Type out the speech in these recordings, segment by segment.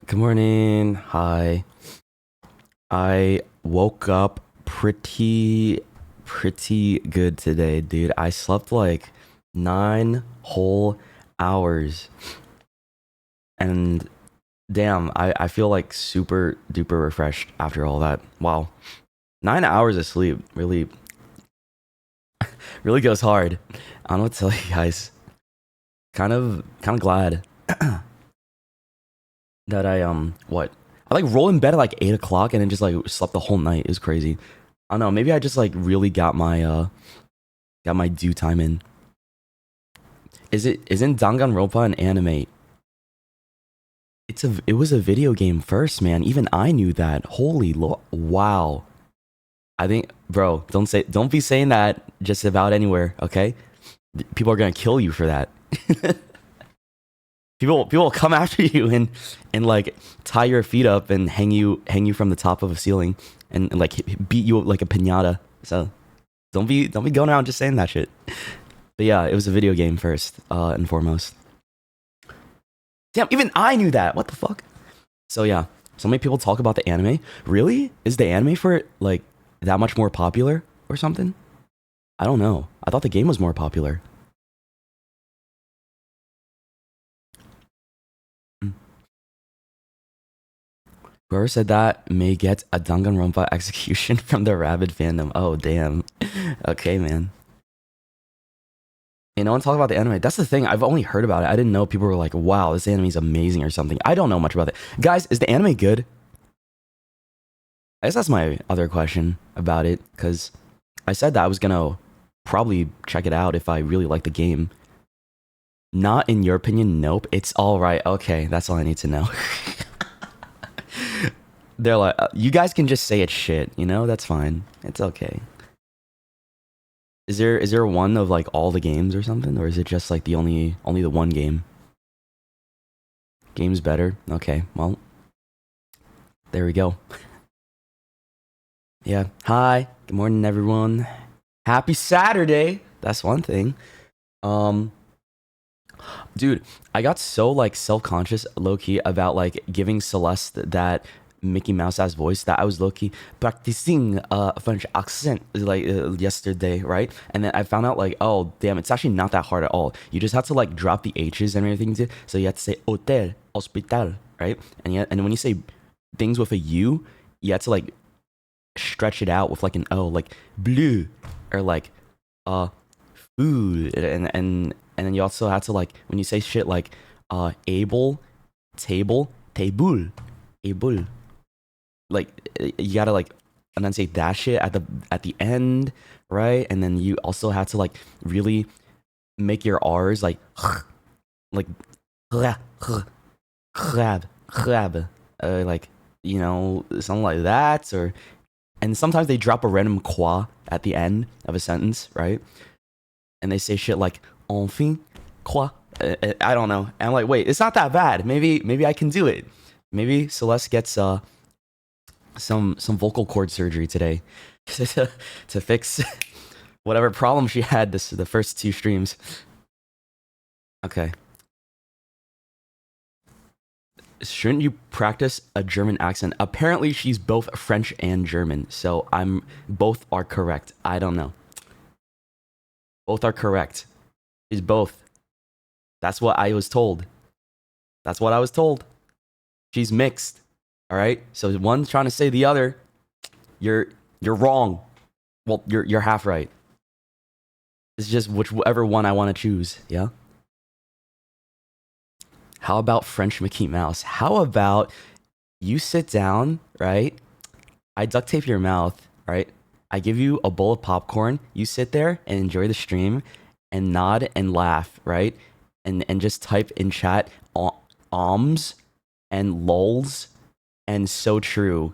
Good morning. Hi. I woke up pretty good today, dude. I slept like 9 whole hours. And damn, I feel like super duper refreshed after all that. Wow. 9 hours of sleep really goes hard. I don't know what to tell you guys. Kind of glad that I like roll in bed at like 8 o'clock and then just like slept the whole night. It was crazy. I don't know, maybe I just like really got my due time in. Isn't Danganronpa an anime? It was a video game first, man. Even I knew that. Wow. I think, bro, don't be saying that just about anywhere, okay? People are gonna kill you for that. People will come after you and like tie your feet up and hang you from the top of a ceiling and like beat you up like a piñata. So don't be going around just saying that shit. But yeah, it was a video game first and foremost. Damn, even I knew that. What the fuck? So yeah, so many people talk about the anime. Really? Is the anime for it like that much more popular or something? I don't know. I thought the game was more popular. Whoever said that may get a Danganronpa execution from the rabid fandom. Oh, damn. Okay, man. Hey, no one talk about the anime. That's the thing. I've only heard about it. I didn't know people were like, wow, this anime is amazing or something. I don't know much about it. Guys, is the anime good? I guess that's my other question about it, because I said that I was going to probably check it out if I really like the game. Not in your opinion, nope. It's all right. Okay, that's all I need to know. They're like, you guys can just say it's shit, you know? That's fine. It's okay. Is there one of like all the games or something, or is it just like the only the one game? Game's better. Okay, well, there we go. Yeah. Hi. Good morning, everyone. Happy Saturday. That's one thing. Dude, I got so like self-conscious low key about like giving Celeste that Mickey Mouse ass voice that I was low key practicing a French accent like yesterday, right? And then I found out like, oh damn, it's actually not that hard at all. You just have to like drop the H's and everything too. So you have to say hotel, hospital, right? And when you say things with a U, you have to like stretch it out with like an O, like blue or like food, and then you also have to like when you say shit like able, table, table, able, like you gotta like enunciate that shit at the end, right? And then you also have to like really make your R's like like crab, like you know something like that, or and sometimes they drop a random qua at the end of a sentence, right? And they say shit like enfin quoi. I don't know. And I'm like, wait, it's not that bad. Maybe I can do it. Maybe Celeste gets some vocal cord surgery today to fix whatever problem she had the first two streams. Okay. Shouldn't you practice a German accent? Apparently she's both French and German, so both are correct. I don't know. Both are correct. She's both. That's what I was told. That's what I was told. She's mixed. All right. So one's trying to say the other. You're wrong. Well, you're half right. It's just whichever one I want to choose. Yeah. How about French Mickey Mouse? How about you sit down, right? I duct tape your mouth, right? I give you a bowl of popcorn. You sit there and enjoy the stream and nod and laugh, right? And just type in chat oms and lols and so true.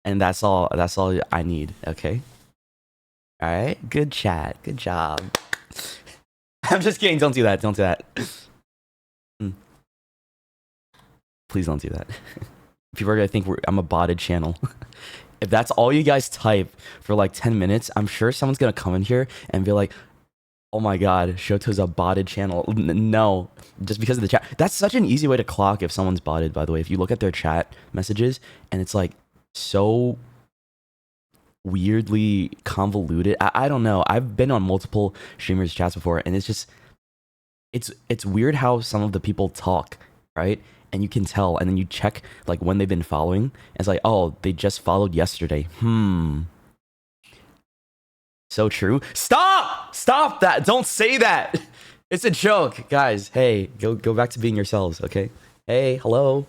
And that's all I need, okay? All right? Good chat. Good job. I'm just kidding. Don't do that. Don't do that. Please don't do that. People are going to think I'm a botted channel. If that's all you guys type for like 10 minutes, I'm sure someone's going to come in here and be like, Oh my god, Shoto's a botted channel. No, just because of the chat. That's such an easy way to clock if someone's botted, by the way. If you look at their chat messages and it's like so weirdly convoluted. I don't know. I've been on multiple streamers' chats before, and it's just it's weird how some of the people talk, right? And you can tell, and then you check like when they've been following, and it's like, oh, they just followed yesterday. So true. Stop that. Don't say that. It's a joke, guys. Hey, go back to being yourselves, okay? Hey, hello.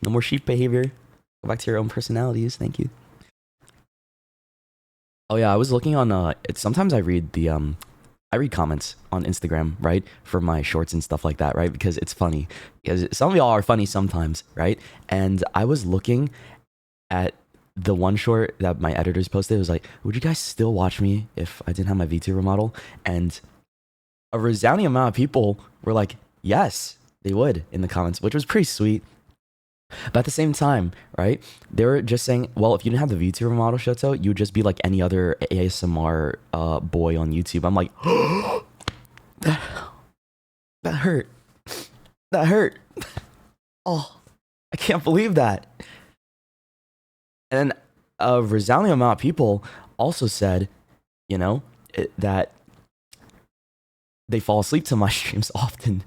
No more sheep behavior. Go back to your own personalities. Thank you. Oh yeah, I was looking on sometimes I read comments on Instagram, right? For my shorts and stuff like that, right? Because it's funny. Because some of y'all are funny sometimes, right? And I was looking at the one short that my editors posted. It was like, would you guys still watch me if I didn't have my VTuber model? And a resounding amount of people were like, yes, they would in the comments, which was pretty sweet. But at the same time, right, they were just saying, well, if you didn't have the VTuber model, Shoto, you would just be like any other ASMR boy on YouTube. I'm like, that hurt. That hurt. Oh, I can't believe that. And then a resounding amount of people also said, you know, that they fall asleep to my streams often.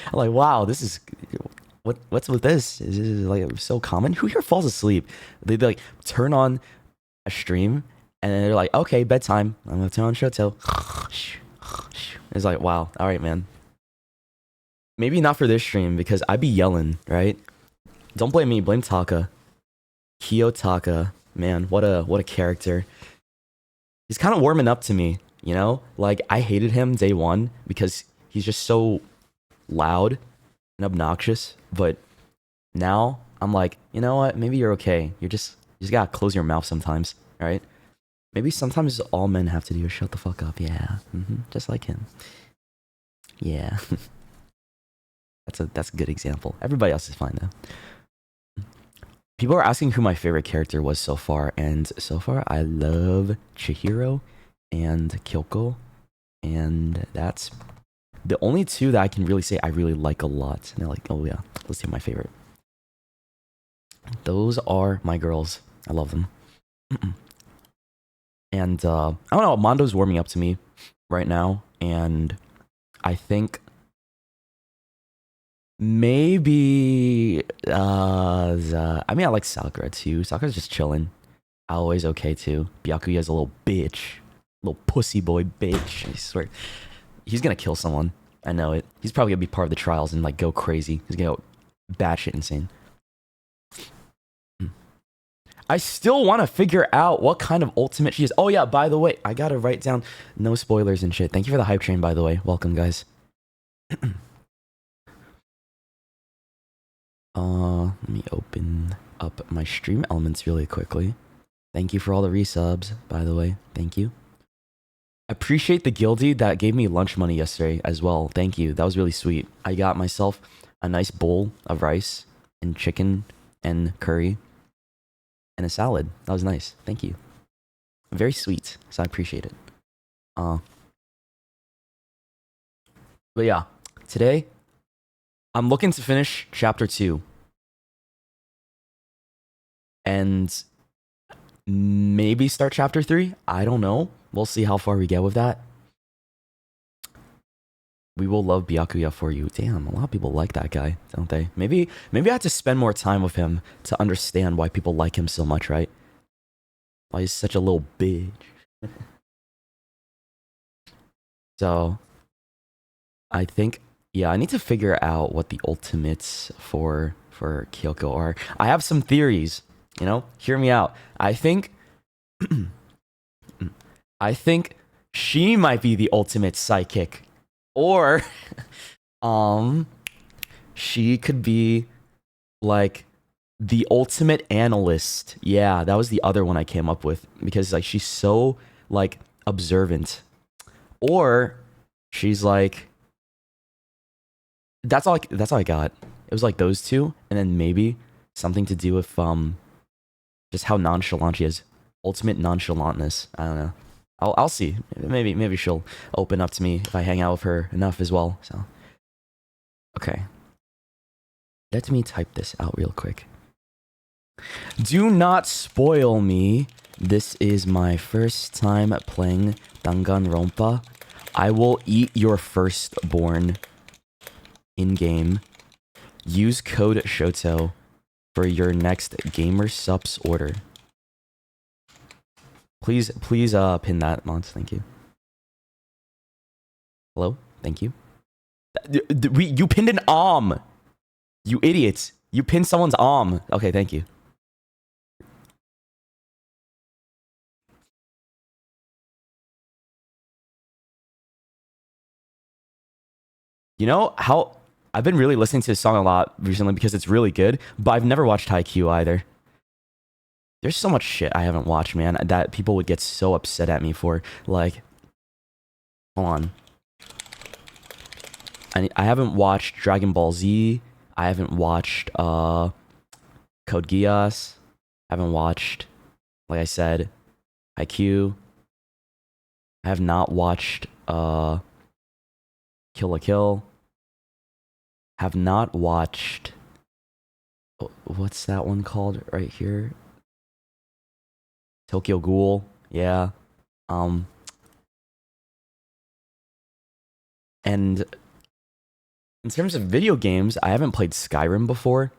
I'm like, wow, this is... What's with this? Is this like so common? Who here falls asleep? They like turn on a stream and then they're like, okay, bedtime. I'm gonna turn on Shoto. It's like, wow, all right, man. Maybe not for this stream because I be yelling, right? Don't blame me, blame Taka. Kiyotaka, man, what a character. He's kind of warming up to me, you know? Like I hated him day one because he's just so loud and obnoxious, but now I'm like, you know what? Maybe you're okay. You just gotta close your mouth sometimes, right? Maybe sometimes all men have to do is shut the fuck up. Yeah, just like him. Yeah, that's a good example. Everybody else is fine though. People are asking who my favorite character was so far, and so far I love Chihiro and Kyoko, and that's the only two that I can really say I really like a lot. And they're like, oh yeah, let's see my favorite. Those are my girls. I love them. And I don't know, Mondo's warming up to me right now, and I think maybe I mean I like Sakura too. Sakura's just chilling. Aoi's okay too. Byakuya's a little bitch. Little pussy boy bitch. I swear. He's gonna kill someone. I know it. He's probably gonna be part of the trials and like go crazy. He's gonna go batshit insane. I still want to figure out what kind of ultimate she is. Oh yeah, by the way, I gotta write down no spoilers and shit. Thank you for the hype train, by the way. Welcome, guys. Let me open up my stream elements really quickly. Thank you for all the resubs, by the way. Thank you. Appreciate the guildie that gave me lunch money yesterday as well. Thank you. That was really sweet. I got myself a nice bowl of rice and chicken and curry and a salad. That was nice. Thank you. Very sweet. So I appreciate it. But yeah, today I'm looking to finish chapter 2. And maybe start chapter 3. I don't know. We'll see how far we get with that. We will love Byakuya for you. Damn, a lot of people like that guy, don't they? Maybe I have to spend more time with him to understand why people like him so much, right? Why he's such a little bitch. So, I think, yeah, I need to figure out what the ultimates for Kyoko are. I have some theories, you know? Hear me out. I think she might be the ultimate psychic. Or she could be like the ultimate analyst. Yeah, that was the other one I came up with because like she's so like observant. Or she's like that's all I got. It was like those two, and then maybe something to do with just how nonchalant she is. Ultimate nonchalantness. I don't know. I'll see. Maybe she'll open up to me if I hang out with her enough as well. So okay. Let me type this out real quick. Do not spoil me. This is my first time playing Danganronpa. I will eat your firstborn in-game. Use code Shoto for your next gamer subs order. Please pin that, Mons. Thank you. Hello? Thank you. You pinned an You idiots. You pinned someone's Okay, thank you. You know how I've been really listening to this song a lot recently because it's really good, but I've never watched Haikyuu either. There's so much shit I haven't watched, man, that people would get so upset at me for. Like, hold on. I haven't watched Dragon Ball Z. I haven't watched Code Geass. I haven't watched, like I said, Haikyuu. I have not watched Kill la Kill. Have not watched, what's that one called right here? Tokyo Ghoul. Yeah. And in terms of video games, I haven't played Skyrim before.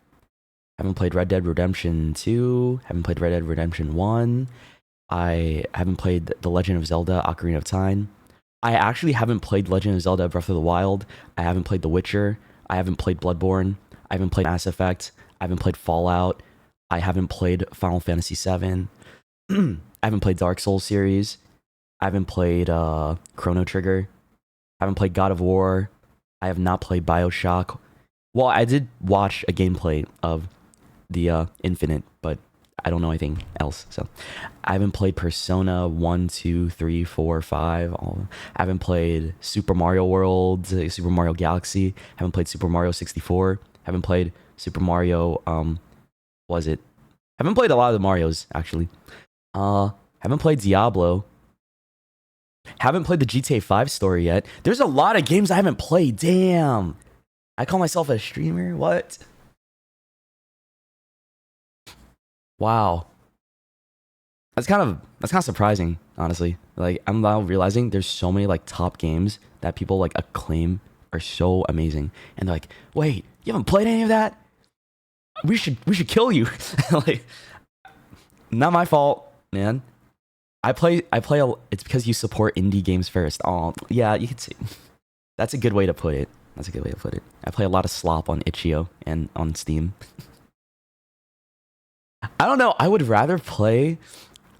Haven't played Red Dead Redemption 2. Haven't played Red Dead Redemption 1. I haven't played The Legend of Zelda Ocarina of Time. I actually haven't played Legend of Zelda Breath of the Wild. I haven't played The Witcher. I haven't played Bloodborne. I haven't played Mass Effect. I haven't played Fallout. I haven't played Final Fantasy VII. I haven't played Dark Souls series. I haven't played Chrono Trigger. I haven't played God of War. I have not played BioShock. Well, I did watch a gameplay of the Infinite, but I don't know anything else. So I haven't played Persona 1, 2, 3, 4, 5. I haven't played Super Mario World, Super Mario Galaxy. Haven't played Super Mario 64. Haven't played Super Mario, haven't played a lot of the Marios, actually. Haven't played Diablo. Haven't played the GTA 5 story yet. There's a lot of games I haven't played. Damn. I call myself a streamer? What? Wow. That's kind of surprising, honestly. Like, I'm now realizing there's so many like top games that people like acclaim are so amazing. And they're like, wait, you haven't played any of that? We should kill you. Like, not my fault, man. It's because you support indie games first. Oh, yeah, you can see. That's a good way to put it. I play a lot of slop on Itch.io and on Steam. I don't know. I would rather play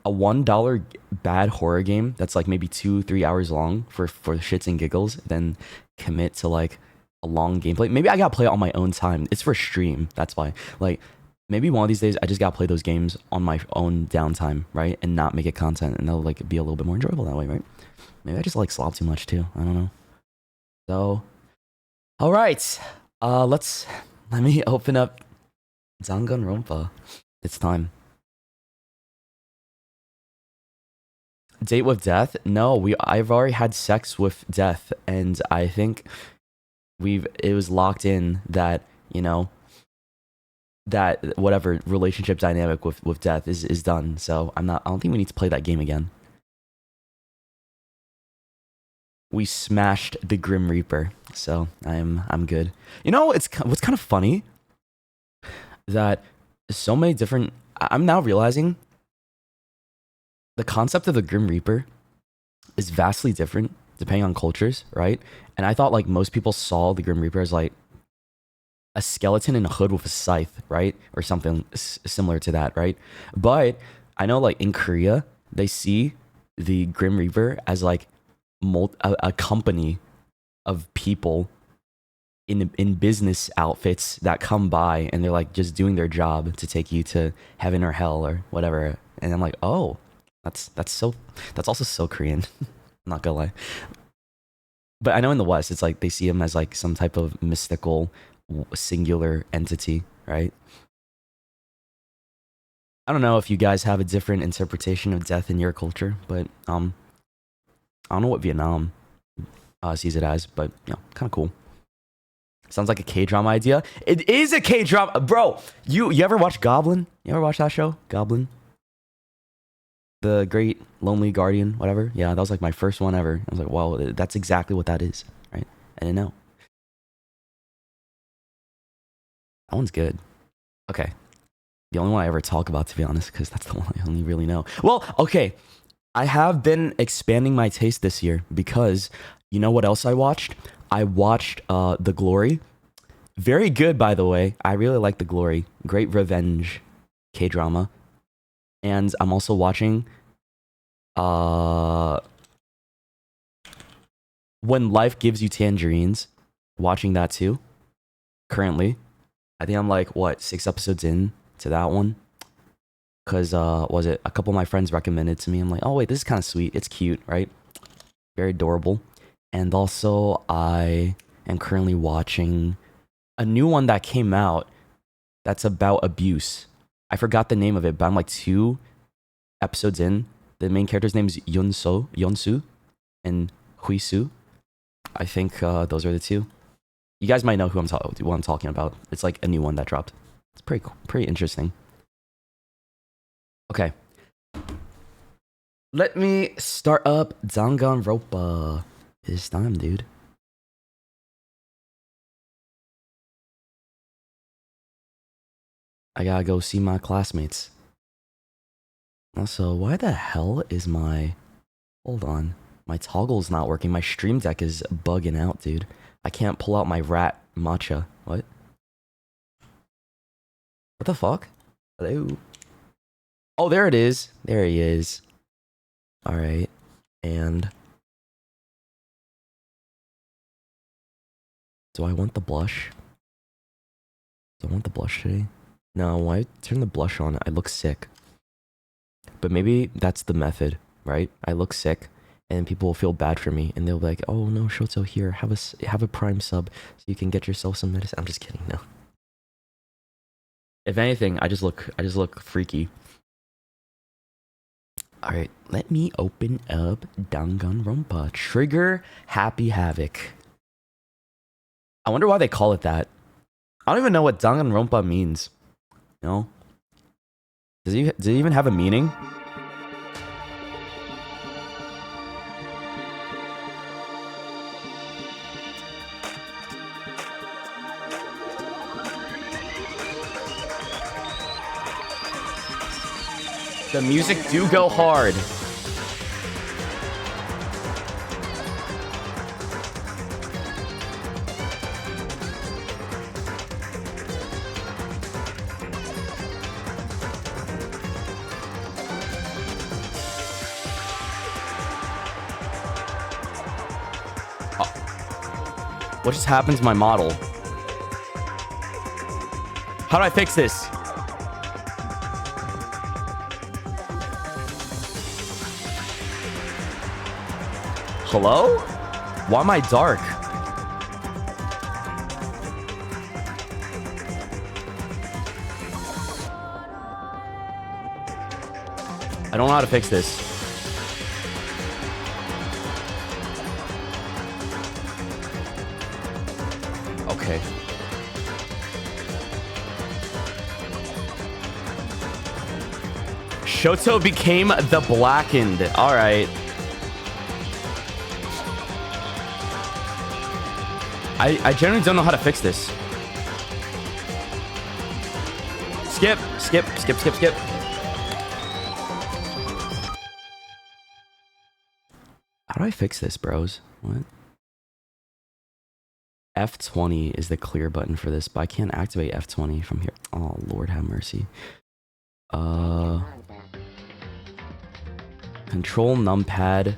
a $1 bad horror game that's like maybe 2-3 hours long for shits and giggles than commit to like a long gameplay. Maybe I gotta play it on my own time. It's for stream. That's why. Like, maybe one of these days I just gotta play those games on my own downtime, right? And not make it content, and they'll like be a little bit more enjoyable that way, right? Maybe I just like slop too much too. I don't know. So, all right. Let me open up Danganronpa. It's time. Date with death? No, I've already had sex with death, and I think it was locked in that, you know, that whatever relationship dynamic with death is done. So I don't think we need to play that game again. We smashed the Grim Reaper, so I'm good. You know, what's kind of funny that so many different. I'm now realizing the concept of the Grim Reaper is vastly different depending on cultures, right? And I thought like most people saw the Grim Reaper as like a skeleton in a hood with a scythe, right? Or something similar to that, right? But I know like in Korea, they see the Grim Reaper as like a company of people in business outfits that come by and they're like just doing their job to take you to heaven or hell or whatever. And I'm like, oh, that's also so Korean. I'm not gonna lie. But I know in the West, it's like they see him as like some type of mystical singular entity, right? I don't know if you guys have a different interpretation of death in your culture, but I don't know what Vietnam sees it as, but you know, kind of cool. Sounds like a K-drama idea. It is a K-drama, bro. You ever watch Goblin? You ever watch that show, Goblin? The Great Lonely Guardian, whatever. Yeah, that was like my first one ever. I was like, wow, that's exactly what that is, right? I didn't know. That one's good. Okay. The only one I ever talk about, to be honest, because that's the one I only really know. Well, okay. I have been expanding my taste this year because you know what else I watched? I watched The Glory. Very good, by the way. I really like The Glory. Great revenge K-drama. And I'm also watching When Life Gives You Tangerines. Watching that too. Currently. I think I'm like, what, 6 episodes in to that one? Because, was it, a couple of my friends recommended to me. I'm like, oh wait, this is kind of sweet. It's cute, right? Very adorable. And also, I am currently watching a new one that came out that's about abuse. I forgot the name of it, but I'm like 2 episodes in. The main character's name is Yeonsu, and Huisu. I think those are the 2. You guys might know who I'm talking about. It's like a new one that dropped. It's pretty cool, pretty interesting. Okay. Let me start up Danganronpa. It's time, dude. I gotta go see my classmates. Also, why the hell is my... Hold on. My toggle's not working. My stream deck is bugging out, dude. I can't pull out my rat matcha. What? What the fuck? Hello? Oh, there it is. There he is. Alright. And... do I want the blush? Do I want the blush today? No, why turn the blush on? I look sick. But maybe that's the method, right? I look sick, and people will feel bad for me, and they'll be like, "Oh no, Shoto, here, have a Prime sub, so you can get yourself some medicine." I'm just kidding, no. If anything, I just look freaky. All right, let me open up Danganronpa. Trigger Happy Havoc. I wonder why they call it that. I don't even know what Danganronpa means. You know? Does it even have a meaning? The music do go hard. What just happened to my model? How do I fix this? Hello? Why am I dark? I don't know how to fix this. Okay. Shoto became the Blackened. All right. I generally don't know how to fix this. Skip. How do I fix this, bros? What? F20 is the clear button for this, but I can't activate F20 from here. Oh, Lord have mercy. Control numpad.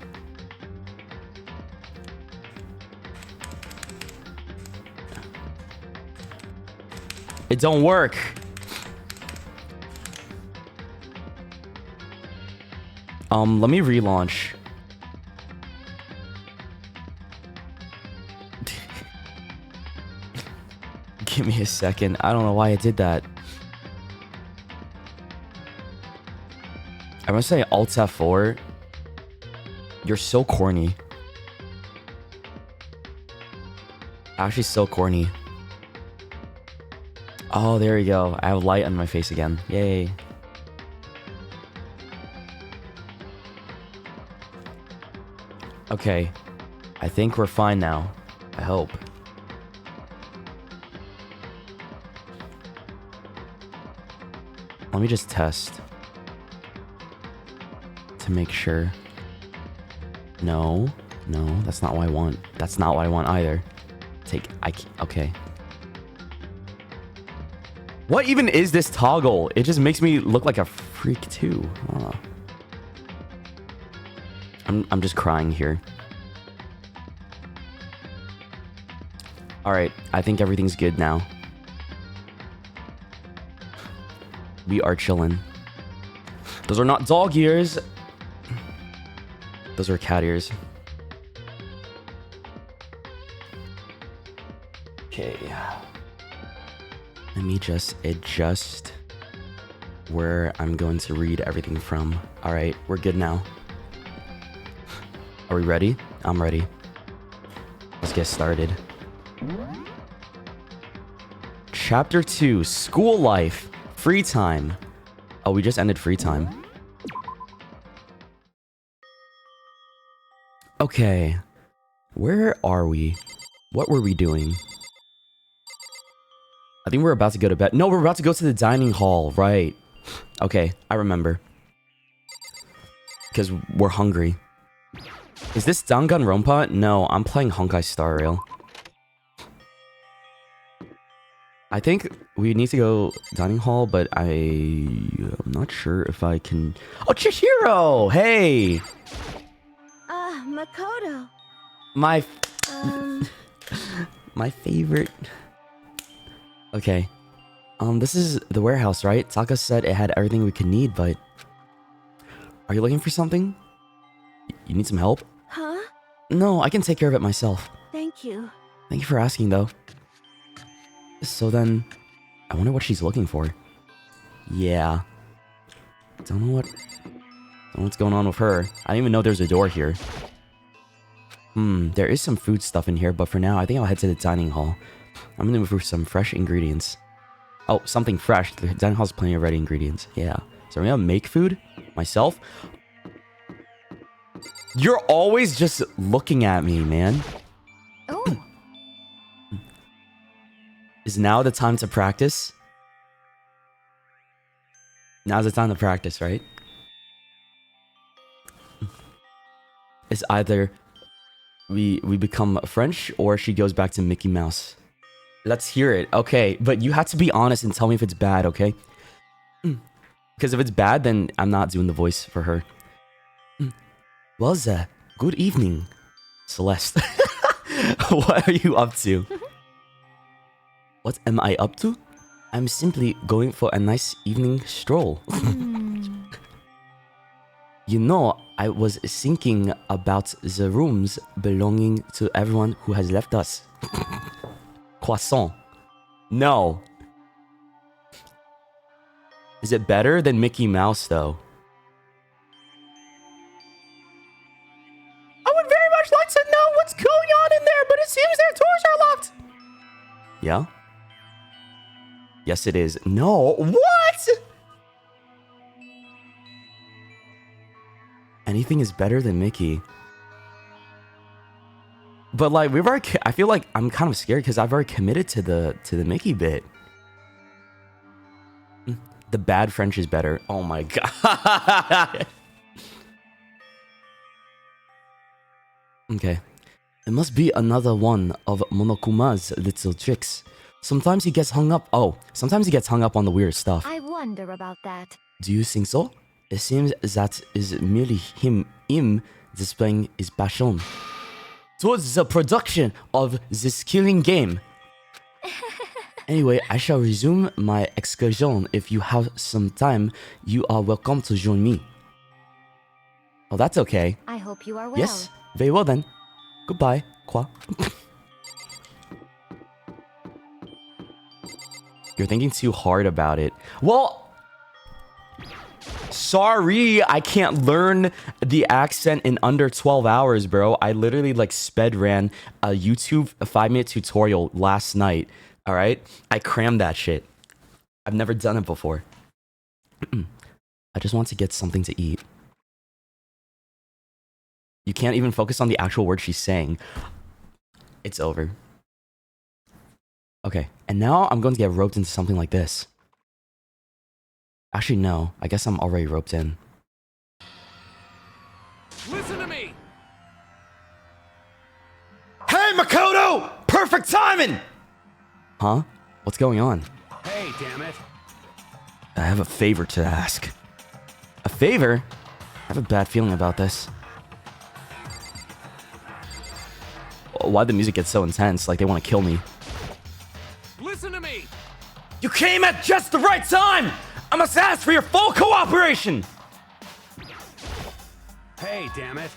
It don't work. Let me relaunch. Give me a second. I don't know why I did that. I must say Alt F4. You're so corny. Actually, so corny. Oh, there we go. I have light on my face again. Yay. Okay. I think we're fine now. I hope. Let me just test. To make sure. No. No, that's not what I want. That's not what I want either. Okay. What even is this toggle? It just makes me look like a freak too. Oh. I'm just crying here. Alright, I think everything's good now. We are chilling. Those are not dog ears. Those are cat ears. Okay. Let me just adjust where I'm going to read everything from. Alright, we're good now. Are we ready? I'm ready. Let's get started. Chapter 2, School Life. Free time. Oh, we just ended free time. Okay. Where are we? What were we doing? I think we're about to go to bed. No, we're about to go to the dining hall, right? Okay, I remember. Because we're hungry. Is this Danganronpa? No, I'm playing Honkai Star Rail. I think we need to go dining hall, but I'm not sure if I can... Oh, Chihiro! Hey! Makoto. My... My favorite... Okay. This is the warehouse, right? Taka said it had everything we could need, but... Are you looking for something? You need some help? Huh? No, I can take care of it myself. Thank you. Thank you for asking, though. So then... I wonder what she's looking for. Yeah. Don't know what's going on with her. I didn't even know there's a door here. There is some food stuff in here, but for now, I think I'll head to the dining hall. I'm gonna move for some fresh ingredients. Oh, something fresh. The dining hall's plenty of ready ingredients. Yeah. So I'm gonna make food myself. You're always just looking at me, man. Oh. Is now the time to practice? Now's the time to practice, right? It's either we become French or she goes back to Mickey Mouse. Let's hear it. Okay, but you have to be honest and tell me if it's bad, okay? Because if it's bad, then I'm not doing the voice for her. Well, good evening, Celeste. What are you up to? What am I up to? I'm simply going for a nice evening stroll. You know, I was thinking about the rooms belonging to everyone who has left us. Croissant. No. Is it better than Mickey Mouse, though? I would very much like to know what's going on in there, but it seems their doors are locked. Yeah? Yes, it is. No. What? Anything is better than Mickey. But like we've already, I feel like I'm kind of scared because I've already committed to the Mickey bit. The bad French is better. Oh my god. Okay. It must be another one of Monokuma's little tricks. Sometimes he gets hung up. Oh, sometimes he gets hung up on the weird stuff. I wonder about that. Do you think so? It seems that is merely him displaying his passion towards the production of this killing game. Anyway, I shall resume my excursion. If you have some time, you are welcome to join me. Oh, that's okay. I hope you are well. Yes, very well then. Goodbye, Kwa. You're thinking too hard about it. Well, Sorry, I can't learn the accent in under 12 hours, bro. I literally like sped ran a YouTube 5-minute tutorial last night. All right, I crammed that shit. I've never done it before. I just want to get something to eat. You can't even focus on the actual word she's saying. It's over. Okay, and now I'm going to get roped into something like this. Actually, no. I guess I'm already roped in. Listen to me! Hey, Makoto! Perfect timing! Huh? What's going on? Hey, damn it. I have a favor to ask. A favor? I have a bad feeling about this. Why'd the music get so intense? Like they want to kill me. Listen to me! You came at just the right time! I must ask for your full cooperation! Hey, damn it.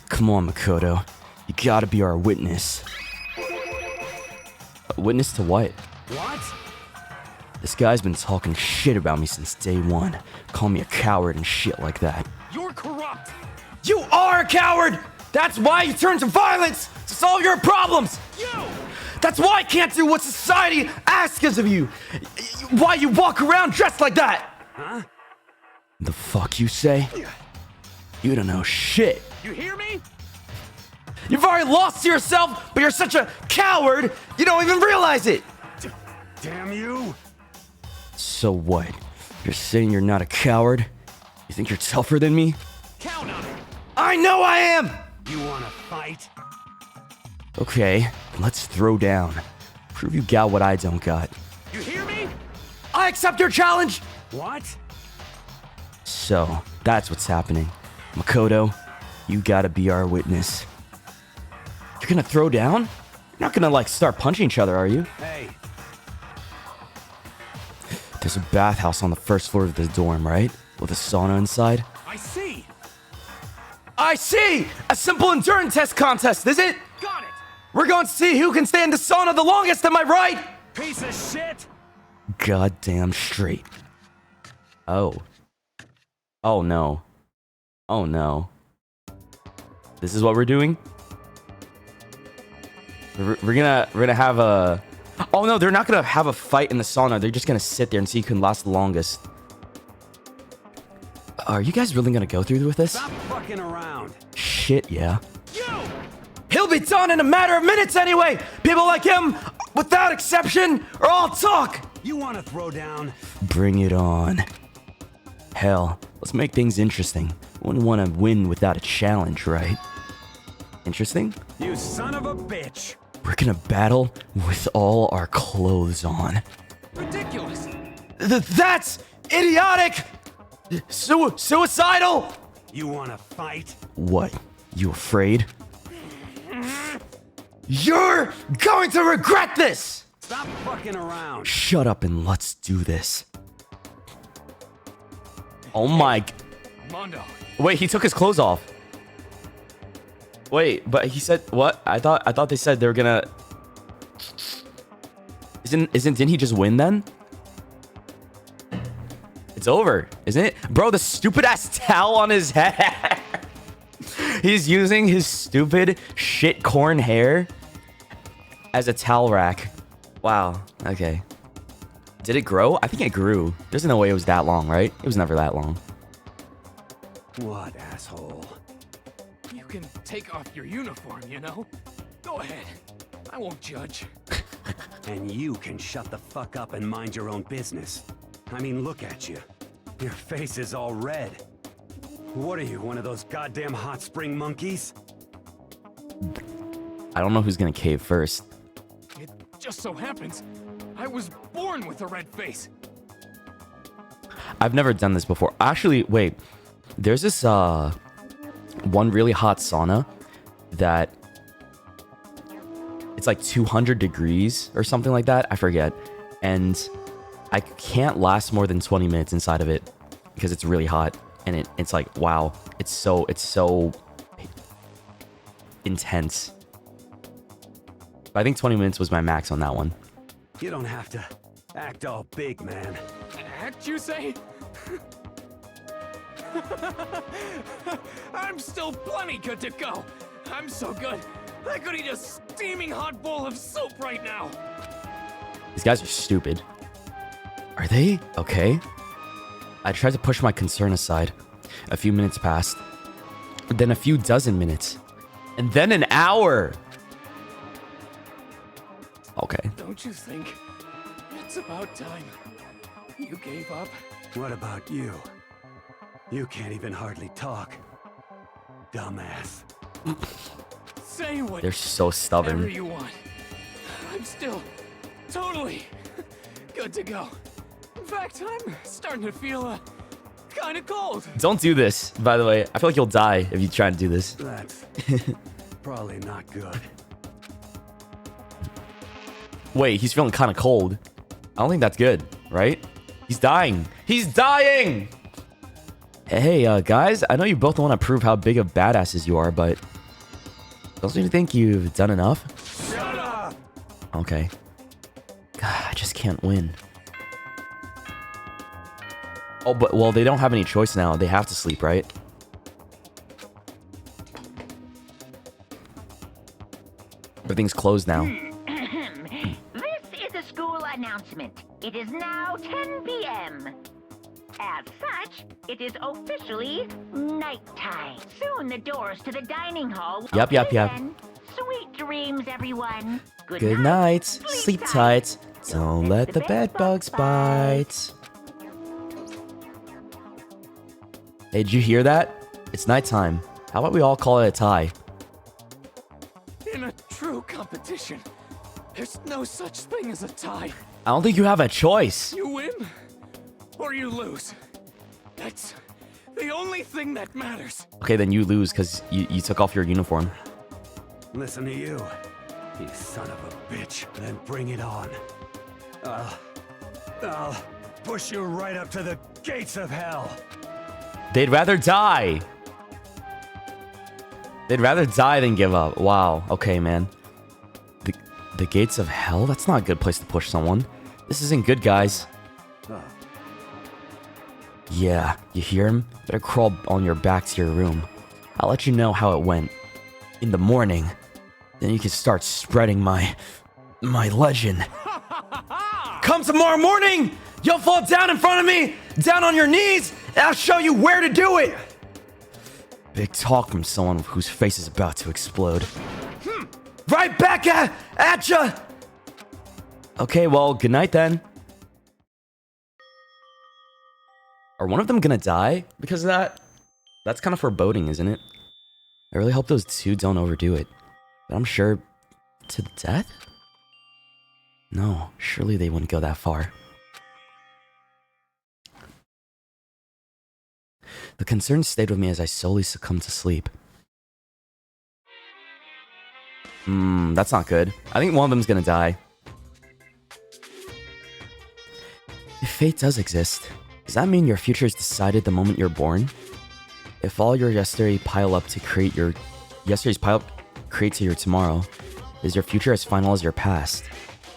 Come on, Makoto. You gotta be our witness. A witness to what? What? This guy's been talking shit about me since day one. Call me a coward and shit like that. You're corrupt! You are a coward! That's why you turn to violence to solve your problems! You! That's why I can't do what society asks of you! Why you walk around dressed like that! Huh? The fuck you say? You don't know shit. You hear me? You've already lost to yourself, but you're such a coward, you don't even realize it! Damn you! So what? You're saying you're not a coward? You think you're tougher than me? Count on it! I know I am! You wanna fight? Okay, let's throw down. Prove you got what I don't got. You hear me? I accept your challenge! What? So, that's what's happening. Makoto, you gotta be our witness. You're gonna throw down? You're not gonna, like, start punching each other, are you? Hey, There's a bathhouse on the first floor of the dorm, right? With a sauna inside? I see! I see! A simple endurance test contest, is it? Got it! We're going to see who can stay in the sauna the longest, am I right? Piece of shit! Goddamn straight. Oh. Oh no. Oh no. This is what we're doing? We're gonna have a... Oh no, they're not gonna have a fight in the sauna. They're just gonna sit there and see who can last the longest. Are you guys really gonna go through with this? Stop fucking around! Shit, yeah. You! He'll be done in a matter of minutes anyway! People like him, without exception, are all talk! You wanna throw down? Bring it on. Hell, let's make things interesting. Wouldn't want to win without a challenge, right? Interesting? You son of a bitch! We're gonna battle with all our clothes on. Ridiculous! That's idiotic! Suicidal! You wanna fight? What? You afraid? You're going to regret this! Stop fucking around! Shut up and let's do this. Oh my... Mondo. Wait, he took his clothes off. Wait, but he said what? I thought they said they were gonna... Didn't he just win then? It's over, isn't it? Bro, the stupid ass towel on his head. He's using his stupid shit corn hair as a towel rack. Wow, okay. Did it grow? I think it grew. There's no way it was that long, right? It was never that long. What, asshole? You can take off your uniform, you know? Go ahead. I won't judge. And you can shut the fuck up and mind your own business. I mean, look at you. Your face is all red. What are you, one of those goddamn hot spring monkeys? I don't know who's gonna cave first. It just so happens I was born with a red face. I've never done this before. Actually, wait. There's this one really hot sauna that it's like 200 degrees or something like that. I forget. And I can't last more than 20 minutes inside of it because it's really hot. And it's like, wow, it's so intense. But I think 20 minutes was my max on that one. You don't have to act all big, man. Act, you say? I'm still plenty good to go. I'm so good, I could eat a steaming hot bowl of soup right now. These guys are stupid. Are they? Okay. I tried to push my concern aside. A few minutes passed. Then a few dozen minutes. And then an hour. Okay. Don't you think it's about time you gave up? What about you? You can't even hardly talk. Dumbass. Say what They're so stubborn. you want. I'm still totally good to go. In fact, I'm starting to feel kind of cold. Don't do this, by the way. I feel like you'll die if you try to do this. That's probably not good. Wait, he's feeling kind of cold. I don't think that's good, right? He's dying. He's dying! Hey, guys, I know you both want to prove how big of badasses you are, but don't you think you've done enough? Shut up! Okay. God, I just can't win. Oh, but, well, they don't have any choice now. They have to sleep, right? Everything's closed now. This is a school announcement. It is now 10 p.m. As such, it is officially nighttime. Soon the doors to the dining hall will Yep. open. Sweet dreams, everyone. Good night. Sleep tight. Don't let the bed bugs bite. Hey, did you hear that? It's nighttime. How about we all call it a tie? In a true competition, there's no such thing as a tie. I don't think you have a choice. You win or you lose. That's the only thing that matters. Okay, then you lose because you took off your uniform. Listen to you, you son of a bitch. Then bring it on. I'll push you right up to the gates of hell. They'd rather die. They'd rather die than give up. Wow. Okay, man. The gates of hell? That's not a good place to push someone. This isn't good, guys. Oh. Yeah, you hear him? Better crawl on your back to your room. I'll let you know how it went. In the morning. Then you can start spreading my legend. Come tomorrow morning! You'll fall down in front of me, down on your knees, and I'll show you where to do it! Big talk from someone whose face is about to explode. Right back at ya! Okay, well, good night then. Are one of them gonna die because of that? That's kind of foreboding, isn't it? I really hope those two don't overdo it. But I'm sure... to death? No, surely they wouldn't go that far. The concern stayed with me as I slowly succumbed to sleep. That's not good. I think one of them's gonna die. If fate does exist, does that mean your future is decided the moment you're born? If all your yesterday pile up to create your... yesterday's pile up create to your tomorrow, is your future as final as your past?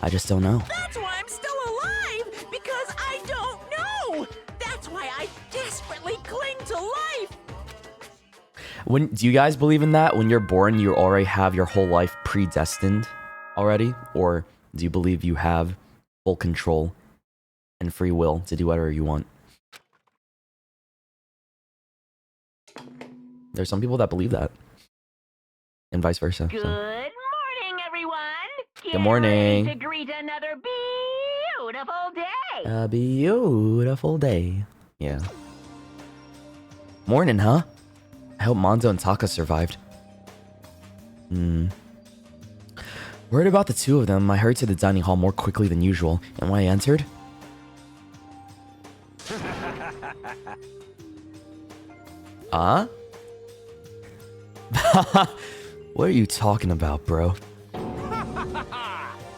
I just don't know. That's why I'm still alive, because I don't know. That's why I desperately cling to life. Do you guys believe in that? When you're born, you already have your whole life predestined already? Or do you believe you have full control and free will to do whatever you want? There's some people that believe that. And vice versa. Good So. morning, everyone. Good morning. To greet another beautiful day. A beautiful day. Yeah. Morning, huh? I hope Mondo and Taka survived. Worried about the two of them, I hurried to the dining hall more quickly than usual, and when I entered... What are you talking about, bro?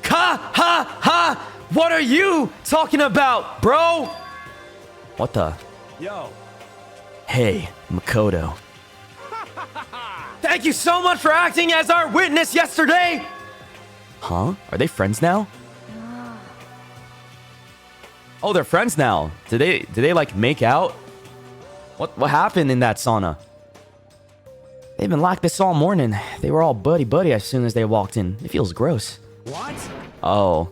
Ha! What are you talking about, bro? What the? Yo, Hey, Makoto. Thank you so much for acting as our witness yesterday! Huh? Are they friends now? Oh, they're friends now. Did they like make out? What happened in that sauna? They've been like this all morning. They were all buddy-buddy as soon as they walked in. It feels gross. What? Oh,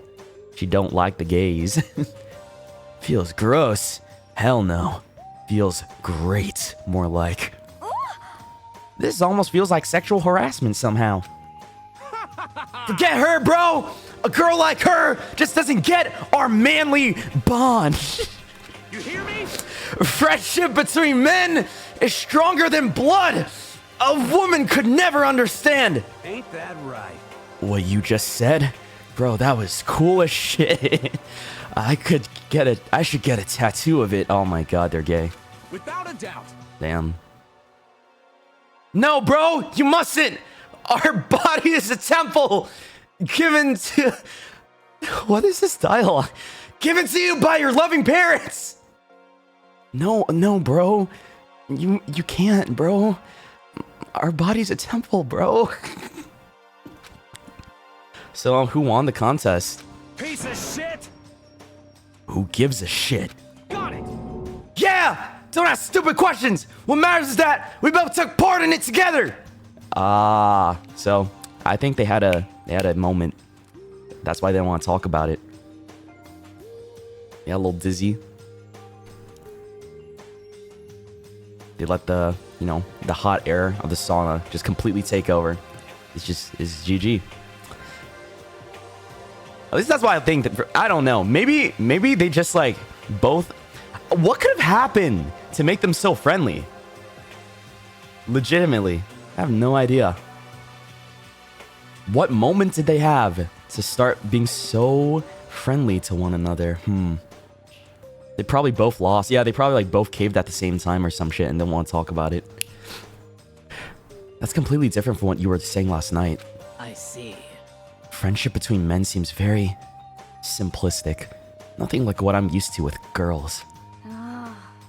she don't like the gays. Feels gross. Hell no. Feels great, more like. This almost feels like sexual harassment somehow. Forget her, bro! A girl like her just doesn't get our manly bond. You hear me? Friendship between men is stronger than blood. A woman could never understand. Ain't that right? What you just said? Bro, that was cool as shit. I should get a tattoo of it. Oh my god, they're gay. Without a doubt. Damn. No, bro, you mustn't. Our body is a temple given to... What is this dialogue? Given to you by your loving parents. No, bro. You can't, bro. Our body's a temple, bro. So, who won the contest? Piece of shit! Who gives a shit? Got it! Yeah! Don't ask stupid questions! What matters is that we both took part in it together! So I think they had a moment. That's why they don't want to talk about it. Yeah, a little dizzy. They let the hot air of the sauna just completely take over. It's GG. At least that's why I think that, I don't know. Maybe they just like both. What could have happened to make them so friendly? Legitimately, I have no idea. What moment did they have to start being so friendly to one another? They probably both lost. Yeah, they probably like both caved at the same time or some shit and didn't want to talk about it. That's completely different from what you were saying last night. I see. Friendship between men seems very simplistic. Nothing like what I'm used to with girls.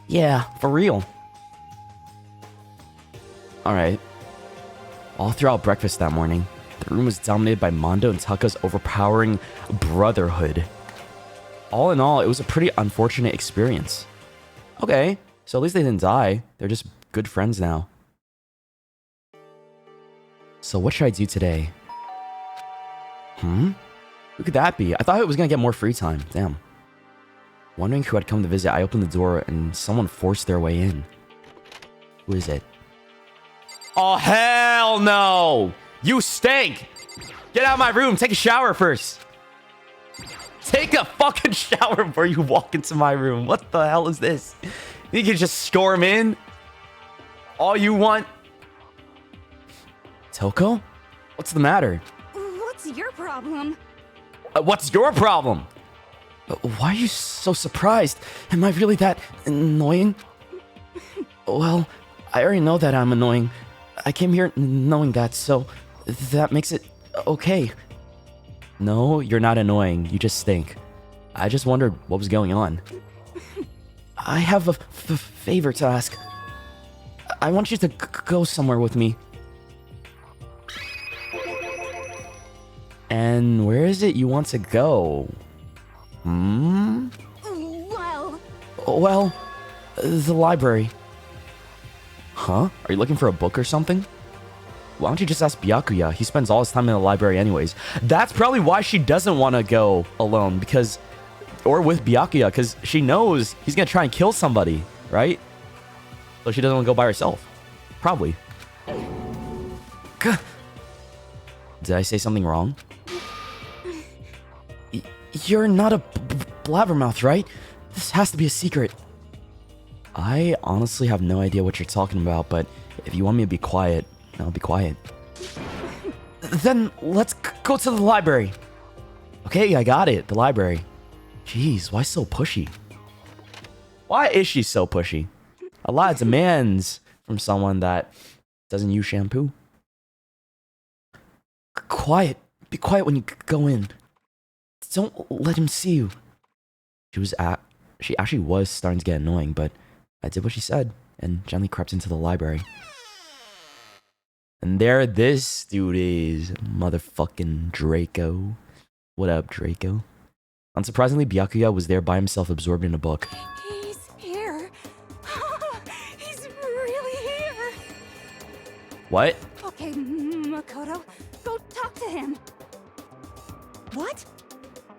Yeah, for real. Alright. All throughout breakfast that morning, the room was dominated by Mondo and Taka's overpowering brotherhood. All in all, it was a pretty unfortunate experience. Okay, so at least they didn't die. They're just good friends now. So what should I do today? Who could that be? I thought it was gonna get more free time. Damn. Wondering who had come to visit, I opened the door and someone forced their way in. Who is it? Oh, hell no! You stink! Get out of my room, take a shower first. Take a fucking shower before you walk into my room. What the hell is this? You can just storm in? All you want? Toko? What's the matter? What's your problem? What's your problem? Why are you so surprised? Am I really that annoying? Well, I already know that I'm annoying. I came here knowing that, so that makes it okay. No, you're not annoying. You just stink. I just wondered what was going on. I have a favor to ask. I want you to go somewhere with me. And where is it you want to go? Well, the library. Huh? Are you looking for a book or something? Why don't you just ask Byakuya? He spends all his time in the library anyways. That's probably why she doesn't want to go alone, because... Or with Byakuya, because she knows he's going to try and kill somebody, right? So she doesn't want to go by herself. Probably. Did I say something wrong? You're not a blabbermouth, right? This has to be a secret. I honestly have no idea what you're talking about, but if you want me to be quiet, I'll be quiet. Then let's go to the library. Okay, I got it. The library. Jeez, why so pushy? Why is she so pushy? A lot of demands from someone that doesn't use shampoo. Quiet. Be quiet when you go in. Don't let him see you. She actually was starting to get annoying, but I did what she said and gently crept into the library. And there this dude is, motherfucking Draco. What up, Draco? Unsurprisingly, Byakuya was there by himself absorbed in a book. He's here. He's What? Okay, Makoto, go talk to him. What?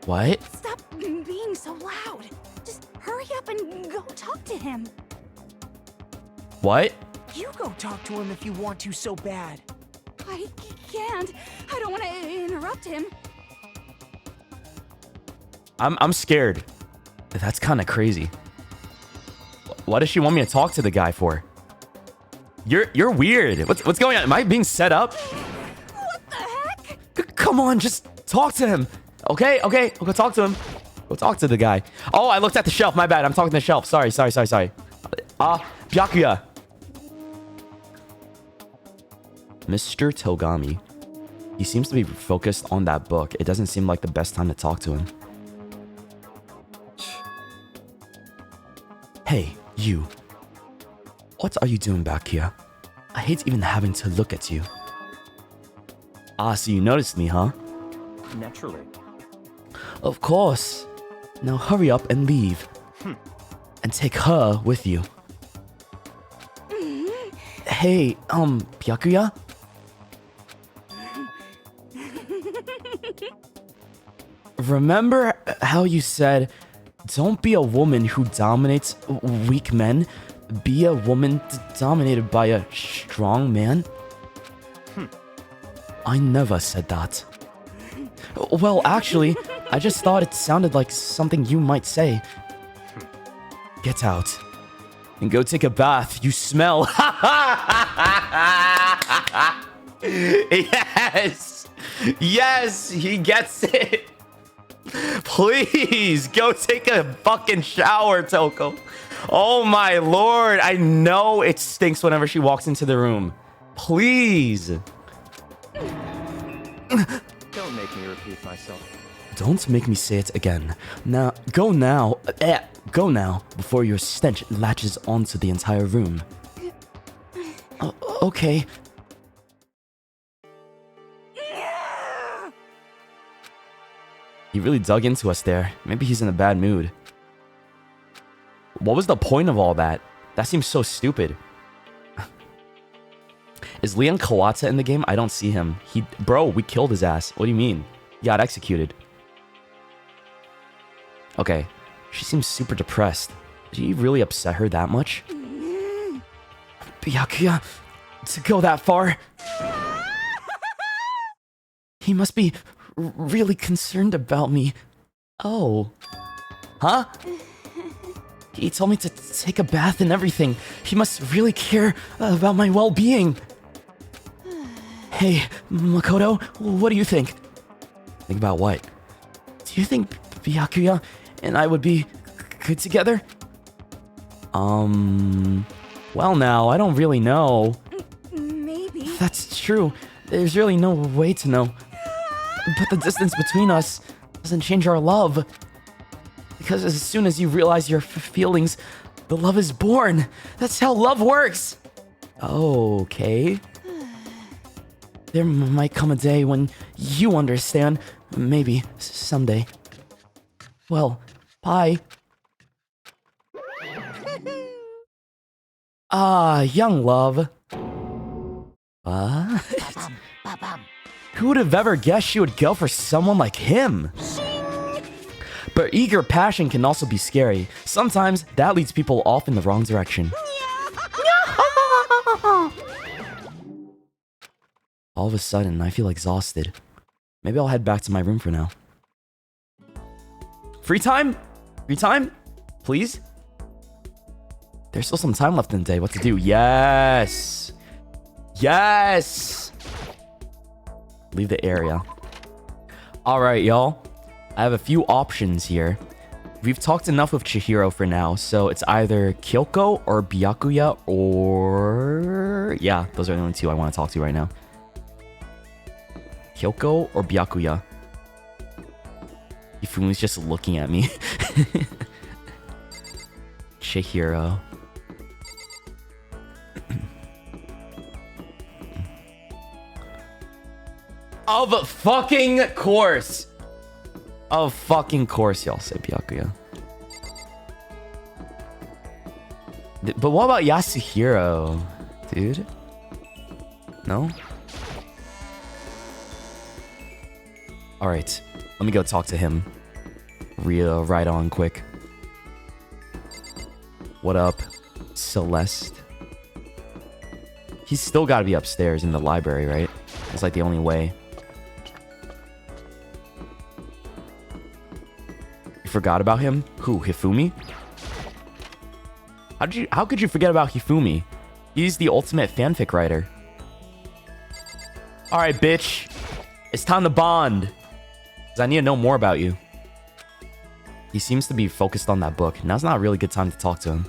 What? Stop being so loud. Just hurry up and go talk to him. What? You go talk to him if you want to so bad. I can't. I don't want to interrupt him. I'm scared. That's kind of crazy. What does she want me to talk to the guy for? You're weird. What's going on? Am I being set up? What the heck? Come on, just talk to him. Okay, I'll go talk to him. Go talk to the guy. Oh, I looked at the shelf. My bad. I'm talking to the shelf. Sorry. Byakuya. Mr. Togami. He seems to be focused on that book. It doesn't seem like the best time to talk to him. Hey, you. What are you doing back here? I hate even having to look at you. Ah, so you noticed me, huh? Naturally. Of course. Now hurry up and leave. And take her with you. Hey, Byakuya? Remember how you said, don't be a woman who dominates weak men. Be a woman dominated by a strong man? I never said that. Well, actually, I just thought it sounded like something you might say. Get out. And go take a bath. You smell. Yes! Yes, he gets it. Please, go take a fucking shower, Toko. Oh my lord, I know it stinks whenever she walks into the room. Please. Don't make me repeat myself. Don't make me say it again. Now, go now. Go now, before your stench latches onto the entire room. Okay. He really dug into us there. Maybe he's in a bad mood. What was the point of all that? That seems so stupid. Is Leon Kawata in the game? I don't see him. Bro, we killed his ass. What do you mean? He got executed. Okay. She seems super depressed. Did he really upset her that much? Byakuya, to go that far? He must be really concerned about me. Oh. Huh? He told me to take a bath and everything. He must really care about my well-being. Hey, Makoto, what do you think? Think about what? Do you think Byakuya and I would be good together? Well now, I don't really know. Maybe. That's true. There's really no way to know. But the distance between us doesn't change our love. Because as soon as you realize your feelings, the love is born. That's how love works. Okay. There might come a day when you understand. Maybe someday. Well, bye. Young love. What? Who would have ever guessed she would go for someone like him? But eager passion can also be scary. Sometimes that leads people off in the wrong direction. All of a sudden, I feel exhausted. Maybe I'll head back to my room for now. Free time? Free time? Please? There's still some time left in the day. What to do? Yes! Yes! Leave the area. Alright, y'all. I have a few options here. We've talked enough with Chihiro for now, so it's either Kyoko or Byakuya or... Yeah, those are the only two I want to talk to right now. Kyoko or Byakuya? Ifumi's just looking at me. Chihiro. Of fucking course. Of fucking course, y'all say Byakuya. But what about Yasuhiro, dude? No? Alright. Let me go talk to him. Right on quick. What up, Celeste? He's still got to be upstairs in the library, right? It's like the only way. You forgot about him? Who, Hifumi? How could you forget about Hifumi? He's the ultimate fanfic writer. Alright, bitch. It's time to bond. Because I need to know more about you. He seems to be focused on that book. Now's not a really good time to talk to him.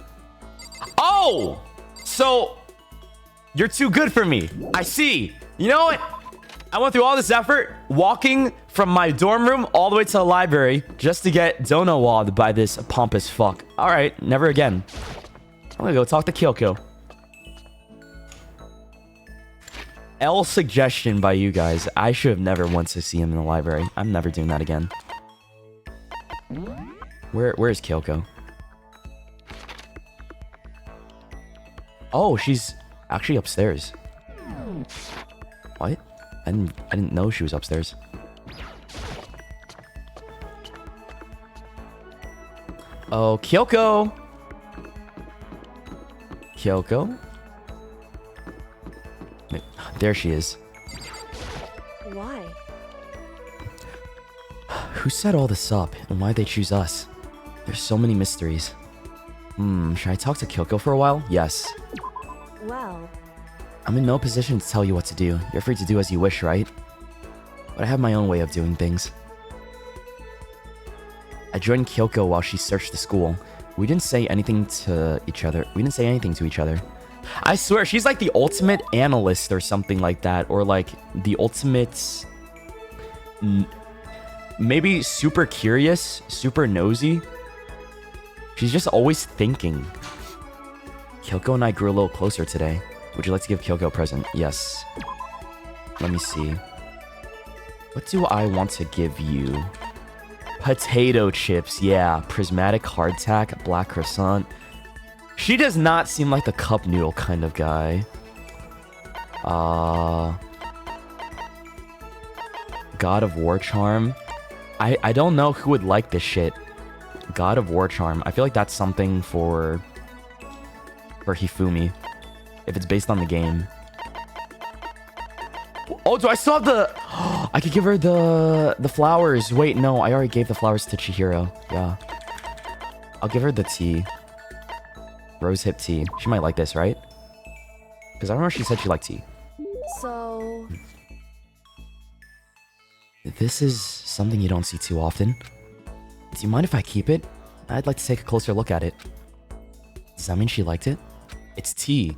Oh! So, you're too good for me. I see. You know what? I went through all this effort walking from my dorm room all the way to the library just to get donowed by this pompous fuck. Alright, never again. I'm gonna go talk to Kyoko. L suggestion by you guys. I should have never went to see him in the library. I'm never doing that again. Where's Kyoko? Oh, she's actually upstairs. What? I didn't know she was upstairs. Oh, Kyoko! Kyoko? There she is. Why? Who set all this up, and why'd they choose us? There's so many mysteries. Should I talk to Kyoko for a while? Yes. Well, I'm in no position to tell you what to do. You're free to do as you wish, right? But I have my own way of doing things. I joined Kyoko while she searched the school. We didn't say anything to each other. I swear, she's like the ultimate analyst or something like that. Or like the ultimate... maybe super curious, super nosy. She's just always thinking. Kyoko and I grew a little closer today. Would you like to give Kyoko a present? Yes. Let me see. What do I want to give you? Potato chips. Yeah. Prismatic hardtack. Black croissant. She does not seem like the cup noodle kind of guy. God of War charm. I don't know who would like this shit. God of War charm. I feel like that's something for Hifumi. If it's based on the game. Oh, do I still have the... I could give her the flowers. Wait, no. I already gave the flowers to Chihiro. Yeah. I'll give her the tea. Rose hip tea. She might like this, right? Because I remember she said she liked tea. so... This is something you don't see too often. Do you mind if I keep it? I'd like to take a closer look at it. Does that mean she liked it? It's tea.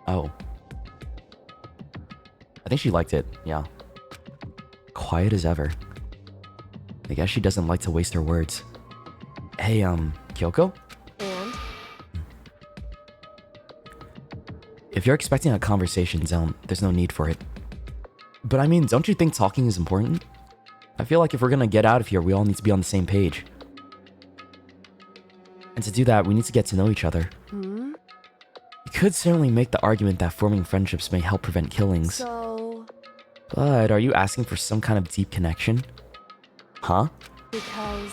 Oh. I think she liked it, yeah. Quiet as ever. I guess she doesn't like to waste her words. Hey, Kyoko? And? If you're expecting a conversation, there's no need for it. But I mean, don't you think talking is important? I feel like if we're gonna get out of here, we all need to be on the same page. And to do that, we need to get to know each other. Hmm? You could certainly make the argument that forming friendships may help prevent killings. So... But are you asking for some kind of deep connection? Huh? because...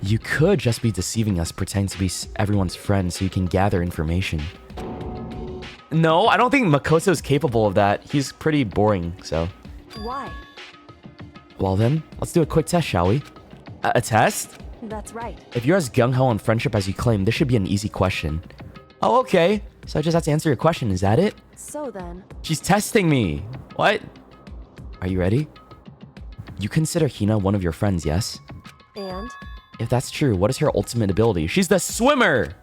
You could just be deceiving us, pretending to be everyone's friend so you can gather information. No, I don't think Makoto's capable of that. He's pretty boring, so... Why? Well then, let's do a quick test, shall we? A test? That's right. If you're as gung-ho on friendship as you claim, this should be an easy question. Oh, okay. So I just have to answer your question, is that it? So then... She's testing me. What? Are you ready? You consider Hina one of your friends, yes? And? If that's true, what is her ultimate ability? She's the swimmer!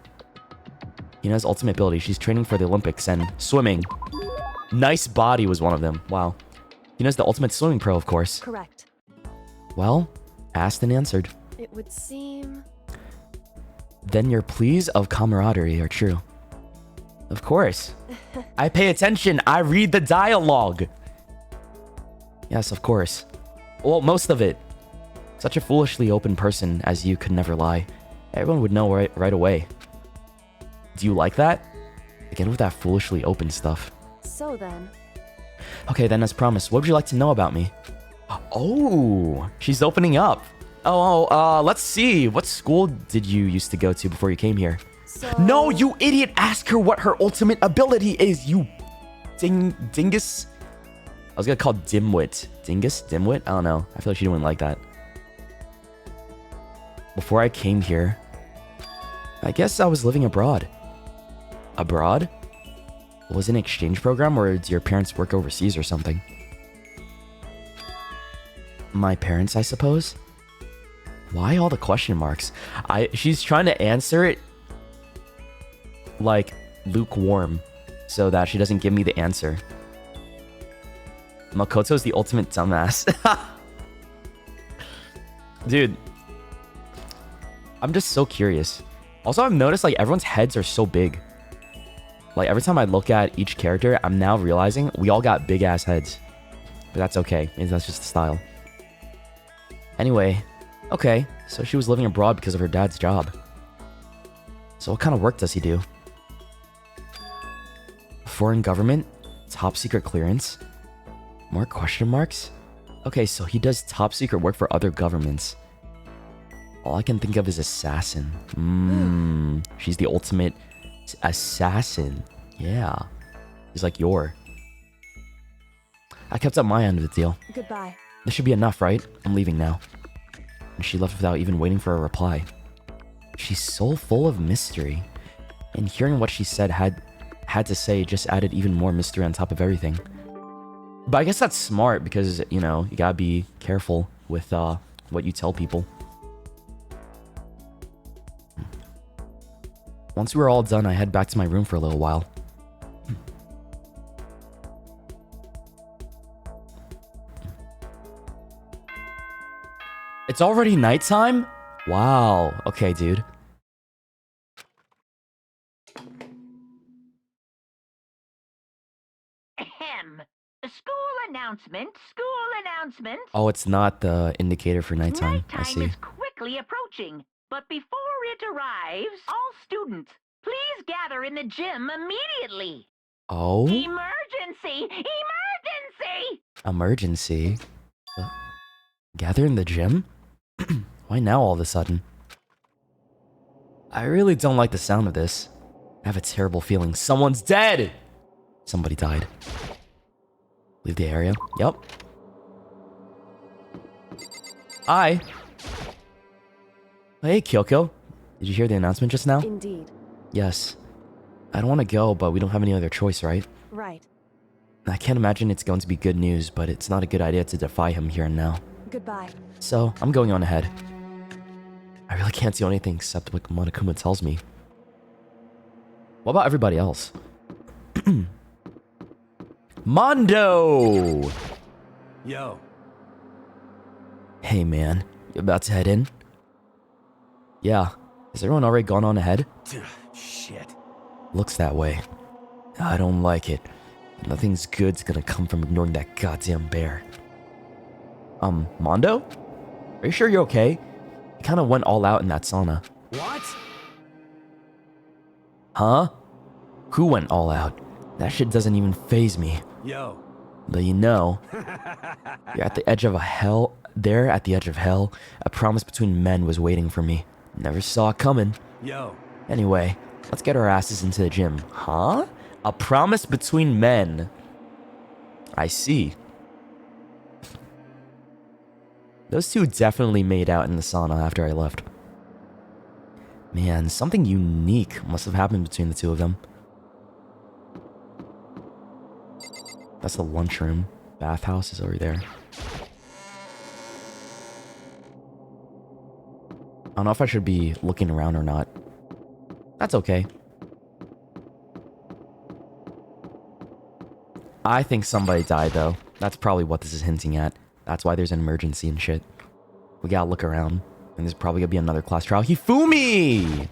Hina's ultimate ability, she's training for the Olympics and swimming. Nice body was one of them. Wow. Hina's the ultimate swimming pro, of course. Correct. Well, asked and answered. It would seem... Then your pleas of camaraderie are true. Of course. I pay attention. I read the dialogue. Yes, of course. Well, most of it. Such a foolishly open person as you could never lie. Everyone would know right away. Do you like that? Again with that foolishly open stuff. So then, Okay, then as promised, what would you like to know about me? Oh, she's opening up. Let's see. What school did you used to go to before you came here? so... No, you idiot! Ask her what her ultimate ability is, you dingus. I was gonna call dimwit. Dingus? Dimwit? I don't know. I feel like she didn't like that. Before I came here, I guess I was living abroad. Abroad? Was it an exchange program, or did your parents work overseas or something? My parents, I suppose? Why all the question marks? She's trying to answer it like lukewarm so that she doesn't give me the answer. Makoto's the ultimate dumbass. Dude, I'm just so curious. Also, I've noticed like everyone's heads are so big. Like every time I look at each character, I'm now realizing we all got big ass heads. But that's okay. That's just the style. Anyway, okay. So she was living abroad because of her dad's job. So what kind of work does he do? Foreign government? Top secret clearance? More question marks? Okay, so he does top secret work for other governments. All I can think of is assassin. She's the ultimate assassin. Yeah. He's like your. I kept up my end of the deal. Goodbye. This should be enough, right? I'm leaving now. And she left without even waiting for a reply. She's so full of mystery. And hearing what she said had to say just added even more mystery on top of everything. But I guess that's smart because, you know, you gotta be careful with what you tell people. Once we were all done, I head back to my room for a little while. It's already nighttime? Wow. Okay, dude. Ahem. School announcement, school announcement. Oh, it's not the indicator for nighttime. I Nighttime see. is quickly approaching, but before it arrives, all students, please gather in the gym immediately. Oh? Emergency! Emergency! Emergency? Gather in the gym? Why now all of a sudden? I really don't like the sound of this. I have a terrible feeling someone's dead! Somebody died. Leave the area. Yep. Hi. Hey, Kyoko. Did you hear the announcement just now? Indeed. Yes. I don't want to go, but we don't have any other choice, right? Right. I can't imagine it's going to be good news, but it's not a good idea to defy him here and now. Goodbye. So, I'm going on ahead. I really can't do anything except what Monokuma tells me. What about everybody else? Mondo! Yo. Hey man, you about to head in? Yeah. Has everyone already gone on ahead? Shit. Looks that way. I don't like it. Nothing's good's gonna come from ignoring that goddamn bear. Mondo? Are you sure you're okay? You kinda went all out in that sauna. What? Huh? Who went all out? That shit doesn't even faze me. Yo. But you know, you're at the edge of hell. There at the edge of hell, a promise between men was waiting for me. Never saw it coming. Yo. Anyway, let's get our asses into the gym. Huh? A promise between men. I see. Those two definitely made out in the sauna after I left. Man, something unique must have happened between the two of them. That's the lunchroom. Bathhouse is over there. I don't know if I should be looking around or not. That's okay. I think somebody died, though. That's probably what this is hinting at. That's why there's an emergency and shit. We gotta look around. And there's probably gonna be another class trial. Hifumi!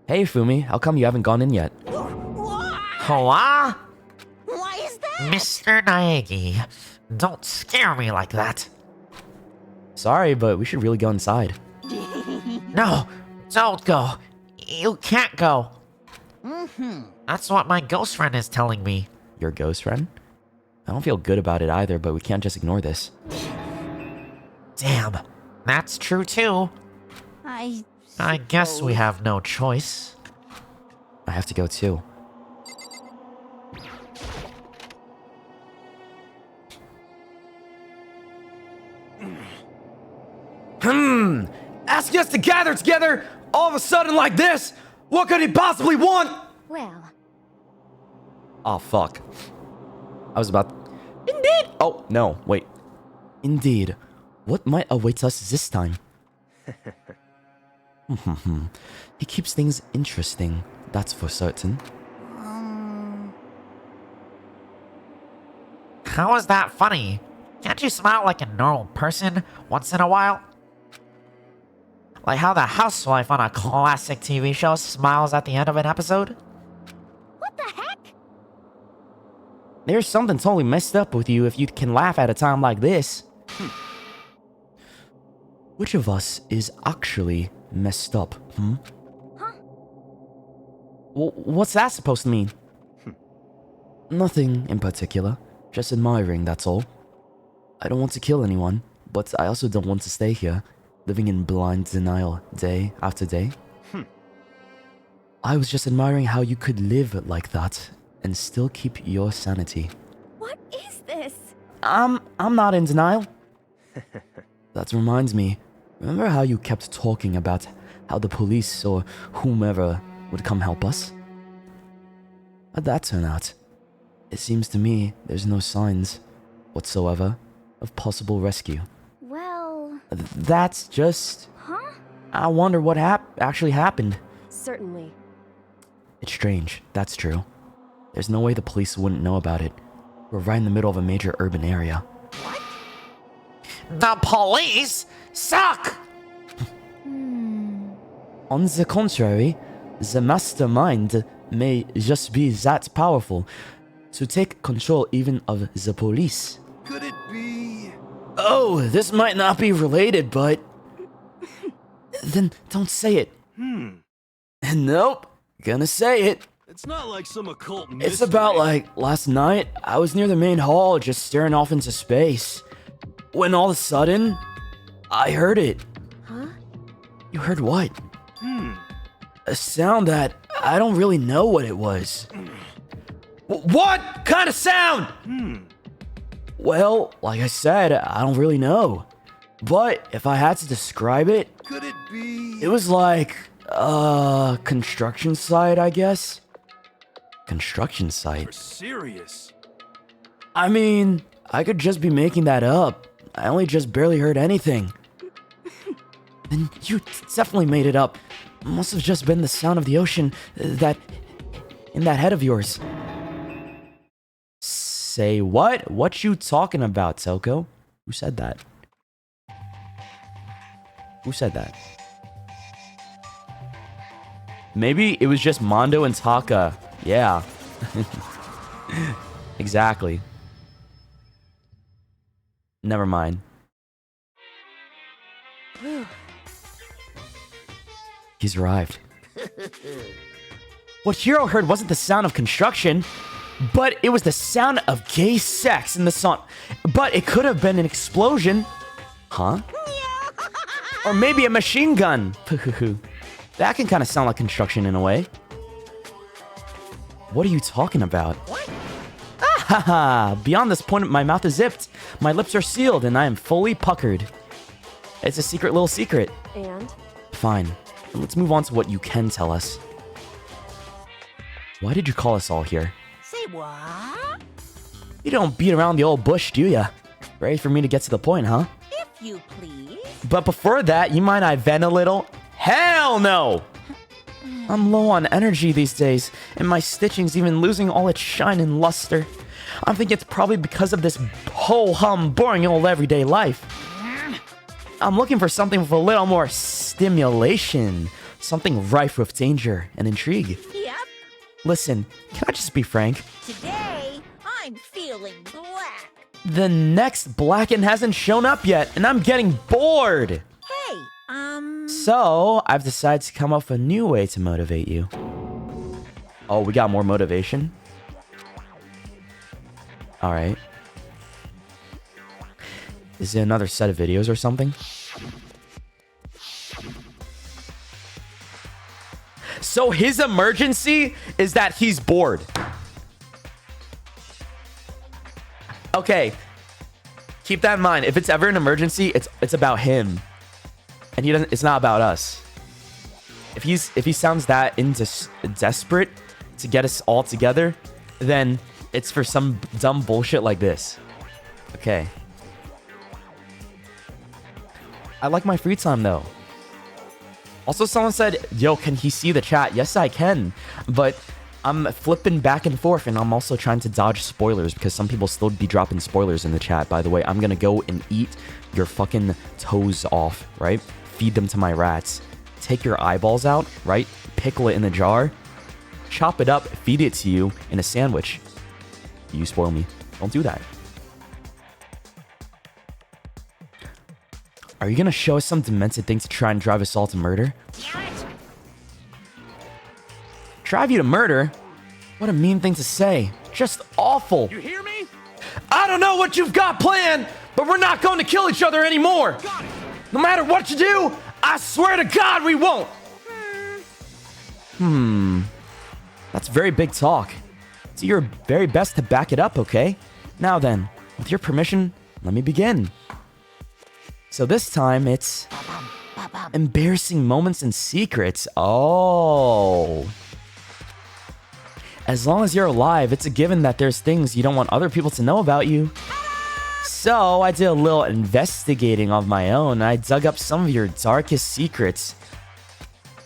Hey, Fumi. How come you haven't gone in yet? Why? Why is that? Mr. Naegi, don't scare me like that. Sorry, but we should really go inside. No, don't go. You can't go. That's what my ghost friend is telling me. Your ghost friend? I don't feel good about it either, but we can't just ignore this. Damn, that's true too. I guess we have no choice. I have to go too. Asking us to gather together all of a sudden like this? What could he possibly want? Well, Oh, fuck. I was about... Indeed! Oh, no, wait. Indeed. What might await us this time? He keeps things interesting, that's for certain. How is that funny? Can't you smile like a normal person once in a while? Like how the housewife on a classic TV show smiles at the end of an episode? what the heck? There's something totally messed up with you if you can laugh at a time like this. Which of us is actually messed up, Huh? What's that supposed to mean? Nothing in particular. Just admiring, that's all. I don't want to kill anyone, but I also don't want to stay here, living in blind denial day after day. I was just admiring how you could live like that and still keep your sanity. What is this? I'm not in denial. That reminds me. Remember how you kept talking about how the police or whomever would come help us? How'd that turn out? It seems to me there's no signs whatsoever of possible rescue. Well, That's just... huh? I wonder what actually happened. Certainly. It's strange, that's true. There's no way the police wouldn't know about it. We're right in the middle of a major urban area. The police suck! On the contrary, the mastermind may just be that powerful to take control even of the police. Could it be? Oh, this might not be related, but... Then don't say it. Nope, gonna say it. It's not like some occult It's about like last night, I was near the main hall just staring off into space. When all of a sudden, I heard it. Huh? You heard what? A sound that I don't really know what it was. What kind of sound? Well, like I said, I don't really know. But if I had to describe it, Could it be? it was like construction site, I guess. Construction site. Serious. I mean, I could just be making that up. I only just barely heard anything. Then you definitely made it up. Must have just been the sound of the ocean that... in that head of yours. Say what? What you talking about, Telko? Who said that? Who said that? Maybe it was just Mondo and Taka. Yeah. Exactly. Never mind. He's arrived. What Hiro heard wasn't the sound of construction, but it was the sound of gay sex in the song. But it could have been an explosion. Huh? Or maybe a machine gun. That can kind of sound like construction in a way. What are you talking about? Beyond this point, my mouth is zipped. My lips are sealed, and I am fully puckered. It's a secret little secret. And? Fine. Let's move on to what you can tell us. Why did you call us all here? Say what? You don't beat around the old bush, do ya? Ready for me to get to the point, huh? If you please. But before that, you mind I vent a little? Hell no! I'm low on energy these days, and my stitching's even losing all its shine and luster. I'm thinking it's probably because of this ho-hum boring old everyday life. I'm looking for something with a little more stimulation. Something rife with danger and intrigue. Yep. Listen, can I just be frank? Today, I'm feeling black. The next Blacken hasn't shown up yet, and I'm getting bored. Hey, So, I've decided to come up with a new way to motivate you. Oh, we got more motivation. All right. Is it another set of videos or something? So his emergency is that he's bored. Okay. Keep that in mind. If it's ever an emergency, it's about him. And he doesn't, it's not about us. If he sounds that desperate to get us all together, then it's for some dumb bullshit like this. Okay. I like my free time though. Also, someone said, yo, can he see the chat? Yes, I can. But I'm flipping back and forth, and I'm also trying to dodge spoilers because some people still be dropping spoilers in the chat. By the way, I'm gonna go and eat your fucking toes off, right? Feed them to my rats. Take your eyeballs out, right? Pickle it in a jar. Chop it up, feed it to you in a sandwich. You spoil me. Don't do that. Are you gonna show us some demented thing to try and drive us all to murder? Drive you to murder? What a mean thing to say. Just awful. You hear me? I don't know what you've got planned, but we're not going to kill each other anymore. No matter what you do, I swear to God we won't. That's very big talk. Do your very best to back it up, okay? Now then, with your permission, let me begin. So this time it's embarrassing moments and secrets. Oh. As long as you're alive, it's a given that there's things you don't want other people to know about you. So I did a little investigating of my own, and I dug up some of your darkest secrets.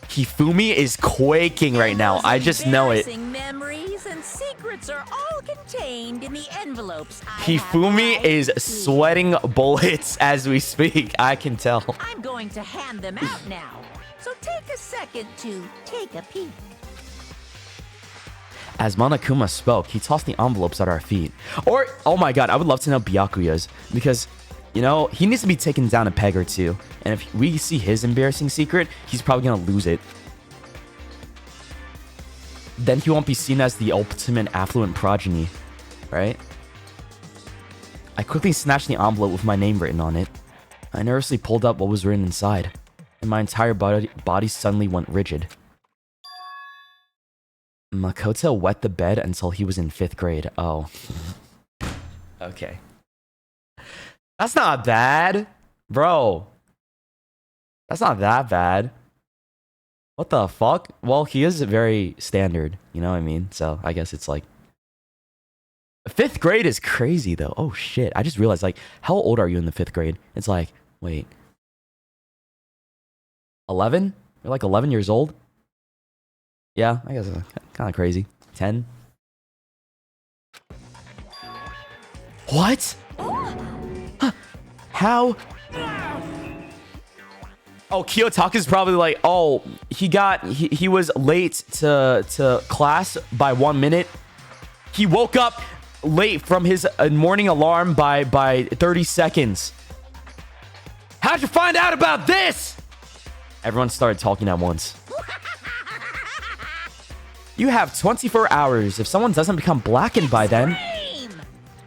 Hifumi is quaking right now. I just know it. Memories and secrets are all contained in the envelopes. Hifumi is sweating bullets as we speak. I can tell. I'm going to hand them out now. So take a second to take a peek. As Monokuma spoke, he tossed the envelopes at our feet. Or, oh my god, I would love to know Byakuya's. Because, you know, he needs to be taken down a peg or two. And if we see his embarrassing secret, he's probably gonna lose it. Then he won't be seen as the ultimate affluent progeny. Right? I quickly snatched the envelope with my name written on it. I nervously pulled up what was written inside. And my entire body suddenly went rigid. Makoto wet the bed until he was in 5th grade. Oh. Okay. That's not bad. Bro. That's not that bad. What the fuck? Well, he is very standard. You know what I mean? So, I guess it's like... 5th grade is crazy, though. Oh, shit. I just realized, like, how old are you in the 5th grade? It's like, wait. 11? You're like 11 years old? Yeah, I guess kind of crazy. 10? What? Huh. How? Oh, Kiyotaku's probably like, oh, he was late to class by 1 minute. He woke up late from his morning alarm by 30 seconds. How'd you find out about this? Everyone started talking at once. You have 24 hours. If someone doesn't become blackened by then,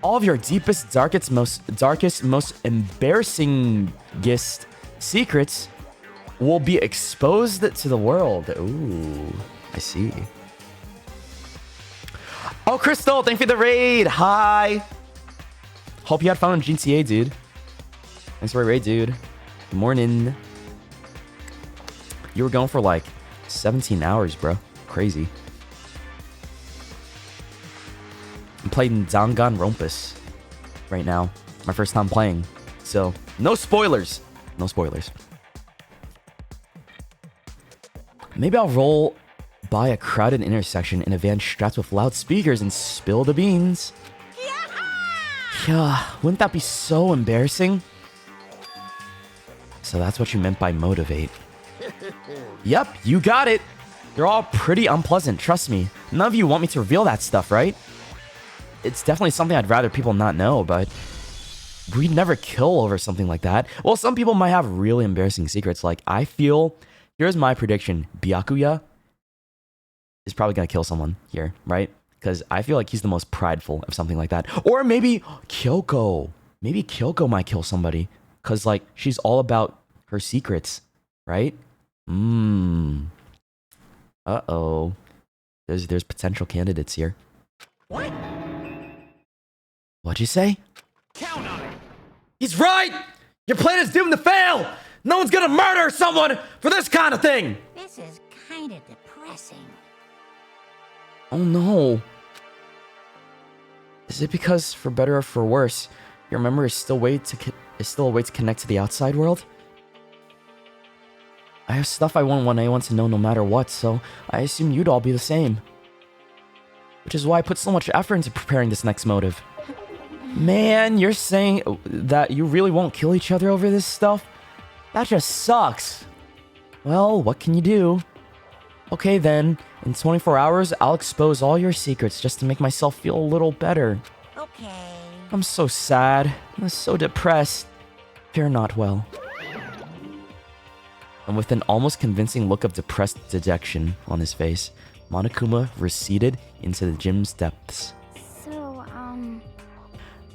all of your deepest, darkest, most embarrassingest secrets will be exposed to the world. Ooh, I see. Oh, Crystal, thank you for the raid. Hi. Hope you had fun in GTA, dude. Thanks for the raid, dude. Good morning. You were going for like 17 hours, bro. Crazy. I'm playing Danganronpa right now. My first time playing. So, no spoilers. No spoilers. Maybe I'll roll by a crowded intersection in a van strapped with loudspeakers and spill the beans. Yeah, wouldn't that be so embarrassing? So that's what you meant by motivate. Yep, you got it. They're all pretty unpleasant, trust me. None of you want me to reveal that stuff, right? It's definitely something I'd rather people not know, but we'd never kill over something like that. Well, some people might have really embarrassing secrets. Like, I feel, here's my prediction. Byakuya is probably gonna kill someone here, right? Because I feel like he's the most prideful of something like that. Or maybe Kyoko. Maybe Kyoko might kill somebody. Because, like, she's all about her secrets, right? Uh-oh. There's potential candidates here. What? What'd you say? Count on it. He's right! Your plan is doomed to fail! No one's gonna murder someone for this kind of thing! This is kind of depressing. Oh no. Is it because, for better or for worse, your memory is still a way to connect to the outside world? I have stuff I wouldn't want anyone to know no matter what, so I assume you'd all be the same. Which is why I put so much effort into preparing this next motive. Man, you're saying that you really won't kill each other over this stuff? That just sucks. Well, what can you do? Okay then, in 24 hours, I'll expose all your secrets just to make myself feel a little better. Okay. I'm so sad. I'm so depressed. Fare not well. And with an almost convincing look of depressed dejection on his face, Monokuma receded into the gym's depths. So,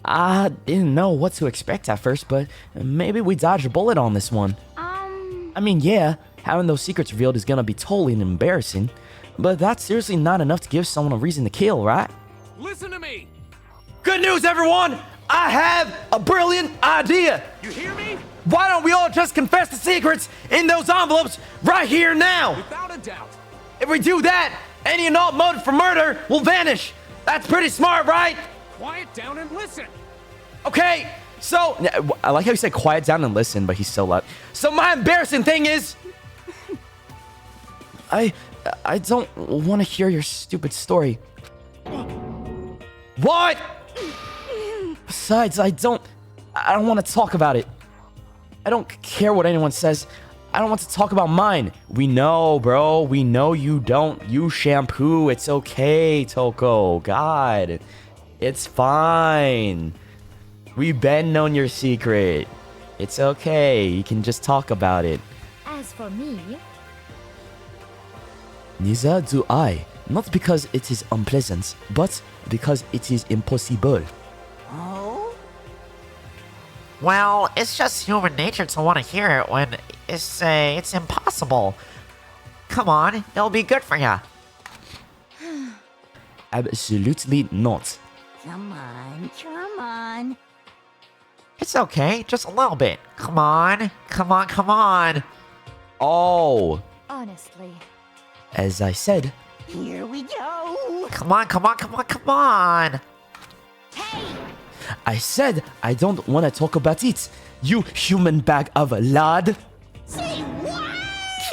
I didn't know what to expect at first, but maybe we dodged a bullet on this one. I mean, yeah, having those secrets revealed is gonna be totally embarrassing, but that's seriously not enough to give someone a reason to kill, right? Listen to me. Good news, everyone! I have a brilliant idea! You hear me? Why don't we all just confess the secrets in those envelopes right here now? Without a doubt. If we do that, any and all motive for murder will vanish. That's pretty smart, right? Quiet down and listen. Okay, so I like how he said quiet down and listen, but he's so loud. So my embarrassing thing is, I don't want to hear your stupid story. What? Besides, I don't want to talk about it. I don't care what anyone says. I don't want to talk about mine. We know, bro. We know you don't use shampoo. It's okay, Toko. God. It's fine. We've been known your secret. It's okay. You can just talk about it. as for me, Neither do I. Not because it is unpleasant, but because it is impossible. Oh? Well, it's just human nature to want to hear it when it's impossible. Come on, it'll be good for ya. Absolutely not. Come on, come on. It's okay, just a little bit. Come on, come on, come on. Oh, honestly. as I said, Here we go. Come on, come on, come on, come on. Hey! I said I don't want to talk about it. You human bag of lard. Say what?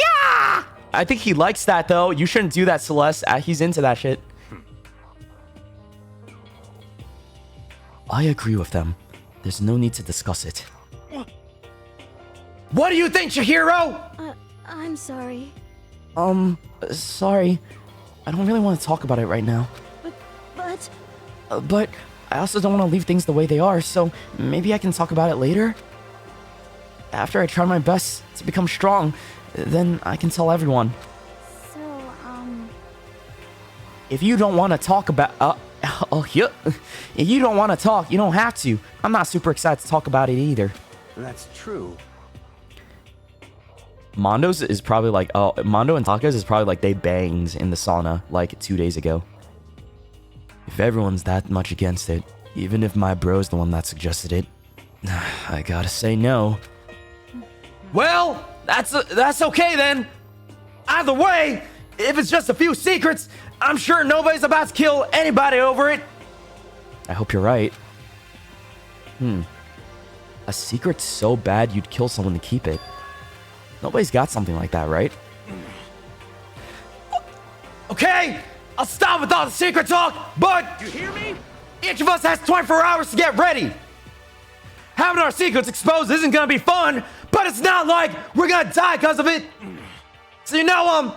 Yeah! I think he likes that though. You shouldn't do that, Celeste. He's into that shit. I agree with them. There's no need to discuss it. What do you think, Chihiro? I'm sorry. Sorry. I don't really want to talk about it right now. But But I also don't want to leave things the way they are, so maybe I can talk about it later? After I try my best to become strong, then I can tell everyone. so, If you don't want to talk about... yeah. If you don't want to talk, you don't have to. I'm not super excited to talk about it either. That's true. Mondo's is probably like... Oh, Mondo and Taka's is probably like they banged in the sauna like 2 days ago. If everyone's that much against it, even if my bro's the one that suggested it, I gotta say no. Well, that's okay then. Either way, if it's just a few secrets, I'm sure nobody's about to kill anybody over it. I hope you're right. A secret so bad you'd kill someone to keep it. Nobody's got something like that, right? Okay, I'll stop with all the secret talk, but You hear me? each of us has 24 hours to get ready. Having our secrets exposed isn't gonna be fun, but it's not like we're gonna die because of it. So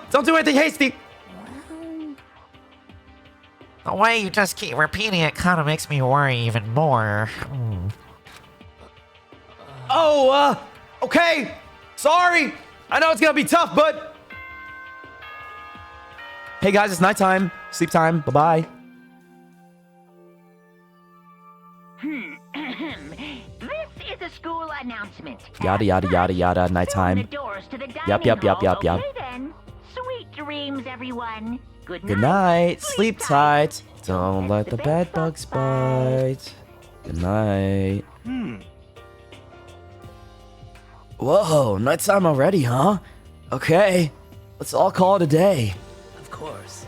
don't do anything hasty. The way you just keep repeating it kind of makes me worry even more. Oh, okay. Sorry. I know it's gonna be tough, but Hey guys, it's nighttime. Sleep time. Bye-bye. This is a school announcement. Yada, yada, yada, yada. Soon Nighttime. the doors to the Yup, dining yup, hall. yup. Okay then. Sweet dreams, everyone. Good Good night. Sleep tight. Don't let the bed bugs bite. bite. Good night. Whoa, nighttime already, huh? Okay. Let's all call it a day. Of course.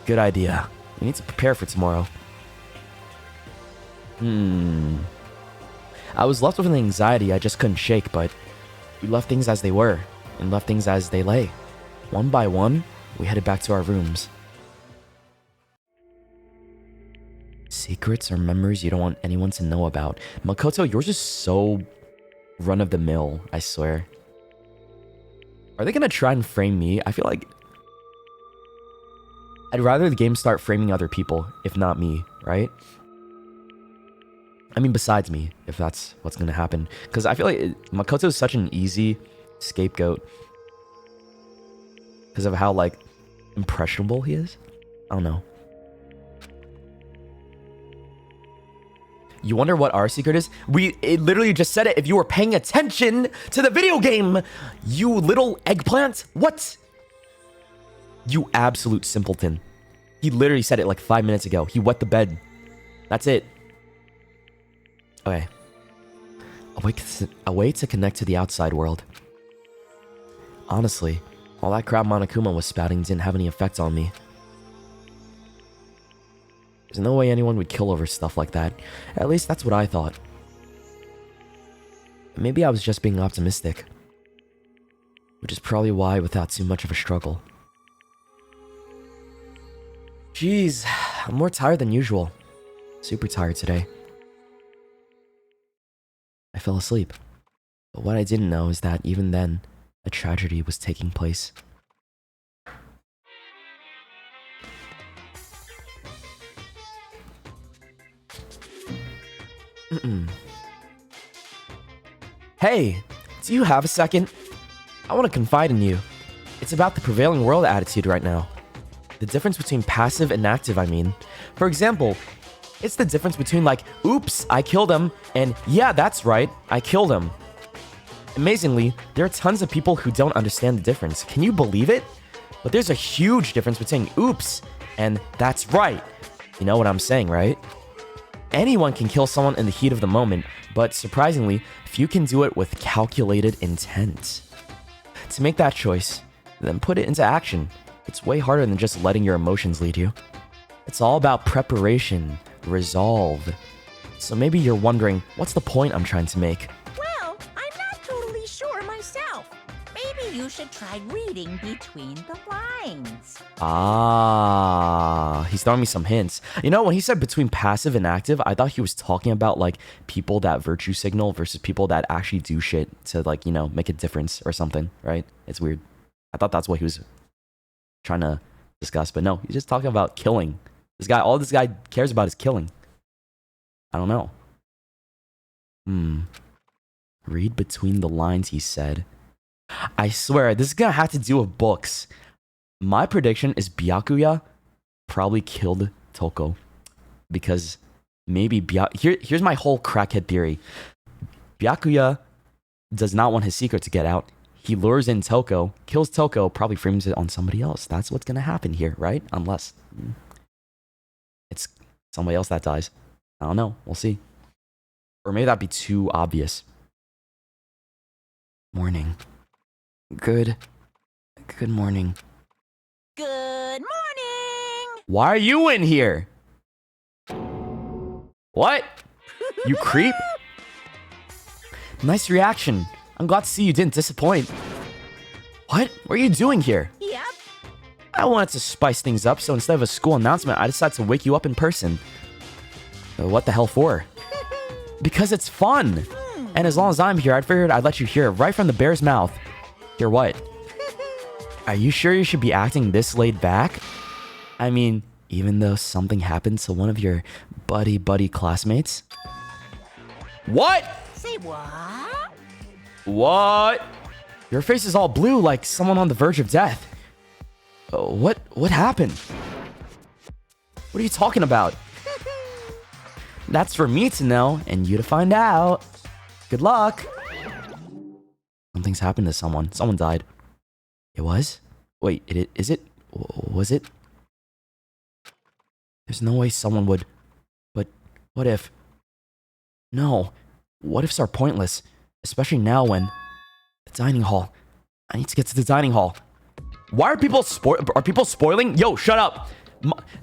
Good idea. We need to prepare for tomorrow. I was left with an anxiety I just couldn't shake, but we left things as they were and left things as they lay. One by one, we headed back to our rooms. Secrets or memories you don't want anyone to know about. Makoto, yours is so run-of-the-mill, I swear. Are they gonna try and frame me? I feel like I'd rather the game start framing other people, if not me, right? I mean, besides me, if that's what's gonna happen. Because I feel like Makoto is such an easy scapegoat. Because of how, like, impressionable he is. I don't know. You wonder what our secret is? It literally just said it if you were paying attention to the video game, you little eggplant. What? You absolute simpleton. He literally said it like 5 minutes ago. He wet the bed. That's it. Okay. A way to connect to the outside world. Honestly, all that crap Monokuma was spouting didn't have any effect on me. There's no way anyone would kill over stuff like that. At least that's what I thought. Maybe I was just being optimistic. Which is probably why without too much of a struggle. Jeez, I'm more tired than usual. Super tired today. I fell asleep. But what I didn't know is that even then, a tragedy was taking place. Hey, do you have a second? I want to confide in you. It's about the prevailing world attitude right now. The difference between passive and active, I mean. For example, it's the difference between like, oops, I killed him, and yeah, that's right, I killed him. Amazingly, there are tons of people who don't understand the difference. Can you believe it? But there's a huge difference between oops and that's right. You know what I'm saying, right? Anyone can kill someone in the heat of the moment, but surprisingly, few can do it with calculated intent. To make that choice, then put it into action. It's way harder than just letting your emotions lead you. It's all about preparation, resolve. So maybe you're wondering, what's the point I'm trying to make? Well, I'm not totally sure myself. Maybe you should try reading between the lines. Ah, he's throwing me some hints. You know, when he said between passive and active, I thought he was talking about like people that virtue signal versus people that actually do shit to like, you know, make a difference or something, right? It's weird. I thought that's what he was trying to discuss, but no, he's just talking about killing. All this guy cares about is killing. I don't know. Read between the lines, he said. I swear, this is gonna have to do with books. My prediction is Byakuya probably killed Toko. Because maybe here's my whole crackhead theory. Byakuya does not want his secret to get out. He lures in Toko, kills Toko, probably frames it on somebody else. That's what's gonna happen here, right? Unless it's somebody else that dies. I don't know. We'll see. Or maybe that'd be too obvious. Morning. Good morning. Good morning! Why are you in here? What? You creep? Nice reaction. I'm glad to see you didn't disappoint. What? What are you doing here? Yep. I wanted to spice things up, so instead of a school announcement, I decided to wake you up in person. What the hell for? Because it's fun. And as long as I'm here, I figured I'd let you hear it right from the bear's mouth. Hear what? Are you sure you should be acting this laid back? I mean, even though something happened to one of your buddy classmates? What? Say what? What? Your face is all blue like someone on the verge of death. What happened? What are you talking about? That's for me to know and you to find out. Good luck. Something's happened to someone. Someone died. It was? Wait, is it? Was it? There's no way someone would... But what if... No. What ifs are pointless. Especially now when... The dining hall. I need to get to the dining hall. Why are people spoiling? Yo, shut up.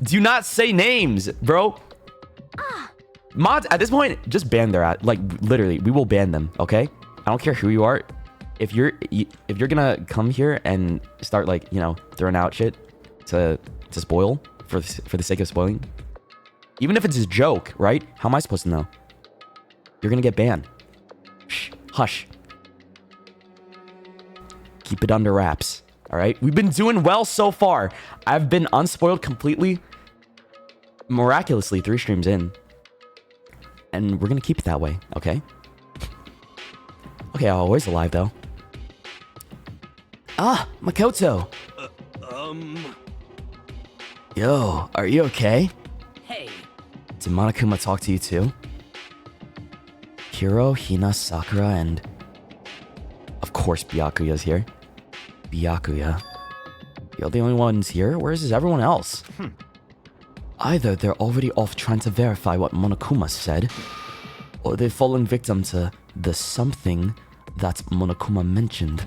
Do not say names, bro. Mods, at this point, just ban their ad. Like, literally, we will ban them, okay? I don't care who you are. If you're gonna come here and start, like, you know, throwing out shit to spoil for the sake of spoiling, even if it's a joke, right? How am I supposed to know? You're gonna get banned. Shh, hush. Keep it under wraps, all right? We've been doing well so far. I've been unspoiled completely, miraculously 3 streams in. And we're gonna keep it that way, okay? Okay, always alive, though. Ah, Makoto. Yo, are you okay? Hey. Did Monokuma talk to you too? Hiro, Hina, Sakura, and... Of course Byakuya's here. Byakuya. You're the only ones here? Where's everyone else? Either they're already off trying to verify what Monokuma said, or they've fallen victim to the something that Monokuma mentioned.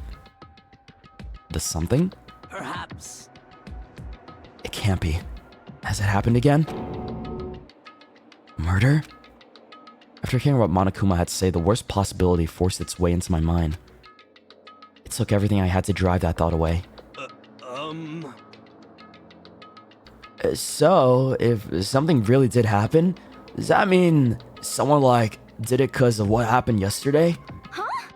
The something? Perhaps. It can't be. Has it happened again? Murder? After hearing what Monokuma had to say, the worst possibility forced its way into my mind. It took everything I had to drive that thought away. So, if something really did happen, does that mean someone, like, did it because of what happened yesterday? Huh?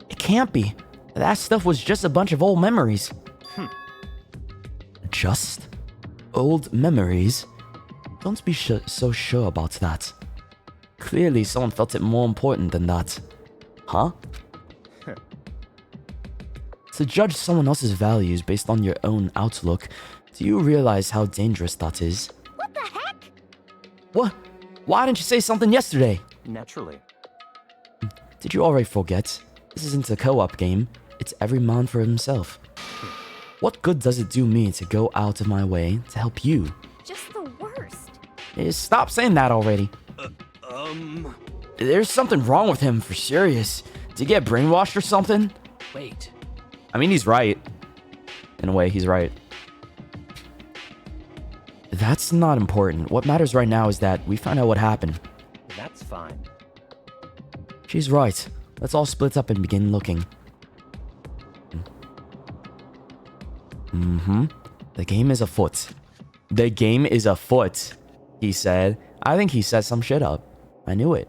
It can't be. That stuff was just a bunch of old memories. Just old memories? Don't be so sure about that. Clearly, someone felt it more important than that. Huh? To judge someone else's values based on your own outlook, do you realize how dangerous that is? What the heck? What? Why didn't you say something yesterday? Naturally. Did you already forget? This isn't a co-op game. It's every man for himself. What good does it do me to go out of my way to help you? Just the worst. Stop saying that already. There's something wrong with him, for serious. Did he get brainwashed or something? Wait. I mean, he's right. In a way, he's right. That's not important. What matters right now is that we find out what happened. That's fine. She's right. Let's all split up and begin looking. The game is afoot. The game is afoot, he said. I think he set some shit up. I knew it.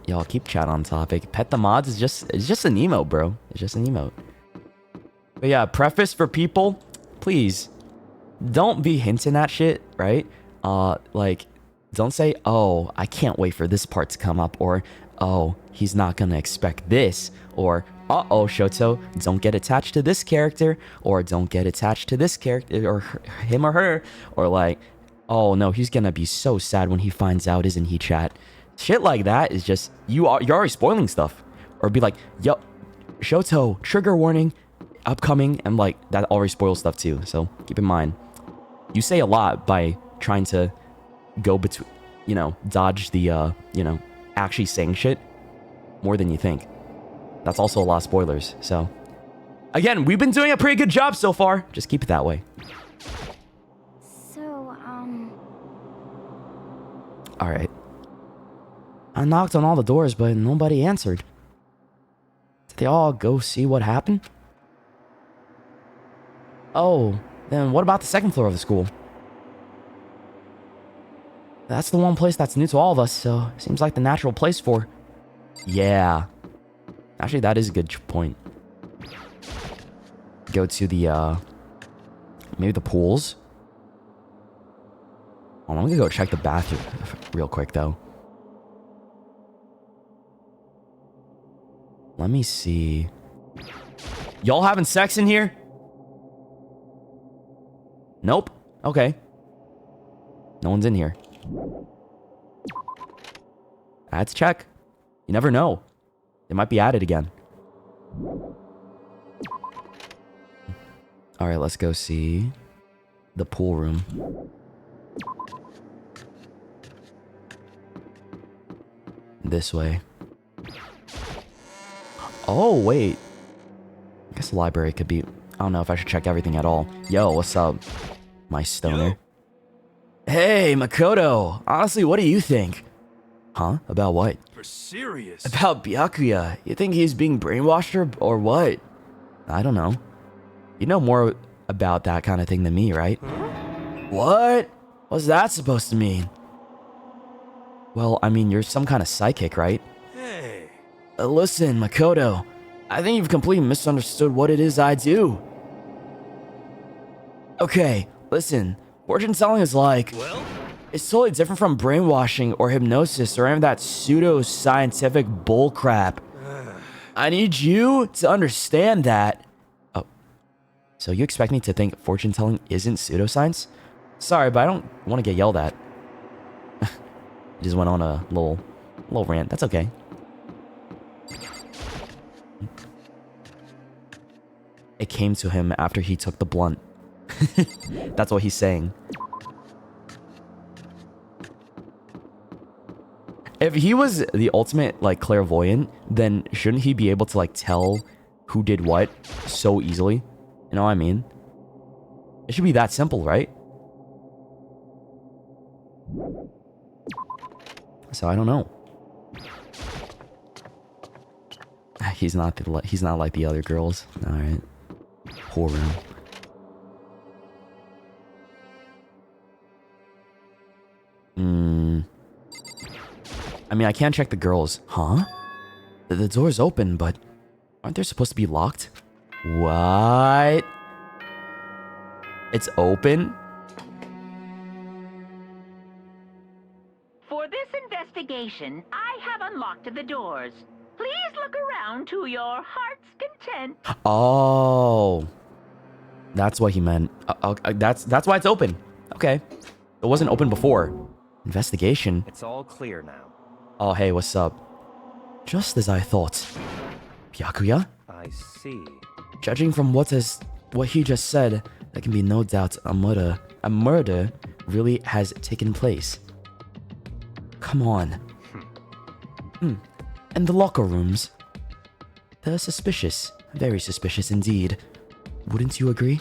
Y'all keep chat on topic. Pet the mods is just an emote, bro. It's just an emote. But yeah, preface for people, please don't be hinting at shit, right? Like, don't say, oh, I can't wait for this part to come up, or oh, he's not gonna expect this, or uh-oh, Shoto, don't get attached to this character, or don't get attached to this character, or him or her, or like, oh no, he's gonna be so sad when he finds out, isn't he, chat? Shit like that is just, you're already spoiling stuff. Or be like, yo, Shoto, trigger warning, upcoming, and like, that already spoils stuff too, so keep in mind. You say a lot by trying to go between, you know, dodge the, you know, actually saying shit more than you think. That's also a lot of spoilers, so. Again, we've been doing a pretty good job so far. Just keep it that way. So, Alright. I knocked on all the doors, but nobody answered. Did they all go see what happened? Oh, then what about the second floor of the school? That's the one place that's new to all of us, so seems like the natural place for... Yeah. Actually, that is a good point. Go to the, maybe the pools? Oh, I'm gonna go check the bathroom real quick, though. Let me see. Y'all having sex in here? Nope. Okay. No one's in here. I had to check. You never know. They might be at it again. Alright, let's go see the pool room. This way. Oh, wait. I guess the library could be... I don't know if I should check everything at all. Yo, what's up, my stoner? Hey, Makoto. Honestly, what do you think? Huh? About what? For serious? About Byakuya. You think he's being brainwashed or what? I don't know. You know more about that kind of thing than me, right? What? What's that supposed to mean? Well, I mean, you're some kind of psychic, right? Hey. Listen, Makoto. I think you've completely misunderstood what it is I do. Okay, listen. Fortune telling is like... Well? It's totally different from brainwashing or hypnosis or any of that pseudo-scientific bullcrap. I need you to understand that... Oh. So you expect me to think fortune telling isn't pseudoscience? Sorry, but I don't want to get yelled at. Just went on a little rant. That's okay. It came to him after he took the blunt. That's what he's saying. If he was the ultimate, like, clairvoyant, then shouldn't he be able to, like, tell who did what so easily? You know what I mean? It should be that simple, right? So I don't know. He's not like the other girls. All right. Poor room. I mean, I can't check the girls. Huh? The door's open, but aren't they supposed to be locked? What? It's open? For this investigation, I have unlocked the doors. Please look around to your heart's content. Oh. That's what he meant. That's why it's open. Okay. It wasn't open before. Investigation? It's all clear now. Oh, hey, what's up? Just as I thought. Byakuya? I see. Judging from what he just said, there can be no doubt a murder really has taken place. Come on. And the locker rooms. They're suspicious. Very suspicious indeed. Wouldn't you agree?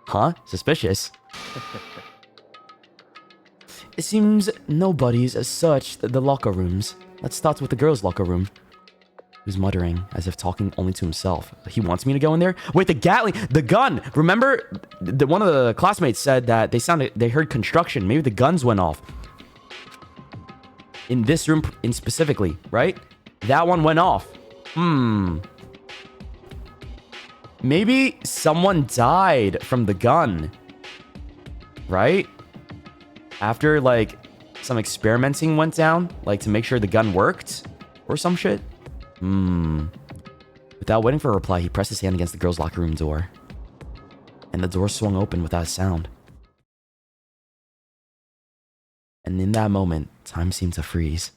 Huh? Suspicious? It seems nobody's searched the locker rooms. Let's start with the girls' locker room. Who's muttering, as if talking only to himself. He wants me to go in there? Wait, the gun! Remember, one of the classmates said that they heard construction. Maybe the guns went off. In this room specifically, right? That one went off. Maybe someone died from the gun. Right? After, like, some experimenting went down, like, to make sure the gun worked? Or some shit? Without waiting for a reply, he pressed his hand against the girl's locker room door. And the door swung open without a sound. And in that moment, time seemed to freeze.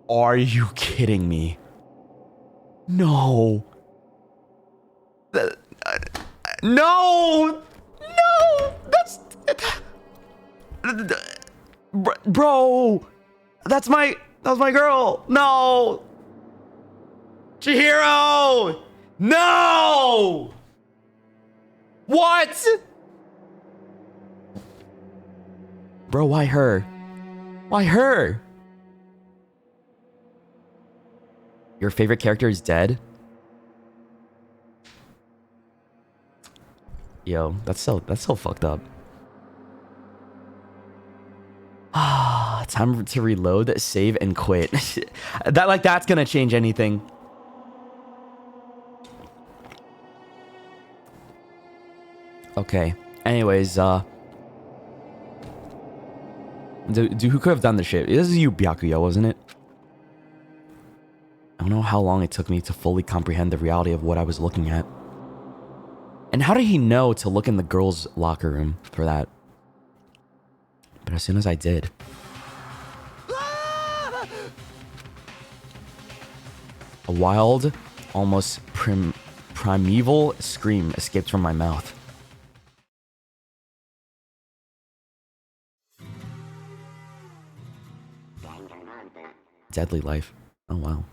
Are you kidding me? No. No! No! That's... Bro! That was my girl! No! Chihiro! No! What? Bro, why her? Why her? Your favorite character is dead? Yo, that's so fucked up. Ah, time to reload, save, and quit. That's gonna change anything. Okay. Anyways, dude, who could have done this shit? This is you, Byakuya, wasn't it? I don't know how long it took me to fully comprehend the reality of what I was looking at. And how did he know to look in the girls' locker room for that? But as soon as I did... a wild, almost primeval scream escaped from my mouth. Deadly life. Oh, wow.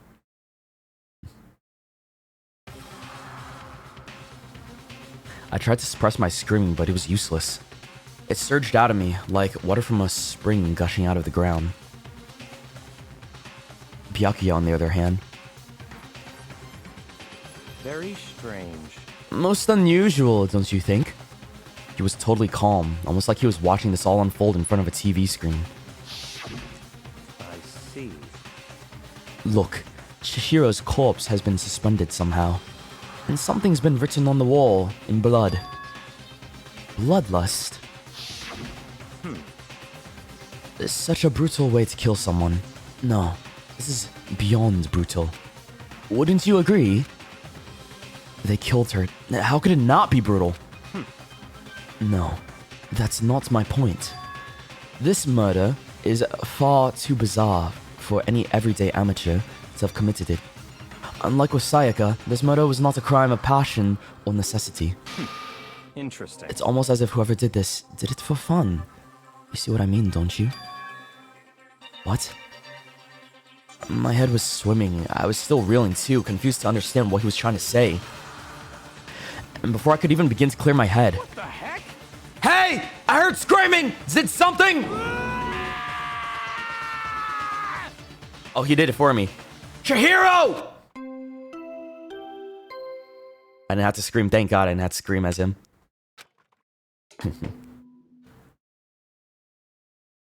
I tried to suppress my screaming, but it was useless. It surged out of me like water from a spring gushing out of the ground. Byakuya, on the other hand. Very strange. Most unusual, don't you think? He was totally calm, almost like he was watching this all unfold in front of a TV screen. I see. Look, Chihiro's corpse has been suspended somehow. And something's been written on the wall in blood. Bloodlust. It's such a brutal way to kill someone. No, this is beyond brutal. Wouldn't you agree? They killed her. How could it not be brutal? No, that's not my point. This murder is far too bizarre for any everyday amateur to have committed it. Unlike with Sayaka, this murder was not a crime of passion or necessity. Interesting. It's almost as if whoever did this did it for fun. You see what I mean, don't you? What? My head was swimming. I was still reeling too, confused to understand what he was trying to say. And before I could even begin to clear my head... What the heck? Hey! I heard screaming! Did something? Oh, he did it for me. Chihiro! I didn't have to scream. Thank God I didn't have to scream as him.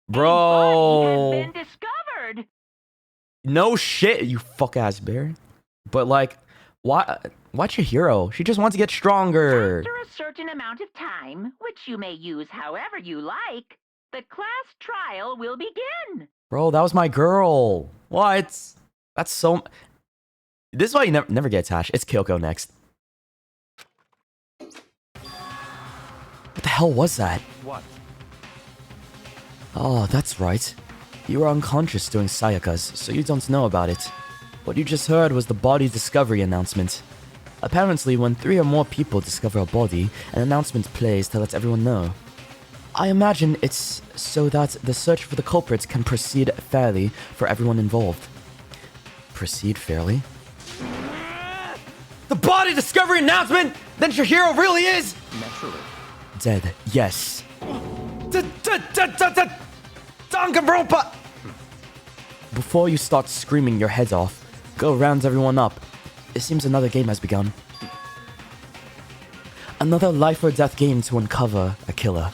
Bro. Has been discovered. No shit, you fuck-ass bear. But like, why Chihiro? She just wants to get stronger. After a certain amount of time, which you may use however you like, the class trial will begin. Bro, that was my girl. What? That's so... This is why you never get attached. It's Kyoko next. What the hell was that? What? Oh, that's right. You were unconscious during Sayaka's, so you don't know about it. What you just heard was the body discovery announcement. Apparently, when 3 or more people discover a body, an announcement plays to let everyone know. I imagine it's so that the search for the culprit can proceed fairly for everyone involved. Proceed fairly? The body discovery announcement? Then Chihiro really is... Naturally. Dead, yes. Danganronpa! Before you start screaming your head off, go round everyone up. It seems another game has begun. Another life or death game to uncover a killer.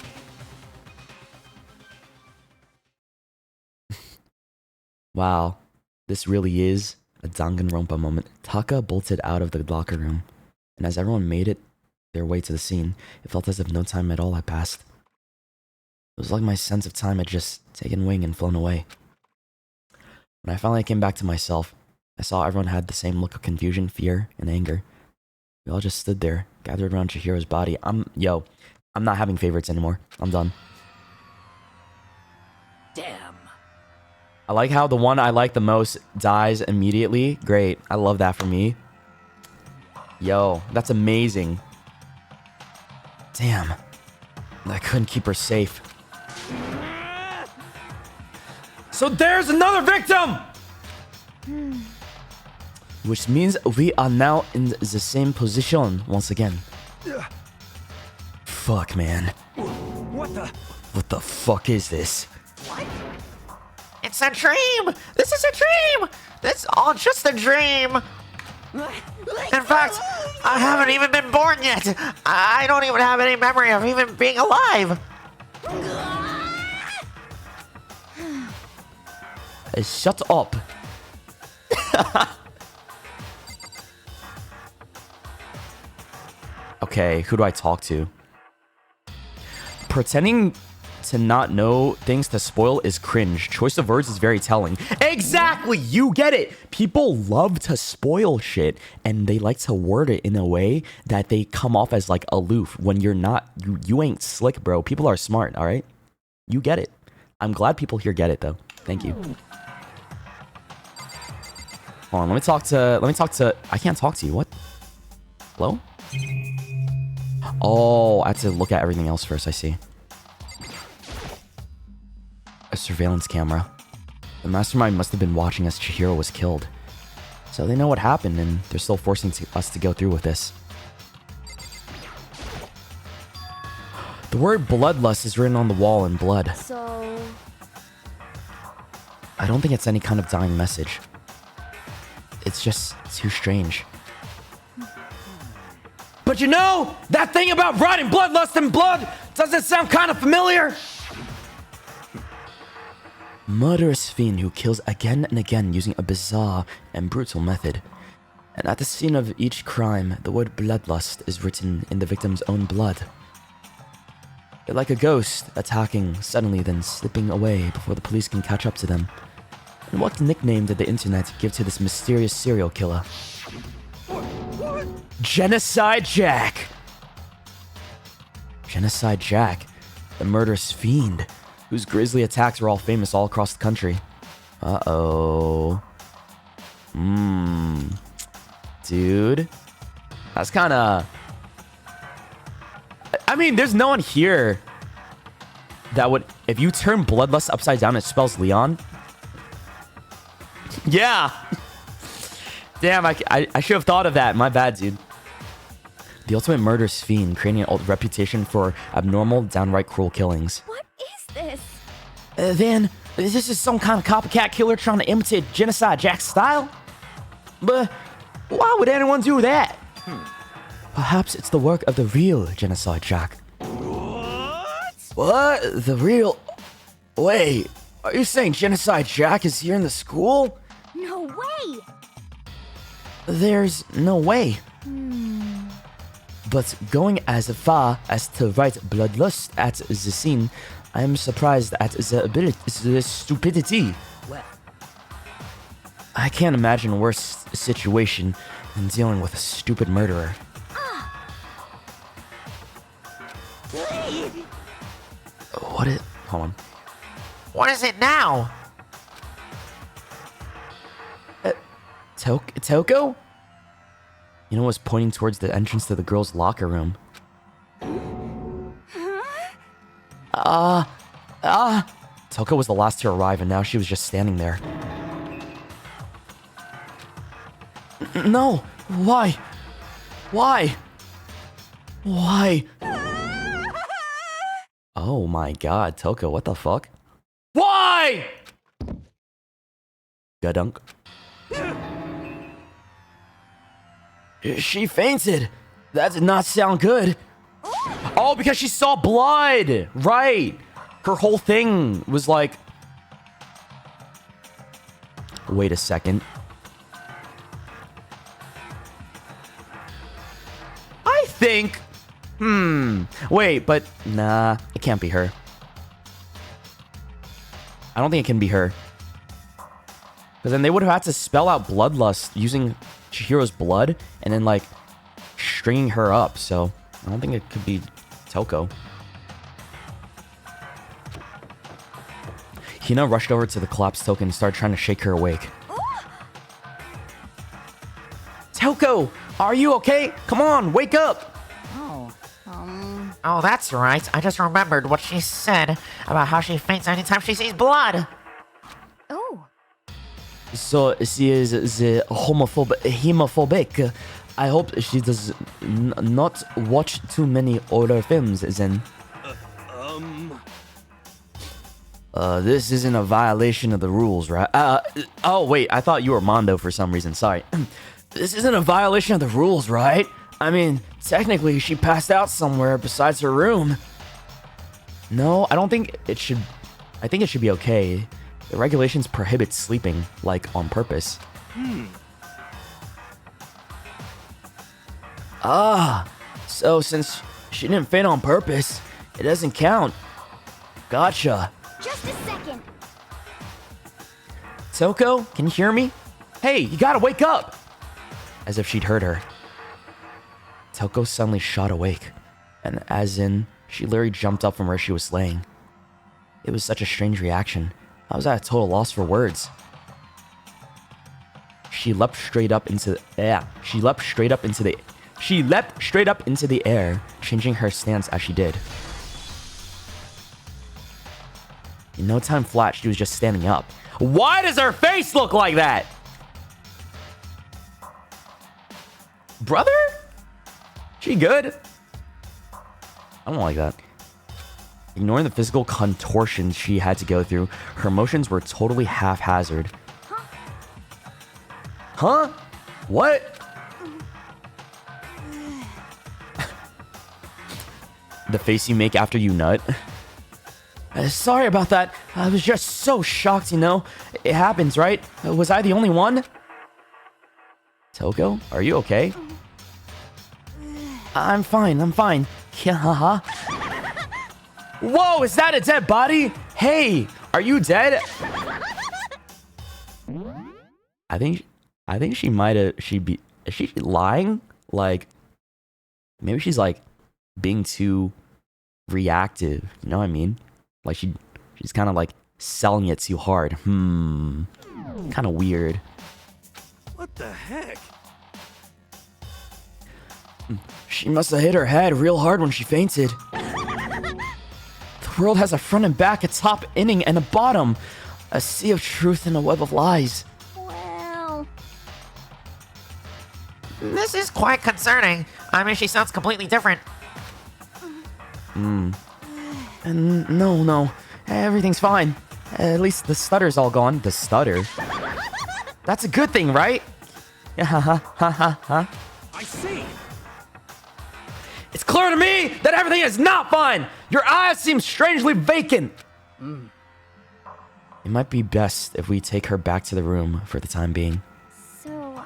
Wow, this really is a Danganronpa moment. Taka bolted out of the locker room, and as everyone made it their way to the scene, it felt as if no time at all had passed. It was like my sense of time had just taken wing and flown away. When I finally came back to myself, I saw everyone had the same look of confusion, fear, and anger. We all just stood there, gathered around Chihiro's body. I'm not having favorites anymore. I'm done. Damn. I like how the one I like the most dies immediately. Great. I love that for me. Yo, that's amazing. Damn. I couldn't keep her safe. So there's another victim! Which means we are now in the same position once again. Fuck, man. What the? What the fuck is this? It's a dream! This is a dream! It's all just a dream! In fact, I haven't even been born yet! I don't even have any memory of even being alive! Shut up. Okay, who do I talk to? Pretending to not know things to spoil is cringe. Choice of words is very telling. Exactly! You get it! People love to spoil shit, and they like to word it in a way that they come off as like aloof when you're not. You ain't slick, bro. People are smart, all right? You get it. I'm glad people here get it, though. Thank you. Hold on, let me talk to... I can't talk to you. What? Hello? Oh, I have to look at everything else first, I see. A surveillance camera. The mastermind must have been watching as Chihiro was killed. So they know what happened, and they're still forcing us to go through with this. The word bloodlust is written on the wall in blood. So... I don't think it's any kind of dying message. It's just too strange. But you know, that thing about writing bloodlust and blood, does it sound kind of familiar? Murderous fiend who kills again and again using a bizarre and brutal method. And at the scene of each crime, the word bloodlust is written in the victim's own blood. They're like a ghost, attacking suddenly then slipping away before the police can catch up to them. And what nickname did the internet give to this mysterious serial killer? Genocide Jack! Genocide Jack, the murderous fiend, whose grisly attacks were all famous all across the country. Uh-oh. Dude. That's kinda... I mean, there's no one here that would... If you turn bloodlust upside down, it spells Leon. Yeah! Damn, I should have thought of that. My bad, dude. The ultimate murderous fiend, creating a reputation for abnormal, downright cruel killings. What is this? Then, this is some kind of copycat killer trying to imitate Genocide Jack's style? But why would anyone do that? Perhaps it's the work of the real Genocide Jack. What? The real... Wait, are you saying Genocide Jack is here in the school? No way! There's no way. But going as far as to write bloodlust at the scene, I am surprised at the stupidity. I can't imagine a worse situation than dealing with a stupid murderer. What is... Hold on. What is it now? Toko? You know, was pointing towards the entrance to the girls' locker room. Toko was the last to arrive, and now she was just standing there. No! Why? Why? Why? Oh my god, Toko, what the fuck? Why? Gadunk. She fainted. That did not sound good. Oh, because she saw blood. Right. Her whole thing was like... Wait a second. I think... Wait, but... Nah, it can't be her. I don't think it can be her. Because then they would have had to spell out bloodlust using Chihiro's blood and then, like, stringing her up. So, I don't think it could be Toko. Hina rushed over to the collapsed Toko and started trying to shake her awake. Toko, are you okay? Come on, wake up! Oh, that's right. I just remembered what she said about how she faints anytime she sees blood. Oh. So she is the homophobic. I hope she does not watch too many horror films then. This isn't a violation of the rules, right? Oh wait, I thought you were Mondo for some reason. Sorry. This isn't a violation of the rules, right? I mean, technically, she passed out somewhere besides her room. No, I don't think it should... I think it should be okay. The regulations prohibit sleeping, like, on purpose. So since she didn't faint on purpose, It doesn't count. Gotcha. Just a second. Toko, can you hear me? Hey, you gotta wake up! As if she'd heard her. Toko suddenly shot awake, and as in, she literally jumped up from where she was laying. It was such a strange reaction. I was at a total loss for words. She leapt straight up into the air, changing her stance as she did. In no time flat, she was just standing up. Why does her face look like that? Brother? She good? I don't like that. Ignoring the physical contortions she had to go through, her emotions were totally haphazard. Huh? What? The face you make after you nut. Sorry about that. I was just so shocked, you know. It happens, right? Was I the only one? Toko, are you okay? I'm fine. Yeah, haha. Whoa, is that a dead body? Hey, are you dead? I think she might have. Is she lying? Like, maybe she's like being too reactive. You know what I mean? Like she's kind of like selling it too hard. Kind of weird. What the heck? She must have hit her head real hard when she fainted. The world has a front and back, a top inning, and a bottom. A sea of truth and a web of lies. Well, This is quite concerning. I mean, she sounds completely different. And no. Everything's fine. At least the stutter's all gone. The stutter? That's a good thing, right? I see. It's clear to me that everything is not fine. Your eyes seem strangely vacant. It might be best if we take her back to the room for the time being. so,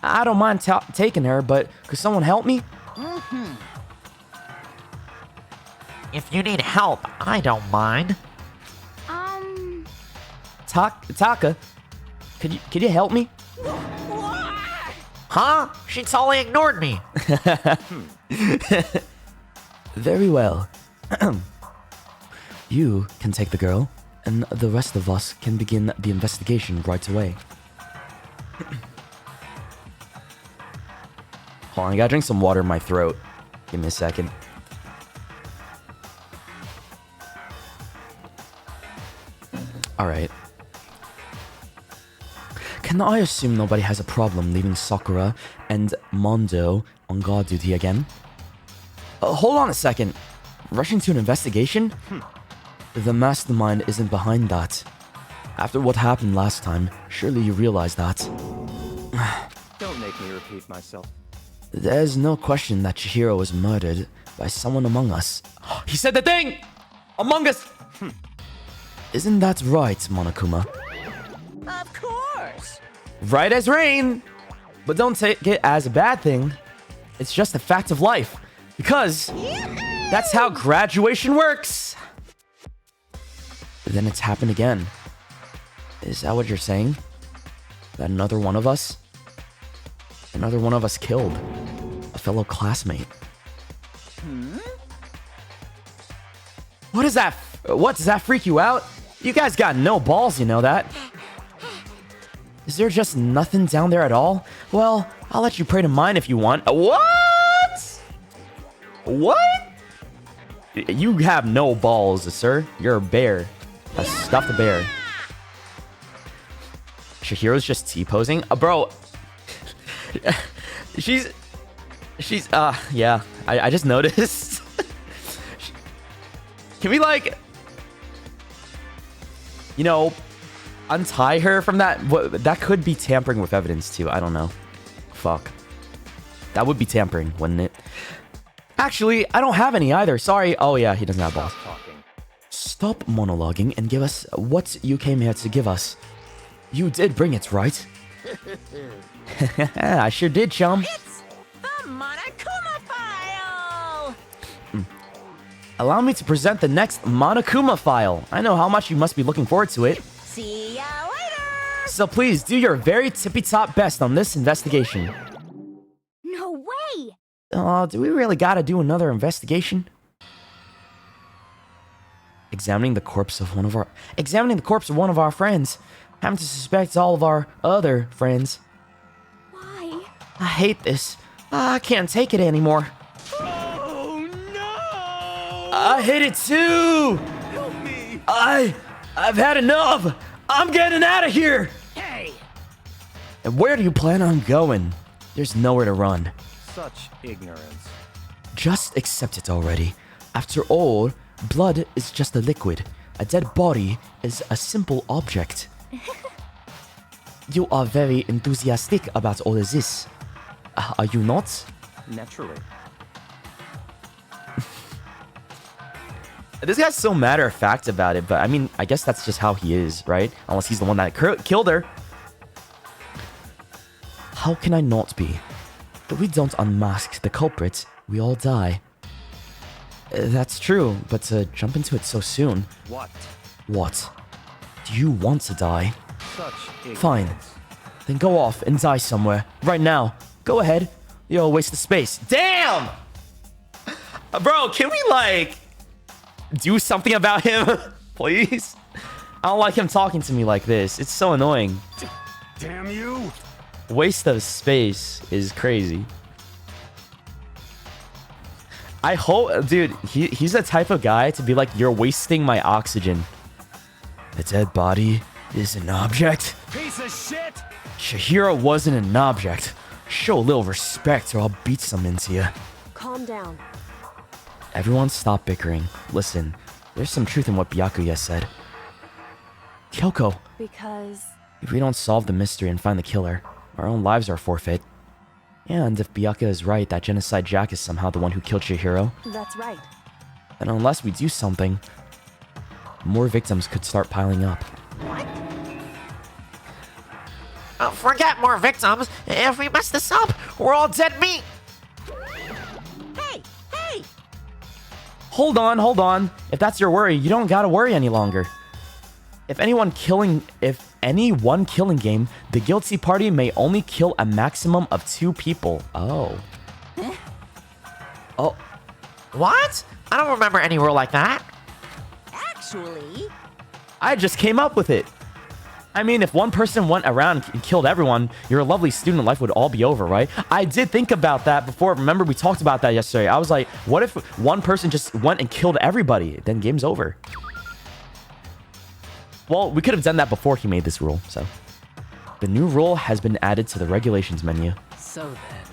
I don't mind taking her, but could someone help me? If you need help, I don't mind. Taka, could you help me? Huh? She totally ignored me. Very well. You can take the girl, and the rest of us can begin the investigation right away. Hold on, I gotta drink some water in my throat. Give me a second. Alright. Can I assume nobody has a problem leaving Sakura and Mondo on guard duty again? Hold on a second. Rushing to an investigation? The mastermind isn't behind that. After what happened last time, surely you realize that. Don't make me repeat myself. There's no question that Chihiro was murdered by someone among us. He said the thing! Among us! Isn't that right, Monokuma? Of course. Right as rain! But don't take it as a bad thing. It's just a fact of life. Because that's how graduation works! Then it's happened again. Is that what you're saying? That another one of us killed a fellow classmate? What is that? What, does that freak you out? You guys got no balls, you know that. Is there just nothing down there at all? Well, I'll let you pray to mine if you want. What? What? You have no balls, sir. You're a bear. A stuffed bear. Chihiro's just T-posing. Bro. She's, yeah. I just noticed. Can we, like, you know, untie her from that? That could be tampering with evidence, too. I don't know. Fuck. That would be tampering, wouldn't it? Actually, I don't have any either. Sorry. Oh, yeah, he doesn't have balls. Stop monologuing and give us what you came here to give us. You did bring it, right? I sure did, chum. It's the Monokuma file. Allow me to present the next Monokuma file. I know how much you must be looking forward to it. See ya later! So please do your very tippy-top best on this investigation. No way! Do we really gotta do another investigation? Examining the corpse of one of our friends. Having to suspect all of our other friends. Why? I hate this. I can't take it anymore. Oh no! I hate it too! Help me! I've had enough! I'm getting out of here! Hey! And where do you plan on going? There's nowhere to run. Such ignorance. Just accept it already. After all, blood is just a liquid. A dead body is a simple object. You are very enthusiastic about all of this. Are you not? Naturally. This guy's so matter-of-fact about it, but I mean, I guess that's just how he is, right? Unless he's the one that killed her. How can I not be? If we don't unmask the culprit, we all die. That's true, but to jump into it so soon... What? What? Do you want to die? Such ignorance. Fine. Then go off and die somewhere. Right now. Go ahead. You're a waste of space. Damn! Bro, can we, like... do something about him? Please? I don't like him talking to me like this. It's so annoying. Damn you! Waste of space is crazy. I hope, dude, he's the type of guy to be like, you're wasting my oxygen. The dead body is an object? Piece of shit! Chihiro wasn't an object. Show a little respect or I'll beat some into you. Calm down. Everyone stop bickering. Listen, there's some truth in what Byakuya said. Kyoko, Because... if we don't solve the mystery and find the killer, our own lives are forfeit. And if Byakuya is right that Genocide Jack is somehow the one who killed Chihiro, That's right. then unless we do something, more victims could start piling up. Forget more victims. If we mess this up, we're all dead meat. Hey! Hey! Hold on. If that's your worry, you don't gotta worry any longer. If any one killing game, the guilty party may only kill a maximum of 2 people. Oh. Oh. What? I don't remember any rule like that. Actually... I just came up with it. I mean, if one person went around and killed everyone, your lovely student life would all be over, right? I did think about that before. Remember, we talked about that yesterday. I was like, what if one person just went and killed everybody? Then game's over. Well, we could have done that before he made this rule, so. The new rule has been added to the regulations menu. So then...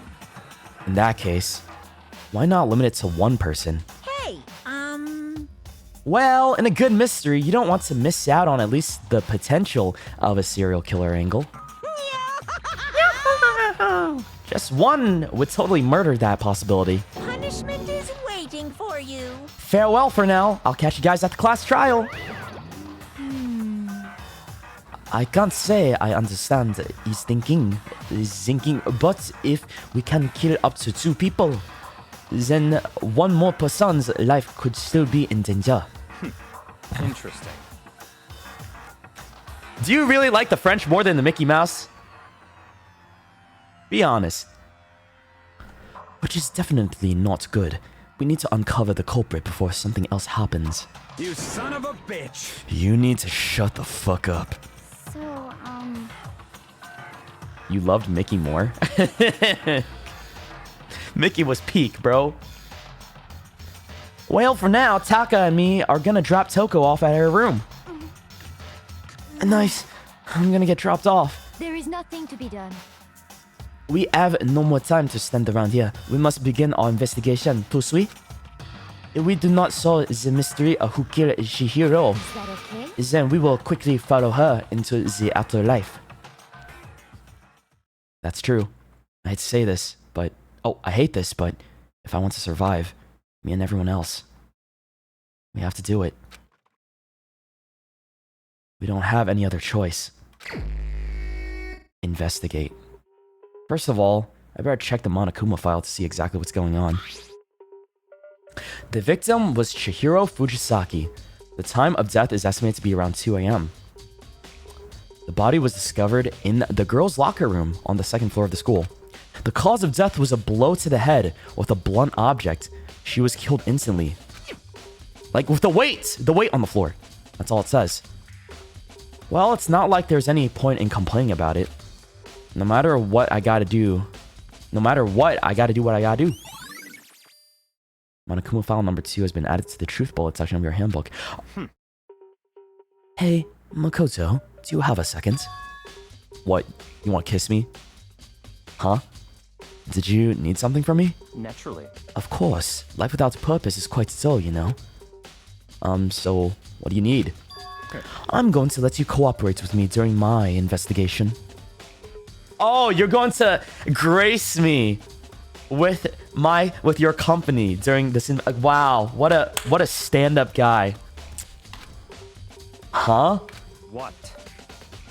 In that case, why not limit it to 1 person? Hey, Well, in a good mystery, you don't want to miss out on at least the potential of a serial killer angle. Just one would totally murder that possibility. punishment is waiting for you. Farewell for now. I'll catch you guys at the class trial. I can't say I understand his thinking, but if we can kill up to 2 people, then 1 more person's life could still be in danger. Interesting. Do you really like the French more than the Mickey Mouse? Be honest. Which is definitely not good. We need to uncover the culprit before something else happens. You son of a bitch! You need to shut the fuck up. So, You loved Mickey more? Mickey was peak, bro. Well, for now, Taka and me are gonna drop Toko off at her room. Nice. I'm gonna get dropped off. there is nothing to be done. We have no more time to stand around here. We must begin our investigation, tous we? If we do not solve the mystery of who killed Chihiro, Is that okay? then we will quickly follow her into the afterlife. That's true. I hate to say this, but... Oh, I hate this, but... If I want to survive, me and everyone else, we have to do it. We don't have any other choice. Investigate. First of all, I better check the Monokuma file to see exactly what's going on. The victim was Chihiro Fujisaki. The time of death is estimated to be around 2 a.m. The body was discovered in the girls' locker room on the second floor of the school. The cause of death was a blow to the head with a blunt object. She was killed instantly. Like with the weight on the floor. That's all it says. Well, it's not like there's any point in complaining about it. No matter what, I gotta do what I gotta do. Monokuma file number 2 has been added to the truth bullet section of your handbook. Hey, Makoto, do you have a second? What, you want to kiss me? Huh? Did you need something from me? Naturally. Of course. Life without purpose is quite dull, you know? So, what do you need? I'm going to let you cooperate with me during my investigation. Oh, you're going to grace me with your company during this. Wow, what a stand-up guy. Huh? What?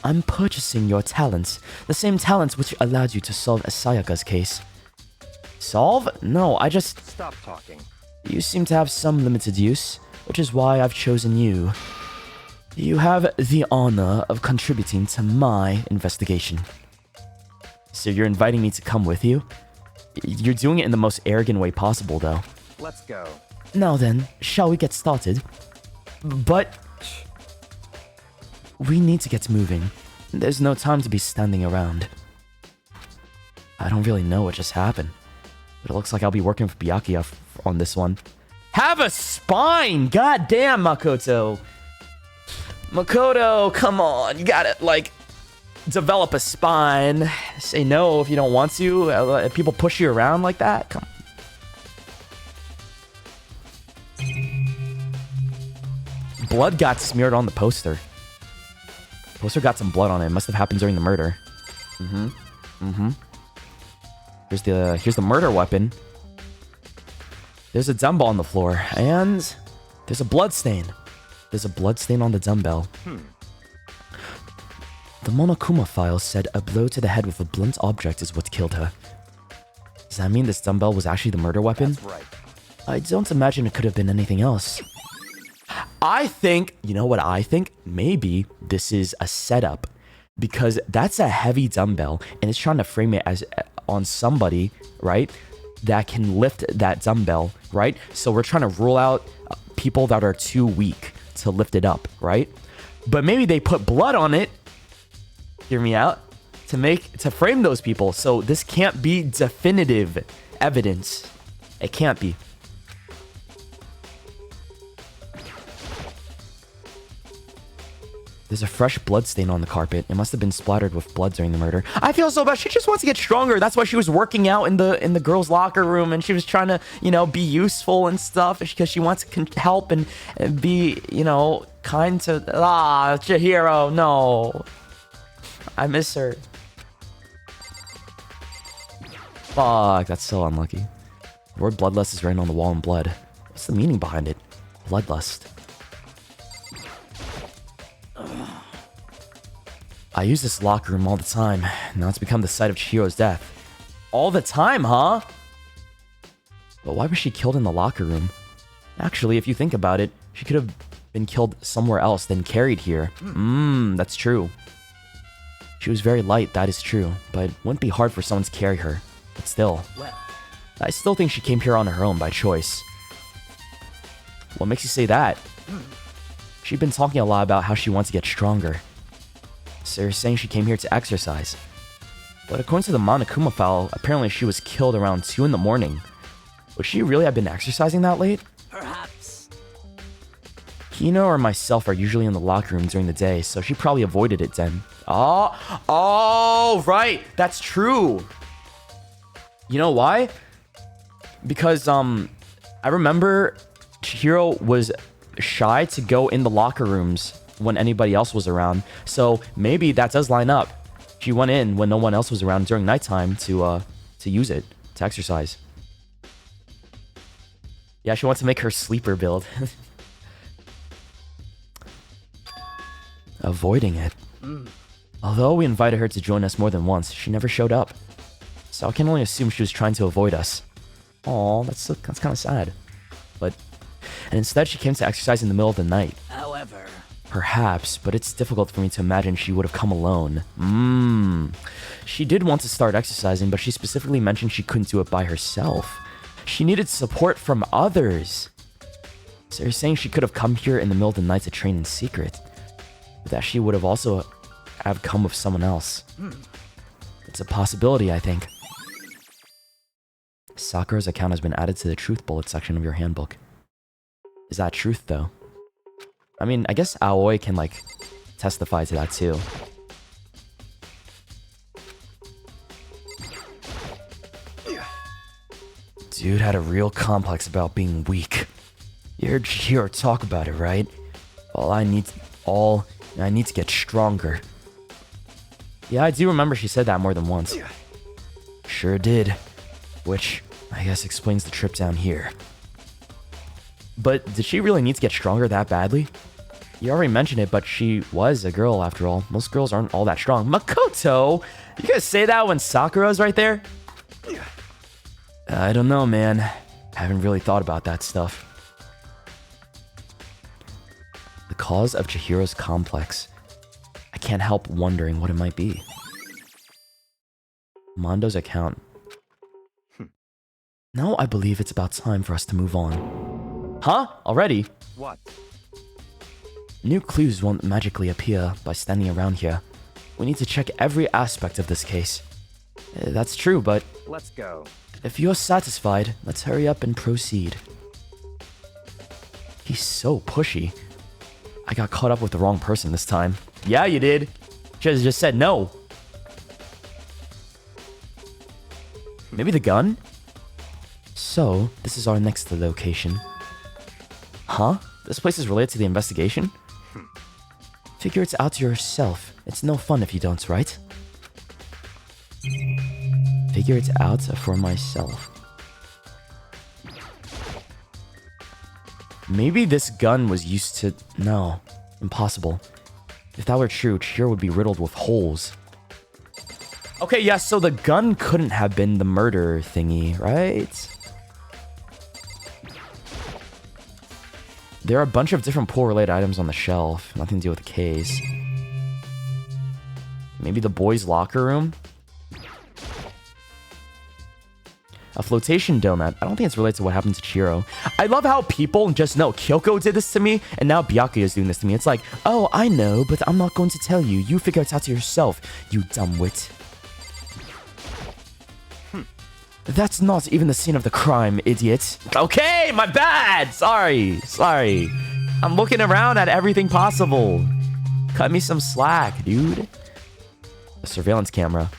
I'm purchasing your talents, the same talents which allowed you to solve Sayaka's case. Solve? No, I just... Stop talking. You seem to have some limited use, which is why I've chosen you. You have the honor of contributing to my investigation. So you're inviting me to come with you? You're doing it in the most arrogant way possible, though. Let's go. Now then, shall we get started? But... we need to get moving. There's no time to be standing around. I don't really know what just happened, but it looks like I'll be working for Byakuya on this one. Have a spine! God damn, Makoto! Makoto, come on. You gotta, like, develop a spine. Say no if you don't want to. If people push you around like that, come on. Blood got smeared on the poster. Poster got some blood on it. Must have happened during the murder. Here's the murder weapon. There's a dumbbell on the floor, and there's a blood stain. There's a blood stain on the dumbbell. The Monokuma file said a blow to the head with a blunt object is what killed her. Does that mean this dumbbell was actually the murder weapon? That's right. I don't imagine it could have been anything else. I think, you know what I think? Maybe this is a setup, because that's a heavy dumbbell and it's trying to frame it as on somebody, right, that can lift that dumbbell, right? So we're trying to rule out people that are too weak to lift it up, right? But maybe they put blood on it, hear me out, to frame those people. So this can't be definitive evidence. It can't be. There's a fresh blood stain on the carpet. It must have been splattered with blood during the murder. I feel so bad. She just wants to get stronger. That's why she was working out in the girls' locker room, and she was trying to, you know, be useful and stuff, because she wants to help and be, you know, kind to... Chihiro, no. I miss her. Fuck, that's so unlucky. The word bloodlust is written on the wall in blood. What's the meaning behind it? Bloodlust. I use this locker room all the time. Now it's become the site of Chihiro's death. All the time, huh? But why was she killed in the locker room? Actually, if you think about it, she could have been killed somewhere else than carried here. That's true. She was very light, that is true. But it wouldn't be hard for someone to carry her. But still. I still think she came here on her own by choice. What makes you say that? She'd been talking a lot about how she wants to get stronger. So you're saying she came here to exercise. But according to the Monokuma file, apparently she was killed around 2 in the morning. Would she really have been exercising that late? Perhaps. Hino or myself are usually in the locker room during the day, so she probably avoided it then. Oh, right. That's true. You know why? Because, I remember Chihiro was shy to go in the locker rooms when anybody else was around. So maybe that does line up. She went in when no one else was around during nighttime to use it, to exercise. Yeah, she wants to make her sleeper build. Avoiding it. Although we invited her to join us more than once, she never showed up. So I can only assume she was trying to avoid us. Aw, that's kind of sad. And instead she came to exercise in the middle of the night. However, Perhaps, but it's difficult for me to imagine she would have come alone. She did want to start exercising, but she specifically mentioned she couldn't do it by herself. She needed support from others. So you're saying she could have come here in the middle of the night to train in secret, but that she would have also have come with someone else. It's a possibility, I think. Sakura's account has been added to the truth bullet section of your handbook. Is that truth, though? I mean, I guess Aoi can, like, testify to that, too. Dude had a real complex about being weak. You heard Chihiro talk about it, right? I need to get stronger. Yeah, I do remember she said that more than once. Sure did. Which, I guess, explains the trip down here. But did she really need to get stronger that badly? You already mentioned it, but she was a girl after all. Most girls aren't all that strong. Makoto! You gonna say that when Sakura's right there? I don't know, man. Haven't really thought about that stuff. The cause of Chihiro's complex. I can't help wondering what it might be. Mondo's account. Now I believe it's about time for us to move on. Huh? Already? What? New clues won't magically appear by standing around here. We need to check every aspect of this case. That's true, but Let's go. if you're satisfied, let's hurry up and proceed. He's so pushy. I got caught up with the wrong person this time. Yeah, you did. Just said no. Maybe the gun? So, this is our next location. Huh? This place is related to the investigation? Figure it out yourself. It's no fun if you don't, right? Figure it out for myself. Maybe this gun was used to... No. Impossible. If that were true, Chihiro would be riddled with holes. Okay, yeah, so the gun couldn't have been the murder thingy, right? There are a bunch of different pool-related items on the shelf. Nothing to do with the case. Maybe the boys' locker room? A flotation donut. I don't think it's related to what happened to Chihiro. I love how people just know Kyoko did this to me, and now Byakuya is doing this to me. It's like, oh, I know, but I'm not going to tell you. You figure it out yourself, you dumbwit. That's not even the scene of the crime, idiot. Okay, my bad. Sorry. I'm looking around at everything possible. Cut me some slack, dude. A surveillance camera.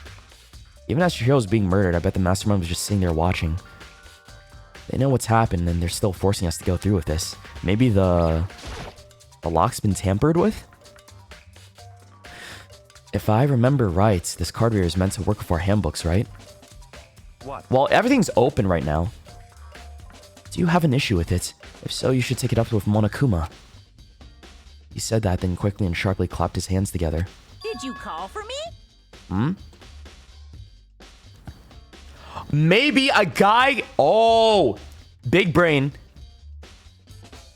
Even as Chihiro's being murdered, I bet the mastermind was just sitting there watching. They know what's happened, and they're still forcing us to go through with this. Maybe the lock's been tampered with? If I remember right, this card reader is meant to work with our handbooks, right? What? Well, everything's open right now. Do you have an issue with it? If so, you should take it up with Monokuma. He said that, then quickly and sharply clapped his hands together. Did you call for me? Maybe a guy... Oh! Big brain.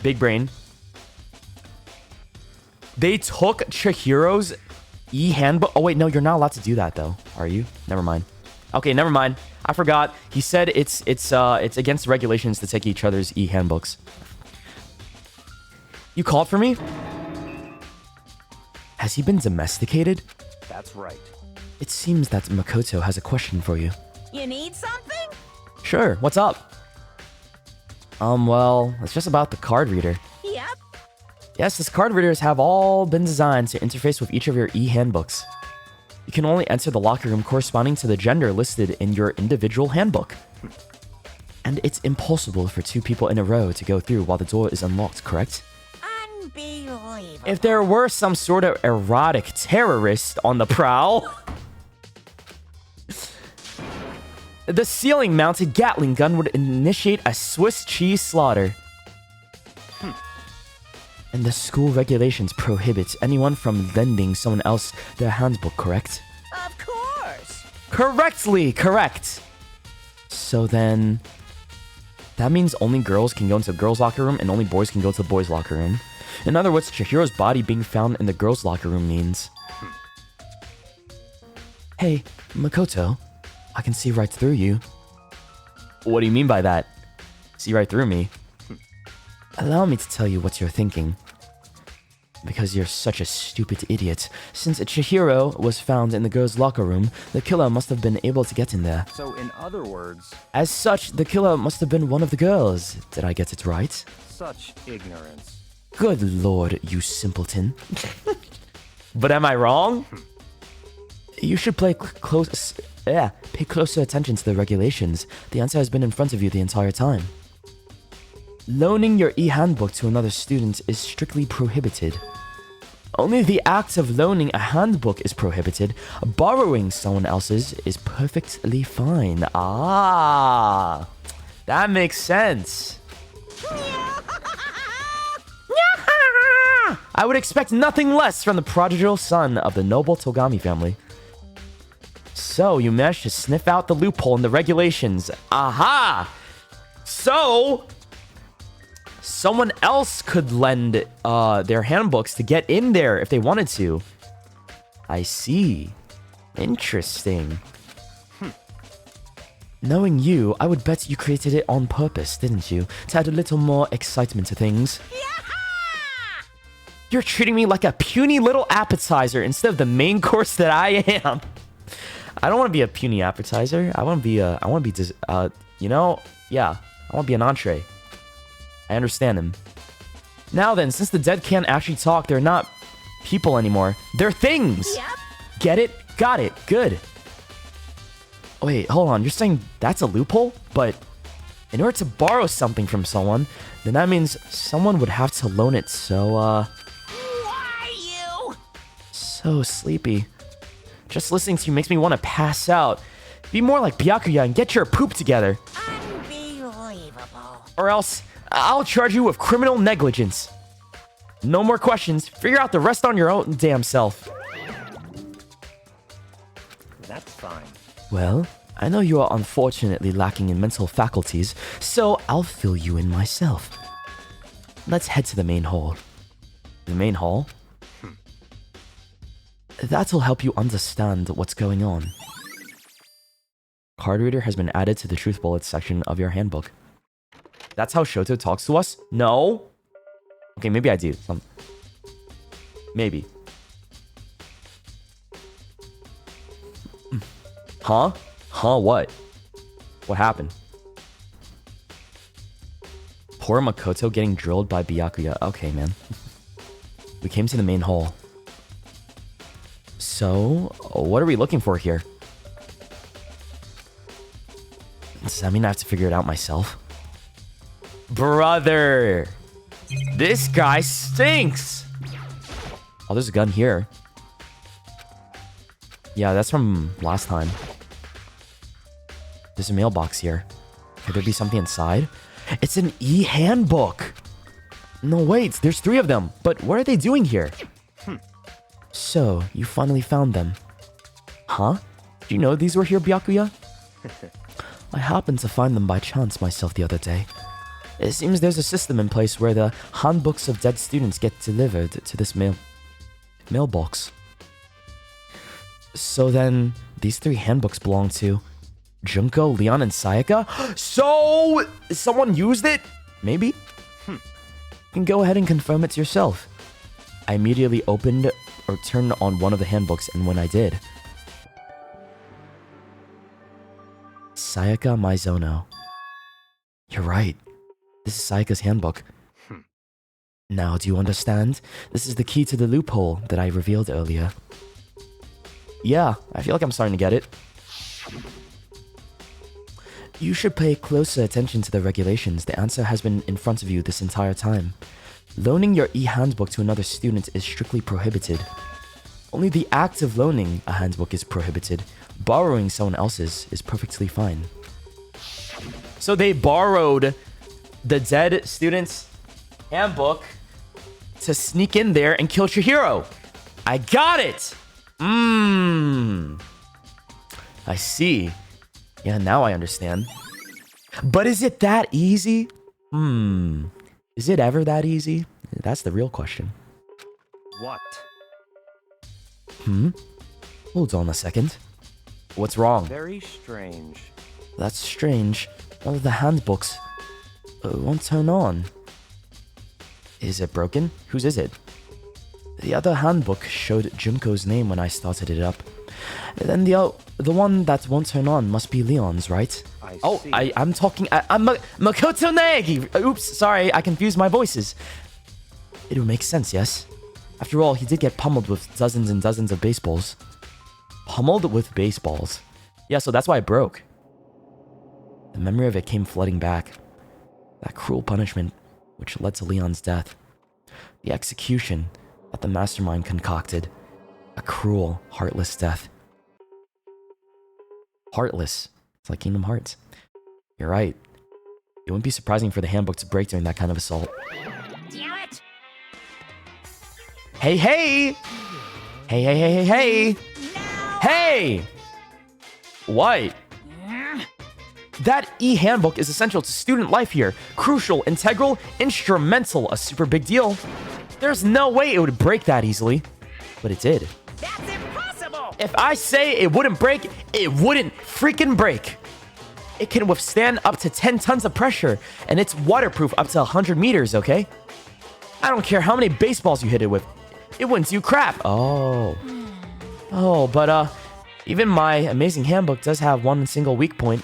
Big brain. They took Chihiro's e-handbook... Oh, wait, no, you're not allowed to do that, though. Are you? Never mind. Okay, never mind. I forgot. He said it's against regulations to take each other's e-handbooks. You called for me? Has he been domesticated? That's right. It seems that Makoto has a question for you. You need something? Sure, what's up? Well, it's just about the card reader. Yep. Yes, these card readers have all been designed to interface with each of your e-handbooks. You can only enter the locker room corresponding to the gender listed in your individual handbook. And it's impossible for two people in a row to go through while the door is unlocked, correct? Unbelievable. If there were some sort of erotic terrorist on the prowl, the ceiling-mounted Gatling gun would initiate a Swiss cheese slaughter. And the school regulations prohibit anyone from lending someone else their handbook, correct? Of course. Correctly correct. So then, That means only girls can go into the girls' locker room and only boys can go to the boys' locker room. In other words, Chihiro's body being found in the girls' locker room means... Hey, Makoto, I can see right through you. What do you mean by that? See right through me? Allow me to tell you what you're thinking. Because you're such a stupid idiot. Since Chihiro was found in the girls' locker room, the killer must have been able to get in there. So, in other words, As such, the killer must have been one of the girls. Did I get it right? such ignorance. Good lord, you simpleton. But am I wrong? You should pay closer attention to the regulations. The answer has been in front of you the entire time. Loaning your e-handbook to another student is strictly prohibited. Only the act of loaning a handbook is prohibited. Borrowing someone else's is perfectly fine. Ah, that makes sense. I would expect nothing less from the prodigal son of the noble Togami family. So, you managed to sniff out the loophole in the regulations. Aha! So, someone else could lend their handbooks to get in there if they wanted to. I see. Interesting. Knowing you, I would bet you created it on purpose, didn't you? To add a little more excitement to things. You're treating me like a puny little appetizer instead of the main course that I am. I don't want to be a puny appetizer. I want to be I want to be, you know, yeah. I want to be an entree. I understand him. Now then, since the dead can't actually talk, they're not people anymore. They're things! Yep. Get it? Got it. Good. Wait, hold on. You're saying that's a loophole? But in order to borrow something from someone, then that means someone would have to loan it, so, Why you? so sleepy. Just listening to you makes me want to pass out. Be more like Byakuya and get your poop together. Unbelievable. Or else, I'll charge you with criminal negligence. No more questions. Figure out the rest on your own damn self. That's fine. Well, I know you are unfortunately lacking in mental faculties, so I'll fill you in myself. Let's head to the main hall. The main hall? That'll help you understand what's going on. Card reader has been added to the truth bullets section of your handbook. That's how Shoto talks to us? No. Okay, maybe I do. Maybe. Huh? Huh, what? What happened? Poor Makoto getting drilled by Byakuya. Okay, man. We came to the main hall. So, what are we looking for here? Does that mean I have to figure it out myself? Brother! This guy stinks! Oh, there's a gun here. Yeah, that's from last time. There's a mailbox here. Could there be something inside? It's an e-handbook! No, wait, there's 3 of them. But what are they doing here? So, you finally found them. Huh? Did you know these were here, Byakuya? I happened to find them by chance myself the other day. It seems there's a system in place where the handbooks of dead students get delivered to this mailbox. So then, these 3 handbooks belong to Junko, Leon, and Sayaka? So, someone used it? Maybe? You can go ahead and confirm it yourself. I immediately opened or turned on one of the handbooks, and when I did... Sayaka Maizono. You're right. This is Sayaka's handbook. Now, do you understand? This is the key to the loophole that I revealed earlier. Yeah, I feel like I'm starting to get it. You should pay closer attention to the regulations. The answer has been in front of you this entire time. Loaning your e-handbook to another student is strictly prohibited. Only the act of loaning a handbook is prohibited. Borrowing someone else's is perfectly fine. So they borrowed the dead student's handbook to sneak in there and kill Chihiro. I got it! I see. Yeah, now I understand. But is it that easy? Is it ever that easy? That's the real question. What? Hold on a second. What's wrong? Very strange. That's strange. All the handbooks won't turn on. Is it broken? Whose is it? The other handbook showed Junko's name when I started it up. Then the one that won't turn on must be Leon's, right? I'm talking. I'm Makoto Naegi. Oops, sorry, I confused my voices. It would make sense, yes. After all, he did get pummeled with dozens and dozens of baseballs. Pummeled with baseballs. Yeah, so that's why it broke. The memory of it came flooding back. That cruel punishment, which led to Leon's death. The execution that the mastermind concocted. A cruel, heartless death. Heartless. It's like Kingdom Hearts. You're right. It wouldn't be surprising for the handbook to break during that kind of assault. Damn it! Hey, hey! Hey, hey, hey, hey, hey! Hey! What? That e-handbook is essential to student life here. Crucial, integral, instrumental, a super big deal. There's no way it would break that easily. But it did. That's impossible! If I say it wouldn't break, it wouldn't freaking break. It can withstand up to 10 tons of pressure, and it's waterproof up to 100 meters, okay? I don't care how many baseballs you hit it with. It wouldn't do crap. Oh, but even my amazing handbook does have one single weak point.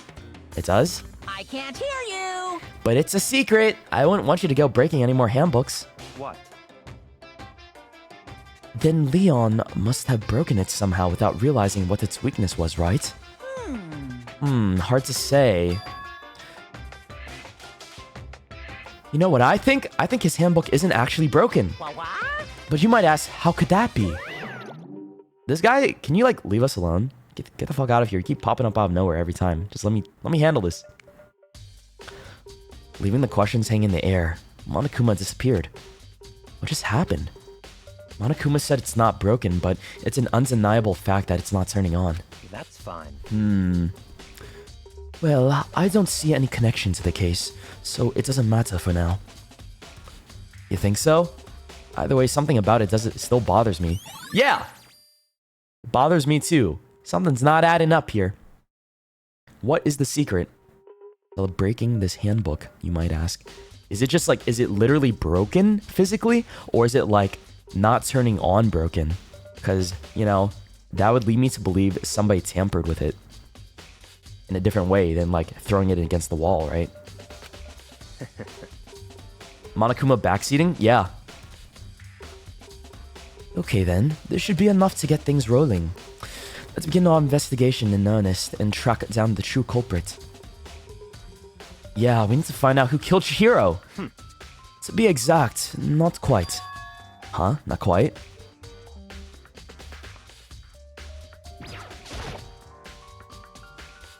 It does? I can't hear you! But it's a secret. I wouldn't want you to go breaking any more handbooks. What? Then Leon must have broken it somehow without realizing what its weakness was, right? Hard to say. You know what I think? I think his handbook isn't actually broken. What? But you might ask, how could that be? This guy, can you like leave us alone? Get the fuck out of here. You keep popping up out of nowhere every time. Just let me handle this. Leaving the questions hanging in the air, Monokuma disappeared. What just happened? Monokuma said it's not broken, but it's an undeniable fact that it's not turning on. That's fine. Well, I don't see any connection to the case, so it doesn't matter for now. You think so? Either way, something about it still bothers me. Yeah! It bothers me too. Something's not adding up here. What is the secret of breaking this handbook, you might ask? Is it just like, is it literally broken physically? Or is it like not turning on broken? Because, you know, that would lead me to believe somebody tampered with it in a different way than like throwing it against the wall, right? Monokuma backseating? Yeah. Okay then, this should be enough to get things rolling. Let's begin our investigation in earnest and track down the true culprit. Yeah, we need to find out who killed Chihiro. To be exact, not quite. Huh? Not quite?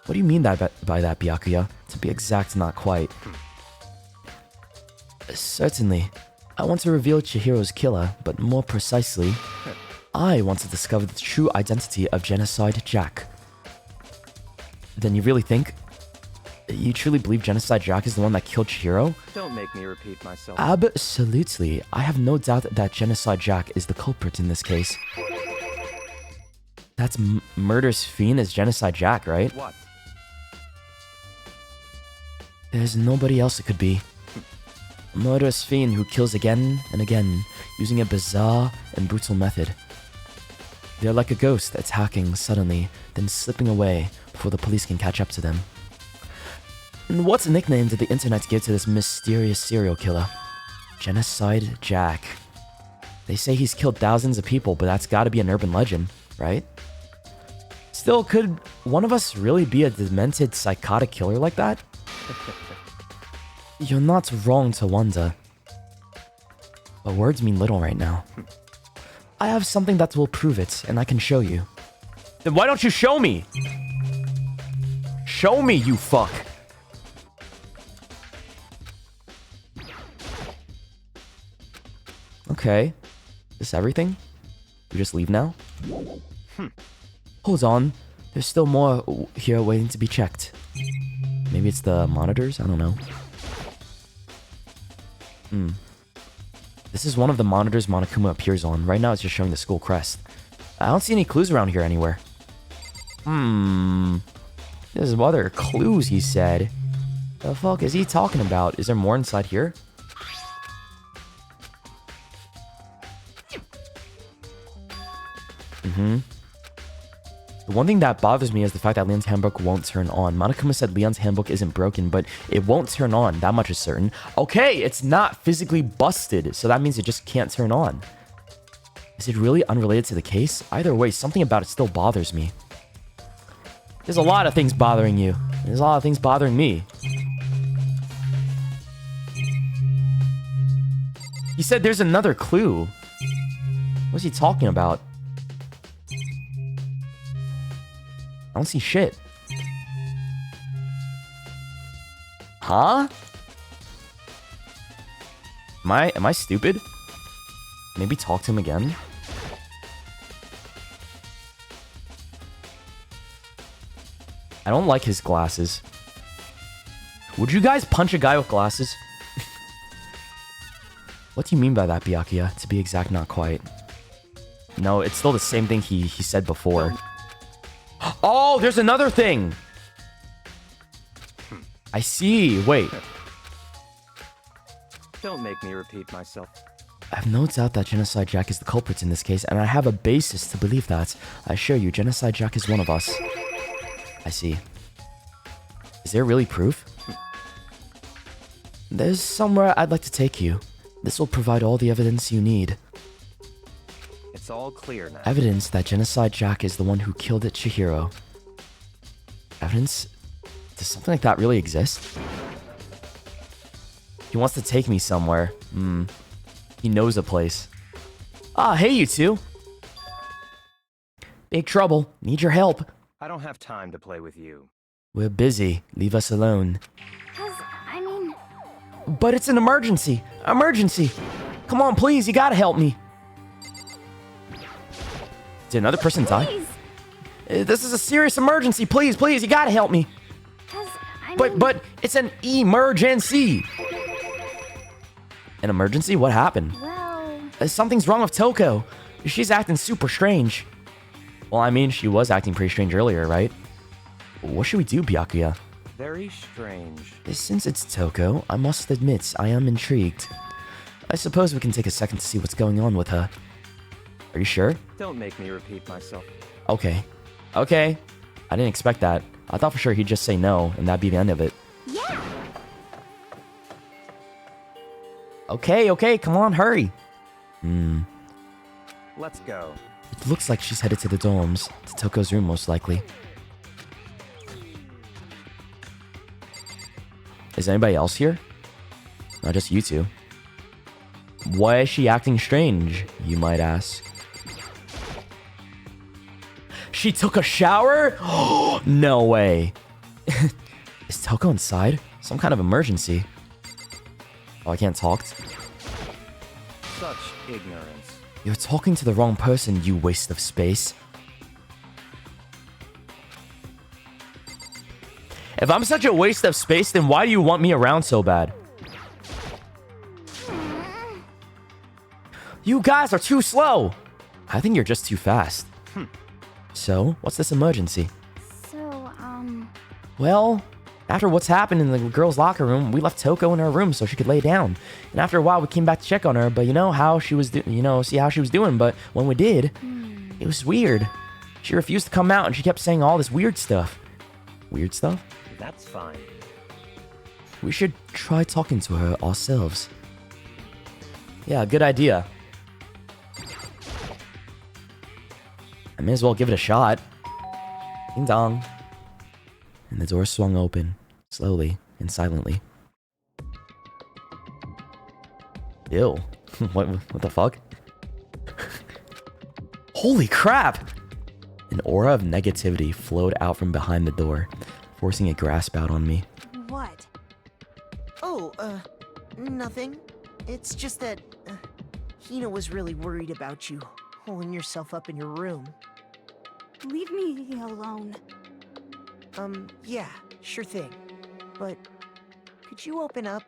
What do you mean by that, Byakuya? To be exact, not quite. Certainly. I want to reveal Chihiro's killer, but more precisely, I want to discover the true identity of Genocide Jack. Then you really think? You truly believe Genocide Jack is the one that killed Chihiro? Don't make me repeat myself. Absolutely. I have no doubt that Genocide Jack is the culprit in this case. That's Murder's Fiend is Genocide Jack, right? What? There's nobody else it could be. A murderous fiend who kills again and again, using a bizarre and brutal method. They're like a ghost attacking suddenly, then slipping away before the police can catch up to them. And what nickname did the internet give to this mysterious serial killer? Genocide Jack. They say he's killed thousands of people, but that's gotta be an urban legend, right? Still, could one of us really be a demented, psychotic killer like that? You're not wrong to wonder. But words mean little right now. I have something that will prove it, and I can show you. Then why don't you show me? Show me, you fuck! Okay. Is this everything? We just leave now? Hold on. There's still more here waiting to be checked. Maybe it's the monitors? I don't know. This is one of the monitors Monokuma appears on. Right now it's just showing the school crest. I don't see any clues around here anywhere. There's other clues, he said. The fuck is he talking about? Is there more inside here? The one thing that bothers me is the fact that Leon's handbook won't turn on. Monokuma said Leon's handbook isn't broken, but it won't turn on. That much is certain. Okay, it's not physically busted, so that means it just can't turn on. Is it really unrelated to the case? Either way, something about it still bothers me. There's a lot of things bothering you. There's a lot of things bothering me. He said there's another clue. What's he talking about? I don't see shit. Huh? Am I stupid? Maybe talk to him again? I don't like his glasses. Would you guys punch a guy with glasses? What do you mean by that, Byakuya? To be exact, not quite. No, it's still the same thing he said before. Oh, there's another thing! I see. Wait. Don't make me repeat myself. I have no doubt that Genocide Jack is the culprit in this case, and I have a basis to believe that. I assure you, Genocide Jack is one of us. I see. Is there really proof? There's somewhere I'd like to take you. This will provide all the evidence you need. It's all clear now. Evidence that Genocide Jack is the one who killed Chihiro. Evidence? Does something like that really exist? He wants to take me somewhere. He knows a place. Ah, hey you two! Big trouble. Need your help. I don't have time to play with you. We're busy. Leave us alone. I mean... But it's an emergency. Emergency! Come on, please. You gotta help me. Did another person die? Please. This is a serious emergency. Please, please. You gotta help me. But it's an emergency. An emergency? What happened? Well... Something's wrong with Toko. She's acting super strange. Well, I mean, she was acting pretty strange earlier, right? What should we do, Byakuya? Very strange. Since it's Toko, I must admit, I am intrigued. I suppose we can take a second to see what's going on with her. Are you sure? Don't make me repeat myself. Okay. Okay. I didn't expect that. I thought for sure he'd just say no, and that'd be the end of it. Yeah! Okay, come on, hurry. Let's go. It looks like she's headed to the dorms, to Toko's room most likely. Is anybody else here? Not just you two. Why is she acting strange, you might ask? She took a shower? No way. Is Toko inside? Some kind of emergency. Oh, I can't talk. Such ignorance. You're talking to the wrong person, you waste of space. If I'm such a waste of space, then why do you want me around so bad? You guys are too slow. I think you're just too fast. So, what's this emergency? So, Well, after what's happened in the girls' locker room, we left Toko in her room so she could lay down. And after a while, we came back to check on her, but see how she was doing. But when we did, it was weird. She refused to come out, and she kept saying all this weird stuff. Weird stuff? That's fine. We should try talking to her ourselves. Yeah, good idea. I may as well give it a shot. Ding dong. And the door swung open, slowly and silently. Ew. What the fuck? Holy crap! An aura of negativity flowed out from behind the door, forcing a grasp out on me. What? Oh, nothing. It's just that, Hina was really worried about you, holding yourself up in your room. leave me alone. Yeah, sure thing. but could you open up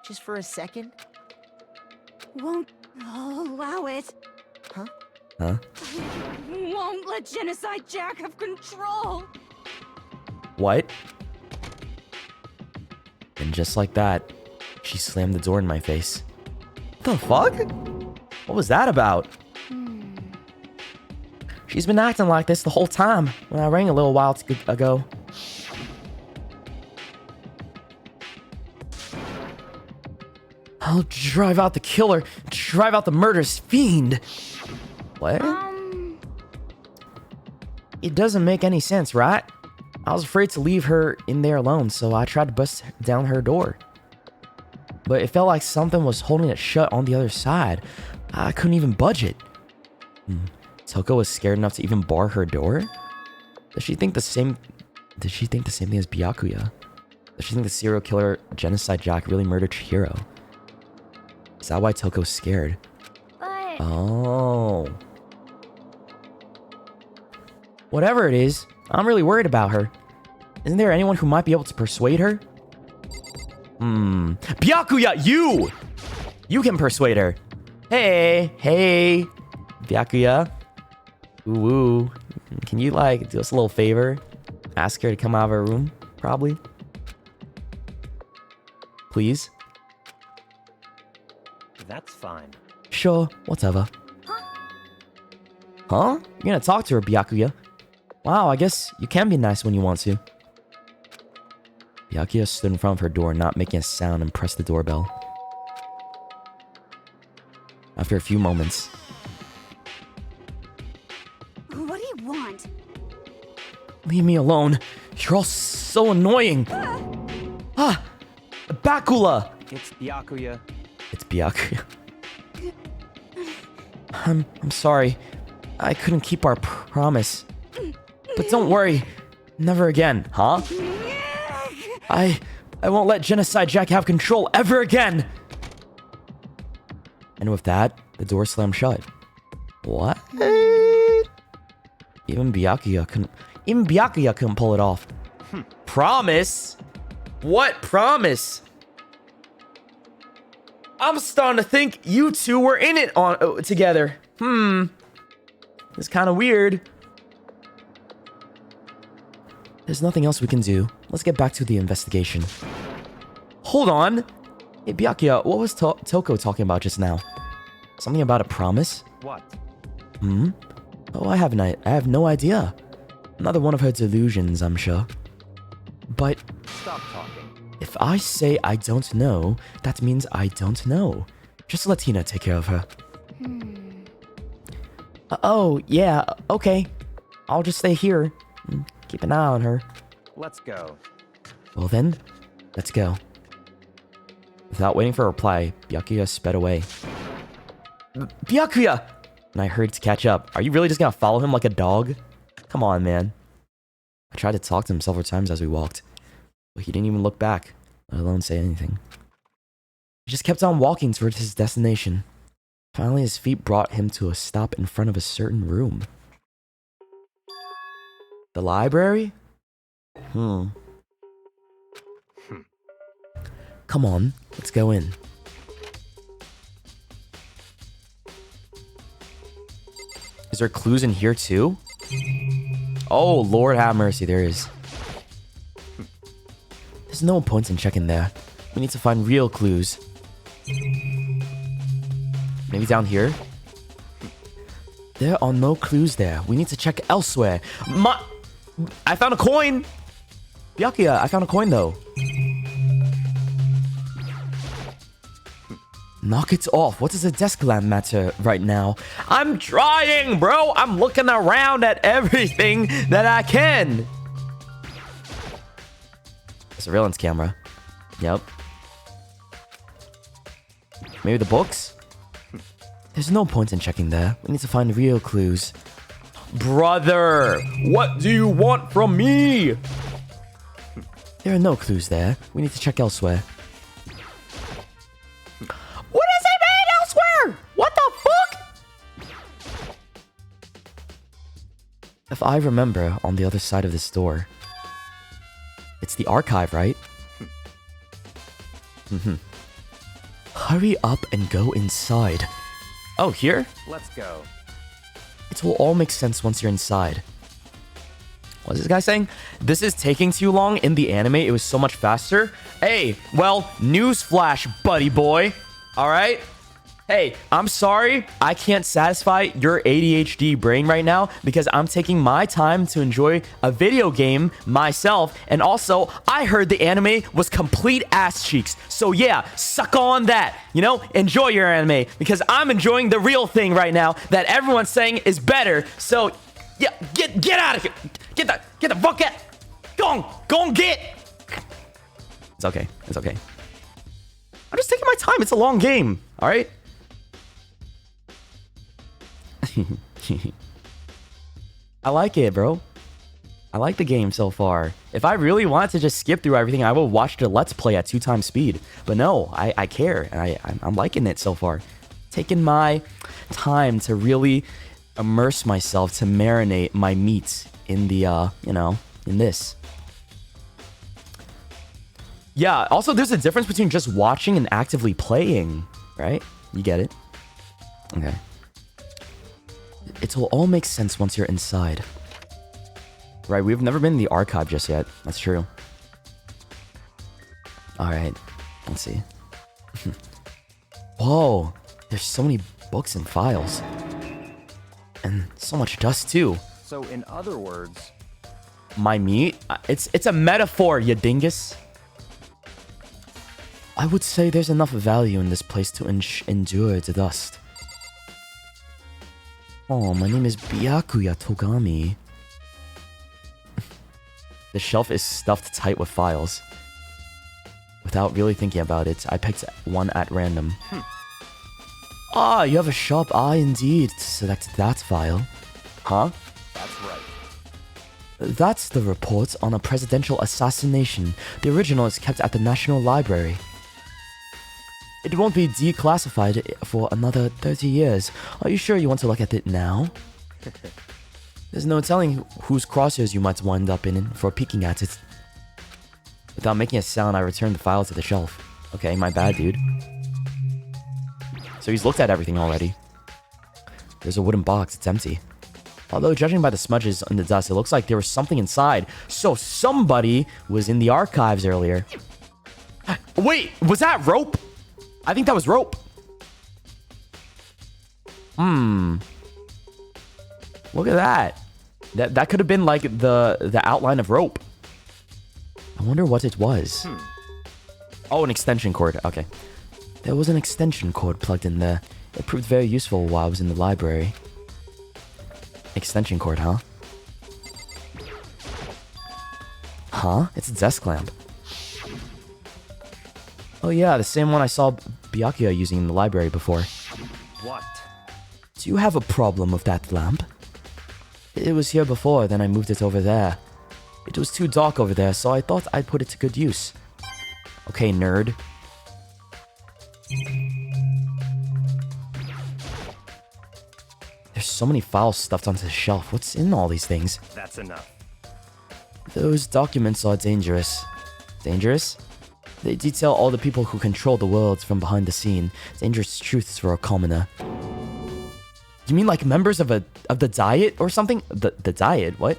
just for a second? Won't allow it. Huh? Huh? Won't let Genocide Jack have control. What? And just like that, she slammed the door in my face. What the fuck? What was that about? She's been acting like this the whole time when I rang a little while ago. I'll drive out the killer, drive out the murderous fiend. What? It doesn't make any sense, right? I was afraid to leave her in there alone, so I tried to bust down her door. But it felt like something was holding it shut on the other side. I couldn't even budge it. Toko was scared enough to even bar her door? Does she think the same thing as Byakuya? Does she think the serial killer Genocide Jack really murdered Chihiro? Is that why Toko's scared? But Oh. Whatever it is, I'm really worried about her. Isn't there anyone who might be able to persuade her? Byakuya, you! You can persuade her. Hey, Byakuya. Ooh, can you, like, do us a little favor? Ask her to come out of her room, probably? Please? That's fine. Sure, whatever. Huh? You're gonna talk to her, Byakuya? Wow, I guess you can be nice when you want to. Byakuya stood in front of her door, not making a sound, and pressed the doorbell. After a few moments... What do you want? Leave me alone. You're all so annoying. Bakula! It's Byakuya. It's Byakuya. I'm sorry. I couldn't keep our promise. But don't worry. Never again, huh? I won't let Genocide Jack have control ever again. And with that, the door slammed shut. What? Even Byakuya couldn't pull it off. Promise? What promise? I'm starting to think you two were in it together. It's kind of weird. There's nothing else we can do. Let's get back to the investigation. Hold on. Hey, Byakuya, what was Toko talking about just now? Something about a promise? What? Oh, I have no idea. Another one of her delusions, I'm sure. But Stop talking. if I say I don't know, that means I don't know. Just let Tina take care of her. Oh, yeah, okay. I'll just stay here. Keep an eye on her. Let's go. Well then, let's go. Without waiting for a reply, Byakuya sped away. Byakuya! And I hurried to catch up. Are you really just gonna follow him like a dog? Come on, man. I tried to talk to him several times as we walked, but he didn't even look back, let alone say anything. He just kept on walking towards his destination. Finally, his feet brought him to a stop in front of a certain room. The library? Come on, let's go in. Is there clues in here too? Oh, Lord have mercy, there is. There's no point in checking there. We need to find real clues. Maybe down here? There are no clues there. We need to check elsewhere. I found a coin! Byakuya, I found a coin though. Knock it off. What does a desk lamp matter right now? I'm trying, bro. I'm looking around at everything that I can. Surveillance camera. Yep. Maybe the books? There's no point in checking there. We need to find real clues. Brother, what do you want from me? There are no clues there. We need to check elsewhere. What does it mean elsewhere? What the fuck? If I remember, on the other side of this door, it's the archive, right? Hurry up and go inside. Oh, here? Let's go. It will all make sense once you're inside. What is this guy saying? This is taking too long. In the anime, it was so much faster. Hey, well, newsflash, buddy boy. All right? Hey, I'm sorry. I can't satisfy your ADHD brain right now because I'm taking my time to enjoy a video game myself. And also, I heard the anime was complete ass cheeks. So yeah, suck on that. You know, enjoy your anime because I'm enjoying the real thing right now that everyone's saying is better. So yeah, get out of here. Get the fuck out. Go on, get. It's okay. It's okay. I'm just taking my time. It's a long game. All right. I like it, bro. I like the game so far. If I really wanted to just skip through everything, I would watch the Let's Play at 2x speed. But no, I care. And I'm liking it so far. Taking my time to really immerse myself, to marinate my meat in the, in this. Yeah, also there's a difference between just watching and actively playing, right? You get it? Okay. It will all make sense once you're inside. Right, we've never been in the archive just yet. That's true. Alright, let's see. Whoa, there's so many books and files. And so much dust too. So in other words... My meat? It's a metaphor, you dingus. I would say there's enough value in this place to endure the dust. Oh, my name is Byakuya Togami. The shelf is stuffed tight with files. Without really thinking about it, I picked one at random. Ah, you have a sharp eye indeed to select that file. Huh? That's right. That's the report on a presidential assassination. The original is kept at the National Library. It won't be declassified for another 30 years. Are you sure you want to look at it now? There's no telling whose crosshairs you might wind up in for peeking at it. Without making a sound, I returned the file to the shelf. Okay, my bad, dude. So he's looked at everything already. There's a wooden box. It's empty. Although, judging by the smudges and the dust, it looks like there was something inside. So somebody was in the archives earlier. Wait, was that rope? I think that was rope. Look at that. That could have been like the outline of rope. I wonder what it was. Oh, an extension cord. Okay. There was an extension cord plugged in there. It proved very useful while I was in the library. Extension cord, huh? Huh? It's a desk lamp. Oh yeah, the same one I saw Byakuya using in the library before. What? Do you have a problem with that lamp? It was here before, then I moved it over there. It was too dark over there, so I thought I'd put it to good use. Okay, nerd. There's so many files stuffed onto the shelf. What's in all these things? That's enough. Those documents are dangerous. Dangerous? They detail all the people who control the world from behind the scene. Dangerous truths for a commoner. You mean like members of the Diet or something? The Diet? What?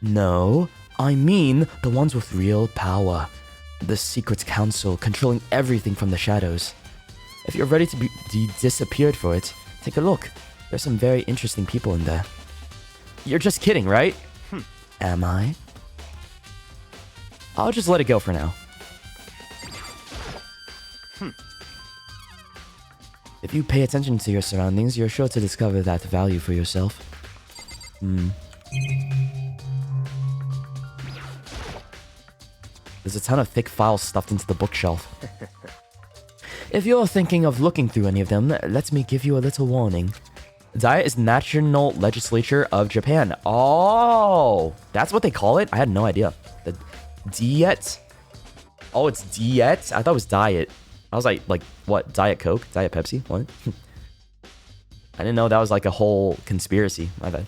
No, I mean the ones with real power. The Secret Council controlling everything from the shadows. If you're ready to be disappeared for it, take a look. There's some very interesting people in there. You're just kidding, right? Am I? I'll just let it go for now. If you pay attention to your surroundings, you're sure to discover that value for yourself. There's a ton of thick files stuffed into the bookshelf. If you're thinking of looking through any of them, let me give you a little warning. Diet is National Legislature of Japan. Oh, that's what they call it? I had no idea. The Diet? Oh, it's Diet? I thought it was Diet. I was like, what? Diet Coke? Diet Pepsi? What? I didn't know that was like a whole conspiracy. My bad.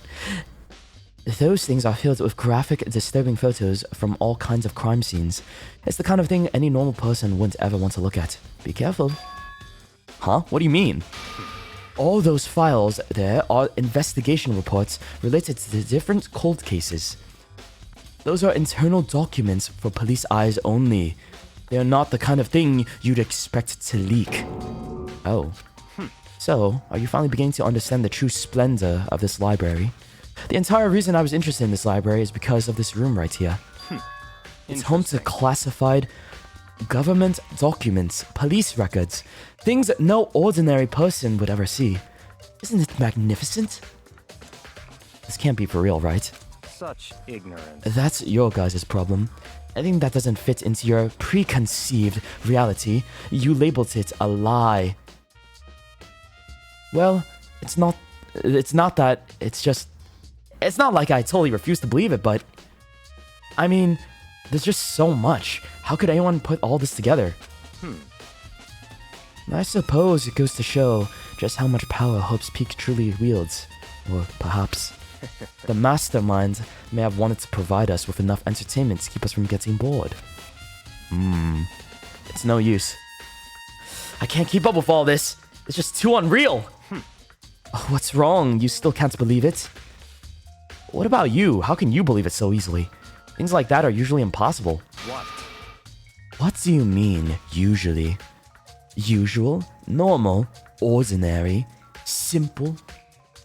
Those things are filled with graphic, disturbing photos from all kinds of crime scenes. It's the kind of thing any normal person wouldn't ever want to look at. Be careful. Huh? What do you mean? All those files there are investigation reports related to the different cold cases. Those are internal documents for police eyes only. They are not the kind of thing you'd expect to leak. Oh. So, are you finally beginning to understand the true splendor of this library? The entire reason I was interested in this library is because of this room right here. It's home to classified government documents, police records, things that no ordinary person would ever see. Isn't it magnificent? This can't be for real, right? Such ignorance. That's your guys' problem. Anything that doesn't fit into your preconceived reality, you labeled it a lie. Well, it's not that, it's not like I totally refuse to believe it, but I mean, there's just so much. How could anyone put all this together? I suppose it goes to show just how much power Hope's Peak truly wields. Or perhaps the mastermind may have wanted to provide us with enough entertainment to keep us from getting bored. It's no use. I can't keep up with all this. It's just too unreal. Oh, what's wrong? You still can't believe it? What about you? How can you believe it so easily? Things like that are usually impossible. What? What do you mean, usually? Usual, normal, ordinary, simple?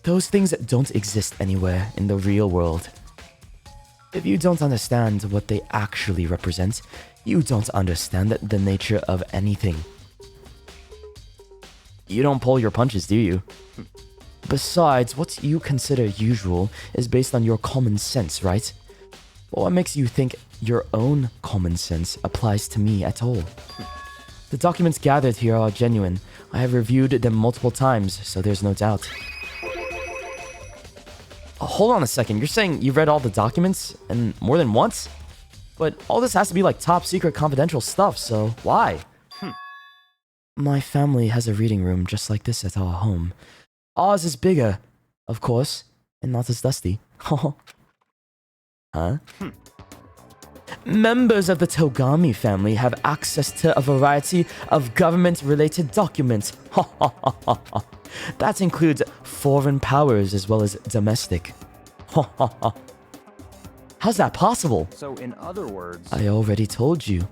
Those things don't exist anywhere in the real world. If you don't understand what they actually represent, you don't understand the nature of anything. You don't pull your punches, do you? Besides, what you consider usual is based on your common sense, right? But what makes you think your own common sense applies to me at all? The documents gathered here are genuine. I have reviewed them multiple times, so there's no doubt. Hold on a second, you're saying you've read all the documents, and more than once? But all this has to be like top secret confidential stuff, so why? My family has a reading room just like this at our home. Ours is bigger, of course, and not as dusty. Huh? Members of the Togami family have access to a variety of government-related documents. That includes foreign powers as well as domestic. How's that possible? So, in other words, I already told you.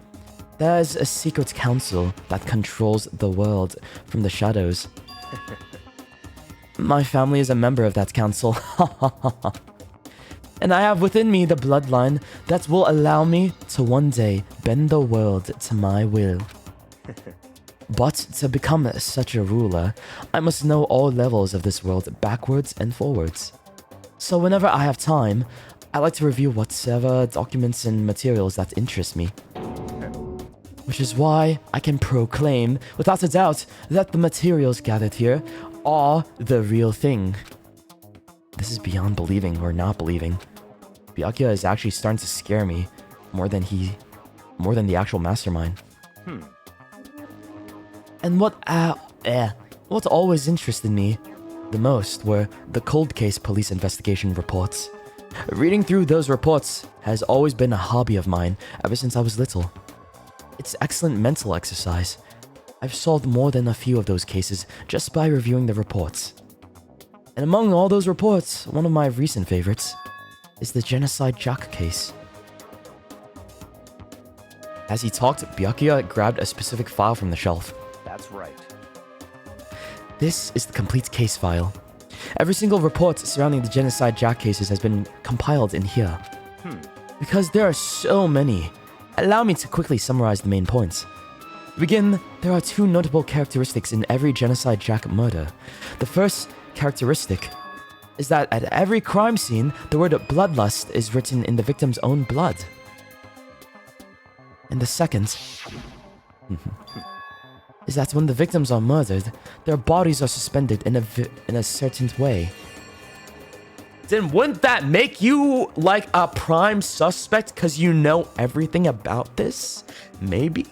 There's a secret council that controls the world from the shadows. My family is a member of that council. And I have within me the bloodline that will allow me to one day bend the world to my will. But to become such a ruler, I must know all levels of this world backwards and forwards. So whenever I have time, I like to review whatever documents and materials that interest me. Which is why I can proclaim, without a doubt, that the materials gathered here are the real thing. This is beyond believing or not believing. Byakuya is actually starting to scare me more than the actual mastermind. And what always interested me the most were the cold case police investigation reports. Reading through those reports has always been a hobby of mine ever since I was little. It's excellent mental exercise. I've solved more than a few of those cases just by reviewing the reports. And among all those reports, one of my recent favorites is the Genocide Jack case. As he talked, Byakuya grabbed a specific file from the shelf. that's right. This is the complete case file. Every single report surrounding the Genocide Jack cases has been compiled in here. Because there are so many, allow me to quickly summarize the main points. To begin, there are two notable characteristics in every Genocide Jack murder. The first characteristic is that at every crime scene, the word bloodlust is written in the victim's own blood. And the second is that when the victims are murdered, their bodies are suspended in a certain way. Then wouldn't that make you like a prime suspect because you know everything about this? Maybe?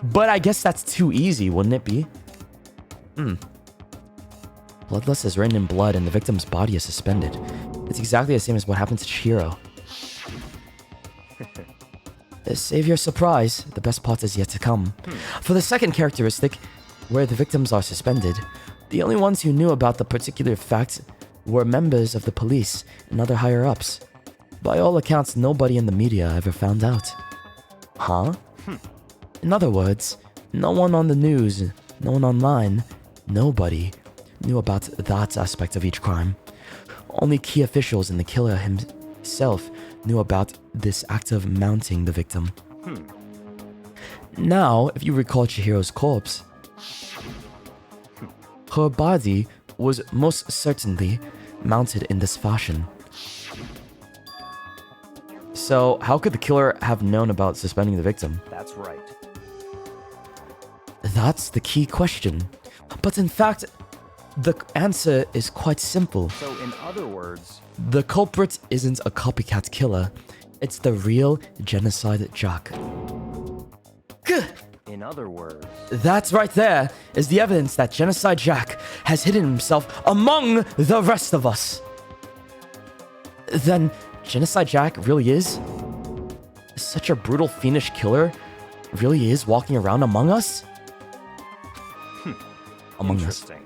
But I guess that's too easy, wouldn't it be? Bloodlust is written in blood and the victim's body is suspended. It's exactly the same as what happened to Chihiro. Save your surprise. The best part is yet to come. For the second characteristic, where the victims are suspended, the only ones who knew about the particular fact were members of the police and other higher-ups. By all accounts, nobody in the media ever found out. Huh? In other words, no one on the news, no one online, nobody knew about that aspect of each crime. Only key officials and the killer himself knew about this act of mounting the victim. Now, if you recall Chihiro's corpse, her body was most certainly mounted in this fashion. So, how could the killer have known about suspending the victim? That's right. That's the key question. But in fact, the answer is quite simple. So, in other words, The culprit isn't a copycat killer. It's the real genocide Jack. in other words, That right there is the evidence that Genocide Jack has hidden himself among the rest of us. Then, Genocide Jack really is such a brutal, fiendish killer? Really is walking around among us? Among us. interesting.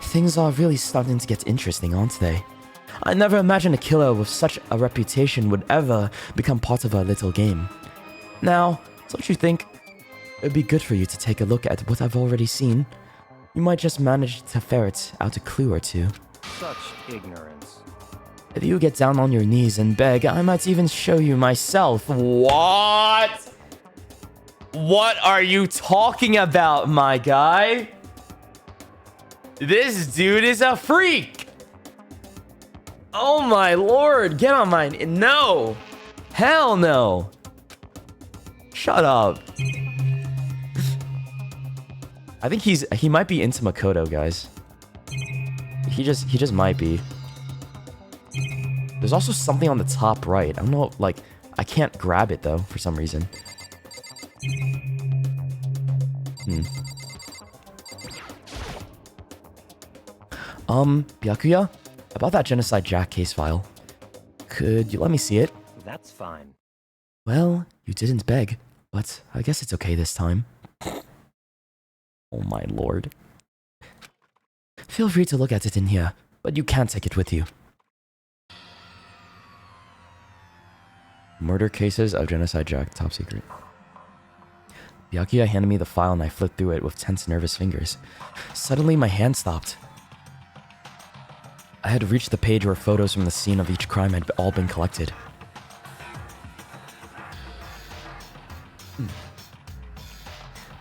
Things are really starting to get interesting, aren't they? I never imagined a killer with such a reputation would ever become part of our little game. Now, don't you think it'd be good for you to take a look at what I've already seen? You might just manage to ferret out a clue or two. Such ignorance. If you get down on your knees and beg, I might even show you myself. What? What are you talking about, my guy? This dude is a freak. Oh my lord, get on my... No. Hell no. Shut up. I think he might be into Makoto, guys. He just might be. There's also something on the top right. I don't know, like, I can't grab it though for some reason. Byakuya, about that Genocide Jack case file. Could you let me see it? That's fine. Well, you didn't beg, but I guess it's okay this time. Oh my lord. Feel free to look at it in here, but you can't take it with you. Murder cases of Genocide Jack, top secret. Byakuya handed me the file and I flipped through it with tense, nervous fingers. Suddenly, my hand stopped. I had reached the page where photos from the scene of each crime had all been collected.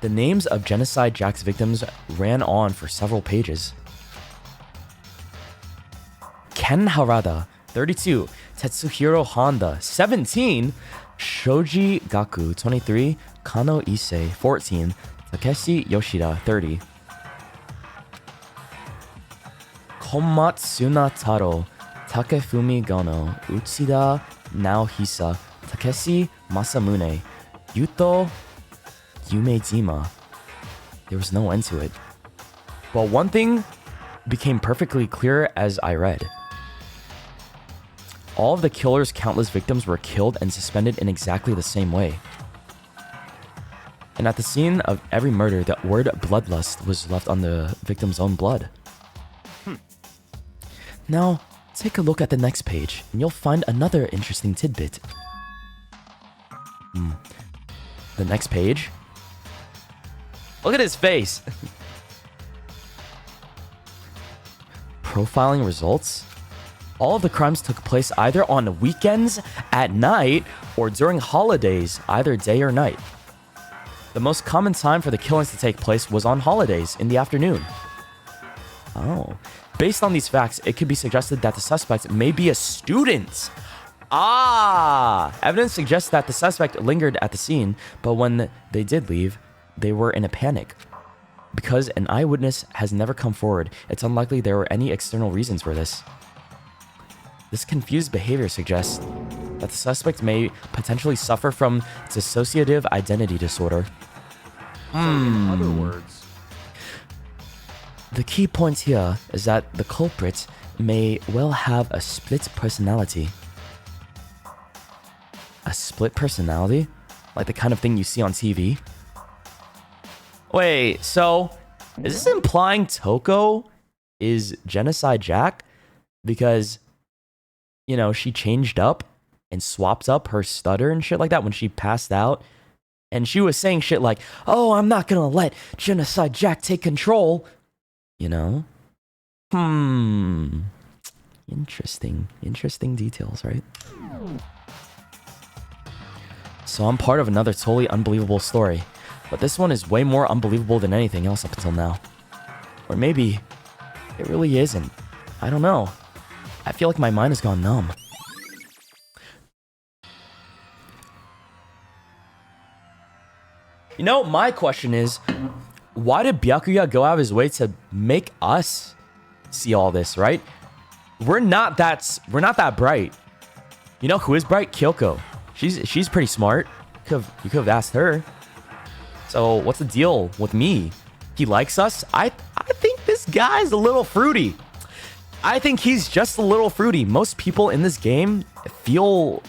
The names of Genocide Jack's victims ran on for several pages. Ken Harada, 32. Tetsuhiro Honda, 17. Shoji Gaku, 23. Kano Issei, 14. Takeshi Yoshida, 30. Komatsuna Taro, Takefumi Gono, Uchida Naohisa, Takeshi Masamune, Yuto Yumejima. There was no end to it. But one thing became perfectly clear as I read. All of the killer's countless victims were killed and suspended in exactly the same way. And at the scene of every murder, the word bloodlust was left on the victim's own blood. Now, take a look at the next page, and you'll find another interesting tidbit. The next page? Look at his face! Profiling results? All of the crimes took place either on weekends, at night, or during holidays, either day or night. The most common time for the killings to take place was on holidays, in the afternoon. Oh. Based on these facts, it could be suggested that the suspect may be a student. Evidence suggests that the suspect lingered at the scene, but when they did leave, they were in a panic. Because an eyewitness has never come forward, it's unlikely there were any external reasons for this. This confused behavior suggests that the suspect may potentially suffer from dissociative identity disorder. So in other words, The key point here is that the culprit may well have a split personality. A split personality? Like the kind of thing you see on TV? Wait, so is this implying Toko is Genocide Jack? Because, you know, she changed up and swapped up her stutter and shit like that when she passed out. And she was saying shit like, oh, I'm not gonna let Genocide Jack take control. You know? Interesting. Interesting details, right? So I'm part of another totally unbelievable story. But this one is way more unbelievable than anything else up until now. Or maybe it really isn't. I don't know. I feel like my mind has gone numb. You know, my question is, why did Byakuya go out of his way to make us see all this, right? We're not that bright. You know who is bright? Kyoko. She's pretty smart. You could have asked her. So what's the deal with me? He likes us? I think this guy's a little fruity. I think he's just a little fruity. Most people in this game feel,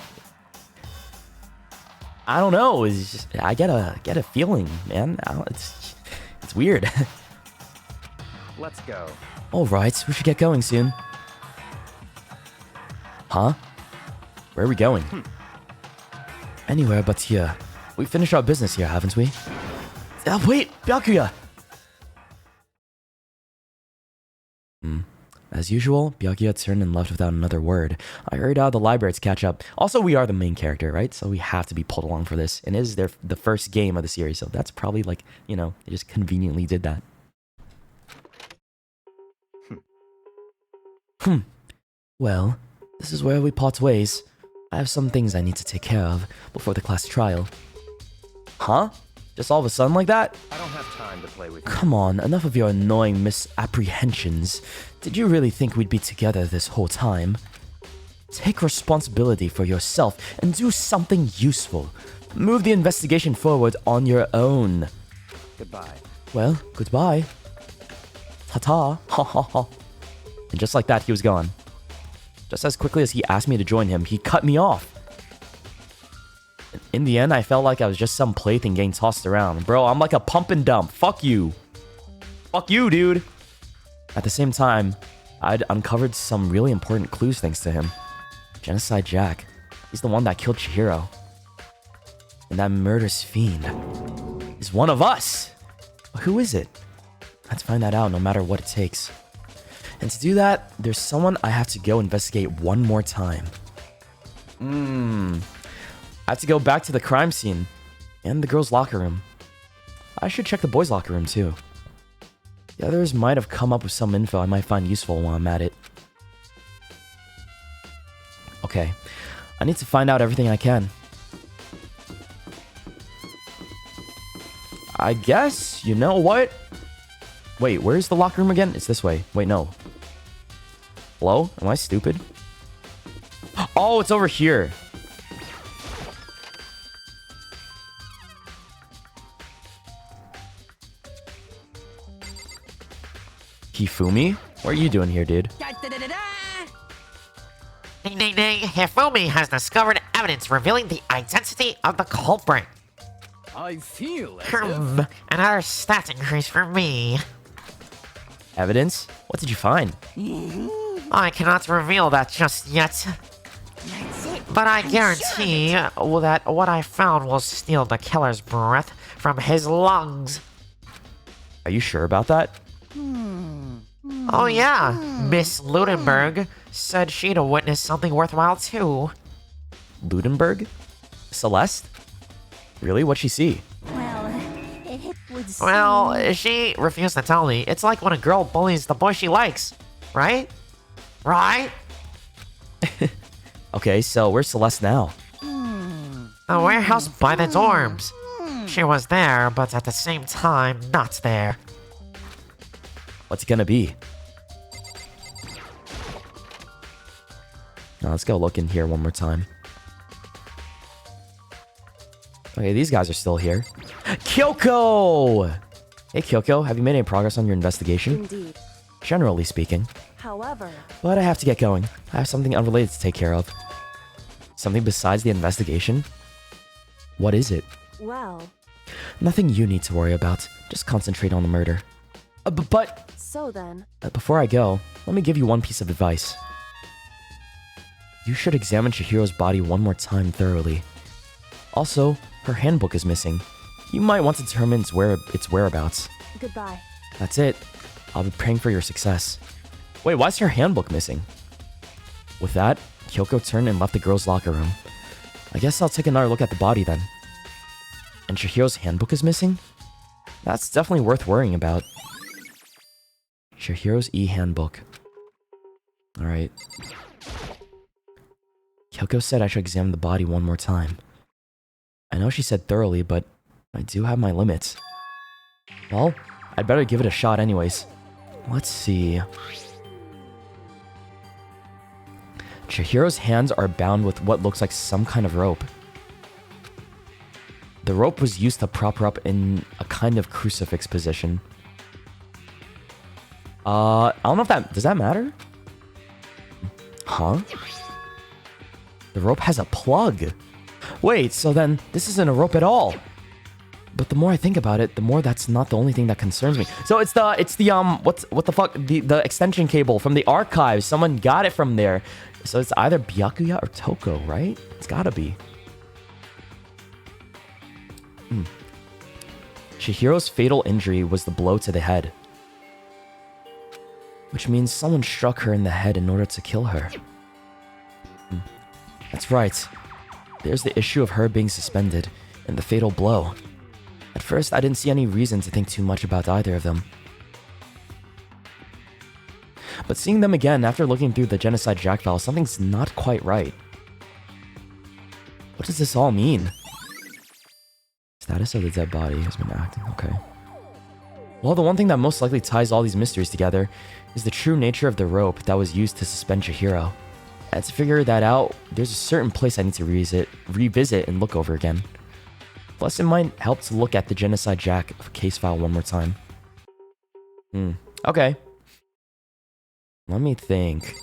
I don't know. It's just, I get a feeling, man. It's weird. Let's go. All right, we should get going soon. Huh? Where are we going? Anywhere but here. We finished our business here, haven't we? Wait, Byakuya! As usual, Byakuya turned and left without another word. I hurried out of the library to catch up. Also, we are the main character, right? So we have to be pulled along for this. And it is the first game of the series, so that's probably like, you know, they just conveniently did that. Well, this is where we part ways. I have some things I need to take care of before the class trial. Huh? Just all of a sudden like that? I don't have time to play with you. Come on, enough of your annoying misapprehensions. Did you really think we'd be together this whole time? Take responsibility for yourself and do something useful. Move the investigation forward on your own. Goodbye. Well, goodbye. Ta-ta. Ha ha ha. And just like that, he was gone. Just as quickly as he asked me to join him, he cut me off. In the end, I felt like I was just some plaything getting tossed around. Bro, I'm like a pump and dump. Fuck you. Fuck you, dude. At the same time, I'd uncovered some really important clues thanks to him. Genocide Jack. He's the one that killed Chihiro. And that murderous fiend is one of us. Who is it? Let's find that out no matter what it takes. And to do that, there's someone I have to go investigate one more time. I have to go back to the crime scene and the girls' locker room. I should check the boys' locker room too. The others might have come up with some info I might find useful while I'm at it. Okay, I need to find out everything I can. I guess, you know what? Wait, where's the locker room again? It's this way. Wait, no. Hello? Am I stupid? Oh, it's over here. Hifumi? What are you doing here, dude? Ding ding ding, Hifumi has discovered evidence revealing the identity of the culprit. I feel as if... Another stat increase for me. Evidence? What did you find? I cannot reveal that just yet. But I guarantee that what I found will steal the killer's breath from his lungs. Are you sure about that? Oh yeah, Miss Ludenberg said she'd have witnessed something worthwhile too. Ludenberg? Celeste? Really? What'd she see? Well, she refused to tell me. It's like when a girl bullies the boy she likes, right? Right? Okay, so where's Celeste now? The warehouse by the dorms. She was there, but at the same time, not there. What's it gonna be? Now let's go look in here one more time. Okay, these guys are still here. Kyoko! Hey, Kyoko, have you made any progress on your investigation? Indeed. generally speaking. However, But I have to get going. I have something unrelated to take care of. Something besides the investigation? What is it? well, Nothing you need to worry about. Just concentrate on the murder. But so then, before I go, let me give you one piece of advice. You should examine Chihiro's body one more time thoroughly. Also, her handbook is missing. You might want to determine its whereabouts. goodbye. That's it. I'll be praying for your success. Wait, why is her handbook missing? With that, Kyoko turned and left the girls' locker room. I guess I'll take another look at the body then. And Chihiro's handbook is missing? That's definitely worth worrying about. Chihiro's e-handbook. Alright. Kyoko said I should examine the body one more time. I know she said thoroughly, but I do have my limits. Well, I'd better give it a shot anyways. Let's see. Chihiro's hands are bound with what looks like some kind of rope. The rope was used to prop her up in a kind of crucifix position. I don't know if that... Does that matter? Huh? The rope has a plug. Wait, so then this isn't a rope at all. But the more I think about it, the more that's not the only thing that concerns me. So it's the what the fuck, the extension cable from the archives. Someone got it from there. So it's either Byakuya or Toko, right? It's gotta be. Chihiro's fatal injury was the blow to the head. Which means someone struck her in the head in order to kill her. That's right. There's the issue of her being suspended and the fatal blow. At first, I didn't see any reason to think too much about either of them. But seeing them again after looking through the Genocide Jack file, something's not quite right. What does this all mean? Status of the dead body has been acting. Okay. Well, the one thing that most likely ties all these mysteries together is the true nature of the rope that was used to suspend Chihiro. And to figure that out, there's a certain place I need to revisit and look over again. Plus, it might help to look at the Genocide Jack case file one more time. Okay. Let me think.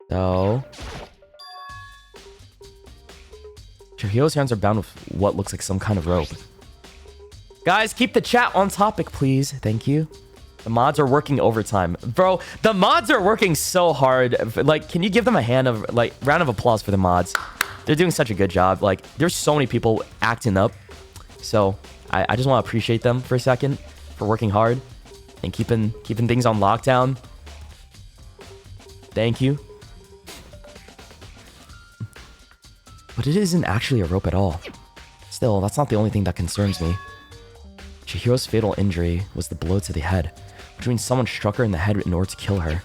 So... Chihiro's hands are bound with what looks like some kind of rope. Guys, keep the chat on topic, please. Thank you. The mods are working overtime. Bro, the mods are working so hard. Like, can you give them a round of applause for the mods? They're doing such a good job. Like, there's so many people acting up. So, I just want to appreciate them for a second for working hard and keeping things on lockdown. Thank you. But it isn't actually a rope at all. Still, that's not the only thing that concerns me. Chihiro's fatal injury was the blow to the head, which means someone struck her in the head in order to kill her.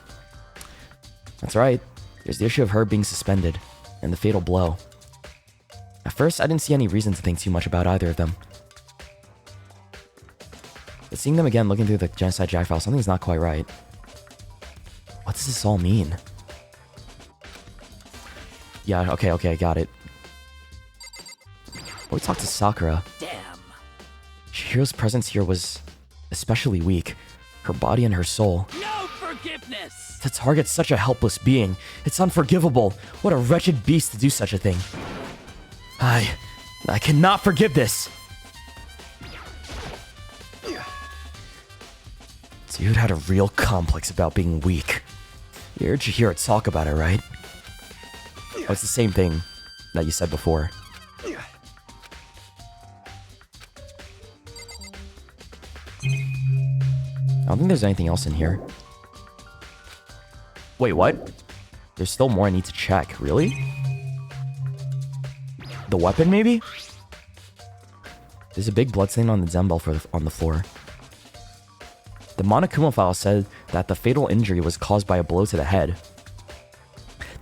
That's right. There's the issue of her being suspended, and the fatal blow. At first, I didn't see any reason to think too much about either of them. But seeing them again looking through the Genocide Jack file, something's not quite right. What does this all mean? Yeah, okay, I got it. We talked to Sakura. Damn. Chihiro's presence here was especially weak. Her body and her soul. No forgiveness! To target such a helpless being, it's unforgivable. What a wretched beast to do such a thing. I cannot forgive this. Dude had a real complex about being weak. You heard Chihiro talk about it, right? Oh, it's the same thing that you said before. I don't think there's anything else in here. Wait, what? There's still more I need to check. Really? The weapon, maybe? There's a big bloodstain on the dumbbell on the floor. The Monokuma file said that the fatal injury was caused by a blow to the head.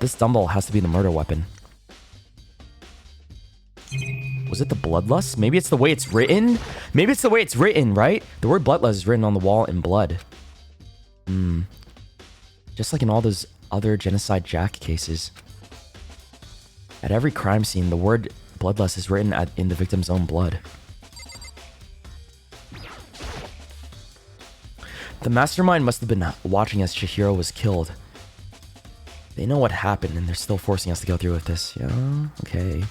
This dumbbell has to be the murder weapon. Was it the bloodlust? Maybe it's the way it's written? Maybe it's the way it's written, right? The word bloodlust is written on the wall in blood. Just like in all those other Genocide Jack cases. At every crime scene, the word bloodlust is written in the victim's own blood. The mastermind must have been watching as Chihiro was killed. They know what happened and they're still forcing us to go through with this. Yeah, okay.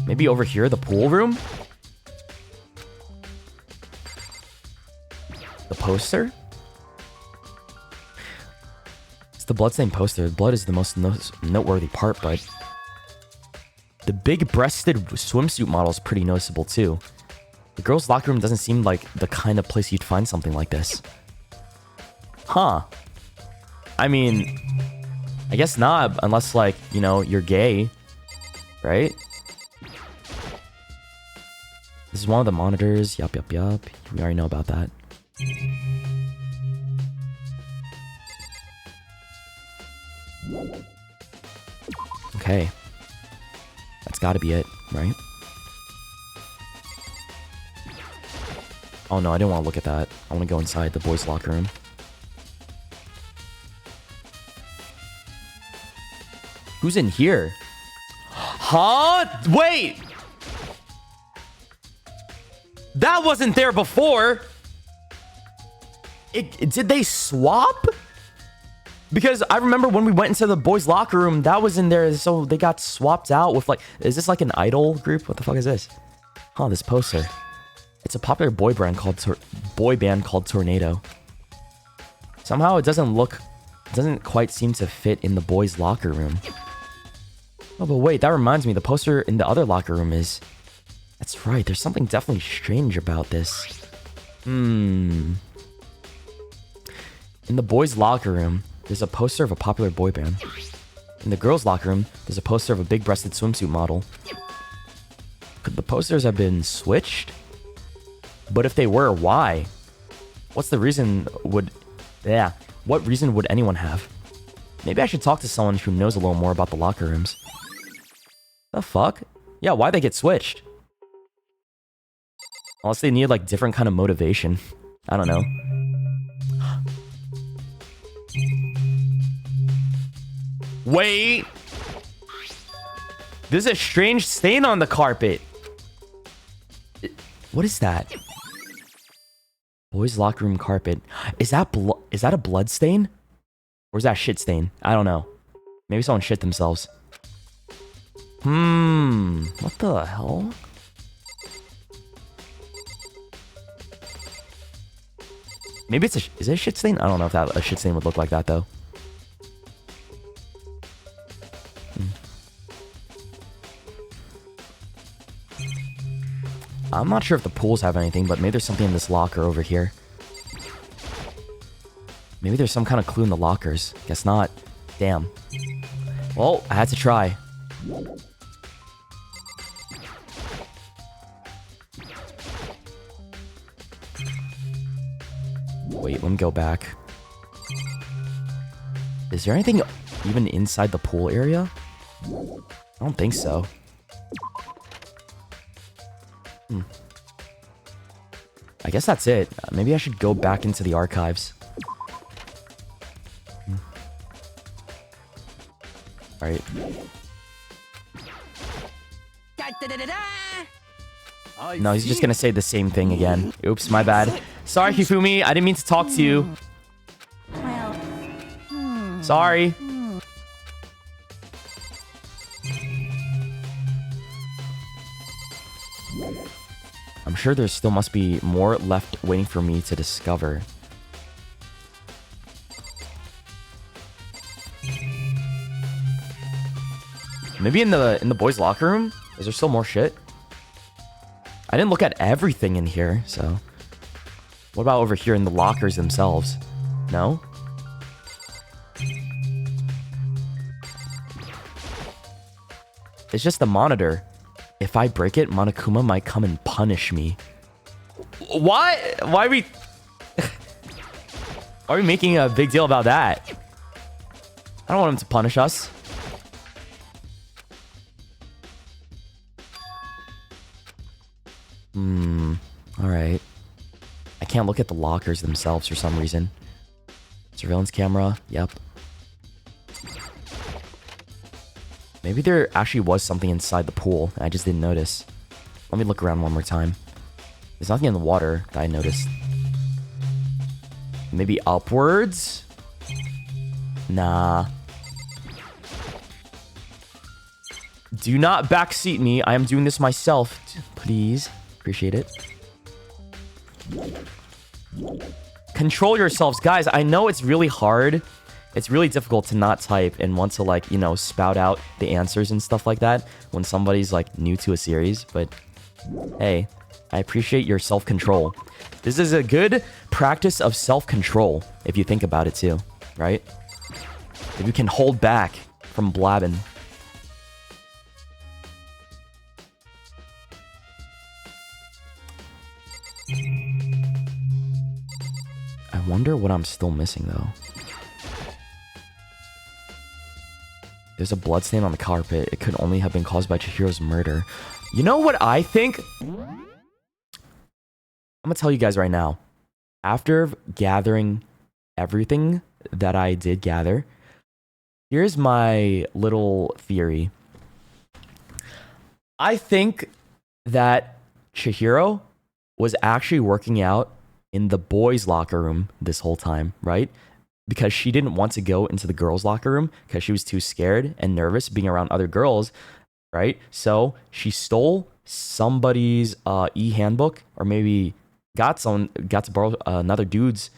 Maybe over here, the pool room? The poster? It's the bloodstained poster. Blood is the most noteworthy part, but... The big-breasted swimsuit model is pretty noticeable, too. The girls' locker room doesn't seem like the kind of place you'd find something like this. Huh. I mean... I guess not, unless, like, you know, you're gay. Right? This is one of the monitors. Yup. We already know about that. Okay. That's gotta be it, right? Oh no, I didn't want to look at that. I want to go inside the boys' locker room. Who's in here? Huh? Wait! That wasn't there before! Did they swap? Because I remember when we went into the boys' locker room, that was in there, so they got swapped out with, like... Is this like an idol group? What the fuck is this? Huh, this poster. It's a popular boy band called Tornado. Somehow it doesn't quite seem to fit in the boys' locker room. Oh, but wait, that reminds me, the poster in the other locker room is... That's right, there's something definitely strange about this. In the boys' locker room, there's a poster of a popular boy band. In the girls' locker room, there's a poster of a big-breasted swimsuit model. Could the posters have been switched? But if they were, why? What reason would anyone have? Maybe I should talk to someone who knows a little more about the locker rooms. The fuck? Yeah, why'd they get switched? Unless they need, like, different kind of motivation. I don't know. Wait! There's a strange stain on the carpet. What is that? Boys' locker room carpet. Is that a blood stain? Or is that shit stain? I don't know. Maybe someone shit themselves. What the hell? Maybe is it a shit stain? I don't know if a shit stain would look like that though. I'm not sure if the pools have anything, but maybe there's something in this locker over here. Maybe there's some kind of clue in the lockers. Guess not. Damn. Well, I had to try. Wait, let me go back. Is there anything even inside the pool area? I don't think so. I guess that's it. Maybe I should go back into the archives. Alright. No, he's just gonna say the same thing again. Oops, my bad. Sorry, Hifumi. I didn't mean to talk to you. Sorry. I'm sure there still must be more left waiting for me to discover. Maybe in the boys' locker room? Is there still more shit? I didn't look at everything in here, so... What about over here in the lockers themselves? No? It's just the monitor. If I break it, Monokuma might come and punish me. What? Why are we... Why are we making a big deal about that? I don't want him to punish us. Alright. I can't look at the lockers themselves for some reason. Surveillance camera. Yep. Maybe there actually was something inside the pool. I just didn't notice. Let me look around one more time. There's nothing in the water that I noticed. Maybe upwards? Nah. Do not backseat me. I am doing this myself. Please. Appreciate it. Control yourselves. Guys, I know it's really hard. It's really difficult to not type and want to, like, you know, spout out the answers and stuff like that when somebody's, like, new to a series. But, hey, I appreciate your self-control. This is a good practice of self-control, if you think about it, too. Right? If you can hold back from blabbing. I wonder what I'm still missing, though. There's a bloodstain on the carpet. It could only have been caused by Chihiro's murder. You know what I think? I'm gonna tell you guys right now. After gathering everything that I did gather, here's my little theory. I think that Chihiro was actually working out in the boys' locker room this whole time, right? Because she didn't want to go into the girls' locker room because she was too scared and nervous being around other girls, right? So she stole somebody's e-handbook, or maybe got to borrow another dude's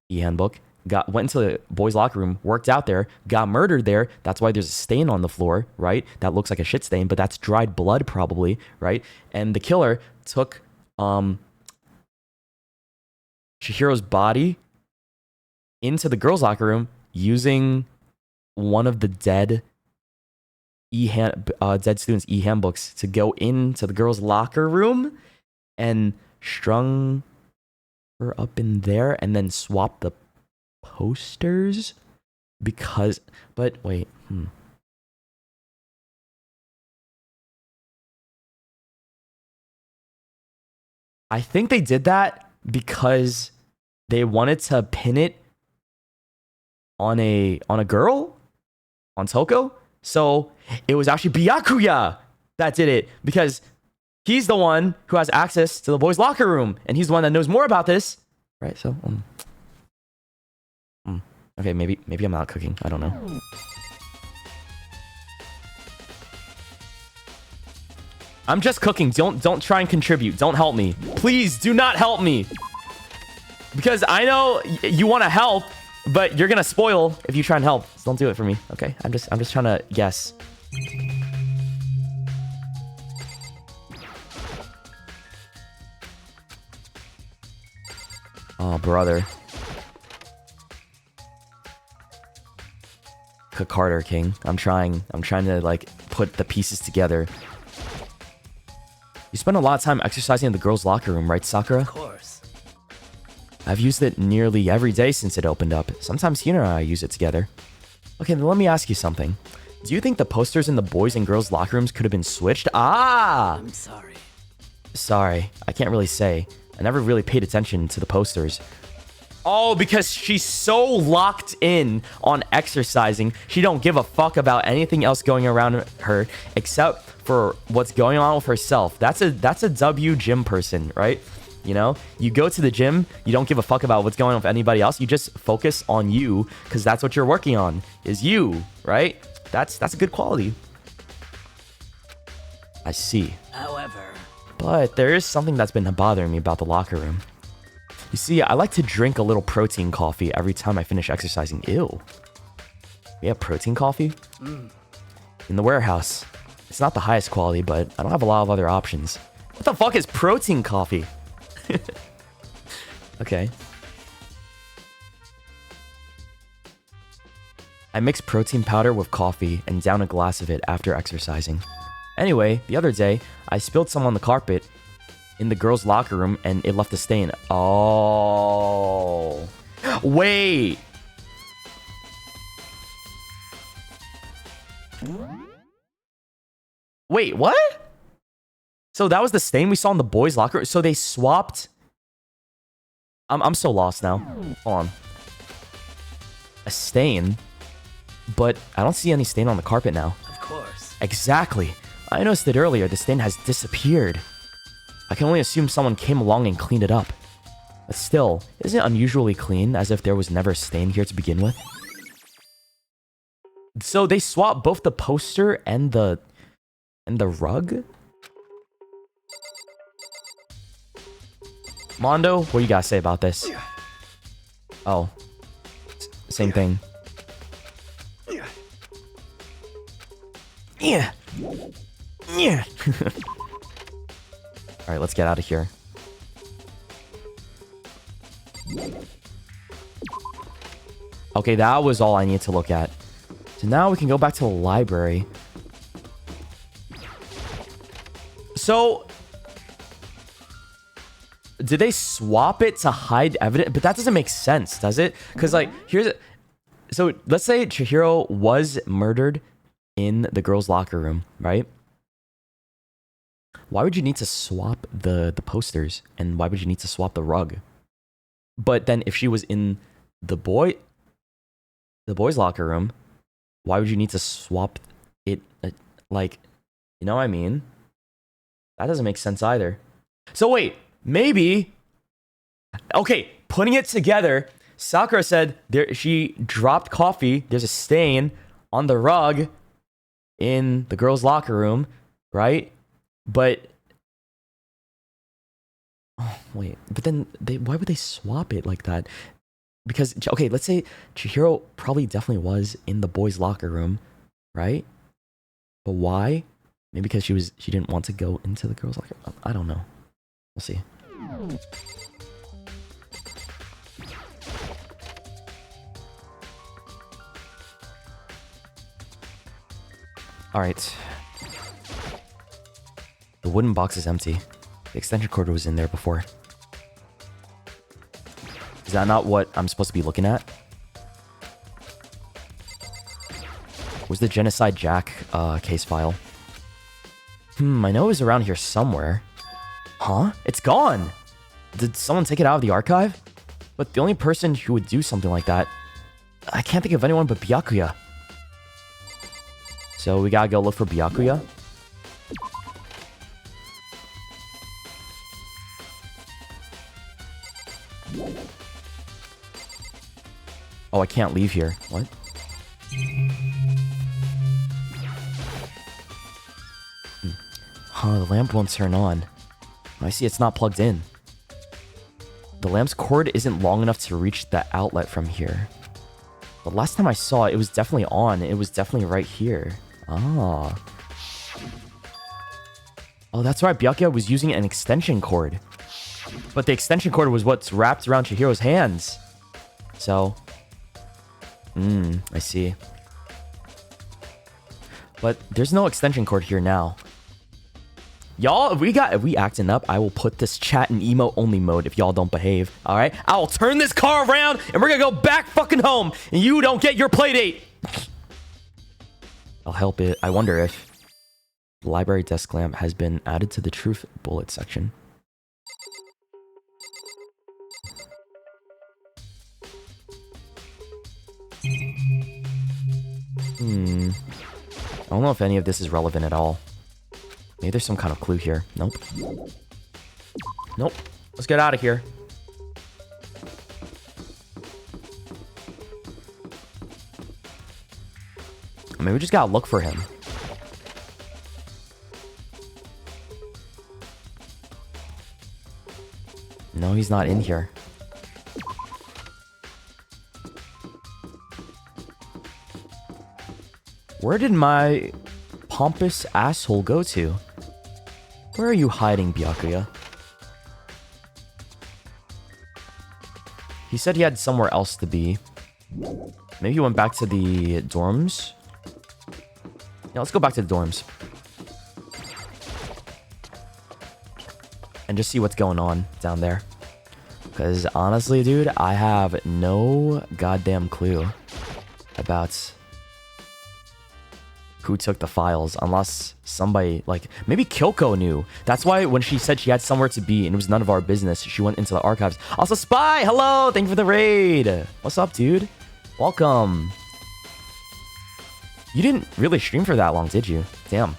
e-handbook, went into the boys' locker room, worked out there, got murdered there. That's why there's a stain on the floor, right? That looks like a shit stain, but that's dried blood probably, right? And the killer took Chihiro's body into the girls' locker room using one of the dead students' e-handbooks to go into the girls' locker room and strung her up in there and then swap the posters because... But wait, I think they did that because they wanted to pin it on a girl, on Toko. So it was actually Byakuya that did it because he's the one who has access to the boys' locker room and he's the one that knows more about this, right? So okay, maybe I'm not cooking. I don't know. I'm just cooking. Don't try and contribute. Don't help me. Please do not help me. Because I know you want to help, but you're gonna spoil if you try and help. So don't do it for me, okay? I'm just trying to guess. Oh, brother. Carter King. I'm trying to, like, put the pieces together. You spend a lot of time exercising in the girls' locker room, right, Sakura? Of course. I've used it nearly every day since it opened up. Sometimes Hina and I use it together. Okay, then let me ask you something. Do you think the posters in the boys' and girls' locker rooms could have been switched? I'm sorry. Sorry, I can't really say. I never really paid attention to the posters. Oh, because she's so locked in on exercising, she don't give a fuck about anything else going around her except for what's going on with herself. That's a W gym person, right? You know, you go to the gym, you don't give a fuck about what's going on with anybody else. You just focus on you because that's what you're working on, is you, right? That's a good quality. I see. However, but there is something that's been bothering me about the locker room. You see, I like to drink a little protein coffee every time I finish exercising. Ew. We have protein coffee? In the warehouse. It's not the highest quality, but I don't have a lot of other options. What the fuck is protein coffee? Okay. I mix protein powder with coffee and down a glass of it after exercising. Anyway, the other day, I spilled some on the carpet in the girls' locker room and it left a stain. Oh. Wait. Wait, what? So that was the stain we saw in the boys' locker. So they swapped. I'm so lost now. Hold on. A stain, but I don't see any stain on the carpet now. of course. Exactly. I noticed it earlier. The stain has disappeared. I can only assume someone came along and cleaned it up. But still, isn't it unusually clean, as if there was never a stain here to begin with? So they swapped both the poster and the rug? Mondo, what do you guys say about this? Oh. Same thing. Yeah. Yeah. Alright, let's get out of here. Okay, that was all I needed to look at. So now we can go back to the library. So... did they swap it to hide evidence? But that doesn't make sense, does it? Because, like, here's... so, let's say Chihiro was murdered in the girls' locker room, right? Why would you need to swap the posters? And why would you need to swap the rug? But then if she was in the boys' locker room, why would you need to swap it? Like, you know what I mean? That doesn't make sense either. So wait, maybe... okay, putting it together, Sakura said she dropped coffee. There's a stain on the rug in the girls' locker room, right? But... oh, wait. But then, why would they swap it like that? Because, okay, let's say Chihiro probably definitely was in the boys' locker room, right? But why? Maybe because she didn't want to go into the girls' locker room. I don't know. We'll see. Alright. The wooden box is empty. The extension cord was in there before. Is that not what I'm supposed to be looking at? Where's the Genocide Jack case file? I know it was around here somewhere. Huh? It's gone! Did someone take it out of the archive? But the only person who would do something like that... I can't think of anyone but Byakuya. So we gotta go look for Byakuya. Oh, I can't leave here. What? Huh, the lamp won't turn on. I see it's not plugged in. The lamp's cord isn't long enough to reach the outlet from here. But last time I saw it, it was definitely on. It was definitely right here. Ah. Oh, that's right. Byakuya was using an extension cord. But the extension cord was what's wrapped around Chihiro's hands. So... I see. But there's no extension cord here now. Y'all, if we acting up, I will put this chat in emote only mode if y'all don't behave. Alright? I will turn this car around and we're gonna go back fucking home and you don't get your playdate. I'll help it. I wonder if the library desk lamp has been added to the truth bullet section. I don't know if any of this is relevant at all. Maybe there's some kind of clue here. Nope. Nope. Let's get out of here. I mean, we just gotta look for him. No, he's not in here. Where did my pompous asshole go to? Where are you hiding, Byakuya? He said he had somewhere else to be. Maybe he went back to the dorms? Yeah, let's go back to the dorms. And just see what's going on down there. Because honestly, dude, I have no goddamn clue about who took the files, unless somebody, like, maybe Kyoko knew. That's why when she said she had somewhere to be and it was none of our business, she went into the archives. Also, Spy, hello, thank you for the raid. What's up, dude? Welcome. You didn't really stream for that long, did you? Damn.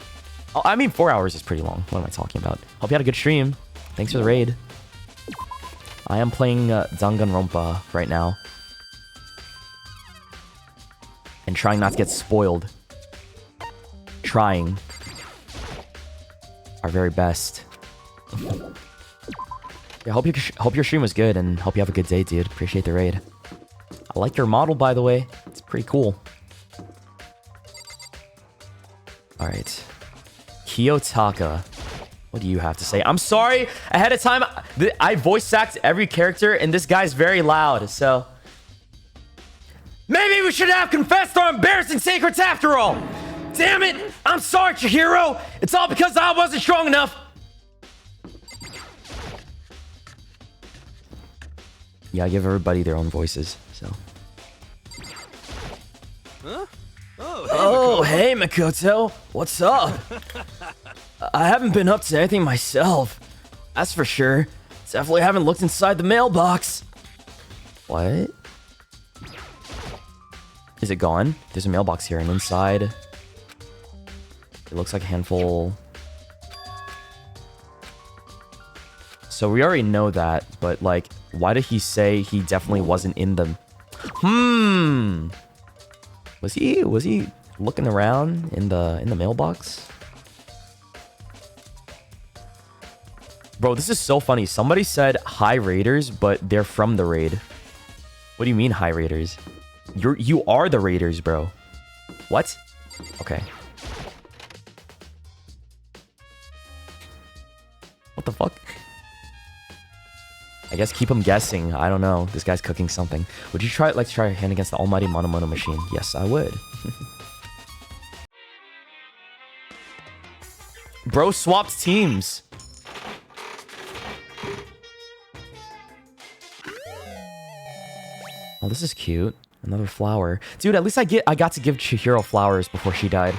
Oh, I mean, 4 hours is pretty long. What am I talking about? Hope you had a good stream. Thanks for the raid. I am playing Danganronpa right now. And trying not to get spoiled. Trying. Our very best. Yeah, hope your stream was good and hope you have a good day, dude. Appreciate the raid. I like your model, by the way. It's pretty cool. Alright. Kiyotaka. What do you have to say? I'm sorry ahead of time. I voice act every character and this guy's very loud, so... Maybe we should have confessed our embarrassing secrets after all! Damn it! I'm sorry, Chihiro! It's all because I wasn't strong enough! Yeah, I give everybody their own voices, so... Huh? Oh, hey, Makoto. What's up? I haven't been up to anything myself. That's for sure. Definitely haven't looked inside the mailbox. What? Is it gone? There's a mailbox here, and inside... It looks like a handful... So we already know that, but, like, why did he say he definitely wasn't in the... Was he looking around in the mailbox? Bro, this is so funny. Somebody said hi raiders, but they're from the raid. What do you mean hi raiders? You are the raiders, bro. What? Okay. What the fuck? I guess keep him guessing. I don't know. This guy's cooking something. Would you try your hand against the almighty Monomono machine? Yes, I would. Bro swapped teams. Oh, this is cute. Another flower. Dude, at least I got to give Chihiro flowers before she died.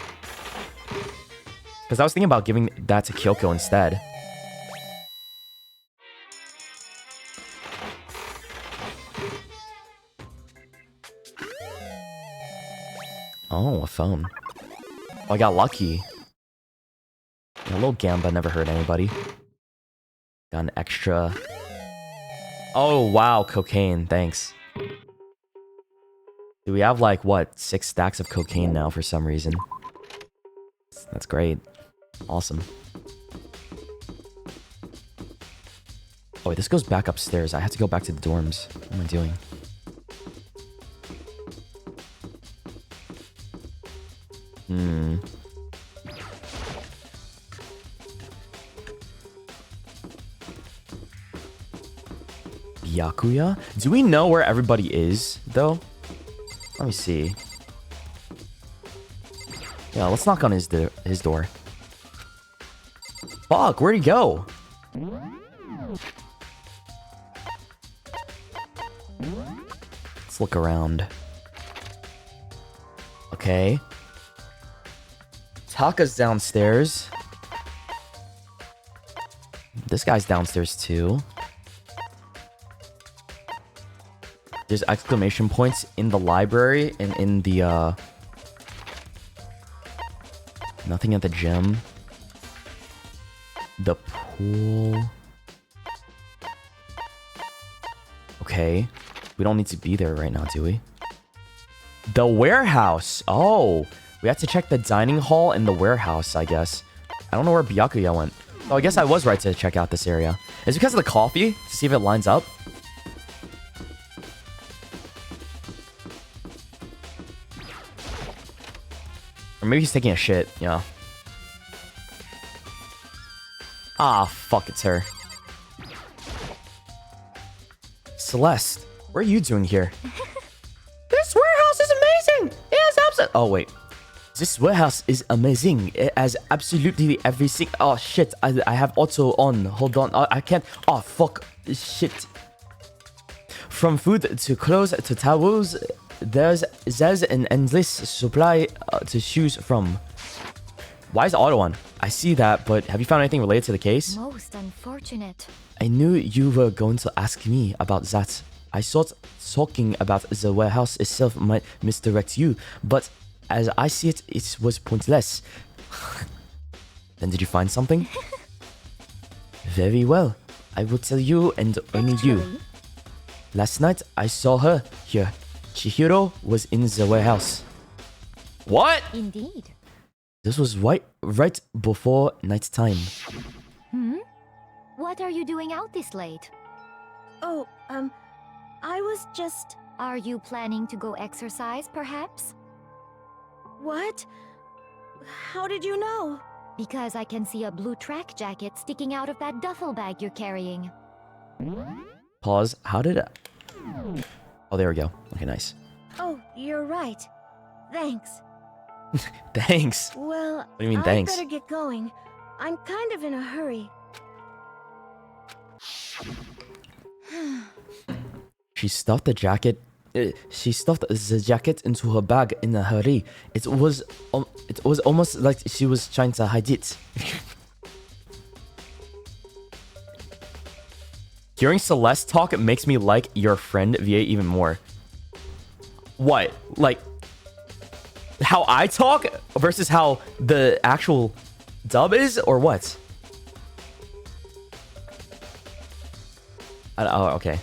Because I was thinking about giving that to Kyoko instead. Oh, a phone. Oh, I got lucky. A little Gamba never hurt anybody. Got an extra... Oh, wow, cocaine. Thanks. Do we have, like, what, 6 stacks of cocaine now for some reason? That's great. Awesome. Oh, wait, this goes back upstairs. I have to go back to the dorms. What am I doing? Byakuya? Do we know where everybody is, though? Let me see. Yeah, let's knock on his door. Fuck, where'd he go? Let's look around. Okay. Taka's downstairs. This guy's downstairs too. There's exclamation points in the library and in the nothing at the gym. The pool. Okay. We don't need to be there right now, do we? The warehouse. Oh. We have to check the dining hall and the warehouse, I guess. I don't know where Byakuya went. Oh, I guess I was right to check out this area. Is it because of the coffee? To see if it lines up? Or maybe he's taking a shit, yeah. Ah, fuck, it's her. Celeste, what are you doing here? This warehouse is amazing! It has absolute... Oh, wait. This warehouse is amazing. It has absolutely everything. Oh, shit. I have auto on. Hold on. I can't... Oh, fuck. Shit. From food to clothes to towels, there's an endless supply to choose from. Why is auto on? I see that, but have you found anything related to the case? Most unfortunate. I knew you were going to ask me about that. I thought talking about the warehouse itself might misdirect you, but as I see it, it was pointless. Then did you find something? Very well. I will tell you and only you. Actually, Last night, I saw her here. Chihiro was in the warehouse. What? indeed. This was right before night time. What are you doing out this late? Oh, I was just... Are you planning to go exercise, perhaps? What? How did you know? Because I can see a blue track jacket sticking out of that duffel bag you're carrying. Pause. How did it... Oh, there we go. Okay, nice. Oh, you're right. Thanks. Thanks. Well, What do you mean, I thanks? better get going. I'm kind of in a hurry. She stuffed the jacket. She stuffed the jacket into her bag in a hurry. It was almost like she was trying to hide it. Hearing Celeste talk makes me like your friend VA even more. What? Like how I talk versus how the actual dub is, or what? Oh, okay.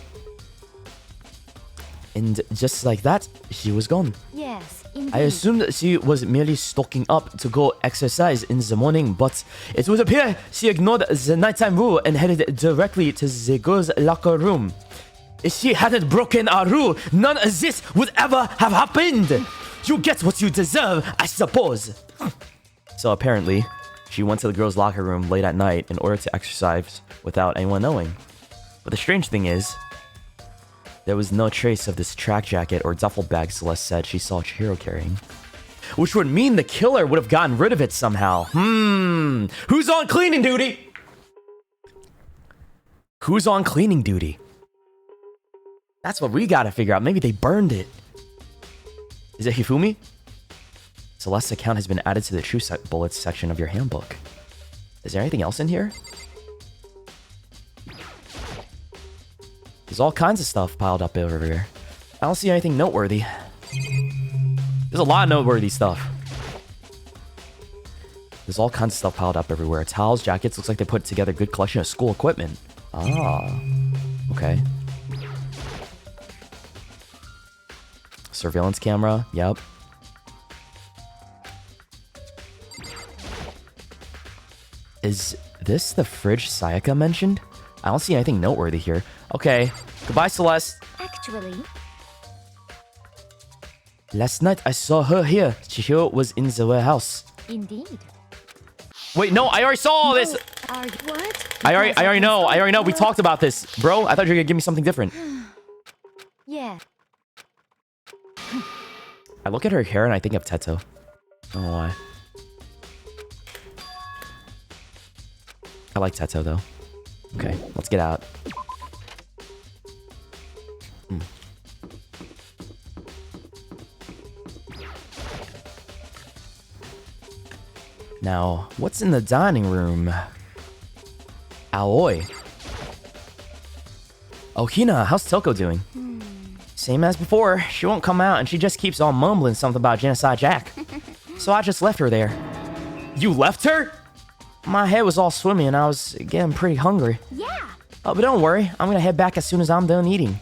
And just like that, she was gone. Yes, indeed. I assumed she was merely stocking up to go exercise in the morning, but it would appear she ignored the nighttime rule and headed directly to the girls' locker room. If she hadn't broken our rule, none of this would ever have happened. You get what you deserve, I suppose. So apparently, she went to the girls' locker room late at night in order to exercise without anyone knowing. But the strange thing is, there was no trace of this track jacket or duffel bag Celeste said she saw Chihiro carrying. Which would mean the killer would have gotten rid of it somehow. Who's on cleaning duty? Who's on cleaning duty? That's what we gotta figure out. Maybe they burned it. Is it Hifumi? Celeste's account has been added to the true bullets section of your handbook. Is there anything else in here? There's all kinds of stuff piled up over here. I don't see anything noteworthy. There's a lot of noteworthy stuff. There's all kinds of stuff piled up everywhere. Towels, jackets. Looks like they put together a good collection of school equipment. Ah. Okay. Surveillance camera. Yep. Is this the fridge Sayaka mentioned? I don't see anything noteworthy here. Okay. Goodbye, Celeste. Actually, Last night I saw her here. Chihiro was in the warehouse. indeed. Wait, no, I already saw all this. Are you what? I already know. I already know. We talked about this, bro. I thought you were gonna give me something different. Yeah. I look at her hair and I think of Teto. I don't know why. I like Teto though. Okay, let's get out. Now, what's in the dining room? Aoi. Oh, Hina, how's Toko doing? Same as before. She won't come out and she just keeps on mumbling something about Genocide Jack. So I just left her there. You left her? My head was all swimmy and I was getting pretty hungry. Yeah. Oh, but don't worry. I'm gonna head back as soon as I'm done eating.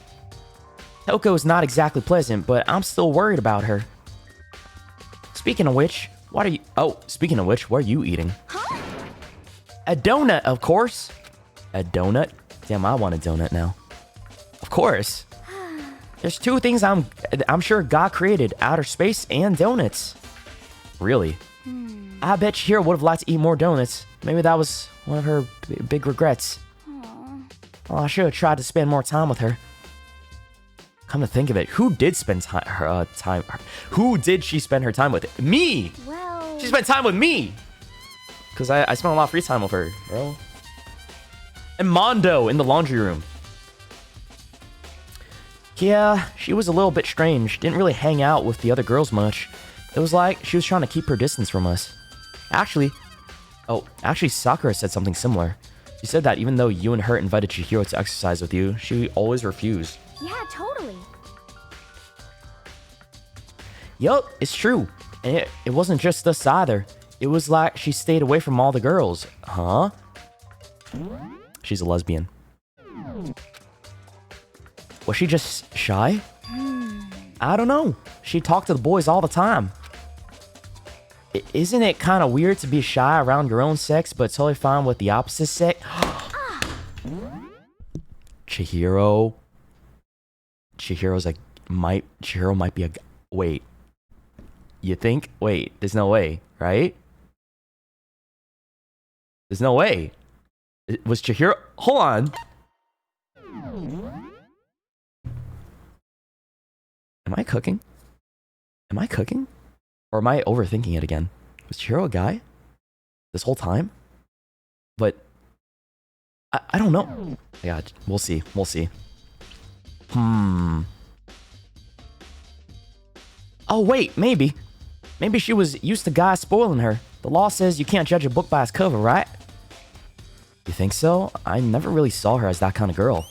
Toko is not exactly pleasant, but I'm still worried about her. Speaking of which, what are you... Oh, speaking of which, what are you eating? Huh? A donut, of course. A donut? Damn, I want a donut now. Of course. There's two things I'm sure God created. Outer space and donuts. Really? I bet Chihiro would have liked to eat more donuts. Maybe that was one of her big regrets. Well, I should have tried to spend more time with her. Come to think of it, who did spend time? Who did she spend her time with? Me! Well, She spent time with me! Because I spent a lot of free time with her, bro. And Mondo in the laundry room. Yeah, she was a little bit strange. Didn't really hang out with the other girls much. It was like she was trying to keep her distance from us. Actually, Sakura said something similar. She said that even though you and her invited Chihiro to exercise with you, she always refused. yeah, totally. Yup, it's true. And it wasn't just us either. It was like she stayed away from all the girls. Huh? She's a lesbian. Was she just shy? I don't know. She talked to the boys all the time. Isn't it kind of weird to be shy around your own sex, but totally fine with the opposite sex? Chihiro. Chihiro might be a... Wait. You think? Wait, there's no way, right? There's no way. Was Chihiro... Hold on. Am I cooking? Am I cooking? Or am I overthinking it again? Was Chihiro a guy? This whole time? But... I don't know. Yeah, we'll see. We'll see. Oh, wait, maybe. Maybe she was used to guys spoiling her. The law says you can't judge a book by its cover, right? You think so? I never really saw her as that kind of girl.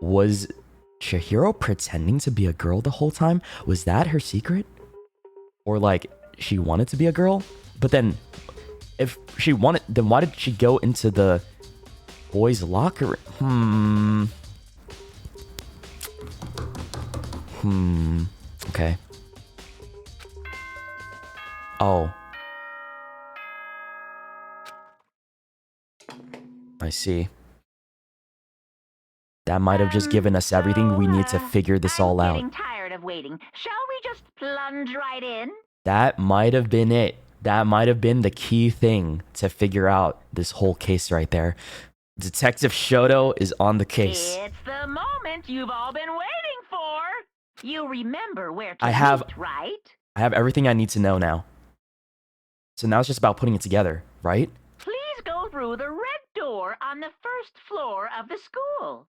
Was Chihiro pretending to be a girl the whole time? Was that her secret? Or like, she wanted to be a girl? But then, if she wanted, then why did she go into the boys' locker room? Okay. Oh. I see. That might have just given us everything we need to figure this all out. I'm getting tired of waiting. Shall we just plunge right in? That might have been it. That might have been the key thing to figure out this whole case right there. Detective Shoto is on the case. It's the moment you've all been waiting for. You remember where to meet, right? I have everything I need to know now. So now it's just about putting it together, right? Please go through the red door on the first floor of the school.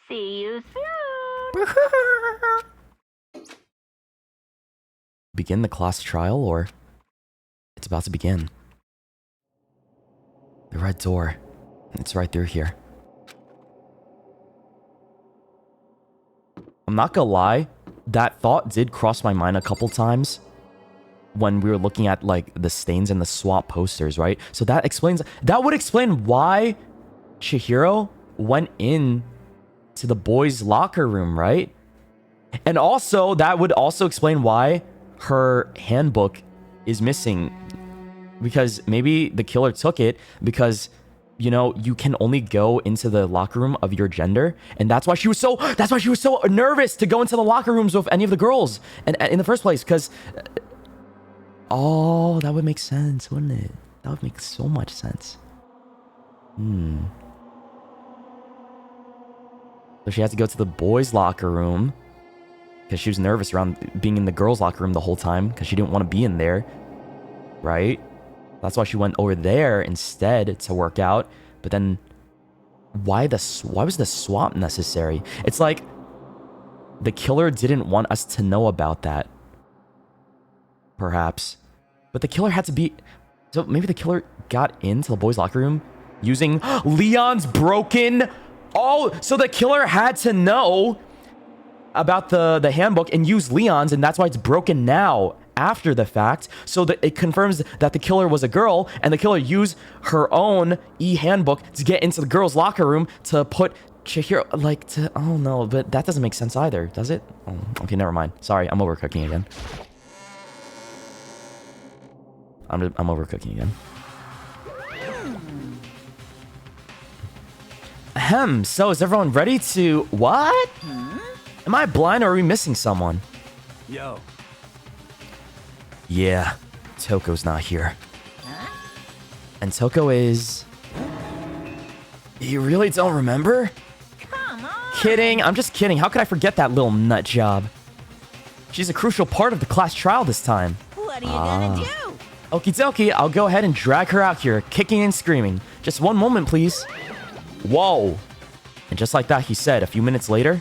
See you soon. Begin the class trial, or it's about to begin. The red door. It's right through here. I'm not gonna lie, that thought did cross my mind a couple times when we were looking at like the stains and the swap posters, right? So that would explain why Chihiro went in to the boys' locker room, right? And also, that would also explain why her handbook is missing. Because maybe the killer took it because, you know, you can only go into the locker room of your gender. And that's why she was so nervous to go into the locker rooms with any of the girls. And in the first place, because... Oh, that would make sense, wouldn't it? That would make so much sense. So she had to go to the boys' locker room because she was nervous around being in the girls' locker room the whole time because she didn't want to be in there, right? That's why she went over there instead to work out. But then, why was the swap necessary? It's like the killer didn't want us to know about that. Perhaps. But the killer had to be... So maybe the killer got into the boys' locker room using Leon's broken... Oh, so the killer had to know about the handbook and use Leon's, and that's why it's broken now, after the fact. So that it confirms that the killer was a girl, and the killer used her own e-handbook to get into the girls' locker room to put Chihiro, like, to... Oh, no, but that doesn't make sense either, does it? Oh, okay, never mind. Sorry, I'm overcooking again. I'm overcooking again. Ahem, so is everyone ready to... What? Am I blind or are we missing someone? Yo. Yeah, Toko's not here. And Toko is... You really don't remember? Come on. Kidding, I'm just kidding. How could I forget that little nut job? She's a crucial part of the class trial this time. What are you gonna do? Okie dokie, I'll go ahead and drag her out here, kicking and screaming. Just one moment, please. Whoa. And just like that, he said, a few minutes later,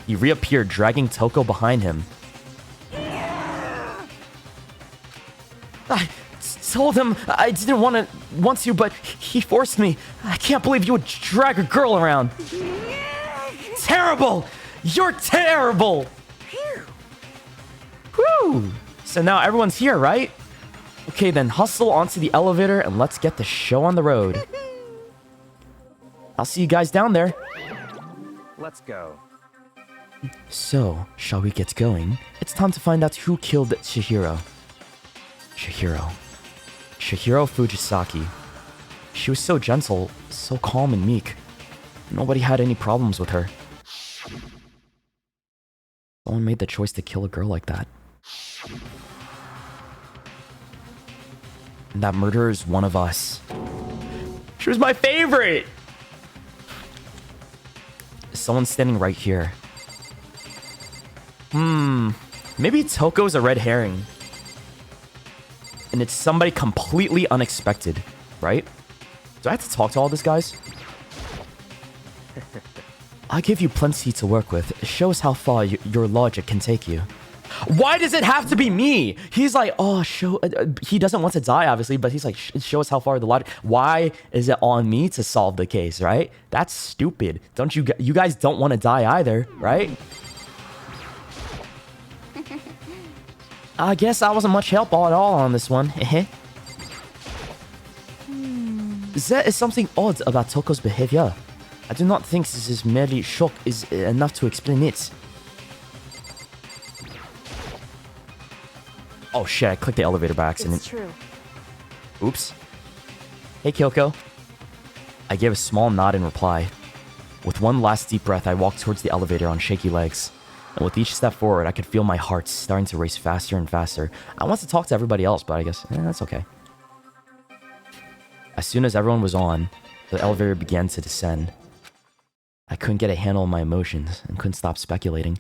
he reappeared, dragging Toko behind him. I told him I didn't want to, but he forced me. I can't believe you would drag a girl around. Terrible! You're terrible! Whew! So now everyone's here, right? Okay, then hustle onto the elevator and let's get the show on the road. I'll see you guys down there. Let's go. So, shall we get going? It's time to find out who killed Chihiro. Chihiro Fujisaki. She was so gentle, so calm and meek. Nobody had any problems with her. Someone made the choice to kill a girl like that. And that murderer is one of us. She was my favorite! Someone's standing right here. Maybe Toko's a red herring. And it's somebody completely unexpected, right? Do I have to talk to all these guys? I give you plenty to work with. It shows how far your logic can take you. Why does it have to be me? He's like, oh, he doesn't want to die, obviously, but he's like, show us how far the logic. Why is it on me to solve the case, right? That's stupid. Don't you guys don't want to die either, right? I guess I wasn't much help at all on this one. There is something odd about Toko's behavior. I do not think this is merely shock is enough to explain it. Oh shit, I clicked the elevator by accident. It's true. Oops. Hey Kyoko. I gave a small nod in reply. With one last deep breath, I walked towards the elevator on shaky legs. And with each step forward, I could feel my heart starting to race faster and faster. I want to talk to everybody else, but I guess that's okay. As soon as everyone was on, the elevator began to descend. I couldn't get a handle on my emotions and couldn't stop speculating.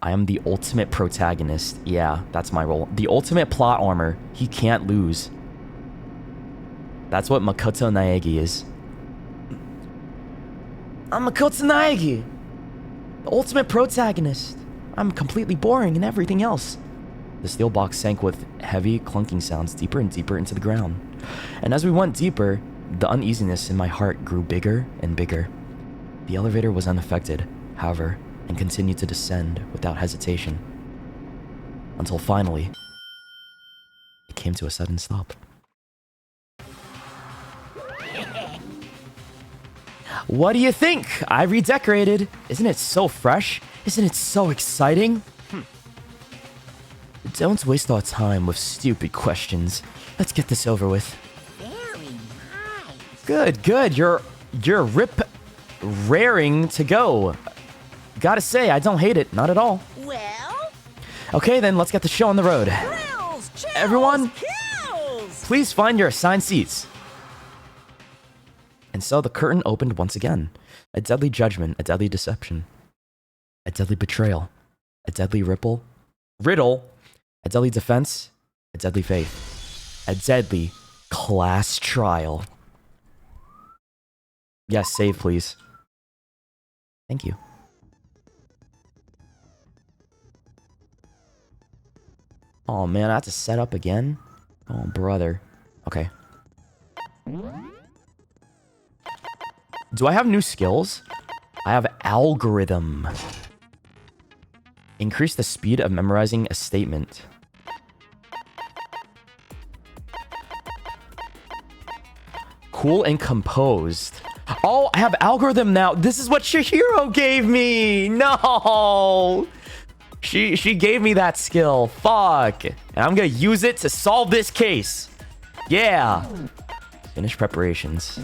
I am the ultimate protagonist. Yeah, that's my role. The ultimate plot armor. He can't lose. That's what Makoto Naegi is. I'm Makoto Naegi, the ultimate protagonist. I'm completely boring and everything else. The steel box sank with heavy clunking sounds deeper and deeper into the ground. And as we went deeper, the uneasiness in my heart grew bigger and bigger. The elevator was unaffected, however, and continued to descend without hesitation. Until finally, it came to a sudden stop. What do you think? I redecorated. Isn't it so fresh? Isn't it so exciting? Don't waste our time with stupid questions. Let's get this over with. Very nice. Good. You're raring to go. Gotta say, I don't hate it. Not at all. Well? Okay, then let's get the show on the road. Thrills, chills, Everyone, kills. please find your assigned seats. And so the curtain opened once again. A deadly judgment, a deadly deception, a deadly betrayal, a deadly riddle, a deadly defense, a deadly faith, a deadly class trial. Yes, save, please. Thank you. Oh man, I have to set up again? Oh, brother. Okay. Do I have new skills? I have algorithm. Increase the speed of memorizing a statement. Cool and composed. Oh, I have algorithm now. This is what Chihiro gave me. No. She gave me that skill. Fuck. And I'm gonna use it to solve this case. Yeah. Finish preparations.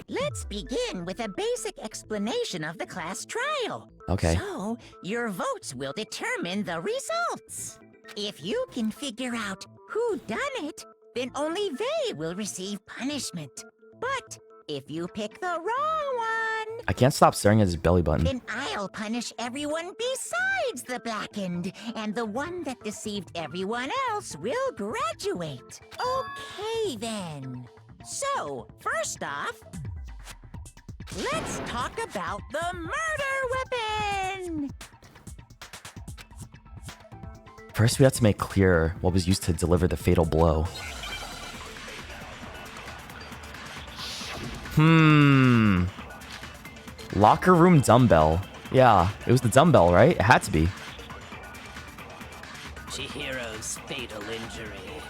Let's begin with a basic explanation of the class trial. Okay. So, your votes will determine the results. If you can figure out who done it, then only they will receive punishment. But if you pick the wrong one, I can't stop staring at his belly button. then I'll punish everyone besides the blackened, and the one that deceived everyone else will graduate. Okay, then. So, first off, let's talk about the murder weapon! First, we have to make clear what was used to deliver the fatal blow. Locker room dumbbell. Yeah, it was the dumbbell, right? It had to be. Chihiro's fatal injury.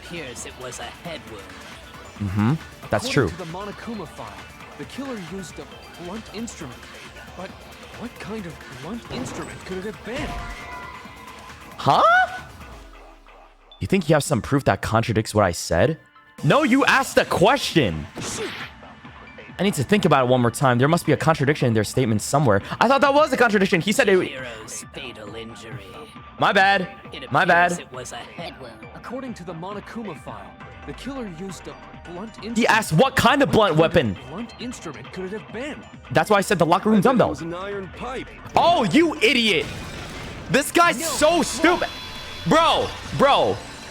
appears it was a head wound. That's According true. to the Monokuma file, the killer used a blunt instrument. But what kind of blunt instrument could it have been? Huh? You think you have some proof that contradicts what I said? No, you asked a question. I need to think about it one more time. There must be a contradiction in their statement somewhere. I thought that was a contradiction. He said it. Hero's fatal injury. My bad. It My appears bad. it was a head wound. According to the Monokuma file, the killer used a blunt instrument. He asked what kind of blunt weapon. Blunt instrument could it have been? That's why I said the locker room dumbbell. It was an iron pipe. Oh, you idiot. This guy's so stupid. Bro.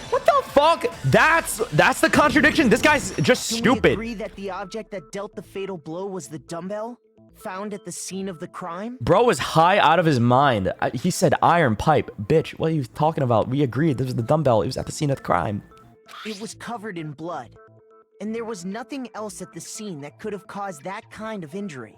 What the fuck? That's the contradiction. This guy's just Can we stupid. agree that the object that dealt the fatal blow was the dumbbell found at the scene of the crime? Bro is high out of his mind. He said iron pipe. Bitch, what are you talking about? We agreed. This was the dumbbell. It was at the scene of the crime. It was covered in blood, and there was nothing else at the scene that could have caused that kind of injury.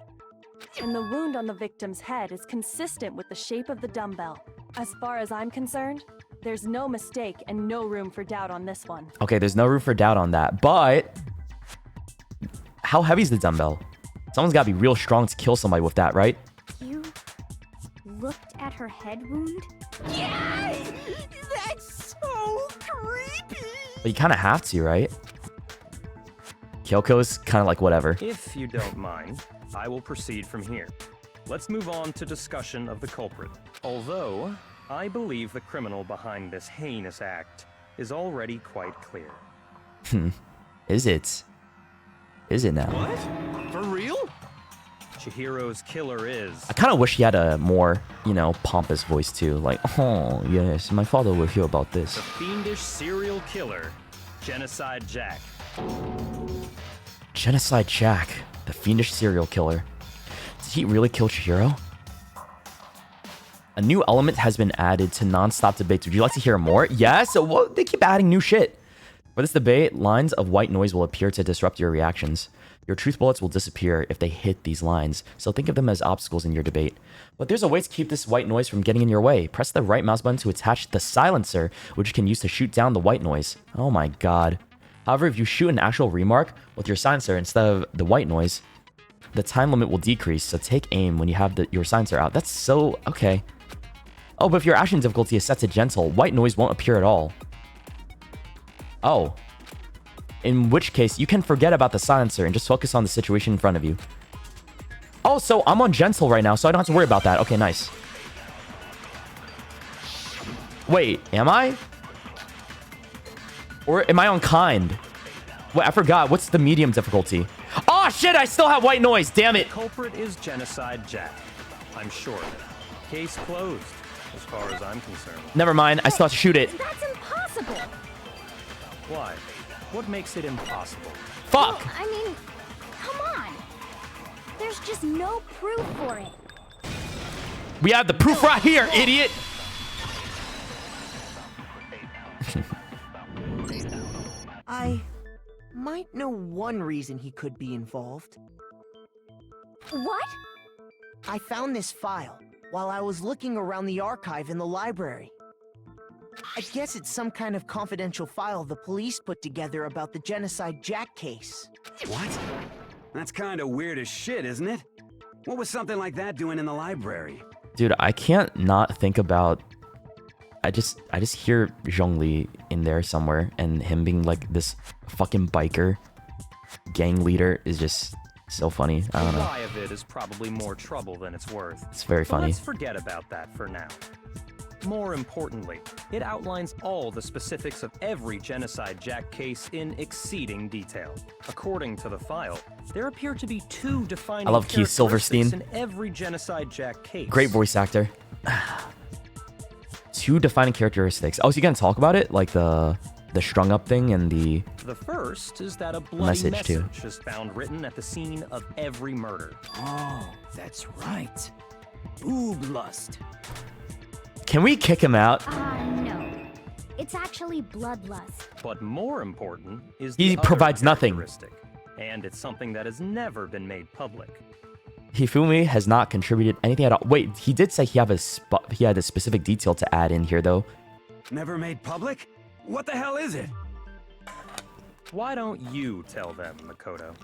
And the wound on the victim's head is consistent with the shape of the dumbbell. As far as I'm concerned, there's no mistake and no room for doubt on this one. Okay, there's no room for doubt on that. But how heavy is the dumbbell? Someone's got to be real strong to kill somebody with that, right? You looked at her head wound? Yeah! That's so creepy! But you kind of have to, right? Kyoko's kind of like whatever. If you don't mind, I will proceed from here. Let's move on to discussion of the culprit. Although, I believe the criminal behind this heinous act is already quite clear. Is it? Is it now? What? For real? Chihiro's killer is... I kind of wish he had a more, pompous voice too. Like, oh, yes, my father will hear about this. the fiendish serial killer, Genocide Jack. Genocide Jack, the fiendish serial killer. Did he really kill Chihiro? A new element has been added to non-stop debates. Would you like to hear more? Yes. Well, they keep adding new shit. For this debate, lines of white noise will appear to disrupt your reactions. Your truth bullets will disappear if they hit these lines, so think of them as obstacles in your debate. But there's a way to keep this white noise from getting in your way. Press the right mouse button to attach the silencer, which you can use to shoot down the white noise. Oh my god. However, if you shoot an actual remark with your silencer instead of the white noise, the time limit will decrease, so take aim when you have your silencer out. That's so... okay. Oh, but if your action difficulty is set to gentle, white noise won't appear at all. Oh. In which case, you can forget about the silencer and just focus on the situation in front of you. Oh, so I'm on gentle right now, so I don't have to worry about that. Okay, nice. Wait, am I? Or am I on kind? Wait, I forgot. What's the medium difficulty? Oh, shit, I still have white noise. Damn it. Culprit is Genocide Jack. I'm sure of it. Case closed, as far as I'm concerned. Never mind. I still have to shoot it. That's impossible! Why? What makes it impossible? Fuck. Well, I mean, come on! There's just no proof for it. We have the proof right here, idiot. I might know one reason he could be involved. What? I found this file while I was looking around the archive in the library. I guess it's some kind of confidential file the police put together about the Genocide Jack case. What? That's kind of weird as shit, isn't it? What was something like that doing in the library? Dude, I can't not think about... I just hear Zhongli in there somewhere, and him being like this fucking biker gang leader is just so funny. I don't The know. lie of it is probably more trouble than it's worth. It's very But funny. let's forget about that for now. More importantly, it outlines all the specifics of every Genocide Jack case in exceeding detail. According to the file, there appear to be two defining I love Keith characteristics Silverstein. in every Genocide Jack case. Great voice actor. Two defining characteristics. Oh, so you can talk about it? Like the strung up thing and the... The first is that a bloody Message, too. is found written at the scene of every murder. Oh, that's right. Boob lust. Can we kick him out? No. It's actually bloodlust. But more important is He the other provides nothing. characteristic, and it's something that has never been made public. Hifumi has not contributed anything at all. Wait, he did say he had a specific detail to add in here, though. Never made public? What the hell is it? Why don't you tell them, Makoto?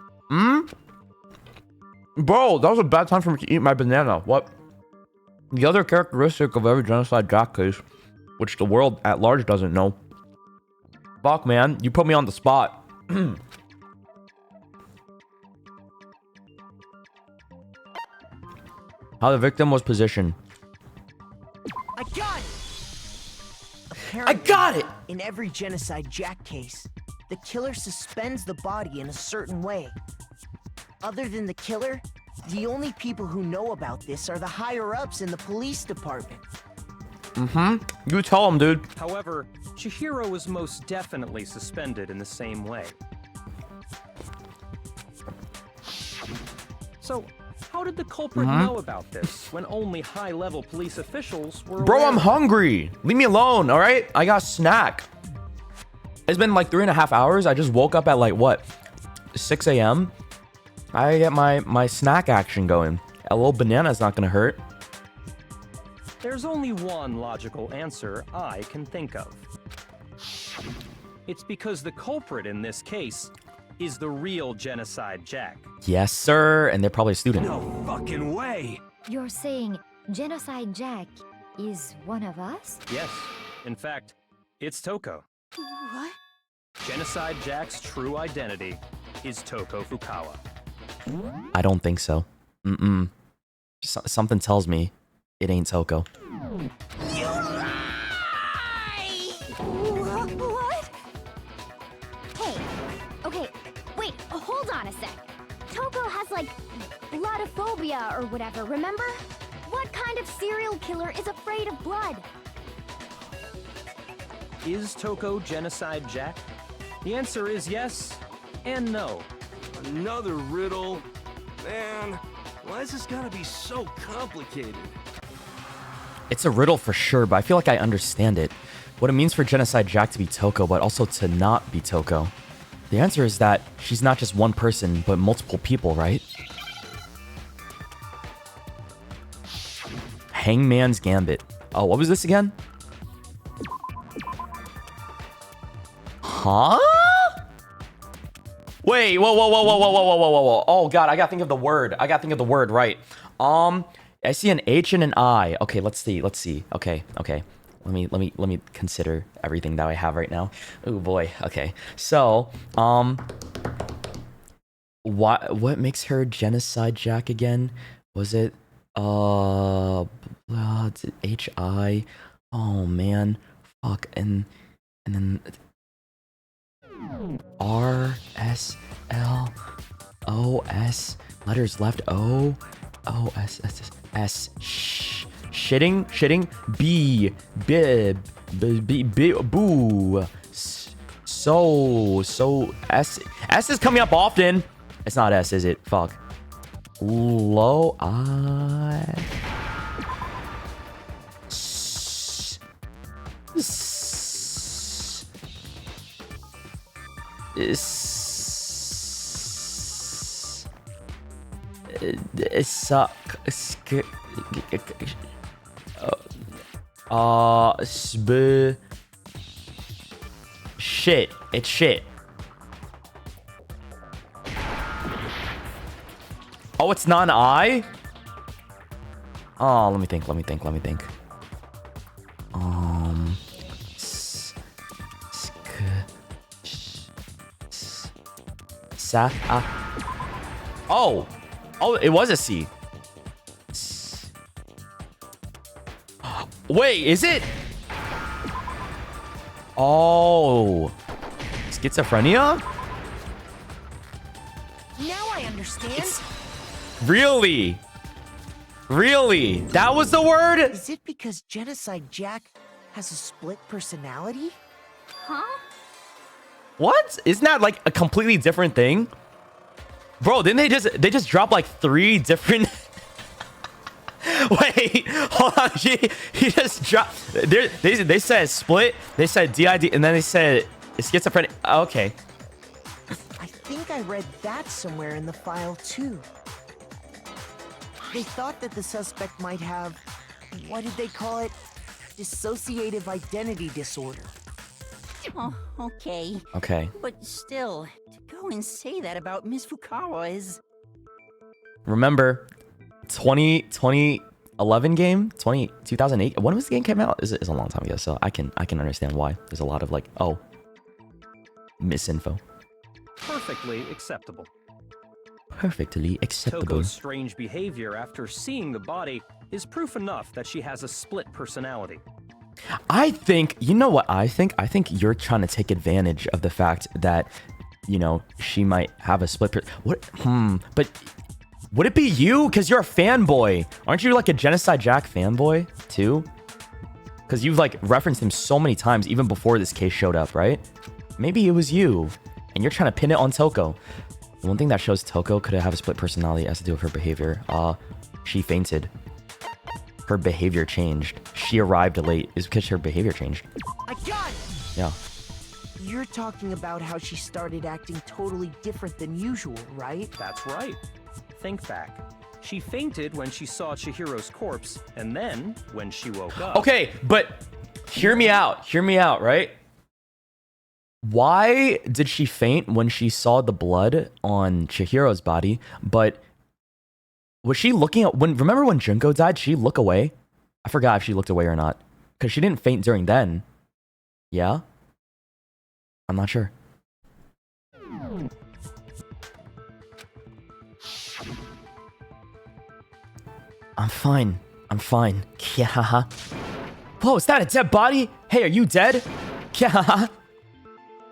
Bro, that was a bad time for me to eat my banana. What? The other characteristic of every genocide Jack case, which the world at large doesn't know. Fuck, man. You put me on the spot. How the victim was positioned. I got it! I got it! In every genocide Jack case, the killer suspends the body in a certain way. Other than the killer, the only people who know about this are the higher-ups in the police department. You tell him, dude. However, Chihiro was most definitely suspended in the same way. So, how did the culprit know about this when only high-level police officials were Bro, aware I'm of it? hungry. Leave me alone, all right? I got a snack. It's been like 3.5 hours. I just woke up at like, what, 6 a.m.? I get my snack action going. A little banana's not gonna hurt. There's only one logical answer I can think of. It's because the culprit in this case is the real Genocide Jack. Yes, sir. And they're probably a student. No fucking way! You're saying Genocide Jack is one of us? Yes, in fact, it's Toko. What? Genocide Jack's true identity is Toko Fukawa. I don't think so. Something tells me it ain't Toko. You lie! What? Hey, okay, wait, hold on a sec. Toko has like bloodophobia or whatever, remember? What kind of serial killer is afraid of blood? Is Toko Genocide Jack? The answer is yes and no. Another riddle? Man, why is this gotta be so complicated? It's a riddle for sure, but I feel like I understand it. What it means for Genocide Jack to be Toko, but also to not be Toko. The answer is that she's not just one person, but multiple people, right? Hangman's Gambit. Oh, what was this again? Huh? Wait, whoa. Oh god, I gotta think of the word. Right. I see an H and an I. Okay, let's see. Okay. Let me consider everything that I have right now. Oh boy. Okay. So, what makes her Genocide Jack again? Was it H-I? Oh man. Fuck. And then R-S-L-O-S. Letters left. O-S-S-S. Shitting. B. Bib. Boo. So. S. S is coming up often. It's not S, is it? Fuck. Low. I. Shit. It's shit. Oh, it's not an I? Oh, let me think. Oh, it was a C. Wait, is it? Oh, schizophrenia? Now I understand. Really? That was the word? Is it because Genocide Jack has a split personality? Huh? What? Isn't that like a completely different thing? Bro, didn't they just drop like 3 different... Wait, hold on. He just dropped... They said split, they said DID, and then they said schizophrenia. Okay. I think I read that somewhere in the file too. They thought that the suspect might have... what did they call it? Dissociative identity disorder. Oh, okay. Okay. But still, to go and say that about Miss Fukawa is... Remember, 2011 game? 2008? When was the game came out? It's a long time ago, so I can understand why. There's a lot of like, oh, misinfo. Perfectly acceptable. Perfectly acceptable. Toko's strange behavior after seeing the body is proof enough that she has a split personality. I think, you know what I think? I think you're trying to take advantage of the fact that, you know, she might have a split but would it be you? Because you're a fanboy. Aren't you like a Genocide Jack fanboy too? Because you've like referenced him so many times even before this case showed up, right? Maybe it was you and you're trying to pin it on Toko. The one thing that shows Toko could have a split personality has to do with her behavior. She fainted. Her behavior changed. She arrived late. It's because her behavior changed. I got it! Yeah. You're talking about how she started acting totally different than usual, right? That's right. Think back. She fainted when she saw Chihiro's corpse, and then when she woke up... Okay, but hear me out, right? Why did she faint when she saw the blood on Chihiro's body? But was she looking at remember when Junko died? Did she look away? I forgot if she looked away or not. Because she didn't faint during then. Yeah? I'm not sure. I'm fine. Yeah. Whoa, is that a dead body? Hey, are you dead? Yeah.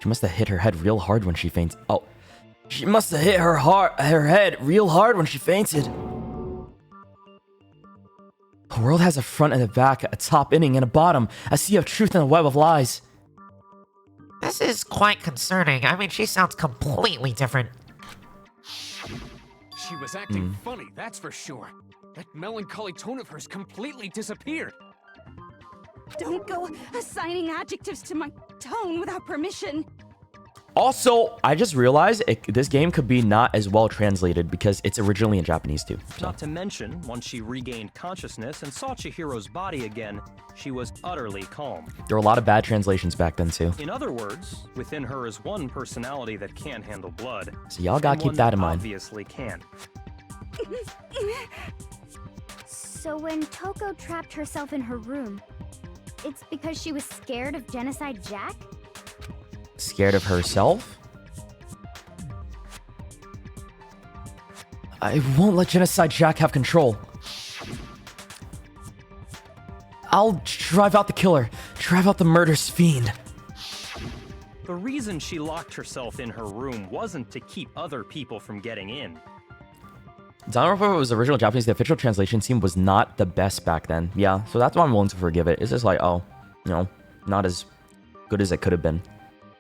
She must have hit her head real hard when she fainted. Oh, she must have hit her head real hard when she fainted. The world has a front and a back, a top inning and a bottom, a sea of truth and a web of lies. This is quite concerning. I mean, she sounds completely different. She was acting funny, that's for sure. That melancholy tone of hers completely disappeared. Don't go assigning adjectives to my tone without permission. Also, I just realized this game could be not as well translated because it's originally in Japanese too. So. Not to mention, once she regained consciousness and saw Chihiro's body again, she was utterly calm. There were a lot of bad translations back then too. In other words, within her is one personality that can't handle blood. So y'all gotta keep that in mind. Obviously can. So when Toko trapped herself in her room, it's because she was scared of Genocide Jack? Scared of herself? I won't let Genocide Jack have control. I'll drive out the killer, drive out the murderous fiend. The reason she locked herself in her room wasn't to keep other people from getting in. Danganronpa was original Japanese. The official translation team was not the best back then. Yeah, so that's why I'm willing to forgive it. It's just like, oh, you know, not as good as it could have been.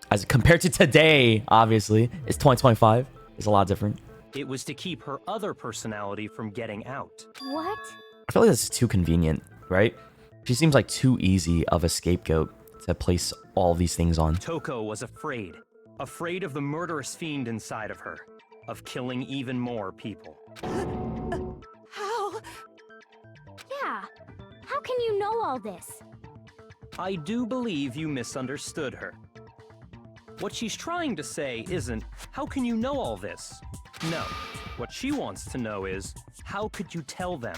As compared to today, obviously. It's 2025. It's a lot different. It was to keep her other personality from getting out. What? I feel like this is too convenient, right? She seems like too easy of a scapegoat to place all these things on. Toko was afraid. Afraid of the murderous fiend inside of her. Of killing even more people. How? Yeah. How can you know all this? I do believe you misunderstood her. What she's trying to say isn't, how can you know all this? No. What she wants to know is, how could you tell them?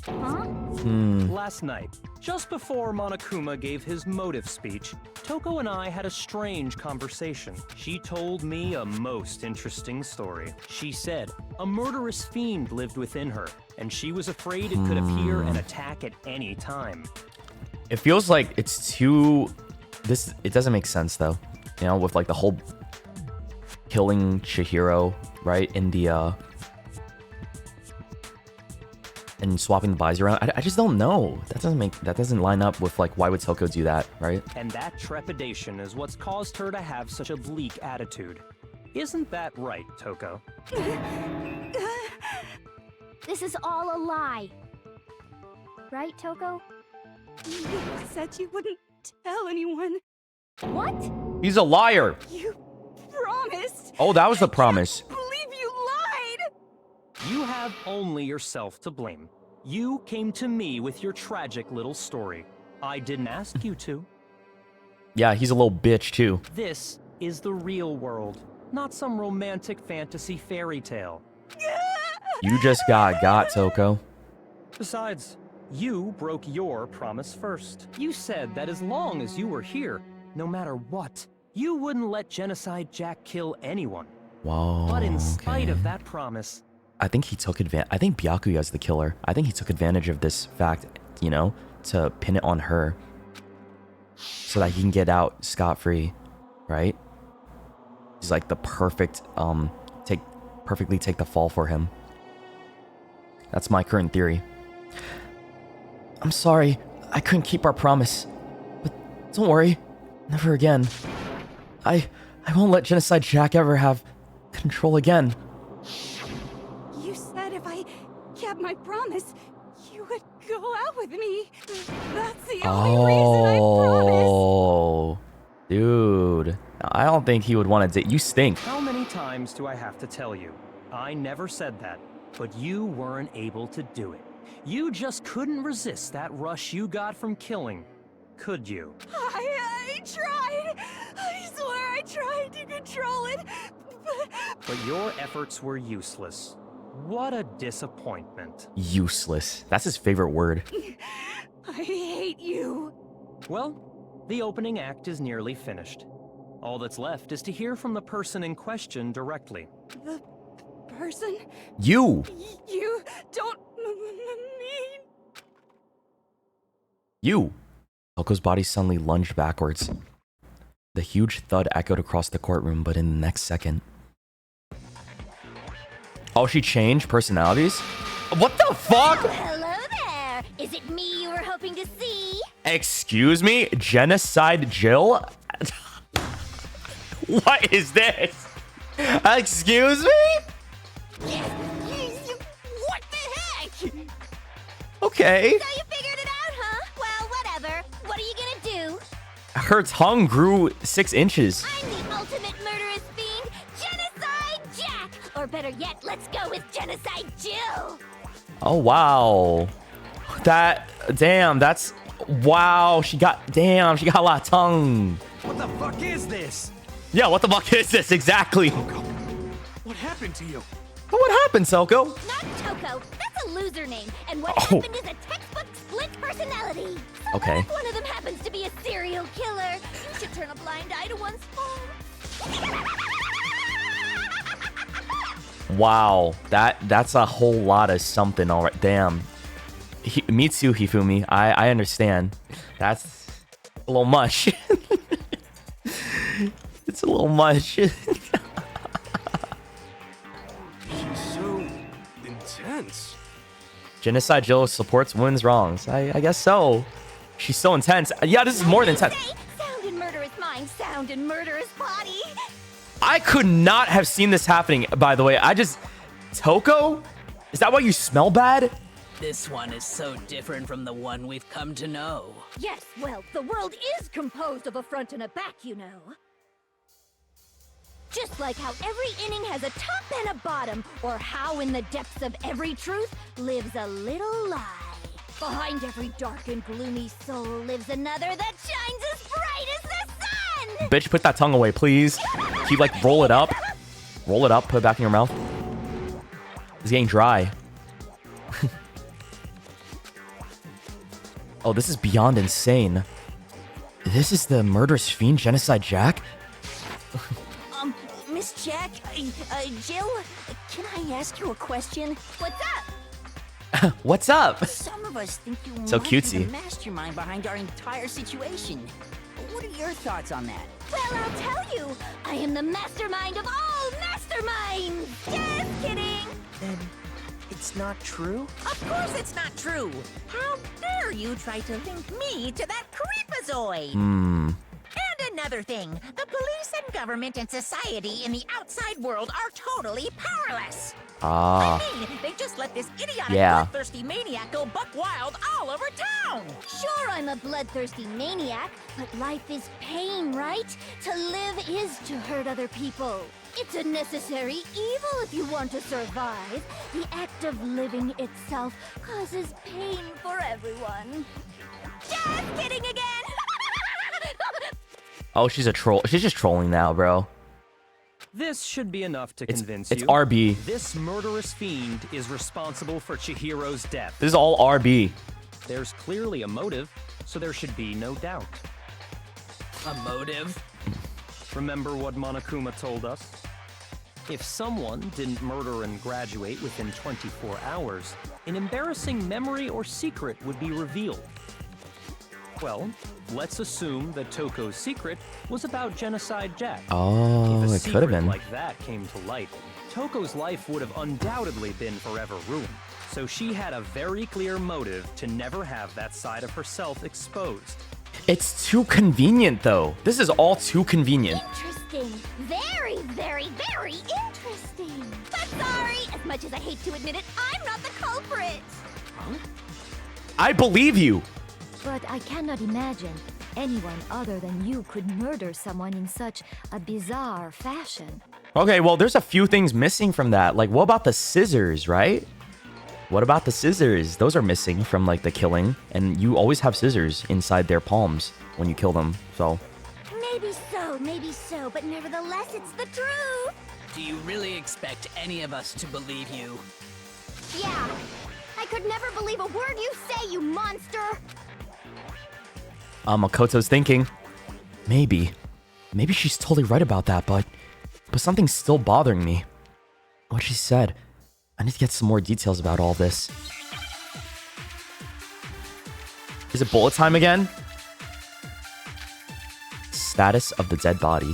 Huh? Last night, just before Monokuma gave his motive speech, Toko and I had a strange conversation. She told me a most interesting story. She said a murderous fiend lived within her, and she was afraid it could appear and attack at any time. It feels like it's too... It doesn't make sense, though. You know, with like the whole killing Chihiro, right? In the... and swapping the bodies around. I just don't know. That doesn't line up with like why would Toko do that, right? And that trepidation is what's caused her to have such a bleak attitude. Isn't that right, Toko? This is all a lie. Right, Toko? You said you wouldn't tell anyone. What? He's a liar. You promised. Oh, that was the promise. I believe you lied. You have only yourself to blame. You came to me with your tragic little story. I didn't ask you to. Yeah, he's a little bitch too. This is the real world, not some romantic fantasy fairy tale. You just got, Toko. Besides, you broke your promise first. You said that as long as you were here, no matter what, you wouldn't let Genocide Jack kill anyone. Whoa. But in spite okay. of that promise, I think he took advantage. I think Byakuya's the killer. I think he took advantage of this fact, you know, to pin it on her, so that he can get out scot-free, right? He's like the perfect, perfectly take the fall for him. That's my current theory. I'm sorry, I couldn't keep our promise, but don't worry, never again. I won't let Genocide Jack ever have control again. You said if I kept my promise, you would go out with me. That's the only reason I promised. Oh, dude, I don't think he would want to. You stink. how many times do I have to tell you? I never said that, but you weren't able to do it. You just couldn't resist that rush you got from killing, could you? I tried. I swear I tried to control it. But your efforts were useless. What a disappointment. Useless. That's his favorite word. I hate you. Well, the opening act is nearly finished. All that's left is to hear from the person in question directly. The person? You. You don't mean... You. Toko's body suddenly lunged backwards. The huge thud echoed across the courtroom, but in the next second... Oh, she changed personalities? What the fuck? Oh, hello there. Is it me you were hoping to see? Excuse me? Genocide Jill? What is this? Excuse me? What the heck? Okay. So you figured it out, huh? Well, whatever. What are you gonna do? Her tongue grew 6 inches. I'm the ultimate murderous fiend, Genocide Jack! Or better yet, let's go with Genocide Jill! Oh, wow. Damn, that's... Wow, she got a lot of tongue. What the fuck is this? Yeah, what the fuck is this exactly? What happened to you? What happened, Selko? Not Toko. That's a loser name. And what Oh. happened is a textbook split personality. So Okay. what if one of them happens to be a serial killer? You should turn a blind eye to one's fault. Wow, that's a whole lot of something, all right. Damn. Me too, Hifumi. I understand. That's a little much. It's a little much. She's so intense. Genocide Jill supports women's wrongs. I guess so. She's so intense. Yeah, this is more than intense. Sound in murderous mind, sound in murderous body. I could not have seen this happening, by the way. Toko? Is that why you smell bad? This one is so different from the one we've come to know. Yes, well, the world is composed of a front and a back, you know. Just like how every inning has a top and a bottom, or how in the depths of every truth lives a little lie. Behind every dark and gloomy soul lives another that shines as bright as the sun! Bitch, put that tongue away, please. Can you, like, roll it up? Roll it up, put it back in your mouth. It's getting dry. Oh, this is beyond insane. This is the murderous fiend Genocide Jack? Miss Jack, Jill, can I ask you a question? What's up? What's up? Some of us think you So might be cutesy. the mastermind behind our entire situation. What are your thoughts on that? Well, I'll tell you. I am the mastermind of all masterminds! Just kidding! Then it's not true? Of course it's not true. How dare you try to link me to that creepazoid? And another thing, the police and government and society in the outside world are totally powerless. Ah. I mean, they just let this idiotic Yeah. bloodthirsty maniac go buck wild all over town. Sure, I'm a bloodthirsty maniac, but life is pain, right? To live is to hurt other people. It's a necessary evil if you want to survive. The act of living itself causes pain for everyone. Just kidding again! Oh, she's a troll. She's just trolling now, bro. This should be enough to convince it's you. RB. This murderous fiend is responsible for Chihiro's death. This is all RB. There's clearly a motive, so there should be no doubt. A motive? Remember what Monokuma told us? If someone didn't murder and graduate within 24 hours, an embarrassing memory or secret would be revealed. Well, let's assume that Toko's secret was about Genocide Jack. Oh, if a it could have secret been. like that came to light, Toko's life would have undoubtedly been forever ruined. So she had a very clear motive to never have that side of herself exposed. It's too convenient, though. This is all too convenient. Interesting. Very, very, very interesting. But sorry, as much as I hate to admit it, I'm not the culprit. I believe you. But I cannot imagine anyone other than you could murder someone in such a bizarre fashion. Okay, well, there's a few things missing from that. Like, what about the scissors, right? What about the scissors? Those are missing from, like, the killing. And you always have scissors inside their palms when you kill them, so... Maybe so, but nevertheless, it's the truth. Do you really expect any of us to believe you? Yeah. I could never believe a word you say, you monster. Makoto's thinking, maybe she's totally right about that, but something's still bothering me. What she said. I need to get some more details about all this. Is it bullet time again? Status of the dead body.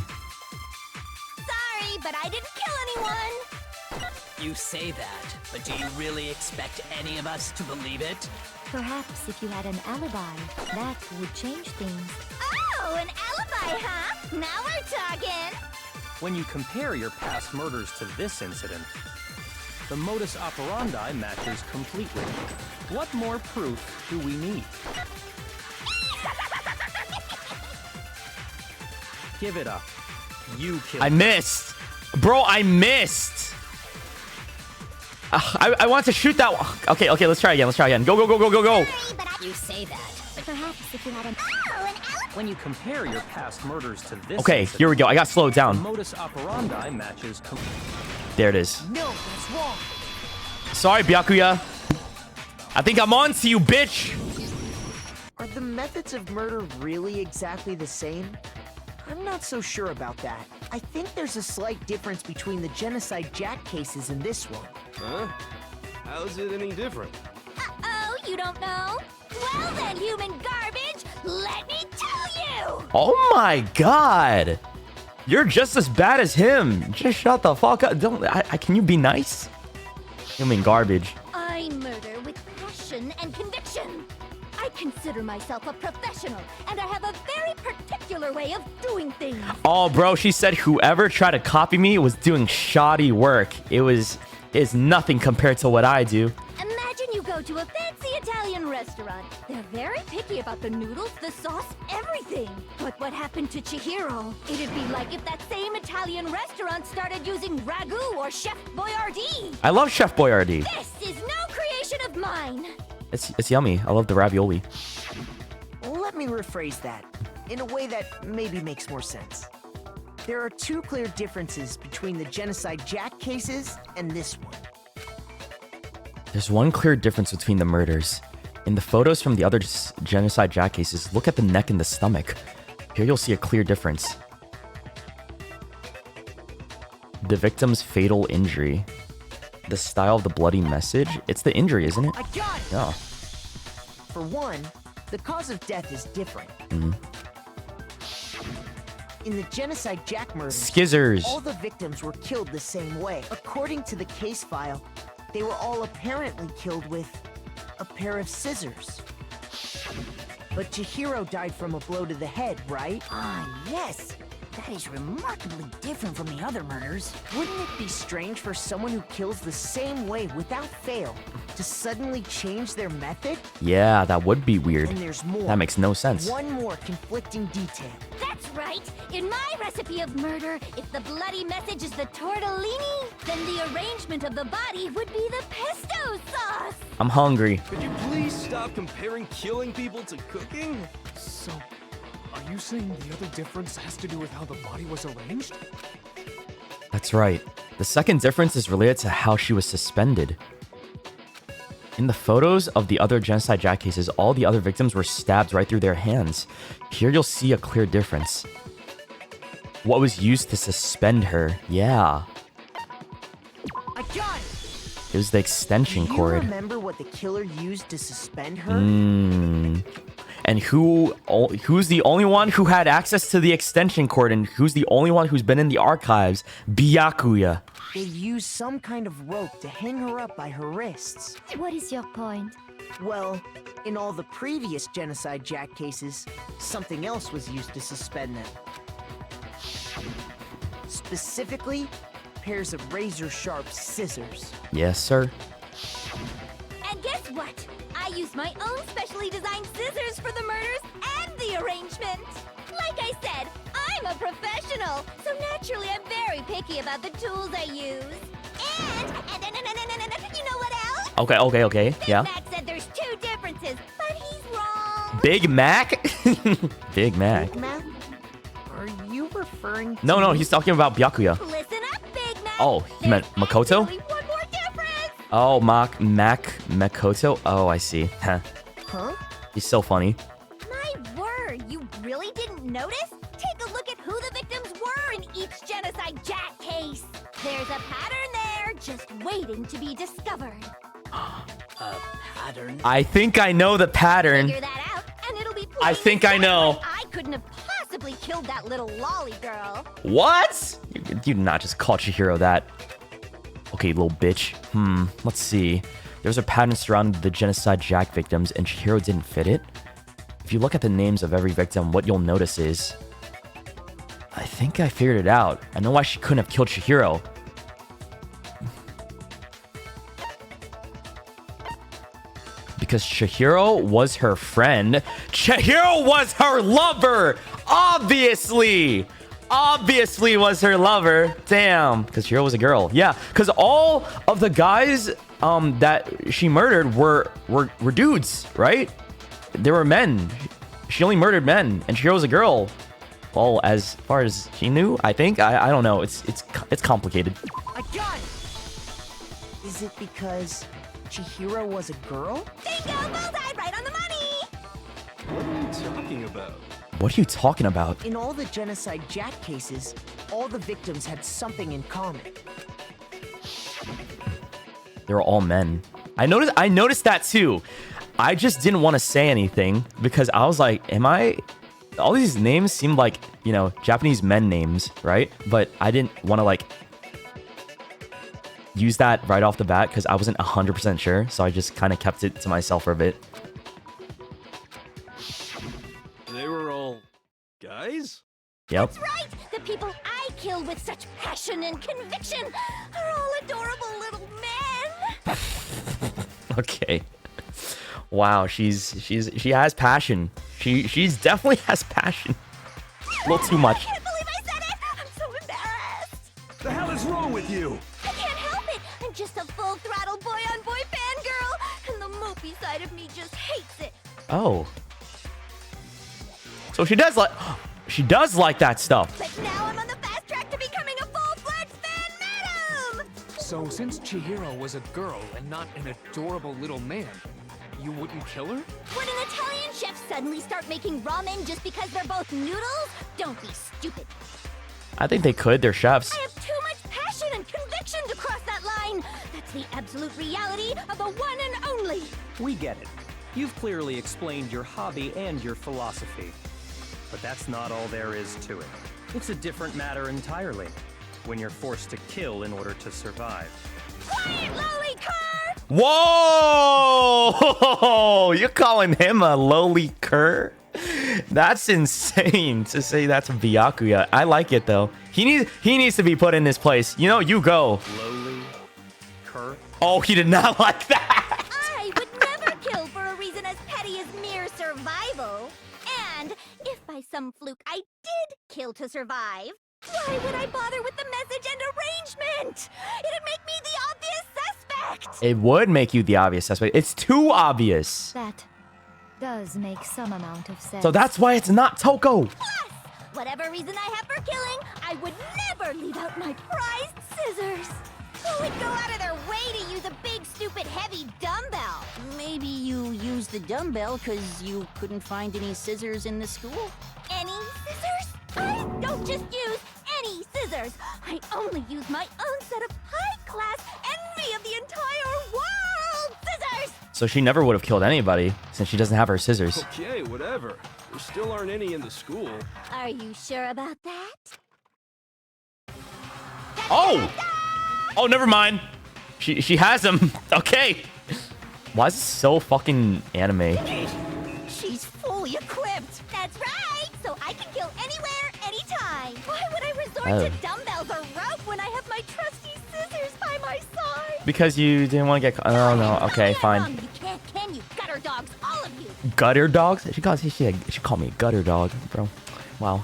Sorry, but I didn't kill anyone. You say that, but do you really expect any of us to believe it? Perhaps if you had an alibi, that would change things. Oh, an alibi, huh? Now we're talking. When you compare your past murders to this incident, the modus operandi matches completely. What more proof do we need? Give it up. You killed I missed. Bro, I missed. I want to shoot that one. Okay, let's try again. Go. You say that, but perhaps if you had an When you compare your past murders to this Okay, incident, here we go. I got slowed the down. modus operandi matches There it is. No, that's wrong. Sorry, Byakuya. I think I'm on to you, bitch. Are the methods of murder really exactly the same? I'm not so sure about that. I think there's a slight difference between the Genocide Jack cases and this one. Huh? How's it any different? Uh-oh, you don't know? Well then, human garbage, let me tell you! Oh my god. You're just as bad as him. Just shut the fuck up. Can you be nice? Human garbage. I murder with passion and conviction. I consider myself a professional, and I have a very particular way of doing things. Oh, bro, she said whoever tried to copy me was doing shoddy work. It's nothing compared to what I do. Imagine you go to a fancy Italian restaurant. They're very picky about the noodles, the sauce, everything. But what happened to Chihiro? It'd be like if that same Italian restaurant started using ragu or Chef Boyardee. I love Chef Boyardee. This is no creation of mine. It's yummy. I love the ravioli. Let me rephrase that in a way that maybe makes more sense. There are two clear differences between the Genocide Jack cases and this one. There's one clear difference between the murders. In the photos from the other Genocide Jack cases, look at the neck and the stomach. Here you'll see a clear difference. The victim's fatal injury. The style of the bloody message. It's the injury, isn't it? I got it! Yeah. For one, the cause of death is different. In the Genocide Jack murders, Skizzers. all the victims were killed the same way. According to the case file, they were all apparently killed with a pair of scissors. But Chihiro died from a blow to the head, right? Ah, yes. That is remarkably different from the other murders. Wouldn't it be strange for someone who kills the same way without fail to suddenly change their method? Yeah, that would be weird. And there's more. That makes no sense. One more conflicting detail. That's right. In my recipe of murder, if the bloody message is the tortellini, then the arrangement of the body would be the pesto sauce. I'm hungry. Could you please stop comparing killing people to cooking? So, Are you saying the other difference has to do with how the body was arranged? That's right. The second difference is related to how she was suspended. In the photos of the other genocide Jack cases, all the other victims were stabbed right through their hands. Here you'll see a clear difference. What was used to suspend her? Yeah. I got it! It was the extension Do you cord. remember what the killer used to suspend her? And who's the only one who had access to the extension cord, and who's the only one who's been in the archives? Byakuya. They used some kind of rope to hang her up by her wrists. What is your point? Well, in all the previous Genocide Jack cases, something else was used to suspend them. Specifically, pairs of razor-sharp scissors. Yes, sir. And guess what? I used my own specially designed scissors for the murders and the arrangement. Like I said, I'm a professional, so naturally I'm very picky about the tools I use. And you know what else? Okay. Yeah. Mac said there's two differences, but he's wrong. Big Mac? Big Mac. Big Mac? Are you referring to... No, he's talking about Byakuya. Listen up, Big Mac. Oh, he meant Makoto? Only one more difference. Oh, Makoto? Oh, I see. Huh. Huh? He's so funny. My word, you really didn't notice? Take a look at who the victims were in each Genocide Jack case. There's a pattern there, just waiting to be discovered. A pattern? I think I know the pattern. Figure that out, and it'll be I think I know. I couldn't have possibly killed that little lolly girl. What? You did not just call Chihiro that. Okay, little bitch. Let's see. There's a pattern surrounding the Genocide Jack victims, and Chihiro didn't fit it. If you look at the names of every victim, what you'll notice is... I think I figured it out. I know why she couldn't have killed Chihiro. Because Chihiro was her friend. Chihiro was her lover! Obviously! Obviously was her lover. Damn. Because Chihiro was a girl. Yeah. Because all of the guys that she murdered were dudes, right? They were men. She only murdered men. And Chihiro was a girl. Well, as far as she knew, I think. I don't know. It's complicated. I got it! Is it because Chihiro was a girl? Bingo! Bullseye! Right on the money! What are you talking about? What are you talking about? In all the Genocide Jack cases, all the victims had something in common. They were all men. I noticed that too. I just didn't want to say anything because I was like, all these names seemed like, Japanese men names, right? But I didn't want to use that right off the bat because I wasn't 100% sure. So I just kind of kept it to myself for a bit. They were all guys? Yep. That's right! The people I killed with such passion and conviction are all adorable little men! Okay. Wow, she has passion. She's definitely has passion. A little too much. I can't believe I said it! I'm so embarrassed! The hell is wrong with you? I can't help it! I'm just a full-throttle boy-on-boy fangirl, and the mopey side of me just hates it. Oh. So she does like that stuff. But now I'm on the fast track to becoming a full-fledged fan madam! So since Chihiro was a girl and not an adorable little man, you wouldn't kill her? Would an Italian chef suddenly start making ramen just because they're both noodles? Don't be stupid. I think they could. They're chefs. I have too much passion and conviction to cross that line. That's the absolute reality of the one and only. We get it. You've clearly explained your hobby and your philosophy. But that's not all there is to it. It's a different matter entirely. When you're forced to kill in order to survive. Quiet, lowly cur! Whoa! You're calling him a lowly cur? That's insane to say that's Byakuya. I like it though. He needs to be put in his place. You go. Lowly cur? Oh, he did not like that. I would never kill for a reason as petty as mere survival. And if by some fluke I did kill to survive, why would I bother with the message and arrangement? It'd make me the obvious suspect. It would make you the obvious suspect. It's too obvious. That does make some amount of sense. So that's why it's not Toko. Whatever reason I have for killing, I would never leave out my prized scissors. Who would go out of their way to use a big, stupid, heavy dumbbell? Maybe you used the dumbbell because you couldn't find any scissors in the school? Any scissors? I don't just use any scissors. I only use my own set of high-class envy of the entire world scissors. So she never would have killed anybody since she doesn't have her scissors. Okay, whatever. There still aren't any in the school. Are you sure about that? Oh! Oh, never mind. She has him. Okay. Why is this so fucking anime? She's fully equipped. That's right. So I can kill anywhere, anytime. Why would I resort Oh. to dumbbells or rope when I have my trusty scissors by my side? Because you didn't want to get... Oh, no. Okay, fine. You can't, can you? Gutter dogs, all of you. Gutter dogs? She called me a gutter dog, bro. Wow.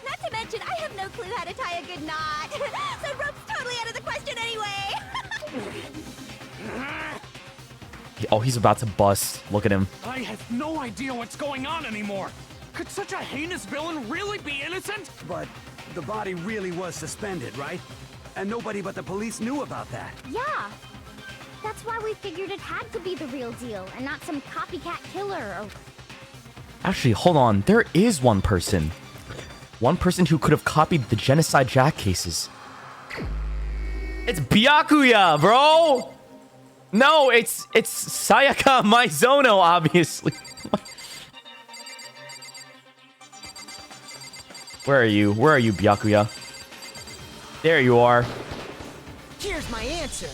Not to mention, I have no clue how to tie a good knot. So rope's totally out of the question anyway. Oh, he's about to bust. Look at him. I have no idea what's going on anymore. Could such a heinous villain really be innocent? But the body really was suspended, right? And nobody but the police knew about that. Yeah. That's why we figured it had to be the real deal and not some copycat killer or... Actually, hold on. There is one person. One person who could have copied the Genocide Jack cases. It's Byakuya, bro! No, it's Sayaka Maizono, obviously. Where are you? Where are you, Byakuya? There you are. Here's my answer.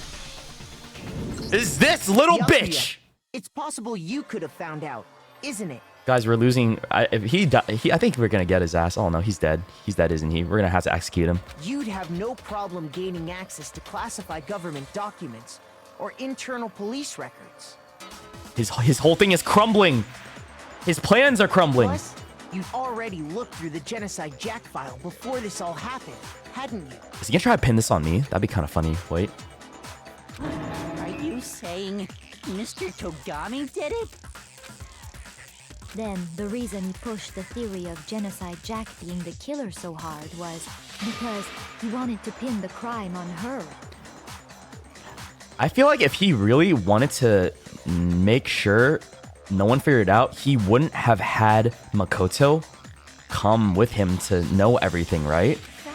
Is this little Byakuya. bitch? It's possible you could have found out, isn't it? Guys, we're losing. If I think we're gonna get his ass. Oh no, he's dead. He's dead, isn't he? We're gonna have to execute him. You'd have no problem gaining access to classified government documents or internal police records. His whole thing is crumbling. His plans are crumbling. Plus, you'd already looked through the Genocide Jack file before this all happened, hadn't you? Is he gonna try to pin this on me? That'd be kind of funny. Wait. Are you saying Mr. Togami did it? Then the reason he pushed the theory of Genocide Jack being the killer so hard was because he wanted to pin the crime on her. I feel like if he really wanted to make sure no one figured it out, he wouldn't have had Makoto come with him to know everything, right? So,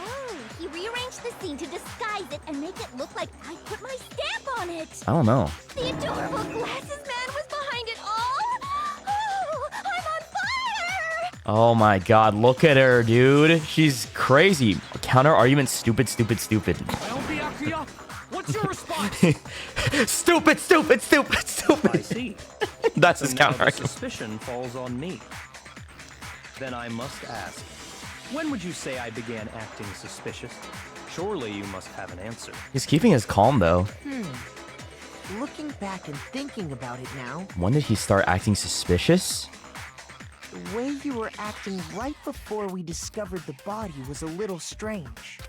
he rearranged the scene to disguise it and make it look like I put my stamp on it. I don't know. The adorable glasses man was behind it all. Oh, I'm on fire! Oh my god, look at her, dude. She's crazy. Counter argument, stupid, stupid, stupid. Well, Byakuya, what's your response? Stupid, stupid, stupid, stupid. I see. That's So his now counter the argument. suspicion falls on me. Then I must ask, when would you say I began acting suspicious? Surely you must have an answer. He's keeping his calm, though. Looking back and thinking about it now, When did he start acting suspicious? the way you were acting right before we discovered the body was a little strange.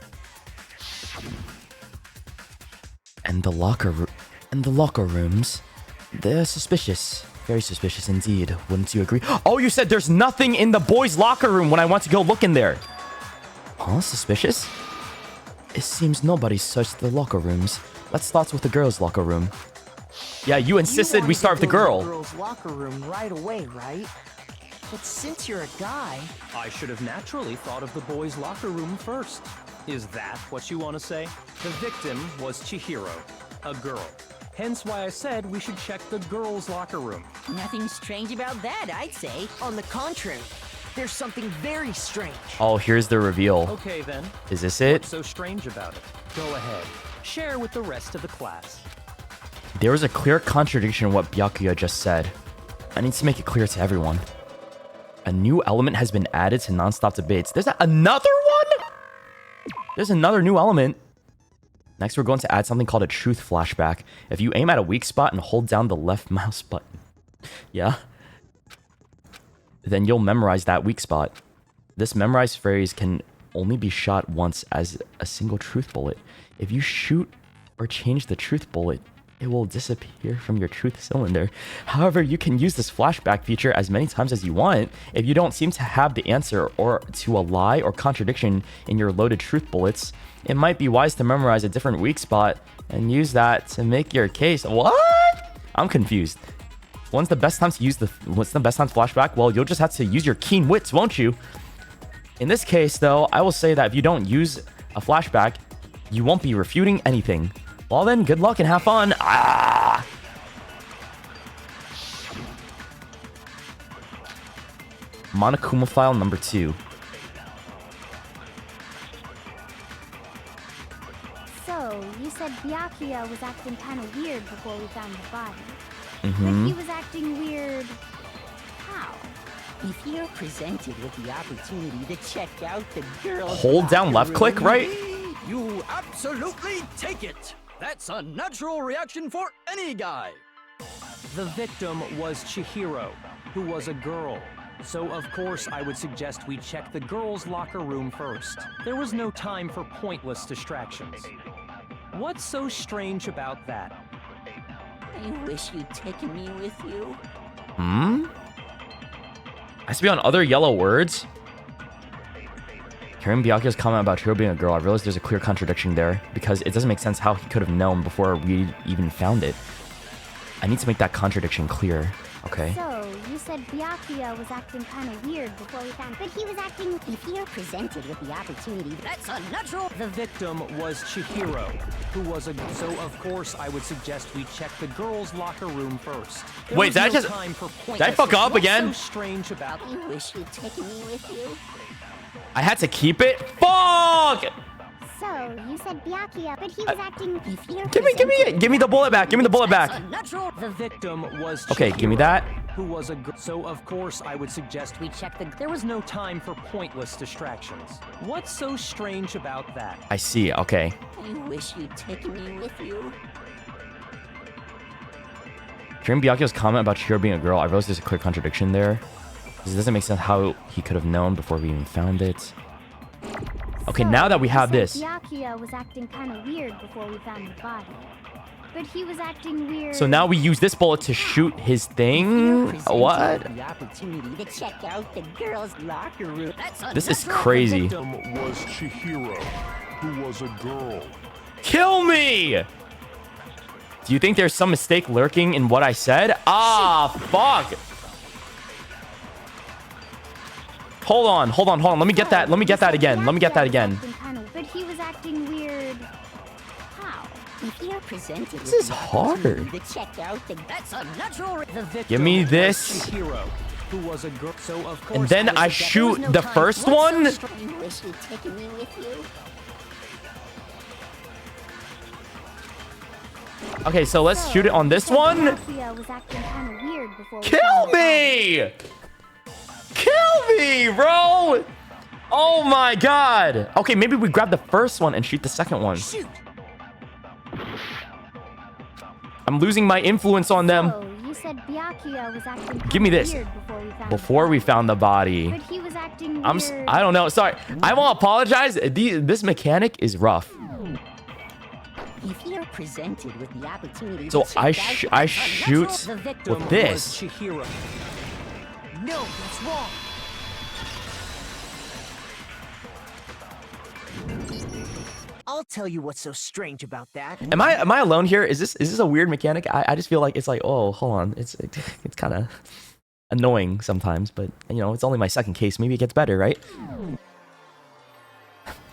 And the locker rooms, they're suspicious. Very suspicious indeed. Wouldn't you agree? Oh, you said there's nothing in the boys' locker room when I went to go look in there. Huh? Suspicious? It seems nobody searched the locker rooms. Let's start with the girls' locker room. Yeah, you insisted we start with the girl. You wanted to go to the girls' locker room right away, right? But since you're a guy, I should have naturally thought of the boys' locker room first. Is that what you want to say? The victim was Chihiro, a girl. Hence why I said we should check the girls' locker room. Nothing strange about that, I'd say. on the contrary, there's something very strange. Oh, here's the reveal. Okay then. Is this it? What's so strange about it? Go ahead. Share with the rest of the class. There was a clear contradiction in what Byakuya just said. I need to make it clear to everyone. A new element has been added to non-stop debates. There's another one? There's another new element. Next, we're going to add something called a truth flashback. If you aim at a weak spot and hold down the left mouse button, yeah, then you'll memorize that weak spot. This memorized phrase can only be shot once as a single truth bullet. If you shoot or change the truth bullet, it will disappear from your truth cylinder. However, you can use this flashback feature as many times as you want. If you don't seem to have the answer or to a lie or contradiction in your loaded truth bullets, it might be wise to memorize a different weak spot and use that to make your case. What? I'm confused. What's the best time to flashback? Well, you'll just have to use your keen wits, won't you? In this case, though, I will say that if you don't use a flashback, you won't be refuting anything. Well then, good luck and have fun. Ah! Monokuma file number 2. So, you said Byakuya was acting kind of weird before we found the body. Mm-hmm. But he was acting weird... how? If you're presented with the opportunity to check out the girls... Hold down left click, right? You absolutely take it. That's a natural reaction for any guy. The victim was Chihiro, who was a girl. So of course I would suggest we check the girls' locker room first. There was no time for pointless distractions. What's so strange about that? I wish you'd taken me with you. Has to be on other yellow words? Hearing Byakuya's comment about Chihiro being a girl, I realized there's a clear contradiction there because it doesn't make sense how he could have known before we even found it. I need to make that contradiction clear. Okay. So, you said Byakuya was acting kind of weird before we found... But he was acting... If you're presented with the opportunity, That's a natural... The victim was Chihiro, who was a... So of course I would suggest we check the girls' locker room first. There Wait, was did I no just... time for Did I fuck up What's again? so strange about... I wish you'd taken me with you. I had to keep it? Fuck! So, you said Byakuya, but he was acting... If you're Give me the bullet back. Give me the bullet back. The victim was Okay, give me that. Who was a girl. So of course I would suggest we check the... There was no time for pointless distractions. What's so strange about that? I see, okay. I wish you'd taken me with you. Hearing Byakuya's comment about Chihiro being a girl, I realized there's a clear contradiction there. Because it doesn't make sense how he could have known before we even found it. Okay, So, now that we you have said this. Byakuya was acting kind of weird before we found the body. But he was acting weird... So now we use this bullet to shoot his thing? What? The opportunity to check out the girls' locker room. This is crazy. The victim was Chihiro, who was a girl. Kill me! Do you think there's some mistake lurking in what I said? Ah, fuck! Hold on. Let me get that again. But he was acting weird... how? If you're presented This is hard. to check out the... That's a natural... The victim Give me was this. Chihiro, who was a girl. So of course And then would I suggest- shoot there was no the time. first What's one? so I wish you'd taken me with you. Okay, so let's shoot it on this one. Byakuya was acting kind of weird before we Kill found the me! Kill me, bro! Oh my god. Okay, maybe we grab the first one and shoot the second one. Shoot. I'm losing my influence on them. So, you said Byakuya was acting Give me this. weird Before we found the body. But he was acting I don't know. Sorry. I won't apologize. This mechanic is rough. If you're presented with the opportunity So to I check out shoot The victim with this. was Chihiro. No, that's wrong. I'll tell you what's so strange about that. Am I alone here? Is this a weird mechanic? I just feel like it's like, oh, hold on. It's kind of annoying sometimes, but you know, it's only my second case. Maybe it gets better, right?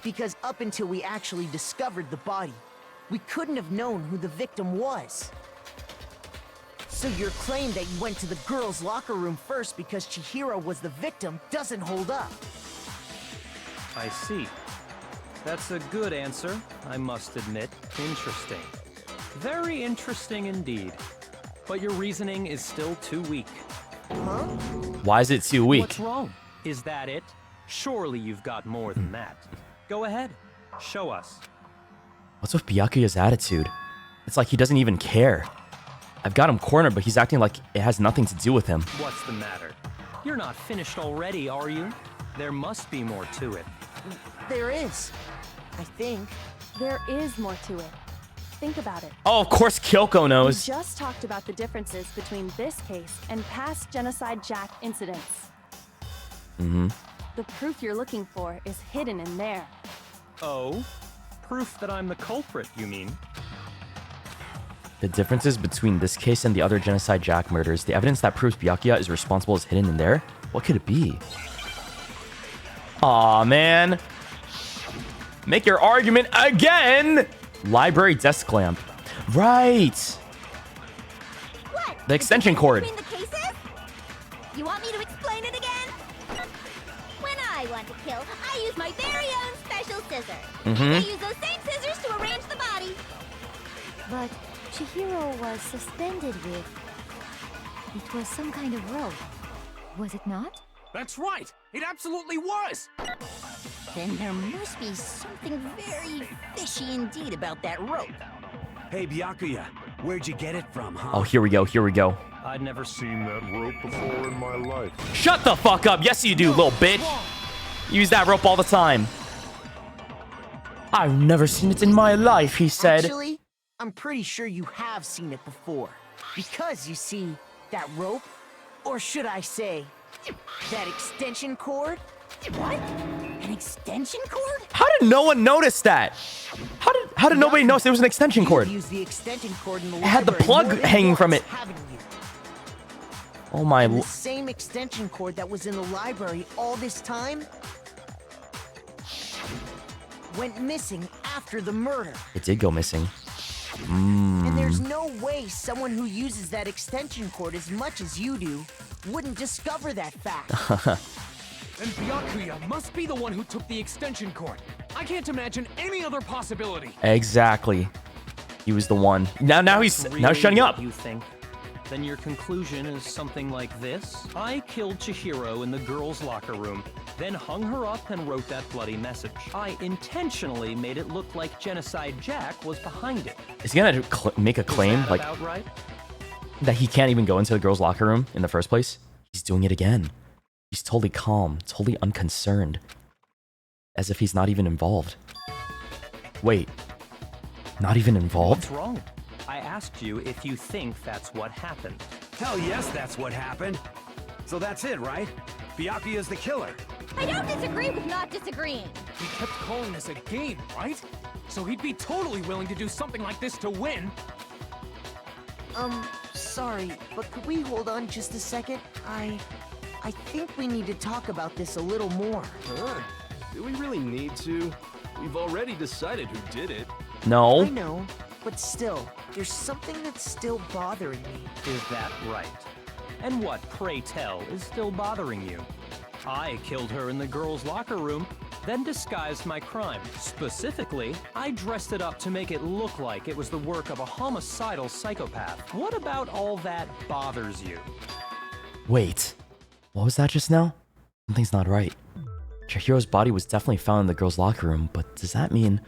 Because up until we actually discovered the body, we couldn't have known who the victim was. So your claim that you went to the girls' locker room first because Chihiro was the victim doesn't hold up. I see. That's a good answer, I must admit. Interesting. Very interesting indeed. But your reasoning is still too weak. Huh? Why is it too weak? What's wrong? Is that it? Surely you've got more than that. Go ahead. Show us. What's with Byakuya's attitude? It's like he doesn't even care. I've got him cornered, but he's acting like it has nothing to do with him. What's the matter? You're not finished already, are you? There must be more to it. There is. I think. There is more to it. think about it. Oh, of course Kyoko We knows. just talked about the differences between this case and past Genocide Jack incidents. Mm-hmm. The proof you're looking for is hidden in there. Oh? Proof that I'm the culprit, you mean? The differences between this case and the other Genocide Jack murders, the evidence that proves Byakuya is responsible is hidden in there? What could it be? Aw, man. Make your argument again! Library desk lamp. Right! What? The extension cord. Between the cases? You want me to explain it again? When I want to kill, I use my very own special scissors. Mhm. I use those same scissors to arrange the body. But Chihiro was suspended with... It was some kind of rope. Was it not? That's right! It absolutely was! Then there must be something very fishy indeed about that rope. Hey, Byakuya, where'd you get it from, huh? Oh, here we go, here we go. I'd never seen that rope before in my life. Shut the fuck up! Yes, you do, little bitch! Use that rope all the time. I've never seen it in my life, he said. Actually, I'm pretty sure you have seen it before. Because, you see, that rope, or should I say, that extension cord? What? An extension cord? How did no one notice that? How did nobody notice there was an extension cord? Use the extension cord in the It had the library plug more than hanging from once, it. haven't you? Oh my... And the same extension cord that was in the library all this time went missing after the murder. It did go missing. And there's no way someone who uses that extension cord as much as you do wouldn't discover that fact. And Byakuya must be the one who took the extension cord. I can't imagine any other possibility. Exactly. He was the one. Now he's Really shutting what up. You think? Then your conclusion is something like this? I killed Chihiro in the girls' locker room, then hung her up and wrote that bloody message. I intentionally made it look like Genocide Jack was behind it. Is he gonna make a claim Is that like about right? that he can't even go into the girls' locker room in the first place? He's doing it again. He's totally calm, totally unconcerned. As if he's not even involved. Wait. Not even involved? What's wrong? I asked you if you think that's what happened. Hell yes, that's what happened. So that's it, right? Byakuya's the killer. I don't disagree with not disagreeing. He kept calling this a game, right? So he'd be totally willing to do something like this to win. Sorry, but could we hold on just a second? I think we need to talk about this a little more. Huh? Do we really need to? We've already decided who did it. No. I know, but still, there's something that's still bothering me. Is that right? And what, pray tell, is still bothering you? I killed her in the girls' locker room, then disguised my crime. Specifically, I dressed it up to make it look like it was the work of a homicidal psychopath. What about all that bothers you? Wait. What was that just now? Something's not right. Chihiro's body was definitely found in the girls' locker room, but does that mean...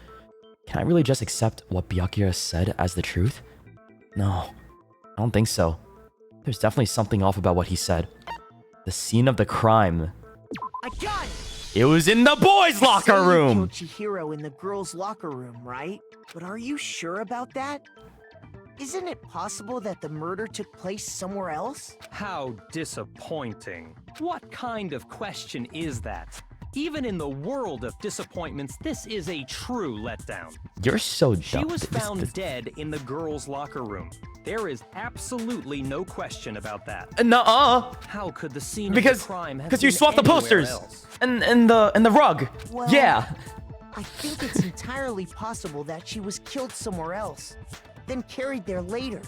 Can I really just accept what Byakuya said as the truth? No, I don't think so. There's definitely something off about what he said. The scene of the crime. I got it! It was in the boys' locker You room! killed Chihiro in the girls' locker room, right? But are you sure about that? Isn't it possible that the murder took place somewhere else? How disappointing. What kind of question is that? Even in the world of disappointments, this is a true letdown. You're so dumb. She was found dead in the girls' locker room. There is absolutely no question about that. Nuh-uh. How could the scene Because of the crime have you been swapped the anywhere posters else? and the rug. Well, yeah. I think it's entirely possible that she was killed somewhere else, then carried there later,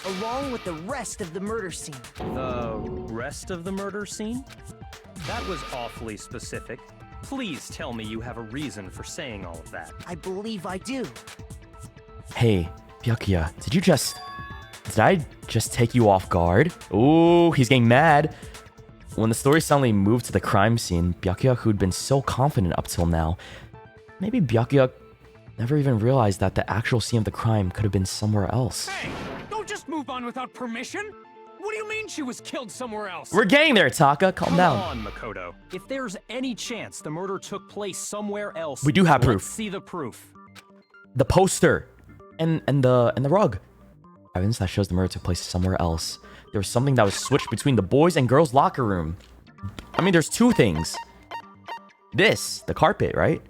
along with the rest of the murder scene. The rest of the murder scene? That was awfully specific. Please tell me you have a reason for saying all of that. I believe I do. Hey, Byakuya, did I just take you off guard? Ooh, he's getting mad. When the story suddenly moved to the crime scene, Byakuya, who'd been so confident up till now, maybe Byakuya never even realized that the actual scene of the crime could have been somewhere else. Hey, don't just move on without permission. What do you mean she was killed somewhere else? We're getting there, Taka. Calm down. Come on, Makoto. If there's any chance the murder took place somewhere else, We do have proof. let's see the proof. The poster. and the rug. Evidence that shows the murder took place somewhere else. There was something that was switched between the boys' and girls' locker room. I mean, there's two things. This, the carpet, right?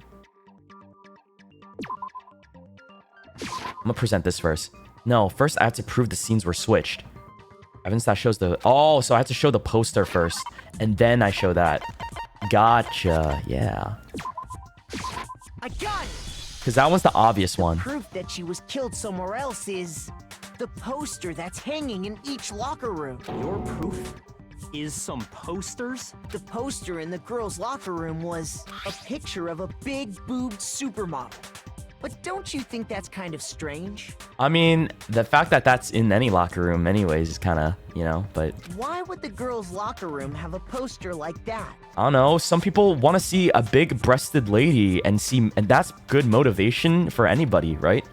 I'm gonna present this first. No, first I have to prove the scenes were switched. Evidence that shows the... Oh, so I have to show the poster first. And then I show that. Gotcha. Yeah. I got it! Because that one's the obvious one. Proof that she was killed somewhere else is the poster that's hanging in each locker room. Your proof is some posters? The poster in the girls' locker room was a picture of a big-boobed supermodel. But don't you think that's kind of strange? I mean, the fact that that's in any locker room anyways is kind of, you know, but... Why would the girls' locker room have a poster like that? I don't know. Some people want to see a big-breasted lady and that's good motivation for anybody, right?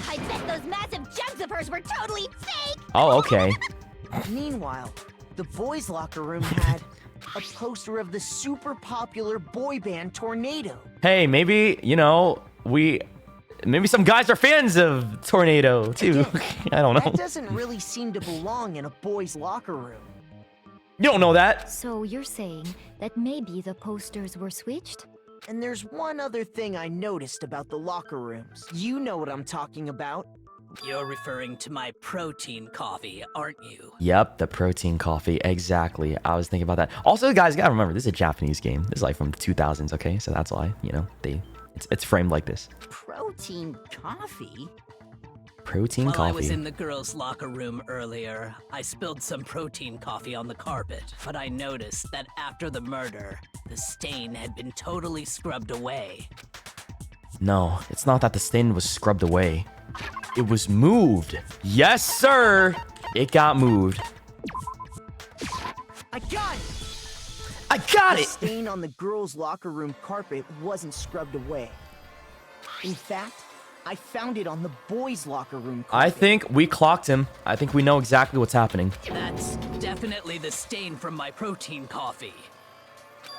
I bet those massive jugs of hers were totally fake! Oh, okay. Meanwhile, the boys' locker room had a poster of the super popular boy band Tornado. Hey, maybe, you know, maybe some guys are fans of Tornado, too. Again, I don't know. That doesn't really seem to belong in a boys' locker room. You don't know that. So you're saying that maybe the posters were switched? And there's one other thing I noticed about the locker rooms. You know what I'm talking about. You're referring to my protein coffee, aren't you? Yep, the protein coffee. Exactly. I was thinking about that. Also, guys, you gotta remember, this is a Japanese game. This is like from the 2000s, okay? So that's why, you know, it's framed like this. Protein coffee? Protein While coffee. I was in the girls' locker room earlier, I spilled some protein coffee on the carpet, but I noticed that after the murder, the stain had been totally scrubbed away. No, it's not that the stain was scrubbed away. It was moved. Yes, sir. It got moved. I got it! I got The it! stain on the girls' locker room carpet wasn't scrubbed away. In fact, I found it on the boys' locker room carpet. I think we clocked him. I think we know exactly what's happening. That's definitely the stain from my protein coffee.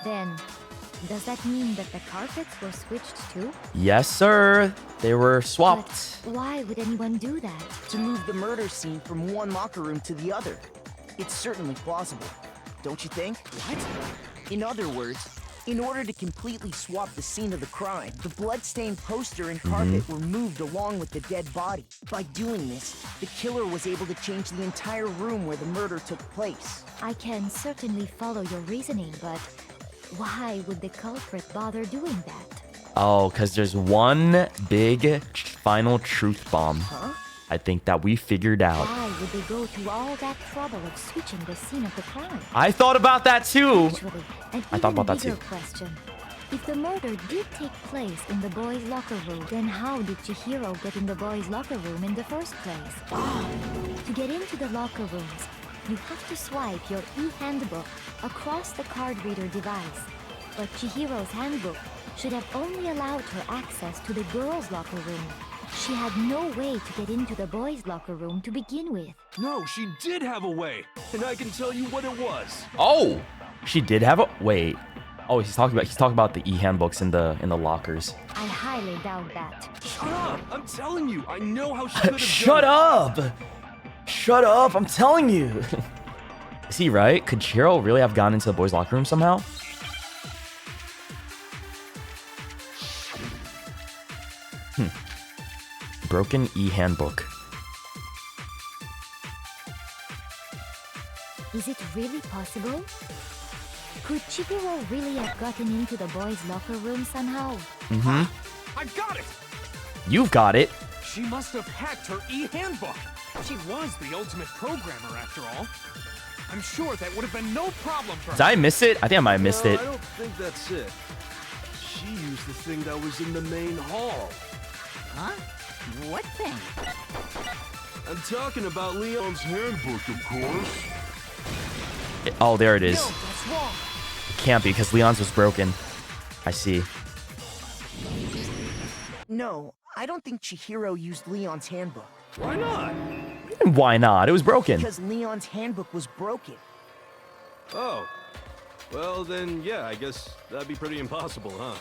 Then, does that mean that the carpets were switched too? Yes, sir. They were swapped. But why would anyone do that? To move the murder scene from one locker room to the other. It's certainly plausible, don't you think? What? In other words, in order to completely swap the scene of the crime, the bloodstained poster and carpet were moved along with the dead body. By doing this, the killer was able to change the entire room where the murder took place. I can certainly follow your reasoning, but why would the culprit bother doing that? Oh, because there's one big final truth bomb. Huh? I think that we figured out. Why would they go to all that trouble of switching the scene of the crime? I thought about that too. Actually, an I thought about that bigger too. question. If the murder did take place in the boys' locker room, then how did Chihiro get in the boys' locker room in the first place? To get into the locker rooms, you have to swipe your e-handbook across the card reader device. But Chihiro's handbook should have only allowed her access to the girls' locker room. She had no way to get into the boys' locker room to begin with. No, she did have a way, and I can tell you what it was. Oh, she did have a wait. Oh, he's talking about the e-handbooks in the lockers. I highly doubt that. Shut up! I'm telling you, I know how she could have Shut done it. up! Shut up! I'm telling you. Is he right? Could Chihiro really have gone into the boys' locker room somehow? Broken e-handbook. Is it really possible? Could Chihiro really have gotten into the boys' locker room somehow? I got it! You've got it. She must have hacked her e-handbook. She was the ultimate programmer, after all. I'm sure that would have been no problem for her. Did I miss it? I think I might have missed it. I don't think that's it. She used the thing that was in the main hall. Huh? What thing? I'm talking about Leon's handbook, of course. Oh, there it is. No, that's wrong. It can't be because Leon's was broken. I see. No, I don't think Chihiro used Leon's handbook. Why not? Why not? It was broken. Because Leon's handbook was broken. Oh. Well, then, yeah, I guess that'd be pretty impossible, huh?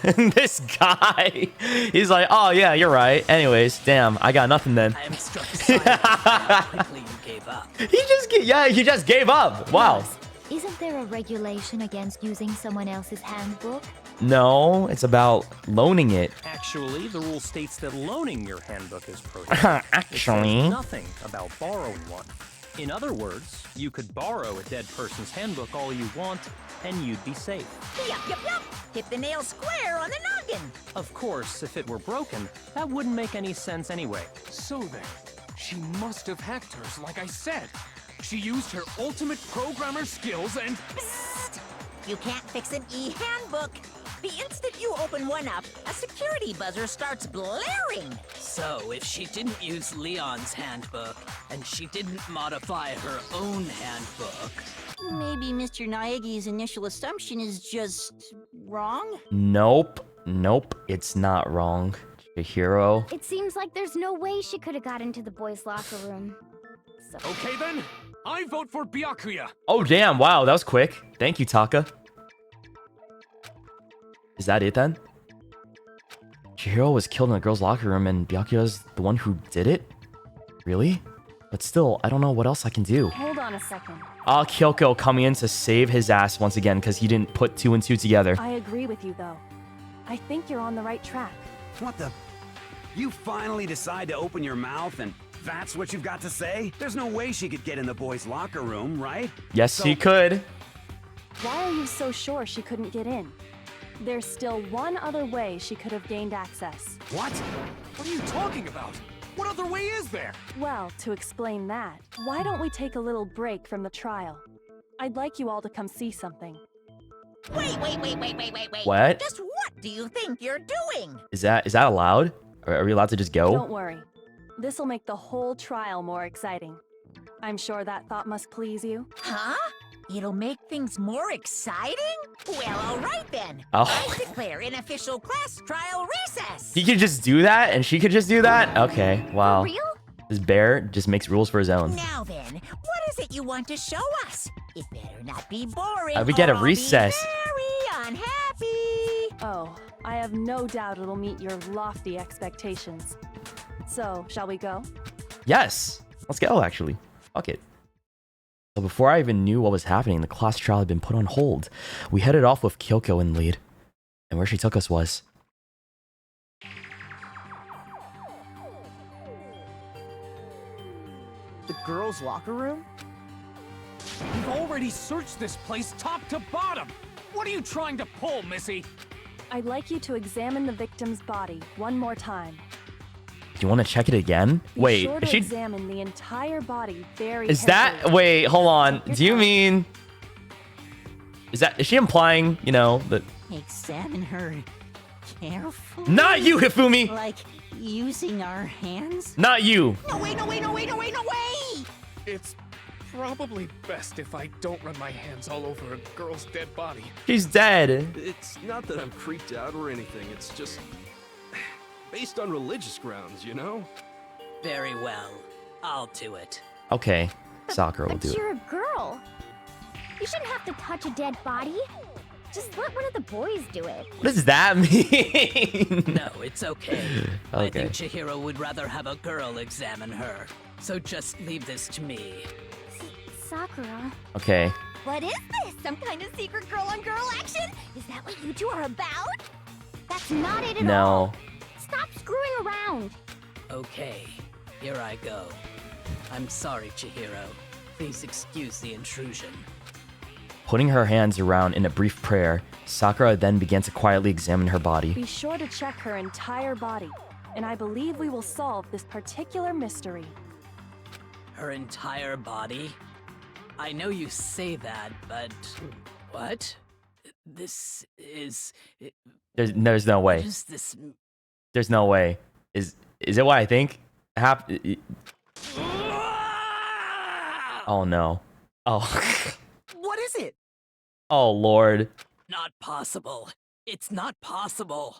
This guy, he's like, oh yeah, you're right. Anyways, damn, I got nothing then. I am struck silent how quickly you gave up. He just gave up. Wow. Isn't there a regulation against using someone else's handbook? No, it's about loaning it. Actually, the rule states that loaning your handbook is prohibited. Actually. It says nothing about borrowing one. In other words, you could borrow a dead person's handbook all you want, and you'd be safe. Yup. Hit the nail square on the noggin. Of course, if it were broken, that wouldn't make any sense anyway. So then, she must have hacked hers, like I said. She used her ultimate programmer skills and... Psst! You can't fix an e-handbook. The instant you open one up, a security buzzer starts blaring. So, if she didn't use Leon's handbook, and she didn't modify her own handbook... Maybe Mr. Naegi's initial assumption is just wrong? Nope, it's not wrong. Chihiro. It seems like there's no way she could have got into the boys' locker room. So... Okay then, I vote for Byakuya. Oh damn, wow, that was quick. Thank you, Taka. Is that it then? Chihiro was killed in the girls' locker room and Byakuya's the one who did it? Really? But still, I don't know what else I can do. Hold on a second. Kyoko coming in to save his ass once again because he didn't put 2 and 2 together. I agree with you, though. I think you're on the right track. What the? You finally decide to open your mouth and that's what you've got to say? There's no way she could get in the boys' locker room, right? Yes, she could. Why are you so sure she couldn't get in? There's still one other way she could have gained access. What? What are you talking about? What other way is there? Well, to explain that, why don't we take a little break from the trial? I'd like you all to come see something. Wait. What? Just what do you think you're doing? Is that allowed? Are we allowed to just go? Don't worry. This'll make the whole trial more exciting. I'm sure that thought must please you. Huh? It'll make things more exciting? Well, all right then. Oh. I declare an official class trial recess. He could just do that and she could just do that? Okay, wow. For real? This bear just makes rules for his own. Now then, what is it you want to show us? It better not be boring. We get a or I'll recess. Be very unhappy. Oh, I have no doubt it'll meet your lofty expectations. So, shall we go? Yes. Let's go, actually. Fuck it. So before I even knew what was happening, the class trial had been put on hold. We headed off with Kyoko in the lead. And where she took us was... The girls' locker room? You've already searched this place top to bottom. What are you trying to pull, Missy? I'd like you to examine the victim's body one more time. Do you want to check it again? Be Wait, sure to is she... examine the entire body very Is carefully. that... Wait, hold on. Do you mean... Is she implying, you know, that... Examine her carefully? Not you, Hifumi! Like using our hands? Not you! No way! It's probably best if I don't run my hands all over a girl's dead body. She's dead. It's not that I'm creeped out or anything, it's just... based on religious grounds, you know? Very well. I'll do it. Okay, Sakura will But do it. you're a girl. You shouldn't have to touch a dead body. Just let one of the boys do it. What does that mean? No, it's okay. I Okay. think Chihiro would rather have a girl examine her. So just leave this to me. Sakura. Okay. What is this? Some kind of secret girl-on-girl action? Is that what you two are about? That's not it at all. No. Stop screwing around. Okay, here I go. I'm sorry, Chihiro. Please excuse the intrusion. Putting her hands around in a brief prayer, Sakura then began to quietly examine her body. Be sure to check her entire body, and I believe we will solve this particular mystery. Her entire body? I know you say that, but... What? This is... There's no way. What is this? There's no way. Is it what I think? Oh no. Oh. What is it? Oh lord. Not possible. It's not possible.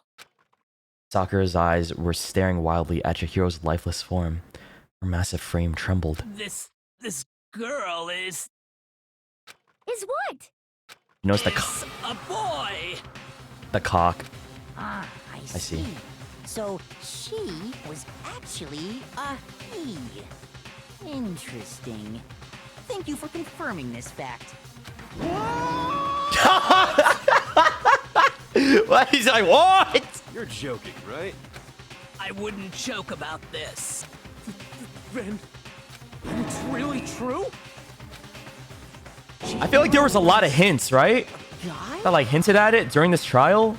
Sakura's eyes were staring wildly at Chihiro's lifeless form. Her massive frame trembled. This girl is what? You notice a boy. The cock. Ah, I see. So she was actually a he. Interesting. Thank you for confirming this fact. What? He's like, what? You're joking, right? I wouldn't joke about this. Then it's really true? I feel like there was a lot of hints, right? That like hinted at it during this trial.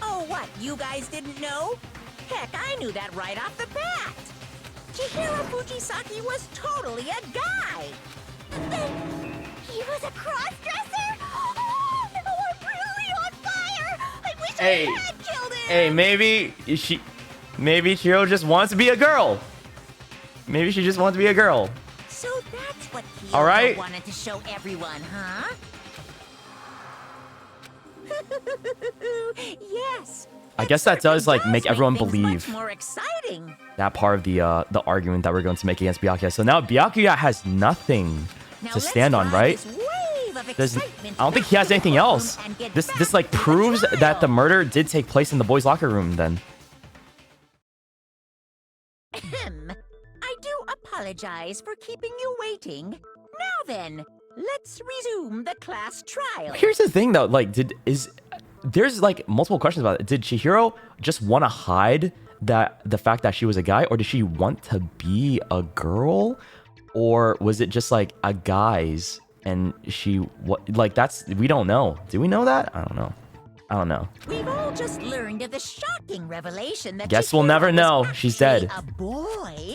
Oh, what? You guys didn't know? Heck, I knew that right off the bat. Chihiro Fujisaki was totally a guy. He was a cross-dresser? Oh, I'm really on fire! I wish Hey. I had killed him! Hey, maybe Chihiro just wants to be a girl. Maybe she just wants to be a girl. So that's what Kyoto All right. wanted to show everyone, huh? Yes. I guess that does like make everyone things believe much more exciting. that part of the argument that we're going to make against Byakuya. So now Byakuya has nothing to stand on, right? I don't think he has anything else. This like proves that the murder did take place in the boys' locker room then. I do apologize for keeping you waiting. Now then, let's resume the class trial. Here's the thing though, like there's like multiple questions about it. Did Chihiro just want to hide the fact that she was a guy, or did she want to be a girl, or was it just like a guy's and we don't know. Do we know that? I don't know. We've all just learned of the shocking revelation that Guess we'll Chihiro never was know. She's dead. actually a boy.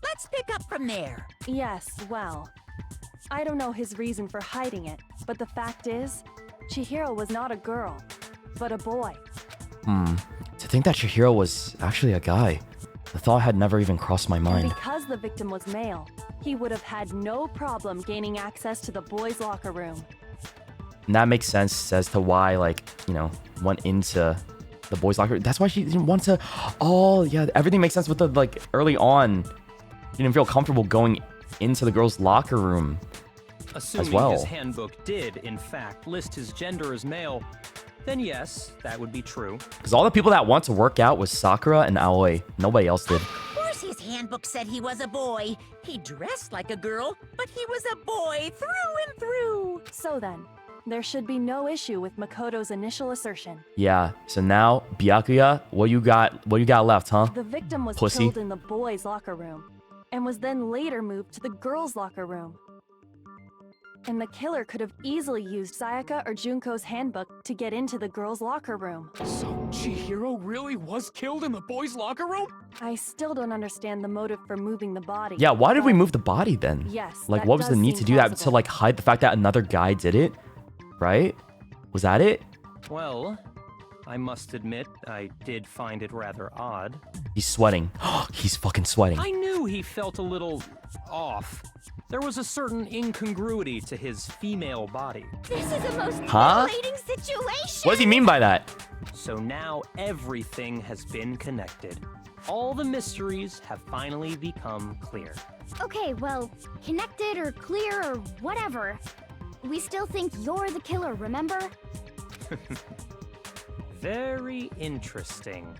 Let's pick up from there. Yes, well, I don't know his reason for hiding it, but the fact is, Chihiro was not a girl, but a boy. To think that Chihiro was actually a guy, the thought had never even crossed my And mind. because the victim was male, he would have had no problem gaining access to the boys' locker room. And that makes sense as to why, like, went into the boys' locker room. That's why she didn't want to. Oh, yeah, everything makes sense with the, like, early on. She didn't feel comfortable going into the girls' locker room Assuming as well. his handbook did, in fact, list his gender as male, then yes, that would be true. Because all the people that want to work out was Sakura and Aoi. Nobody else did. Of course his handbook said he was a boy. He dressed like a girl, but he was a boy through and through. So then, there should be no issue with Makoto's initial assertion. Yeah, so now, Byakuya, what you got left, huh? The victim was Pussy. killed in the boys' locker room, and was then later moved to the girls' locker room. And the killer could have easily used Sayaka or Junko's handbook to get into the girls' locker room. So Chihiro really was killed in the boys' locker room? I still don't understand the motive for moving the body. Yeah, why did we but move the body then? Yes, Like, that what was the does need to seem do that? To, plausible. like, hide the fact that another guy did it? Right? Was that it? Well, I must admit, I did find it rather odd. He's sweating. He's fucking sweating. I knew he felt a little off. There was a certain incongruity to his female body. This is a most Huh? titillating situation! What does he mean by that? So now everything has been connected. All the mysteries have finally become clear. Okay, well, connected or clear or whatever. We still think you're the killer, remember? Very interesting.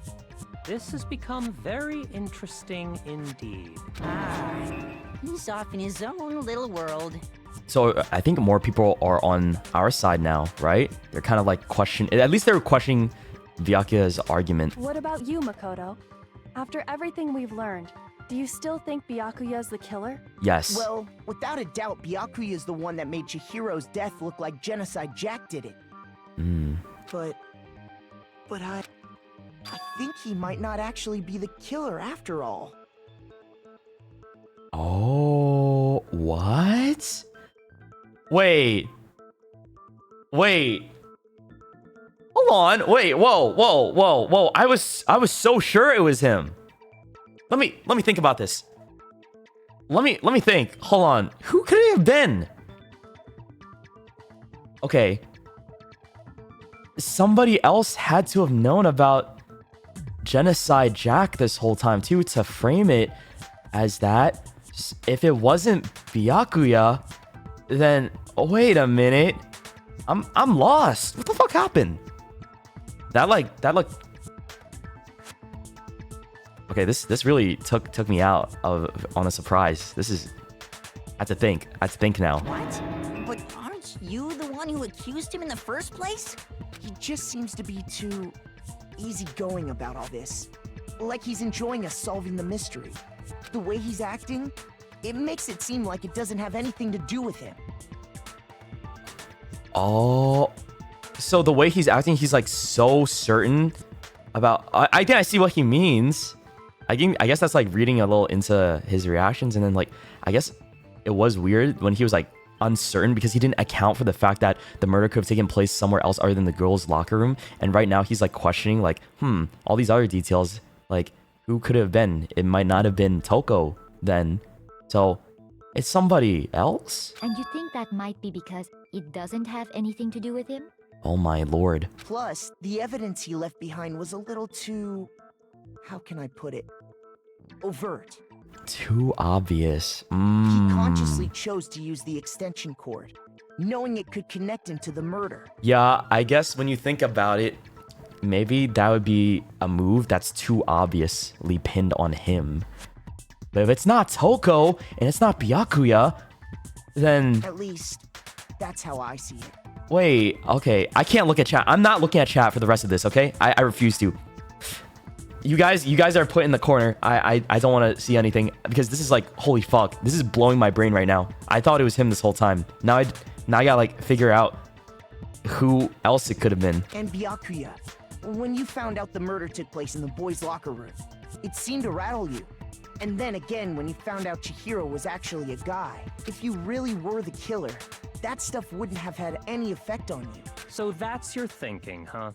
This has become very interesting indeed. He's off in his own little world. So I think more people are on our side now, right? They're kind of like at least they were questioning Byakuya's argument. What about you, Makoto? After everything we've learned, do you still think Byakuya's the killer? Yes. Well, without a doubt, Byakuya is the one that made Chihiro's death look like Genocide Jack did it. But I think he might not actually be the killer after all. Oh, what? Wait. Hold on. Wait. Whoa. I was so sure it was him. Let me think about this. Let me think. Hold on. Who could it have been? Okay. Somebody else had to have known about Genocide Jack this whole time too, to frame it as that. If it wasn't Byakuya, then wait a minute. I'm lost. What the fuck happened? That looked. Okay, this really took me out on a surprise. This is. I have to think now. What? But aren't you the one who accused him in the first place? He just seems to be too easygoing about all this. Like he's enjoying us solving the mystery. The way he's acting, it makes it seem like it doesn't have anything to do with him. Oh, so the way he's acting, he's like so certain about. I think I see what he means. I guess that's like reading a little into his reactions, and then like I guess it was weird when he was like uncertain because he didn't account for the fact that the murder could have taken place somewhere else other than the girls' locker room. And right now he's like questioning like, all these other details, like who could it have been? It might not have been Toko then. So it's somebody else? And you think that might be because it doesn't have anything to do with him? Oh my lord. Plus, the evidence he left behind was a little too... how can I put it? Overt. Too obvious. He consciously chose to use the extension cord, knowing it could connect him to the murder. Yeah, I guess when you think about it, maybe that would be a move that's too obviously pinned on him. But if it's not Toko and it's not Byakuya, then... At least, that's how I see it. Wait, okay. I can't look at chat. I'm not looking at chat for the rest of this, okay? I refuse to. You guys are put in the corner. I don't want to see anything because this is like, holy fuck. This is blowing my brain right now. I thought it was him this whole time. Now I gotta like figure out who else it could have been. And Byakuya, when you found out the murder took place in the boys' locker room, it seemed to rattle you. And then again, when you found out Chihiro was actually a guy, if you really were the killer, that stuff wouldn't have had any effect on you. So that's your thinking, huh?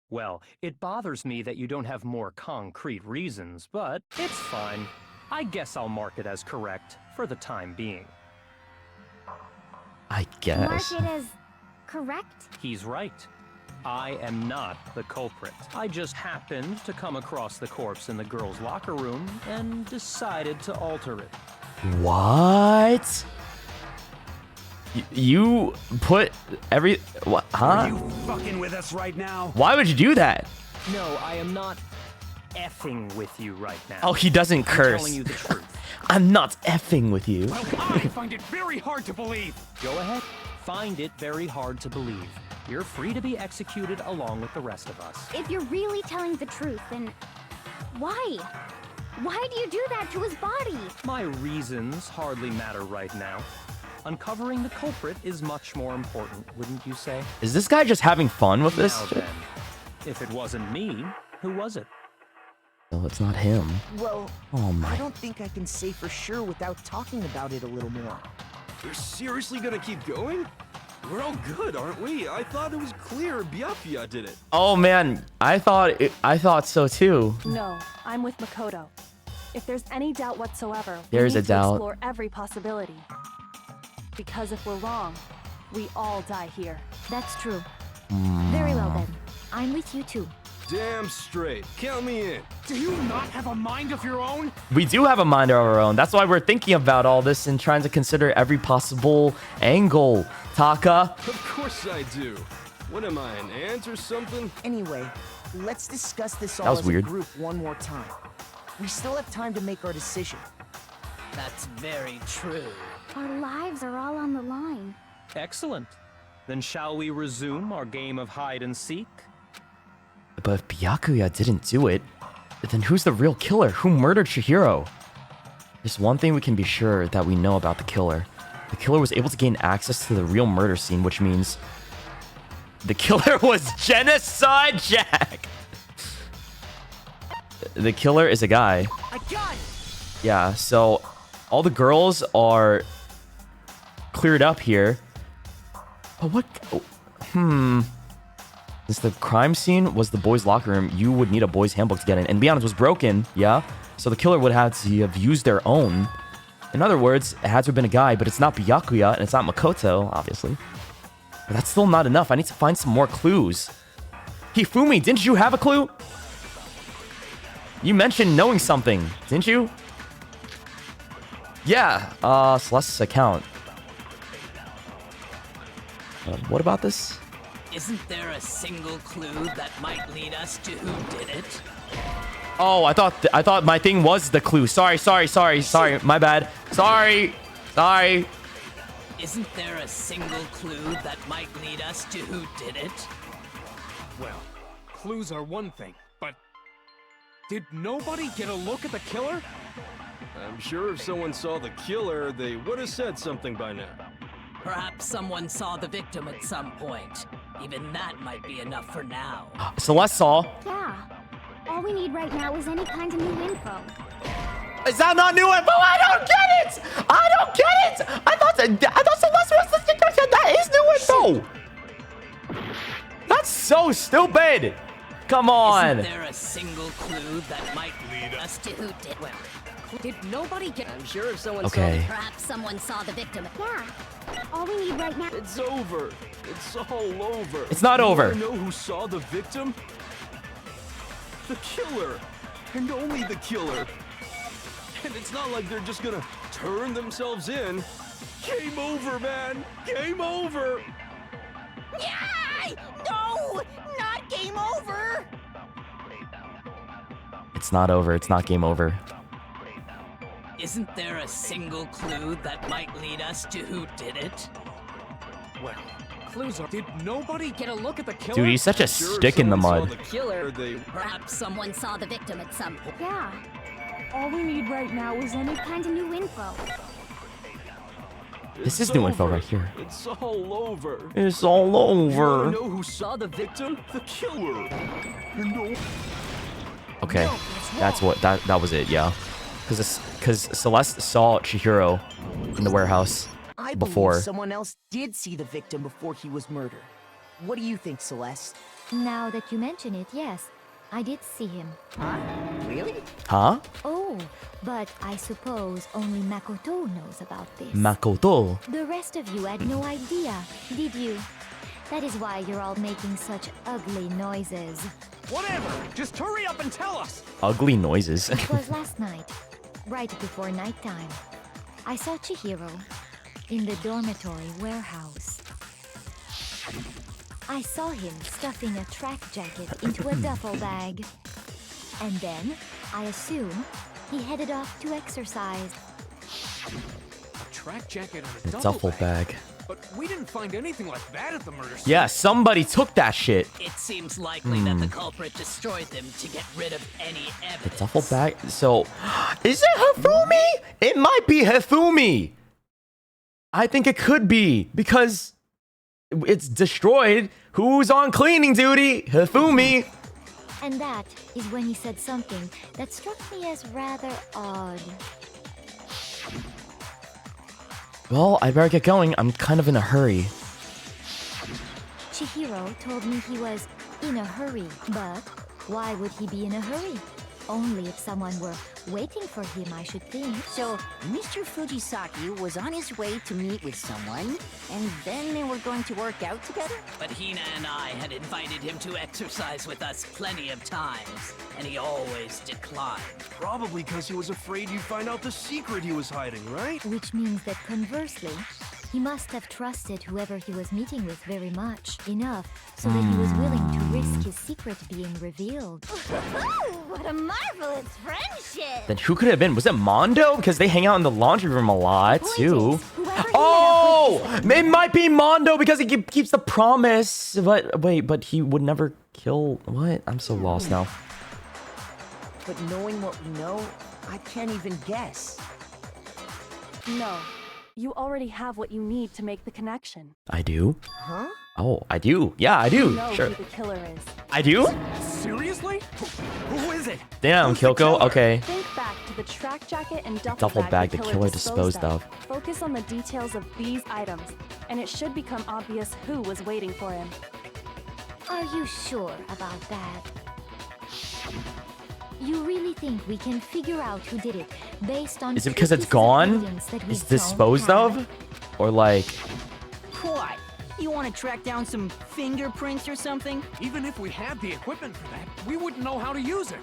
Well, it bothers me that you don't have more concrete reasons, but it's fine. I guess I'll mark it as correct for the time being. I guess. Mark it as correct? He's right. I am not the culprit. I just happened to come across the corpse in the girls' locker room and decided to alter it. What? You put every... What? Huh? Are you fucking with us right now? Why would you do that? No, I am not effing with you right now. Oh, he doesn't curse. I'm telling you the truth. I'm not effing with you. Well, I find it very hard to believe. Go ahead. Find it very hard to believe. You're free to be executed along with the rest of us. If you're really telling the truth, then why? Why do you do that to his body? My reasons hardly matter right now. Uncovering the culprit is much more important, wouldn't you say? Is this guy just having fun with this? Now then, if it wasn't me, who was it? No, it's not him. Well, oh my. I don't think I can say for sure without talking about it a little more. You're seriously gonna keep going? We're all good, aren't we? I thought it was clear Byakuya did it. Oh man, I thought so too. No, I'm with Makoto. If there's any doubt whatsoever, There's we a need doubt. to explore every possibility. Because if we're wrong, we all die here. That's true. Very well then. I'm with you too. Damn straight. Count me in. Do you not have a mind of your own? We do have a mind of our own. That's why we're thinking about all this and trying to consider every possible angle. Taka. Of course I do. What am I, an ant or something? Anyway, let's discuss this That all was as weird. a group one more time. We still have time to make our decision. That's very true. Our lives are all on the line. Excellent. Then shall we resume our game of hide and seek? But if Byakuya didn't do it, then who's the real killer? Who murdered Chihiro? There's one thing we can be sure that we know about the killer. The killer was able to gain access to the real murder scene, which means the killer was Genocide Jack. The killer is a guy. I got it. Yeah, so all the girls are cleared up here. But what... Since the crime scene was the boys' locker room, you would need a boys' handbook to get in. And to be honest, it was broken, yeah? So the killer would have to have used their own. In other words, it had to have been a guy, but it's not Byakuya, and it's not Makoto, obviously. But that's still not enough. I need to find some more clues. Hifumi, didn't you have a clue? You mentioned knowing something, didn't you? Yeah, Celeste's account. What about this? Isn't there a single clue that might lead us to who did it? Oh, I thought my thing was the clue. Sorry. My bad. Sorry. Isn't there a single clue that might lead us to who did it? Well, clues are one thing, but did nobody get a look at the killer? I'm sure if someone saw the killer, they would have said something by now. Perhaps someone saw the victim at some point. Even that might be enough for now. Celeste saw. Yeah. All we need right now is any kind of new info. Is that not new info? I don't get it. I thought Celeste was the sticker. That is new info. That's so stupid. Come on. Isn't there a single clue that might lead us to who did? Well, did nobody get? I'm sure if someone Okay. Perhaps someone saw the victim. Yeah. All we need right now. It's over. It's all over. It's not over. You know who saw the victim? The killer. And only the killer. And it's not like they're just gonna turn themselves in. Game over, man. Game over. Yay! No! Not game over! It's not over. It's not game over. Isn't there a single clue that might lead us to who did it? Well, clues are. Did nobody get a look at the killer? Dude, he's such a stick in the mud. Killer. Perhaps someone saw the victim at some point. Yeah. All we need right now is any kind of new info. This is new info right here. It's all over. It's all over. You know who saw the victim? The killer. Okay, that's what that was it. Yeah, because Celeste saw Chihiro in the warehouse I before. believe someone else did see the victim before he was murdered. What do you think, Celeste? Now that you mention it, yes, I did see him. Really? Huh? Oh, but I suppose only Makoto knows about this. Makoto. The rest of you had no idea, did you? That is why you're all making such ugly noises. Whatever. Just hurry up and tell us. Ugly noises. It was last night, right before nighttime. I saw Chihiro in the dormitory warehouse. I saw him stuffing a track jacket into a duffel bag. And then, I assume, he headed off to exercise. A track jacket and a Duffel bag. But we didn't find anything like that at the murder scene. Yeah, somebody took that shit. It seems likely that the culprit destroyed them to get rid of any The evidence. duffel bag. So, is it Hifumi? It might be Hifumi. I think it could be because it's destroyed. Who's on cleaning duty? Hifumi. And that is when he said something that struck me as rather odd. Well, I better get going. I'm kind of in a hurry. Chihiro told me he was in a hurry, but why would he be in a hurry? Only if someone were waiting for him, I should think. So, Mr. Fujisaki was on his way to meet with someone, and then they were going to work out together? But Hina and I had invited him to exercise with us plenty of times, and he always declined. Probably because he was afraid you'd find out the secret he was hiding, right? Which means that conversely, he must have trusted whoever he was meeting with very much, enough so that he was willing to risk his secret being revealed. What a marvelous friendship! Then who could it have been? Was it Mondo? Because they hang out in the laundry room a lot, too. Oh! It might be Mondo because he keeps the promise. But wait, but he would never kill... What? I'm so lost now. But knowing what we know, I can't even guess. No. You already have what you need to make the connection. I do? Huh? Oh, I do. Yeah, I do. You know Sure. who the killer is. I do? Seriously? Who is it? Damn, Kyoko. Okay. Think back to the track jacket and Duffel bag the killer disposed of. Focus on the details of these items, and it should become obvious who was waiting for him. Are you sure about that? You really think we can figure out who did it based on... Is it because it's gone? It's disposed of? Or like... What? You want to track down some fingerprints or something? Even if we had the equipment for that, we wouldn't know how to use it.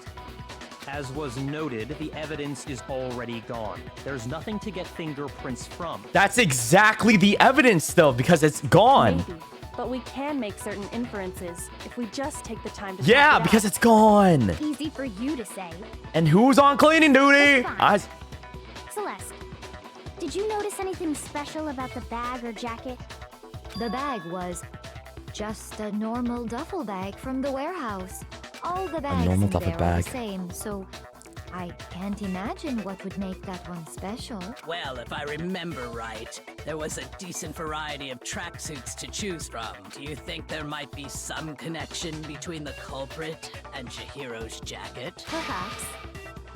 As was noted, the evidence is already gone. There's nothing to get fingerprints from. That's exactly the evidence, though, because it's gone. Maybe, but we can make certain inferences if we just take the time to Yeah, check it because out. it's gone. Easy for you to say. And who's on cleaning duty? Celeste, did you notice anything special about the bag or jacket? The bag was just a normal duffel bag from the warehouse. All the bags normal in duffel there are bag. the same, so I can't imagine what would make that one special. Well, if I remember right, there was a decent variety of tracksuits to choose from. Do you think there might be some connection between the culprit and Chihiro's jacket? Perhaps.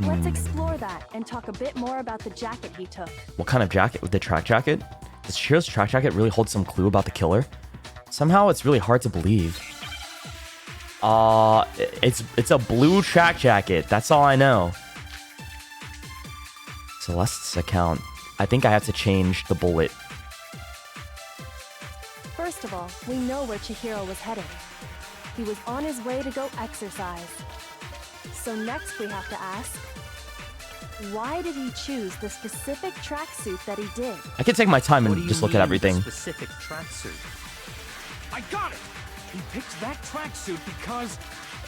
Let's explore that and talk a bit more about the jacket he took. What kind of jacket? The track jacket? Does Chihiro's track jacket really hold some clue about the killer? Somehow it's really hard to believe. It's a blue track jacket. That's all I know. Celeste's account. I think I have to change the bullet. First of all, we know where Chihiro was headed. He was on his way to go exercise. So next we have to ask, why did he choose the specific tracksuit that he did? I can take my time What and do you just look at mean, everything. Specific tracksuit. I got it! He picked that tracksuit because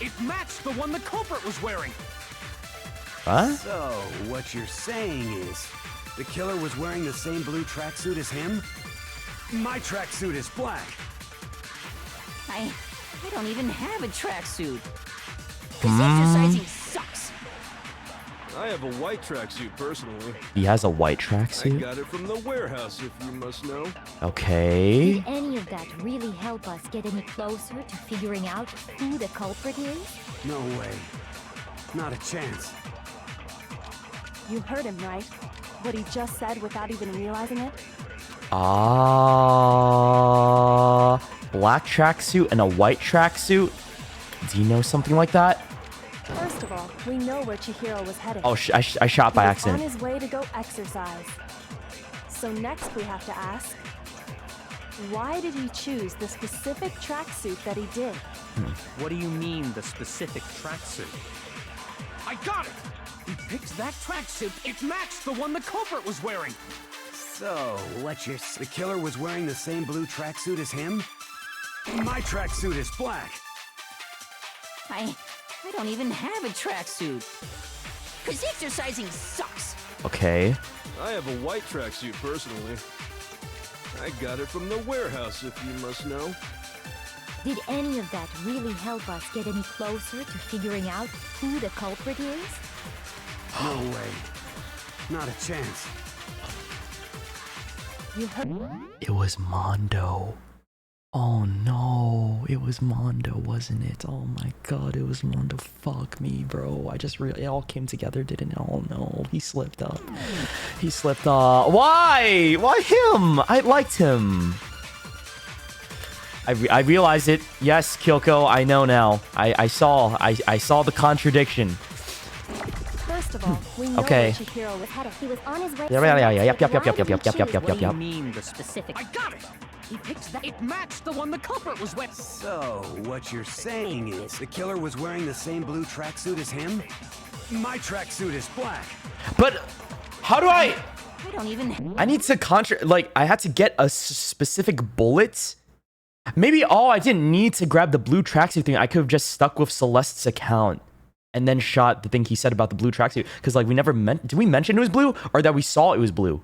it matched the one the culprit was wearing. Huh? So, what you're saying is, the killer was wearing the same blue tracksuit as him? My tracksuit is black. I don't even have a tracksuit. This exercising sucks. I have a white tracksuit personally. He has a white I tracksuit? got it from the warehouse, if you must know. Okay. Did any of that really help us get any closer to figuring out who the culprit is? No way. Not a chance. You heard him, right? What he just said without even realizing it? Black tracksuit and a white tracksuit? Do you know something like that? First of all, we know where Chihiro was headed. Oh, I shot by He was accident. on his way to go exercise. So next we have to ask, why did he choose the specific tracksuit that he did? What do you mean, the specific tracksuit? I got it! He picked that tracksuit. It matched the one the culprit was wearing. So, what you're... The killer was wearing the same blue tracksuit as him? My tracksuit is black. I don't even have a tracksuit. Cause exercising sucks. Okay. I have a white tracksuit personally. I got it from the warehouse, if you must know. Did any of that really help us get any closer to figuring out who the culprit is? No way. Not a chance. You heard? It was Mondo. Oh no, it was Mondo, wasn't it? Oh my god, it was Mondo. Fuck me, bro. I just it all came together, didn't it? Oh no, he slipped up. He slipped up. Why? Why him? I liked him. I realized it. Yes, Kyoko, I know now. I saw the contradiction. First of all, we know Okay. where Chihiro was headed. He was on his way. Yeah. Yep. What What do you Yep. mean, the specific? I got it! He picked that. It matched the one the culprit was wearing. So, what you're saying is, the killer was wearing the same blue tracksuit as him? My tracksuit is black. But how do I don't even. I need to like I had to get a specific bullet. Maybe I didn't need to grab the blue tracksuit thing. I could have just stuck with Celeste's account and then shot the thing he said about the blue tracksuit. Because like we never did we mention it was blue or that we saw it was blue?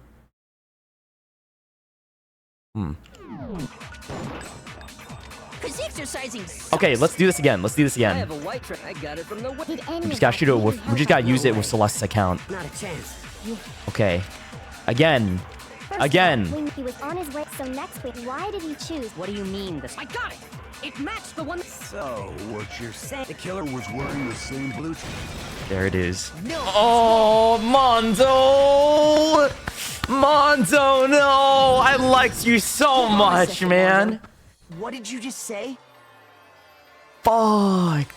Cause exercising sucks. Okay, let's do this again. Let's do this I again. have a white track. I got it from the. We just gotta shoot it with. We just gotta use it with Celeste's account. Not a chance. Okay. Again. Again. When he was on his way, so next week, why did he choose? What do you mean? I got it! It matched the one. So, what you're saying, the killer was wearing the same blue There it is. No. Oh, Mondo! Mondo, no! I liked you so much, man. What did you just say? Fuck.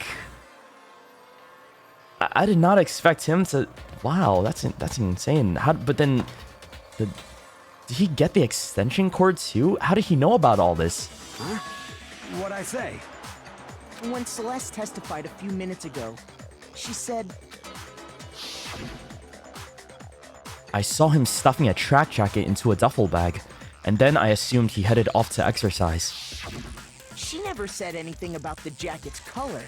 I did not expect him to. Wow, that's insane. But then, did he get the extension cord too? How did he know about all this? Huh? What'd I say? When Celeste testified a few minutes ago, she said I saw him stuffing a track jacket into a duffel bag, and then I assumed he headed off to exercise. She never said anything about the jacket's color.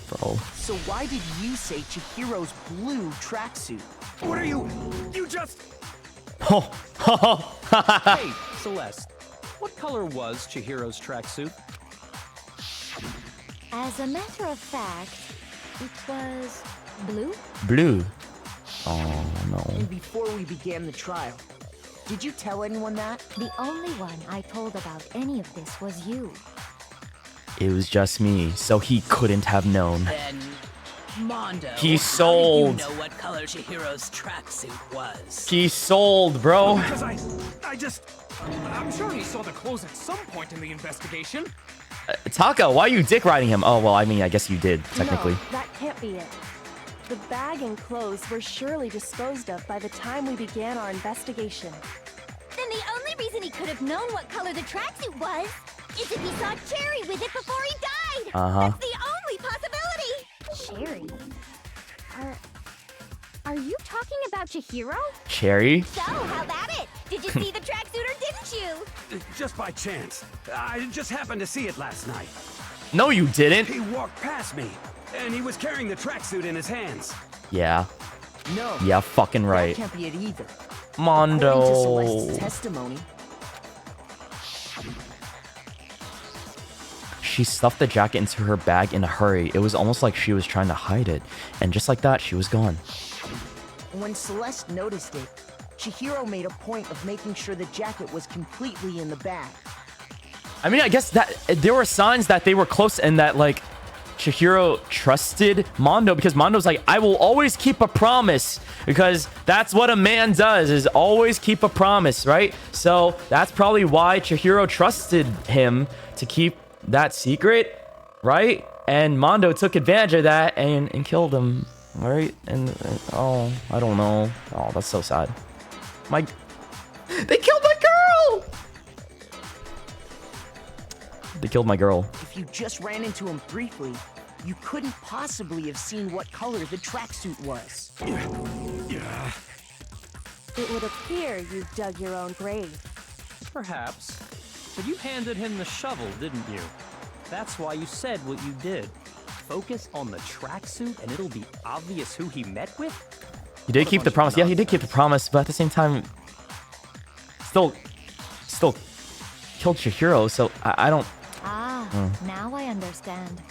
Bro. So why did you say Chihiro's blue tracksuit? What are you just... Hey, Celeste, what color was Chihiro's tracksuit? As a matter of fact, it was blue. Blue. Oh, no. And before we began the trial, did you tell anyone that? The only one I told about any of this was you. It was just me, so he couldn't have known. Then, Mondo, He sold. How do you know what color Chihiro's tracksuit was? He sold, bro. Because I'm sure he saw the clothes at some point in the investigation. Taka, why are you dick riding him? Oh, well, I mean, I guess you did, technically. No, that can't be it. The bag and clothes were surely disposed of by the time we began our investigation. Then the only reason he could have known what color the tracksuit was is if he saw Cherry with it before he died. Uh-huh. That's the only possibility. Cherry? Are you talking about Chihiro? Cherry? So, how about it? Did you see the tracksuit or didn't you? Just by chance. I just happened to see it last night. No, you didn't. He walked past me, and he was carrying the tracksuit in his hands. Yeah. No. Yeah, fucking right. That can't be it either. Mondo. According to Celeste's testimony, She stuffed the jacket into her bag in a hurry. It was almost like she was trying to hide it. And just like that, she was gone. when Celeste noticed it, Chihiro made a point of making sure the jacket was completely in the bag. I mean, I guess that there were signs that they were close and that, like, Chihiro trusted Mondo because Mondo's like, I will always keep a promise, because that's what a man does, is always keep a promise, right? So that's probably why Chihiro trusted him to keep that secret, right? And Mondo took advantage of that and killed him, right? And oh, I don't know. Oh, that's so sad. They killed my girl! They killed my girl. If you just ran into him briefly, you couldn't possibly have seen what color the tracksuit was. It would appear you dug your own grave. Perhaps. But you handed him the shovel, didn't you? That's why you said what you did. Focus on the tracksuit and it'll be obvious who he met with? He did keep the promise. Yeah, he did keep the promise, but at the same time, still killed Chihiro, so I don't... Now I understand.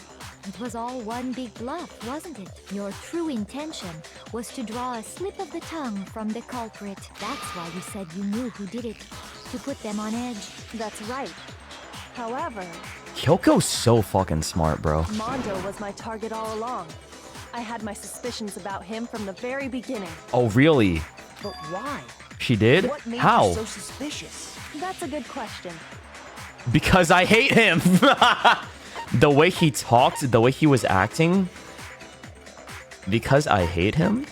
It was all one big bluff, wasn't it? Your true intention was to draw a slip of the tongue from the culprit. That's why you said you knew who did it, to put them on edge. That's right. However... Kyoko's so fucking smart, bro. Mondo was my target all along. I had my suspicions about him from the very beginning. Oh, really? But why? She did? What made How? you so suspicious? That's a good question. Because I hate him. The way he talked, the way he was acting. Because I hate him?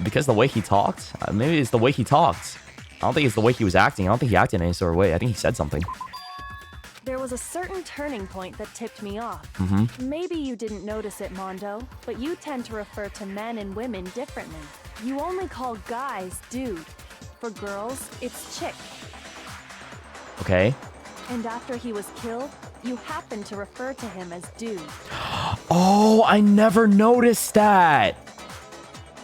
Because the way he talked? Maybe it's the way he talked. I don't think it's the way he was acting. I don't think he acted in any sort of way. I think he said something. There was a certain turning point that tipped me off. Maybe you didn't notice it, Mondo, but you tend to refer to men and women differently. You only call guys dude. For girls, it's chick. Okay. And after he was killed, you happened to refer to him as dude. Oh, I never noticed that.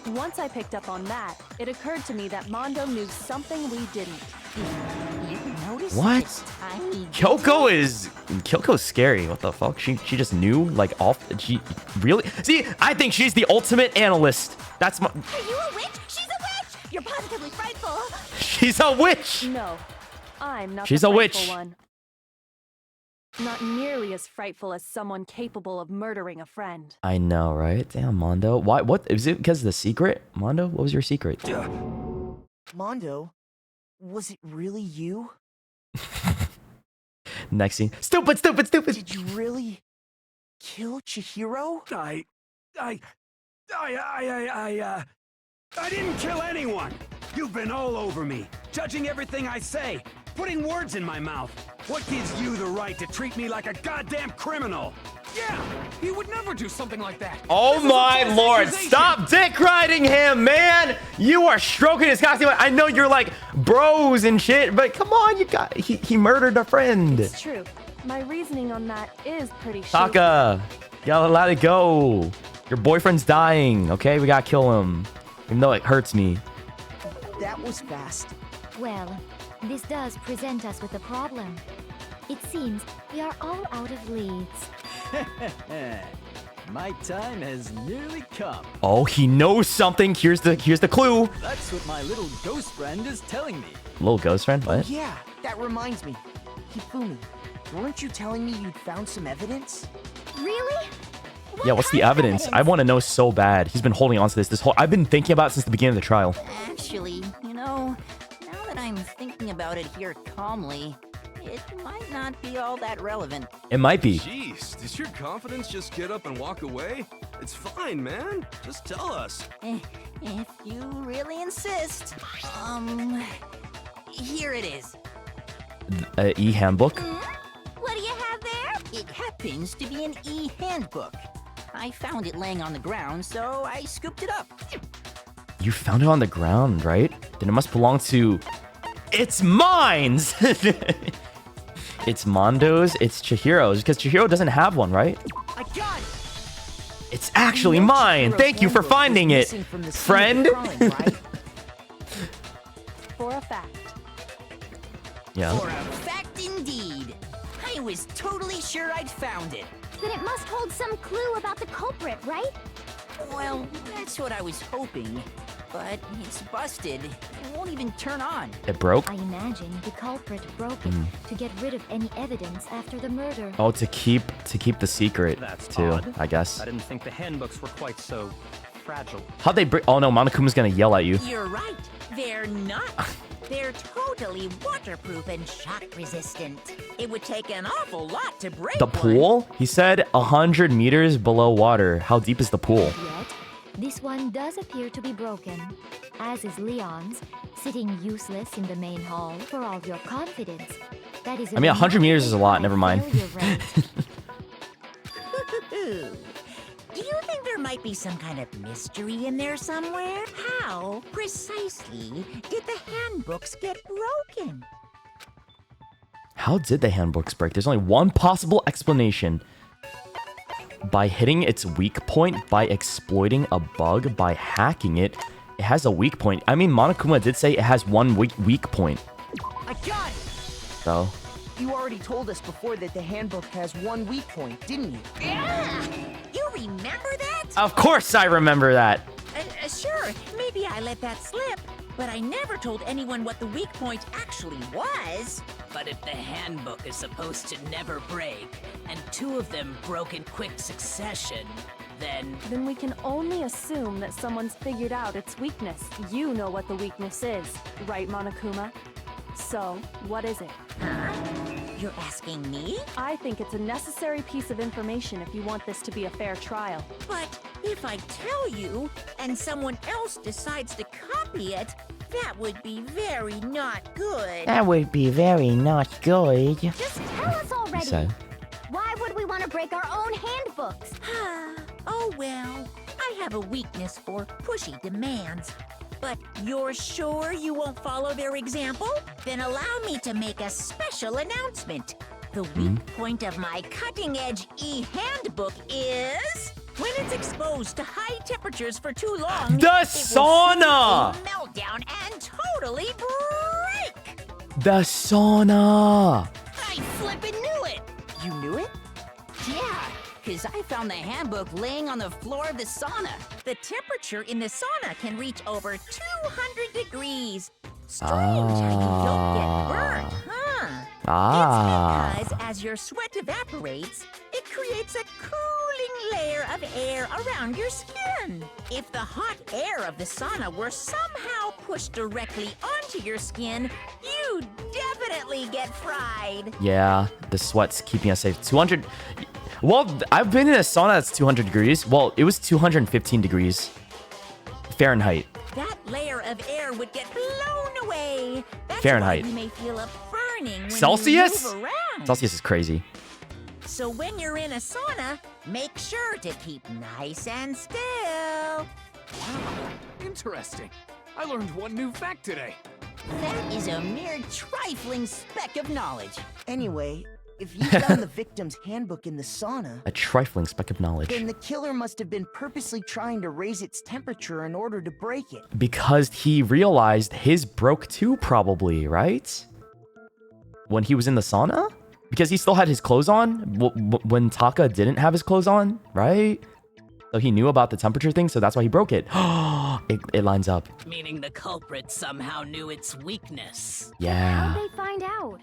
Once I picked up on that, it occurred to me that Mondo knew something we didn't. What? Kyoko's scary. What the fuck? She just knew, like, she really... See, I think she's the ultimate analyst. That's my... Are you a witch? She's a witch! You're positively frightful. She's a witch! No, I'm not She's the a frightful witch. one. Not nearly as frightful as someone capable of murdering a friend. I know, right? Damn, Mondo. Why? What? Is it because of the secret? Mondo, what was your secret? Mondo, was it really you? Next scene. Stupid! Did you really kill Chihiro? I didn't kill anyone! You've been all over me, judging everything I say, putting words in my mouth. What gives you the right to treat me like a goddamn criminal? Yeah, he would never do something like that. Oh This is a my false lord, accusation. stop dick riding him, man. You are stroking his costume. I know you're like bros and shit, but come on, he murdered a friend. It's true. My reasoning on that is pretty shaky. Taka, you gotta let it go. Your boyfriend's dying, okay? We gotta kill him. Even though it hurts me. That was fast. Well, this does present us with a problem. It seems we are all out of leads. My time has nearly come. Oh, he knows something. Here's the clue. That's what my little ghost friend is telling me. Little ghost friend? What? Yeah, that reminds me. Hifumi, weren't you telling me you'd found some evidence? Really? Yeah, what's the evidence? I want to know so bad. He's been holding on to this whole... I've been thinking about it since the beginning of the trial. Actually, you know, now that I'm thinking about it here calmly, it might not be all that relevant. It might be. Jeez, does your confidence just get up and walk away? It's fine, man. Just tell us. If you really insist. Here it is. E-handbook? What do you have there? It happens to be an e-handbook. I found it laying on the ground, so I scooped it up. You found it on the ground, right? Then it must belong to... It's mine's! It's Mondo's, it's Chihiro's, because Chihiro doesn't have one, right? I got it! It's actually mine! Thank you for finding it, friend! For a fact. Yeah. For a fact indeed. I was totally sure I'd found it. Then it must hold some clue about the culprit, right? Well, that's what I was hoping. But it's busted. It won't even turn on. It broke? I imagine the culprit broke it to get rid of any evidence after the murder. Oh, to keep the secret, That's too, odd. I guess. I didn't think the handbooks were quite so fragile. How'd they break? Oh no, Monokuma's gonna yell at you. You're right. They're not. They're totally waterproof and shock resistant. It would take an awful lot to break The pool? He said 100 meters below water. How deep is the pool? Yet, this one does appear to be broken, as is Leon's, sitting useless in the main hall for all your confidence. That is. I mean, 100 meters is a lot. Never mind. Do you think there might be some kind of mystery in there somewhere? How precisely did the handbooks get broken? How did the handbooks break? There's only one possible explanation. By hitting its weak point, by exploiting a bug, by hacking it. It has a weak point. I mean, Monokuma did say it has one weak point. I got it! So... You already told us before that the handbook has one weak point, didn't you? Yeah! You remember that? Of course I remember that. Sure, maybe I let that slip, but I never told anyone what the weak point actually was. But if the handbook is supposed to never break, and two of them broke in quick succession, then we can only assume that someone's figured out its weakness. You know what the weakness is, right, Monokuma? So, what is it? You're asking me? I think it's a necessary piece of information if you want this to be a fair trial. But if I tell you, and someone else decides to copy it, that would be very not good. That would be very not good. Just tell us already. So. Why would we want to break our own handbooks? Oh well, I have a weakness for pushy demands. But you're sure you won't follow their example? Then allow me to make a special announcement. The weak point of my cutting-edge e-handbook is... when it's exposed to high temperatures for too long... The sauna! It will meltdown and totally break! The sauna! I flippin' knew it! You knew it? Yeah, because I found the handbook laying on the floor of the sauna. The temperature in the sauna can reach over 200 degrees. Strange how you don't get burnt, huh? It's because as your sweat evaporates, it creates a cooling layer of air around your skin. If the hot air of the sauna were somehow pushed directly onto your skin, you'd definitely get fried. Yeah, the sweat's keeping us safe. 200... Well, I've been in a sauna that's 200 degrees. Well, it was 215 degrees. Fahrenheit. That layer of air would get blown away. That's Fahrenheit. Why you may feel a burning when Celsius? you move around. Celsius is crazy. So when you're in a sauna, make sure to keep nice and still. Wow, interesting. I learned one new fact today. That is a mere trifling speck of knowledge. Anyway, if you found the victim's handbook in the sauna, A trifling speck of knowledge. then the killer must have been purposely trying to raise its temperature in order to break it. Because he realized his broke too, probably, right? When he was in the sauna? Because he still had his clothes on when Taka didn't have his clothes on, right? So he knew about the temperature thing, so that's why he broke it. It lines up. Meaning the culprit somehow knew its weakness. Yeah. How'd they find out?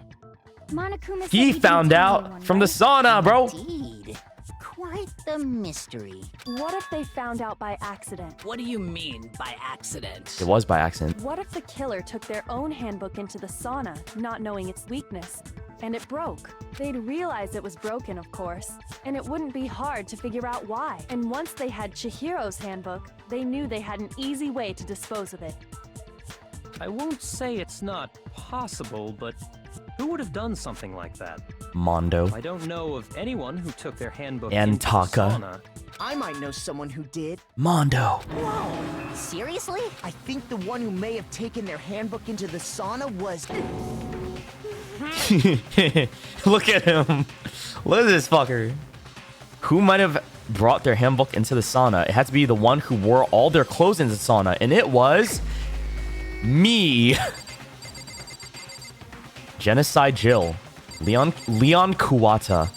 Monokuma said He didn't found tell out anyone, from the right? sauna, bro. Indeed. Quite the mystery. What if they found out by accident? What do you mean by accident? It was by accident. What if the killer took their own handbook into the sauna, not knowing its weakness, and it broke? They'd realize it was broken, of course, and it wouldn't be hard to figure out why. And once they had Chihiro's handbook, they knew they had an easy way to dispose of it. I won't say it's not possible, but who would have done something like that? Mondo. I don't know of anyone who took their handbook And into the Taka. sauna. I might know someone who did. Mondo. Whoa, seriously? I think the one who may have taken their handbook into the sauna was... Look at him. Look at this fucker. Who might have brought their handbook into the sauna? It had to be the one who wore all their clothes into the sauna, and it was me. Genocide Jill. Leon Kuwata.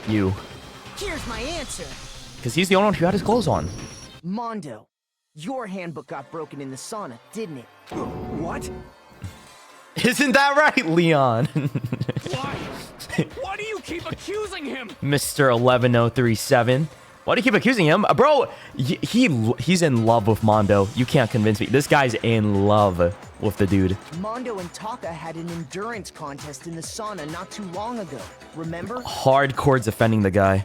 You. Here's my answer. Because he's the only one who had his clothes on. Mondo, your handbook got broken in the sauna, didn't it? What? Isn't that right, Leon? Why? Why do you keep accusing him? Mr. 11037. Why do you keep accusing him? Bro, he's in love with Mondo. You can't convince me. This guy's in love with the dude. Mondo and Taka had an endurance contest in the sauna not too long ago. Remember? Hardcore defending the guy.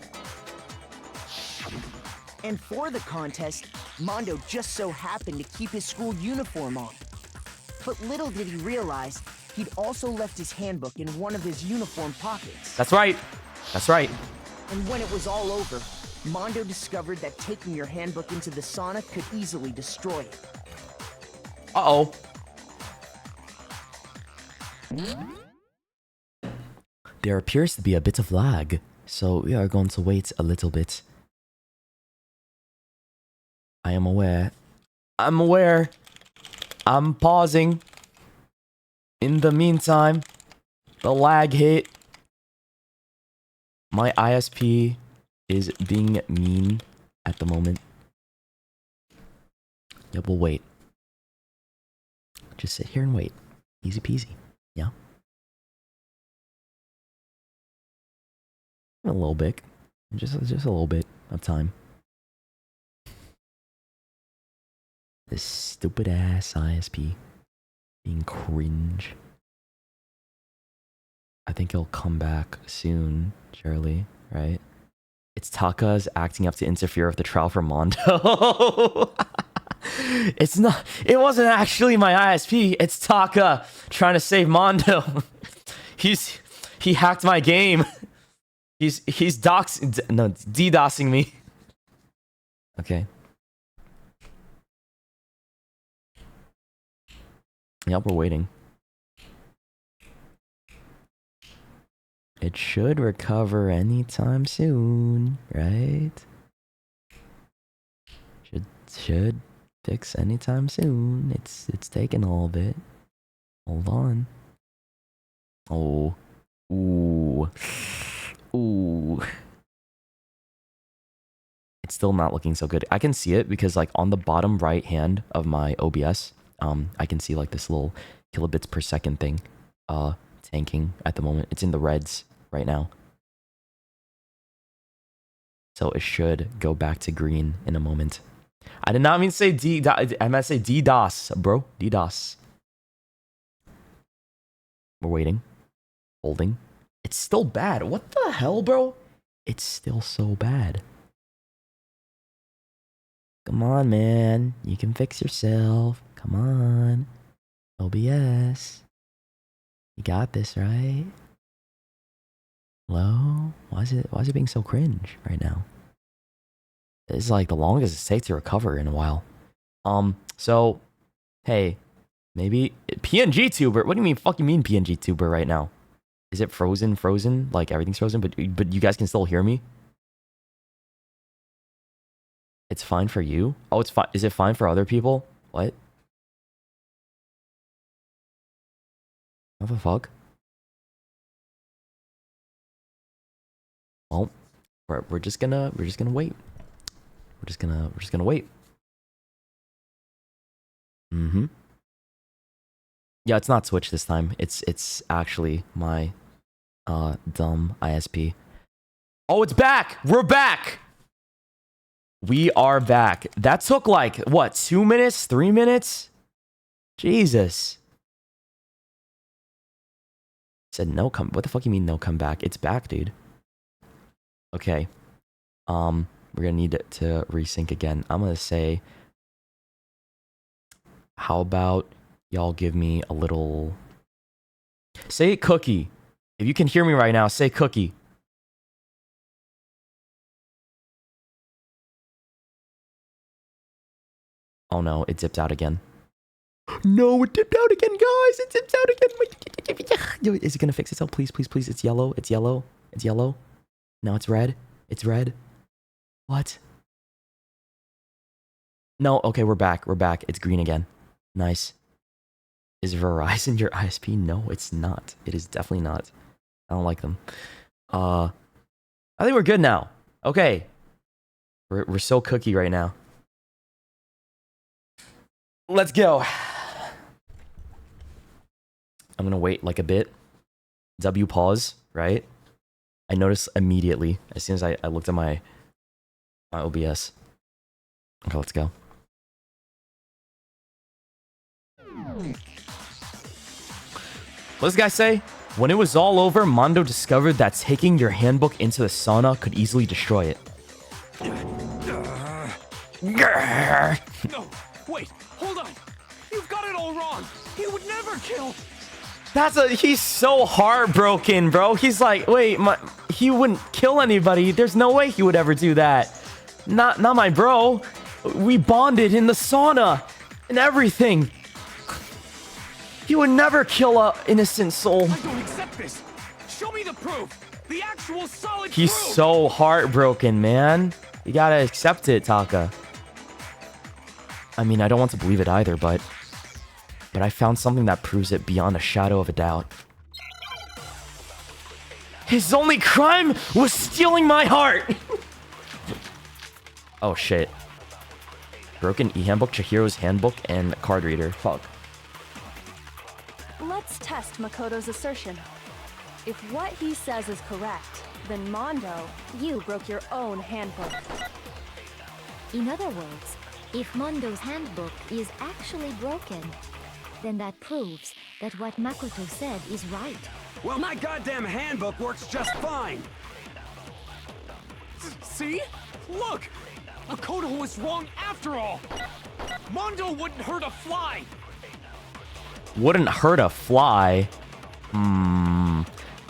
And for the contest, Mondo just so happened to keep his school uniform on. But little did he realize, he'd also left his handbook in one of his uniform pockets. That's right. That's right. And when it was all over, Mondo discovered that taking your handbook into the sauna could easily destroy it. Uh-oh. There appears to be a bit of lag, so we are going to wait a little bit. I am aware. I'm aware. I'm pausing. In the meantime, the lag hit. My ISP is being mean at the moment. Yeah, we'll wait. Just sit here and wait. Easy peasy. Yeah. A little bit. Just a little bit of time. This stupid ass ISP being cringe. I think he'll come back soon, surely, right? It's Taka's acting up to interfere with the trial for Mondo. It's not. It wasn't actually my ISP. It's Taka trying to save Mondo. He hacked my game. He's DDoSing me. Okay. Yep, we're waiting. It should recover anytime soon, right? Should fix anytime soon. It's taking a little bit. Hold on. Oh. Ooh. Ooh. It's still not looking so good. I can see it because like on the bottom right hand of my OBS, I can see like this little kilobits per second thing tanking at the moment. It's in the reds right now. So it should go back to green in a moment. I did not mean to say I meant to say DDoS, bro. DDoS. We're waiting. Holding. It's still bad. What the hell, bro? It's still so bad. Come on, man. You can fix yourself. Come on. OBS. You got this, right? Hello? Why is it being so cringe right now? It's like the longest it's take to recover in a while. So, hey, maybe PNG tuber. What do you mean? Fucking mean PNG tuber right now? Is it frozen? Frozen? Like everything's frozen, but you guys can still hear me? It's fine for you? Oh, it's fine. Is it fine for other people? What? What the fuck? Well, we're just gonna wait. We're just gonna wait. Mm-hmm. Yeah, it's not Twitch this time. It's actually my dumb ISP. Oh, it's back! We're back! We are back. That took like what, 2 minutes? 3 minutes? Jesus. Said no come. What the fuck you mean no come back? It's back, dude. Okay. We're gonna need to resync again. I'm gonna say, how about y'all give me a little... Say cookie. If you can hear me right now, say cookie. Oh no, it dipped out again. No, it dipped out again, guys. It dipped out again. Yo, is it gonna fix itself? Please, please, please. It's yellow. It's yellow. It's yellow. Now it's red. It's red. What? No, okay, we're back. We're back. It's green again. Nice. Is Verizon your ISP? No, it's not. It is definitely not. I don't like them. I think we're good now. Okay. We're so cookie right now. Let's go. I'm gonna wait like a bit. W pause, right? I noticed immediately as soon as I looked at my OBS. Okay, let's go. What does this guy say? When it was all over, Mondo discovered that taking your handbook into the sauna could easily destroy it. No, wait, hold on. You've got it all wrong. He would never kill. He's so heartbroken, bro. He's like, wait, he wouldn't kill anybody. There's no way he would ever do that. Not my bro. We bonded in the sauna and everything. He would never kill a innocent soul. I don't accept this. Show me the proof. The actual solid He's proof. so heartbroken, man. You gotta accept it, Taka. I mean, I don't want to believe it either, but I found something that proves it beyond a shadow of a doubt. His only crime was stealing my heart! Oh, shit. Broken e-handbook, Chihiro's handbook, and card reader. Fuck. Let's test Makoto's assertion. If what he says is correct, then Mondo, you broke your own handbook. In other words, if Mondo's handbook is actually broken, then that proves that what Makoto said is right. Well, my goddamn handbook works just fine. See? Look! Makoto was wrong after all. Mondo wouldn't hurt a fly. Wouldn't hurt a fly? I'm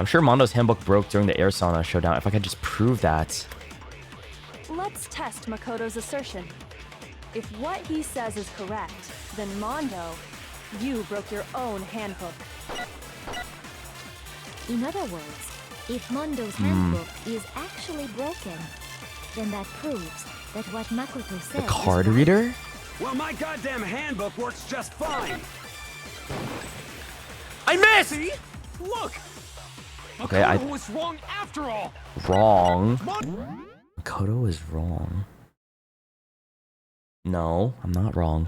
sure Mondo's handbook broke during the air sauna showdown. If I could just prove that. Let's test Makoto's assertion. If what he says is correct, then Mondo, you broke your own handbook. In other words, if Mondo's handbook is actually broken, then that proves that what Makoto said The card is right. reader? Well, my goddamn handbook works just fine. I missed! See? Look! Okay, Makoto was wrong after all. Wrong. Makoto is wrong. No, I'm not wrong.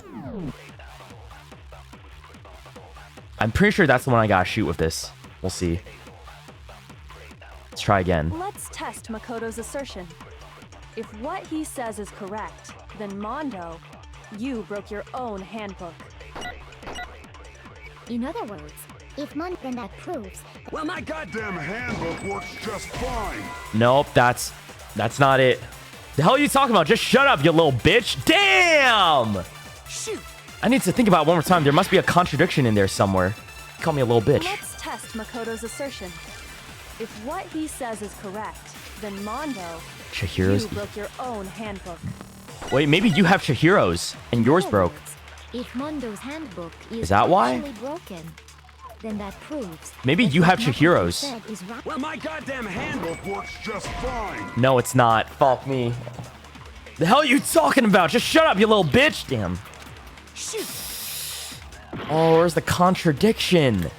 I'm pretty sure that's the one I gotta shoot with this. We'll see. Let's try again. Let's test Makoto's assertion. If what he says is correct, then Mondo, you broke your own handbook. In other words, if Mondo, then that proves. Well, my goddamn handbook works just fine. Nope, that's not it. The hell are you talking about? Just shut up, you little bitch. Damn! Shoot! I need to think about it one more time. There must be a contradiction in there somewhere. Call me a little bitch. Let's test Makoto's assertion. If what he says is correct, then Mondo, Chihiro's. you broke your own handbook. Wait, maybe you have Chihiro's and yours broke. If Mondo's handbook is that why? actually broken, then that proves Maybe that you what have Makoto Chihiro's. said is right. Well, my goddamn handbook works just fine. No, it's not. Fuck me. The hell are you talking about? Just shut up, you little bitch. Damn. Shoot. Oh, where's the contradiction?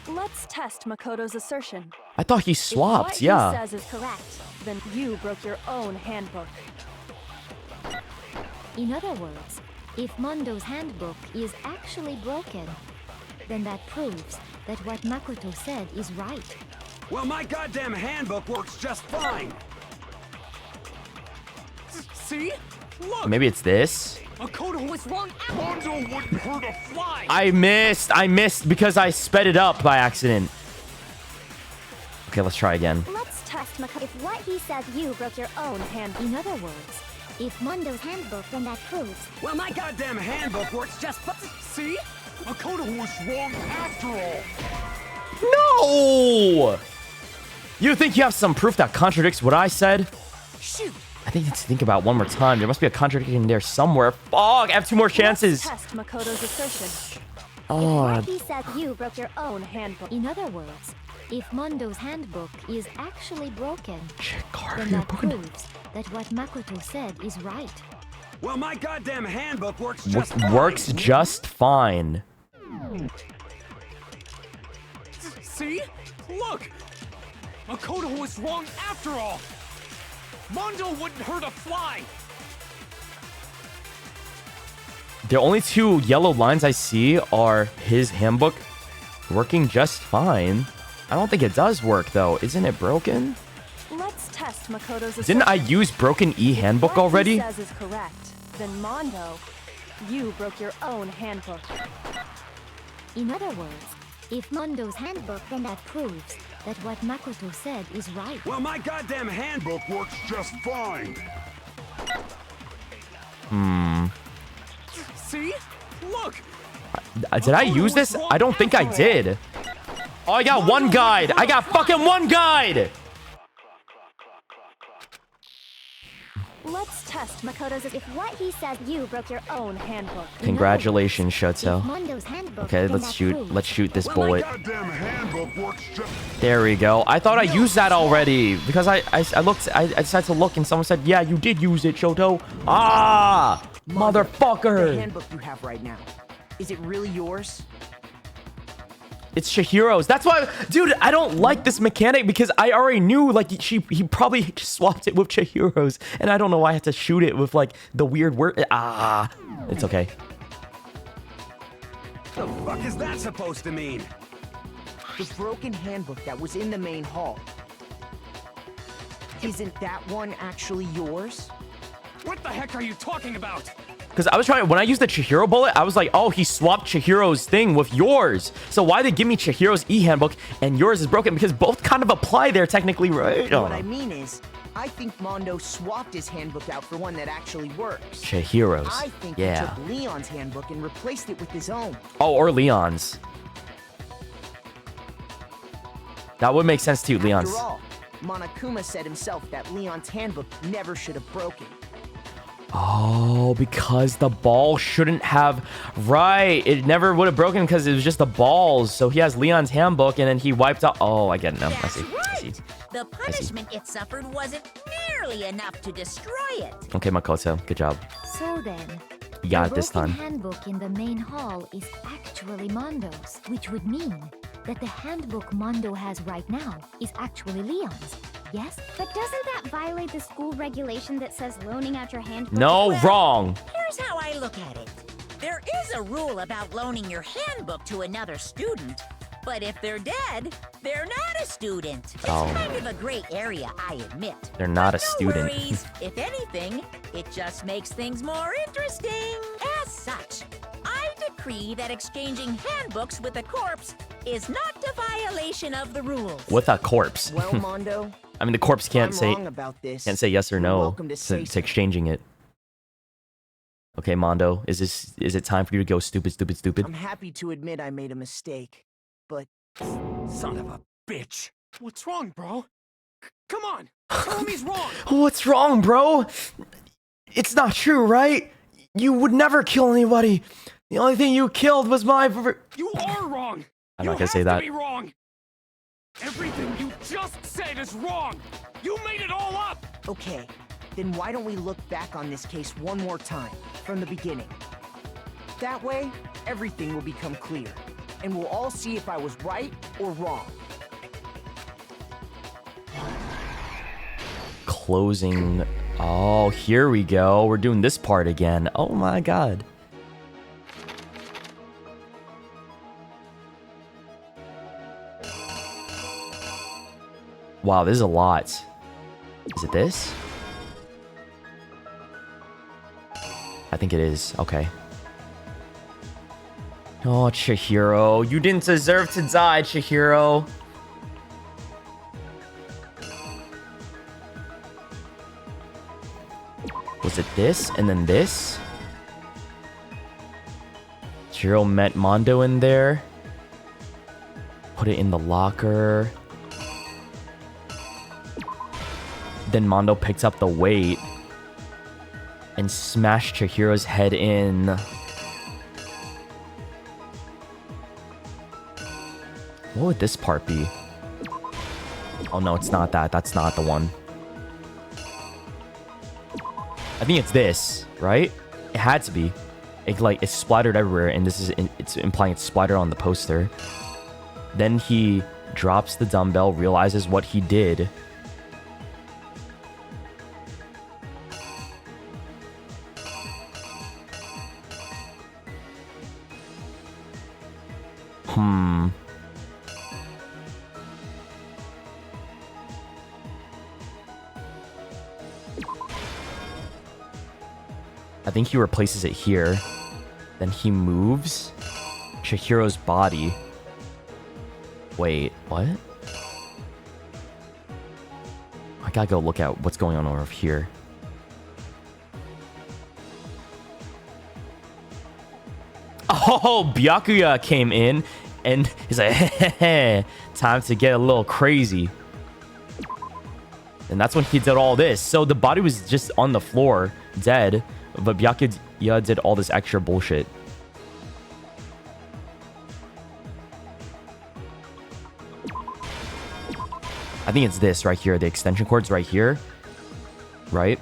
Let's test Makoto's assertion. I thought he swapped, if what yeah. he says is correct, then you broke your own handbook. In other words, if Mondo's handbook is actually broken, then that proves that what Makoto said is right. Well, my goddamn handbook works just fine. See? Look! Maybe it's this. Makoto was wrong. Mondo wouldn't hurt a fly. I missed because I sped it up by accident. Okay, let's try again. Let's test Makoto. If what he says, you broke your own handbook. In other words, if Mondo's handbook, then that proves. Well, my goddamn handbook works just fine. See? Makoto was wrong after all. No! You think you have some proof that contradicts what I said? Shoot. I think you need to think about it one more time. There must be a contradiction there somewhere. Fuck, I have 2 more chances. Let's test Makoto's assertion. Oh, What he said, you broke your own handbook. In other words, if Mondo's handbook is actually broken, then you're that proves that what Makoto said is right. Well, my goddamn handbook works just fine. works just fine. See? Look! Makoto was wrong after all. Mondo wouldn't hurt a fly. The only 2 yellow lines I see are his handbook working just fine. I don't think it does work though. Isn't it broken? Let's test Makoto's assertion. Didn't I use broken E handbook already? What he says is correct, then Mondo, you broke your own handbook. In other words, if Mondo's handbook, then that proves that what Makoto said is right. Well, my goddamn handbook works just fine. See? Look! Did I use this? I don't think I did. Oh, I got 1 guide. I got fucking 1 guide. Let's test Makoto's. If what he says, you broke your own handbook. Congratulations, Shoto. Mondo's handbook. Okay, then let's that shoot. proves Let's shoot this Well, bullet. my goddamn handbook works just... There we go. I thought I used that already because I decided to look and someone said, yeah, you did use it, Shoto. Ah, The motherfucker. handbook you have right now, is it really yours? It's Chihiro's. That's why, dude, I don't like this mechanic because I already knew like he probably just swapped it with Chihiro's, and I don't know why I had to shoot it with like the weird word. Ah, it's okay. The fuck is that supposed to mean? The broken handbook that was in the main hall. Isn't that one actually yours? What the heck are you talking about? Because I was trying, when I used the Chihiro bullet, I was like, oh, he swapped Chihiro's thing with yours. So why they give me Chihiro's e-handbook and yours is broken? Because both kind of apply there technically, right? What I mean is, I think Mondo swapped his handbook out for one that actually works. Chihiro's. I think Yeah. he took Leon's handbook and replaced it with his own. Oh, or Leon's. That would make sense too, Leon's. After all, Monokuma said himself that Leon's handbook never should have broken. Oh, because the ball shouldn't have... Right. It never would have broken because it was just the balls. So he has Leon's handbook and then he wiped out... Oh, I get it now. I see. I see. The punishment it suffered wasn't nearly enough to destroy it. Okay, Makoto. Good job. So then, You got the it this broken time. handbook in the main hall is actually Mondo's, which would mean that the handbook Mondo has right now is actually Leon's. Yes? But doesn't that violate the school regulation that says loaning out your handbook? No, wrong. Here's how I look at it. There is a rule about loaning your handbook to another student, but if they're dead, they're not a student. It's Oh. kind of a gray area, I admit. They're not a No student. worries. If anything, it just makes things more interesting. As such, I decree that exchanging handbooks with a corpse is not a violation of the rules. With a corpse. Well, Mondo, I mean, the corpse can't I'm say wrong about this. can't say yes or You're no welcome to say to exchanging it. Okay, Mondo, is it time for you to go stupid, stupid, stupid? I'm happy to admit I made a mistake, but... Son of a bitch. What's wrong, bro? Come on, tell him he's wrong. What's wrong, bro? It's not true, right? You would never kill anybody. The only thing you killed was my... You are wrong. I'm not gonna say that. You have to be wrong. Everything you just said is wrong. You made it all up. Okay, then why don't we look back on this case one more time, from the beginning? That way, everything will become clear, and we'll all see if I was right or wrong. Closing. Oh, here we go. We're doing this part again. Oh my god. Wow, this is a lot. Is it this? I think it is. Okay. Oh, Chihiro. You didn't deserve to die, Chihiro. Was it this and then this? Chihiro met Mondo in there. Put it in the locker. Then Mondo picked up the weight and smashed Chihiro's head in. What would this part be? Oh no, it's not that. That's not the one. I think it's this, right? It had to be. It's splattered everywhere, and it's implying it's splattered on the poster. Then he drops the dumbbell, realizes what he did. I think he replaces it here. Then he moves Chihiro's body. Wait, what? I gotta go look at what's going on over here. Oh, Byakuya came in and he's like, hey, time to get a little crazy. And that's when he did all this. So the body was just on the floor, dead. But Byakuya did all this extra bullshit. I think it's this right here. The extension cord's right here. Right?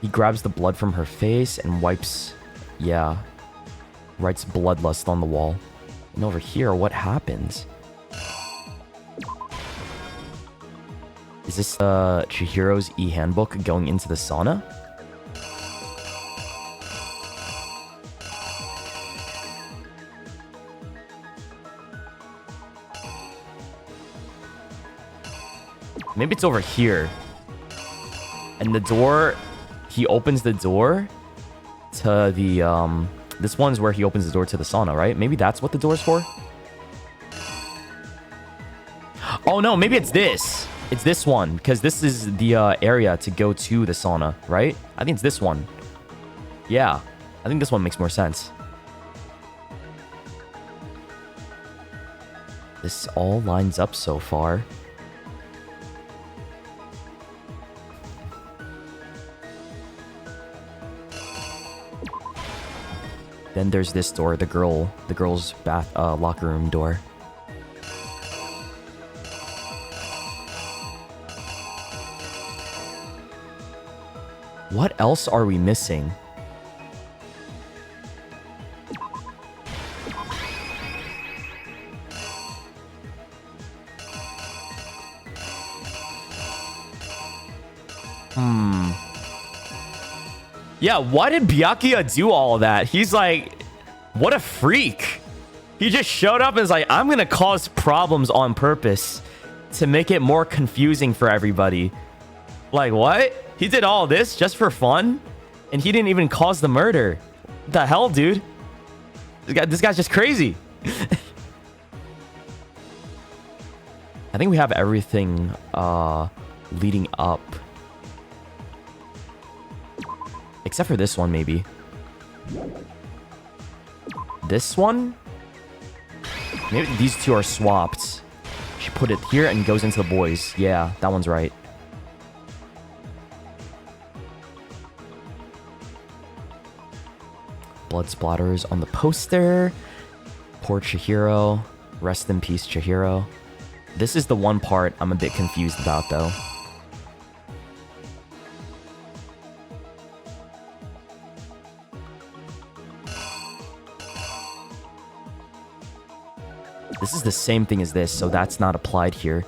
He grabs the blood from her face and wipes... Yeah. Writes bloodlust on the wall. And over here, what happens? Is this Chihiro's e-handbook going into the sauna? Maybe it's over here. And the door... He opens the door to the... This one's where he opens the door to the sauna, right? Maybe that's what the door's for? Oh, no. Maybe it's this. It's this one. Because this is the area to go to the sauna, right? I think it's this one. Yeah. I think this one makes more sense. This all lines up so far. Then there's this door, the girl's locker room door. What else are we missing? Yeah, why did Byakuya do all that? He's like, what a freak. He just showed up and was like, I'm gonna cause problems on purpose to make it more confusing for everybody. Like, what? He did all this just for fun? And he didn't even cause the murder. What the hell, dude? This guy's just crazy. I think we have everything leading up. Except for this one, maybe. This one? Maybe these two are swapped. She put it here and goes into the boys. Yeah, that one's right. Blood splatters on the poster. Poor Chihiro. Rest in peace, Chihiro. This is the one part I'm a bit confused about, though. This is the same thing as this, so that's not applied here.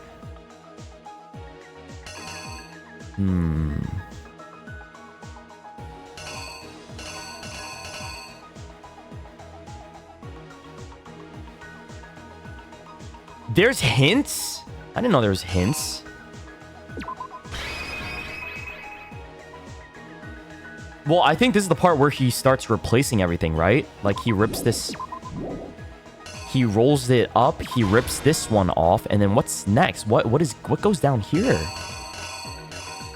There's hints? I didn't know there was hints. Well, I think this is the part where he starts replacing everything, right? Like, he rips this... He rolls it up, he rips this one off, and then what's next? What goes down here?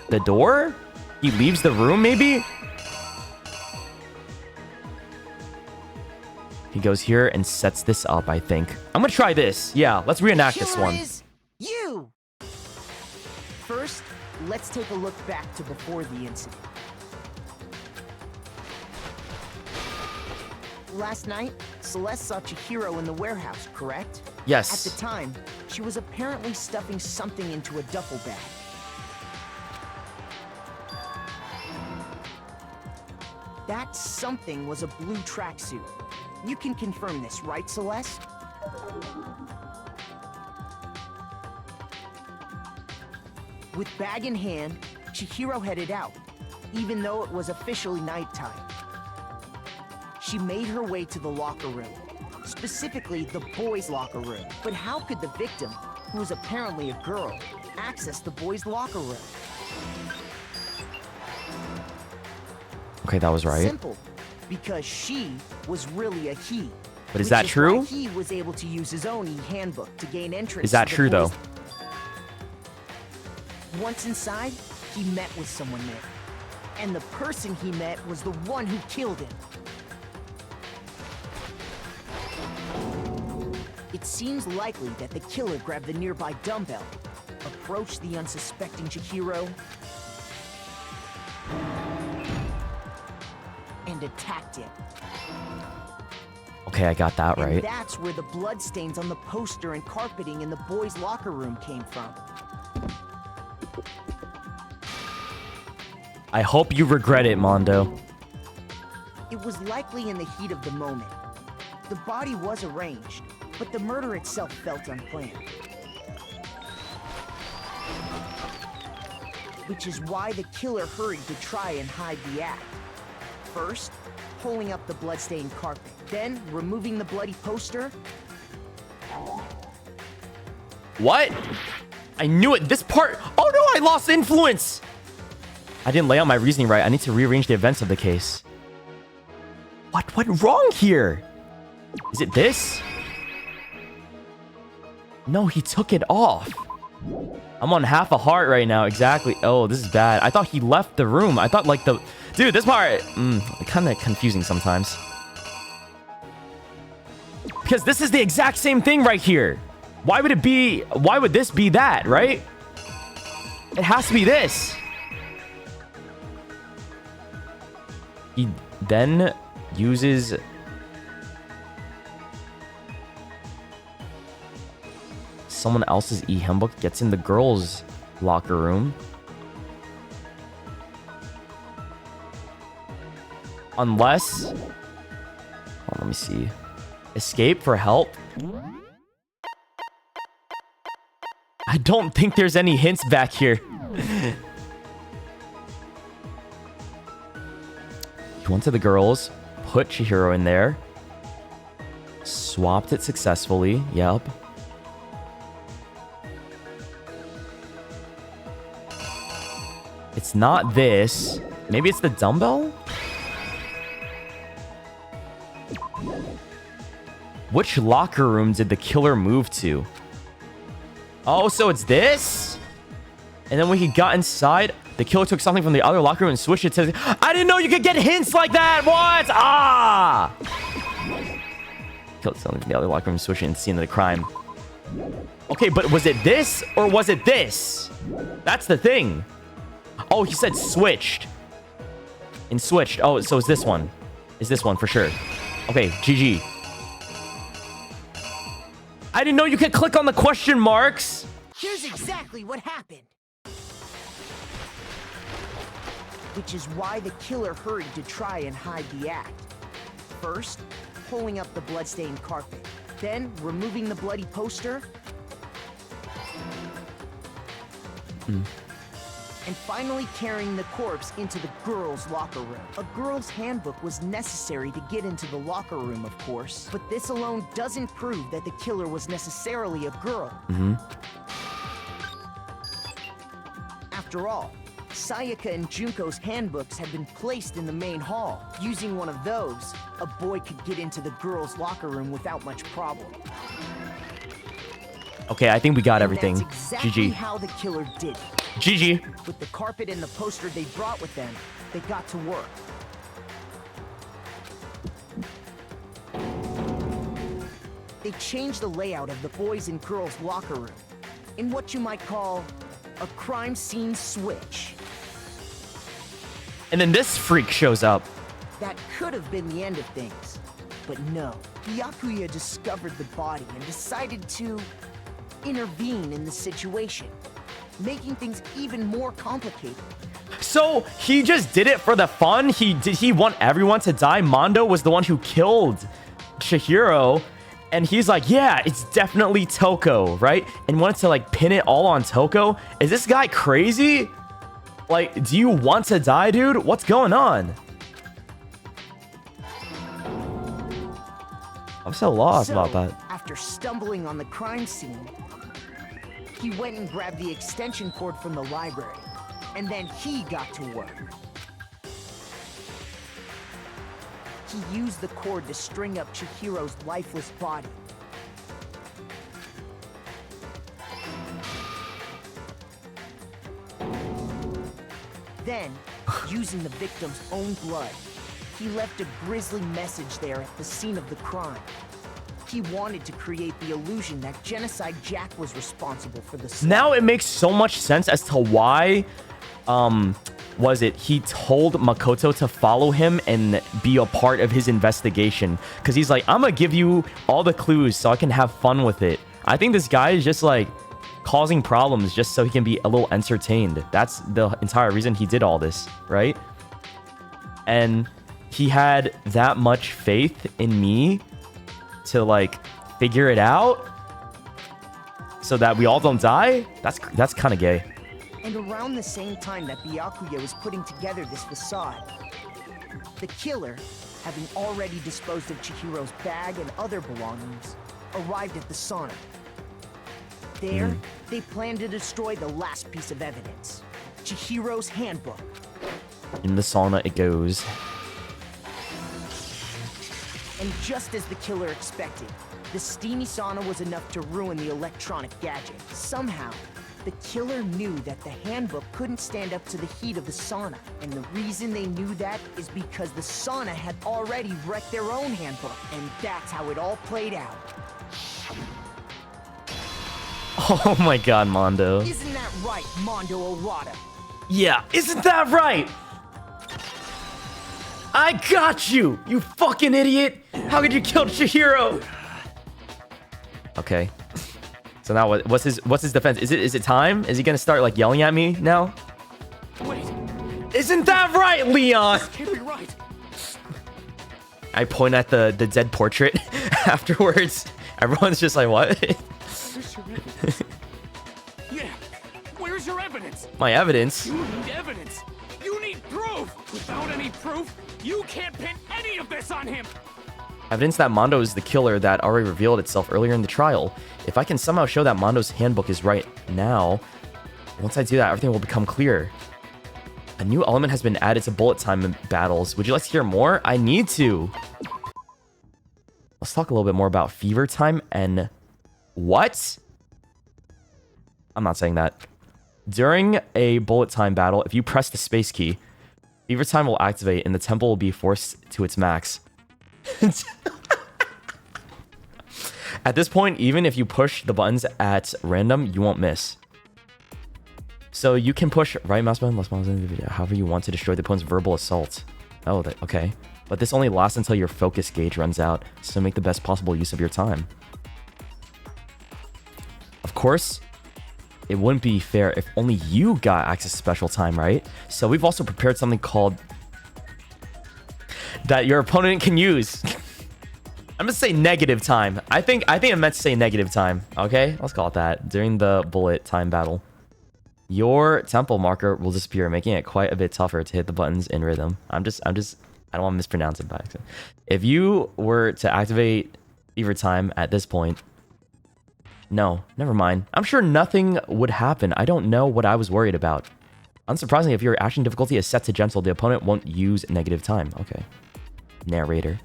The door? He leaves the room, maybe? He goes here and sets this up, I think. I'm gonna try this. Yeah, let's reenact this one. Is you! First, let's take a look back to before the incident. Last night, Celeste saw Chihiro in the warehouse, correct? Yes. At the time, she was apparently stuffing something into a duffel bag. That something was a blue tracksuit. You can confirm this, right, Celeste? With bag in hand, Chihiro headed out, even though it was officially nighttime. She made her way to the locker room, specifically the boys' locker room. But how could the victim, who was apparently a girl, access the boys' locker room? Okay, that was right. Simple, because she was really a he. But is that true? Why he was able to use his own e-handbook to gain entrance. Is that to the true, though? boys'. Once inside, he met with someone there. And the person he met was the one who killed him. It seems likely that the killer grabbed the nearby dumbbell, approached the unsuspecting Chihiro, and attacked him. Okay, I got that right. And that's where the bloodstains on the poster and carpeting in the boys' locker room came from. I hope you regret it, Mondo. It was likely in the heat of the moment. The body was arranged, but the murder itself felt unplanned. Which is why the killer hurried to try and hide the act. First, pulling up the bloodstained carpet, then removing the bloody poster. What? I knew it. This part... Oh no, I lost influence! I didn't lay out my reasoning right. I need to rearrange the events of the case. What went wrong here? Is it this? No, he took it off. I'm on half a heart right now. Exactly. Oh, this is bad. I thought he left the room. I thought like the... Dude, this part... kind of confusing sometimes. Because this is the exact same thing right here. Why would it be... Why would this be that, right? It has to be this. He then uses... someone else's e-handbook, gets in the girls' locker room. Unless... Oh, let me see. Escape for help? I don't think there's any hints back here. He went to the girls, put Chihiro in there, swapped it successfully. Yep. It's not this. Maybe it's the dumbbell? Which locker room did the killer move to? Oh, so it's this? And then when he got inside, The killer took something from the other locker room and switched it to... I didn't know you could get hints like that! What? Ah! Killed something from the other locker room and switched it and scene of the crime. Okay, but was it this or was it this? That's the thing. Oh, he said switched. And switched. Oh, so it's this one. It's this one for sure. Okay, GG. I didn't know you could click on the question marks. Here's exactly what happened. Which is why the killer hurried to try and hide the act. First, pulling up the bloodstained carpet. Then, removing the bloody poster. And finally carrying the corpse into the girls' locker room. A girl's handbook was necessary to get into the locker room, of course. But this alone doesn't prove that the killer was necessarily a girl. After all, Sayaka and Junko's handbooks had been placed in the main hall. Using one of those, a boy could get into the girls' locker room without much problem. Okay, I think we got everything. That's exactly GG. how the killer did it. GG. With the carpet and the poster they brought with them, they got to work. They changed the layout of the boys' and girls' locker room in what you might call a crime scene switch. And then this freak shows up. That could have been the end of things, but no. Byakuya discovered the body and decided to intervene in the situation, making things even more complicated. So he just did it for the fun? He want everyone to die? Mondo was the one who killed Chihiro, and he's like, yeah, it's definitely Toko, right? And wanted to like pin it all on Toko. Is this guy crazy? Like, do you want to die, dude? What's going on? I'm so lost about that. After stumbling on the crime scene, he went and grabbed the extension cord from the library, and then he got to work. He used the cord to string up Chihiro's lifeless body. Then, using the victim's own blood, he left a grisly message there at the scene of the crime. He wanted to create the illusion that Genocide Jack was responsible for the slaughter. Now it makes so much sense as to why, he told Makoto to follow him and be a part of his investigation. Because he's like, I'm gonna give you all the clues so I can have fun with it. I think this guy is just like causing problems just so he can be a little entertained. That's the entire reason he did all this, right? And he had that much faith in me to like figure it out so that we all don't die. That's kind of gay. And around the same time that Byakuya was putting together this facade, the killer, having already disposed of Chihiro's bag and other belongings, arrived at the sauna. There, they planned to destroy the last piece of evidence, Chihiro's handbook. In the sauna it goes. And just as the killer expected, the steamy sauna was enough to ruin the electronic gadget. Somehow, the killer knew that the handbook couldn't stand up to the heat of the sauna. And the reason they knew that is because the sauna had already wrecked their own handbook. And that's how it all played out. Oh my god, Mondo. Isn't that right, Mondo Orada? Yeah, isn't that right? I got you, you fucking idiot! How could you kill Chihiro? Okay. So now what's his defense? Is it time? Is he gonna start like yelling at me now? Wait. Isn't that right, Leon? This can't be right. I point at the dead portrait afterwards. Everyone's just like, what? Where's your evidence? Yeah, where's your evidence? My evidence? You need evidence. You need proof. Without any proof, you can't pin any of this on him. Evidence that Mondo is the killer that already revealed itself earlier in the trial. If I can somehow show that Mondo's handbook is right now, once I do that, everything will become clear. A new element has been added to bullet time battles. Would you like to hear more? I need to. Let's talk a little bit more about fever time and... What? I'm not saying that. During a bullet time battle, if you press the space key, fever time will activate and the tempo will be forced to its max. At this point, even if you push the buttons at random, you won't miss. So you can push right mouse button, left mouse button, however you want to destroy the opponent's verbal assault. Oh, okay. But this only lasts until your focus gauge runs out, so make the best possible use of your time. Of course, it wouldn't be fair if only you got access to special time, right? So we've also prepared something called that your opponent can use. I'm gonna say negative time. I think I meant to say negative time. Okay, let's call it that. During the bullet time battle, your tempo marker will disappear, making it quite a bit tougher to hit the buttons in rhythm. I don't want to mispronounce it by accident. If you were to activate fever time at this point, no, never mind. I'm sure nothing would happen. I don't know what I was worried about. Unsurprisingly, if your action difficulty is set to gentle, the opponent won't use negative time. Okay. Narrator.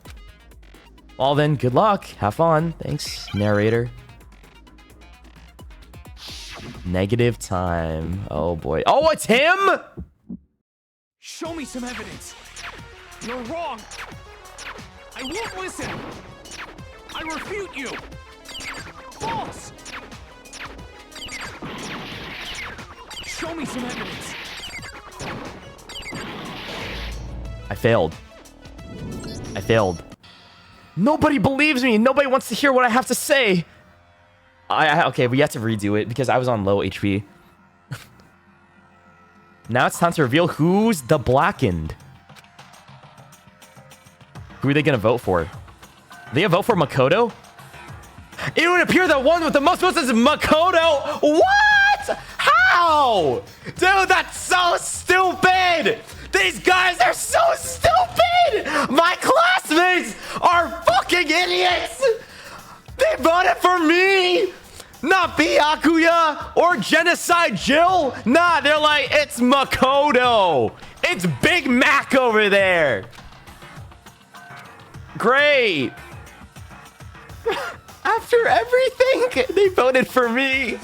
Well then, good luck. Have fun. Thanks, narrator. Negative time. Oh boy. Oh, it's him! Show me some evidence. You're wrong. I won't listen. I refute you. False. Show me some evidence. I failed. Nobody believes me. Nobody wants to hear what I have to say. Okay, we have to redo it because I was on low HP. Now it's time to reveal who's the blackened. Who are they gonna vote for? They gonna vote for Makoto? It would appear that one with the most votes is Makoto. What? How? Dude, that's so stupid. These guys are so stupid. My classmates are fucking idiots. They voted for me. Not Byakuya or Genocide Jill. Nah, they're like, it's Makoto. It's Big Mac over there. Great. After everything, they voted for me.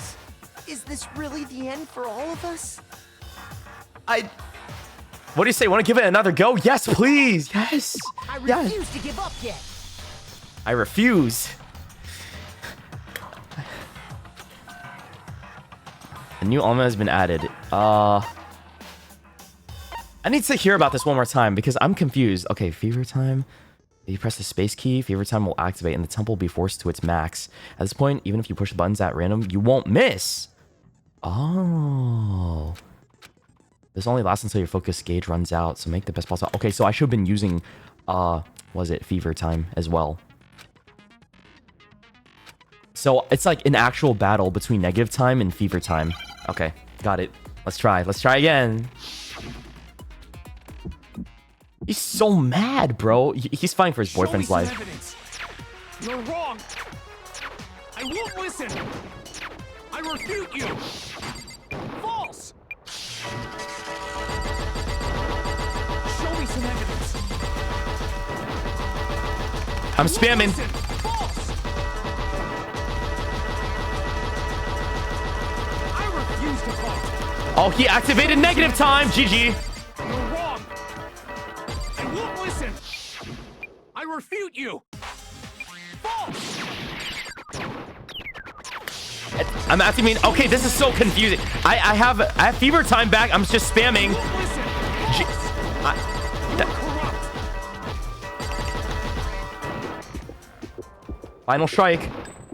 Is this really the end for all of us? What do you say? Want to give it another go? Yes, please. Yes. I refuse to give up yet. I refuse. A new element has been added. I need to hear about this one more time because I'm confused. Okay, fever time. If you press the space key, fever time will activate and the tempo will be forced to its max. At this point, even if you push the buttons at random, you won't miss. Oh. This only lasts until your focus gauge runs out, so make the best possible. Okay, so I should have been using, was it fever time as well? So it's like an actual battle between negative time and fever time. Okay, got it. Let's try. Let's try again. He's so mad, bro. He's fighting for his boyfriend's life. Evidence. You're wrong. I won't listen. I refute you. False. Show me some evidence. I'm spamming. False. I refuse to talk. Oh, he activated negative time. GG. You're wrong. I won't listen. I refute you. False. I'm activating. Okay, this is so confusing. I have fever time back. I'm just spamming. Final strike.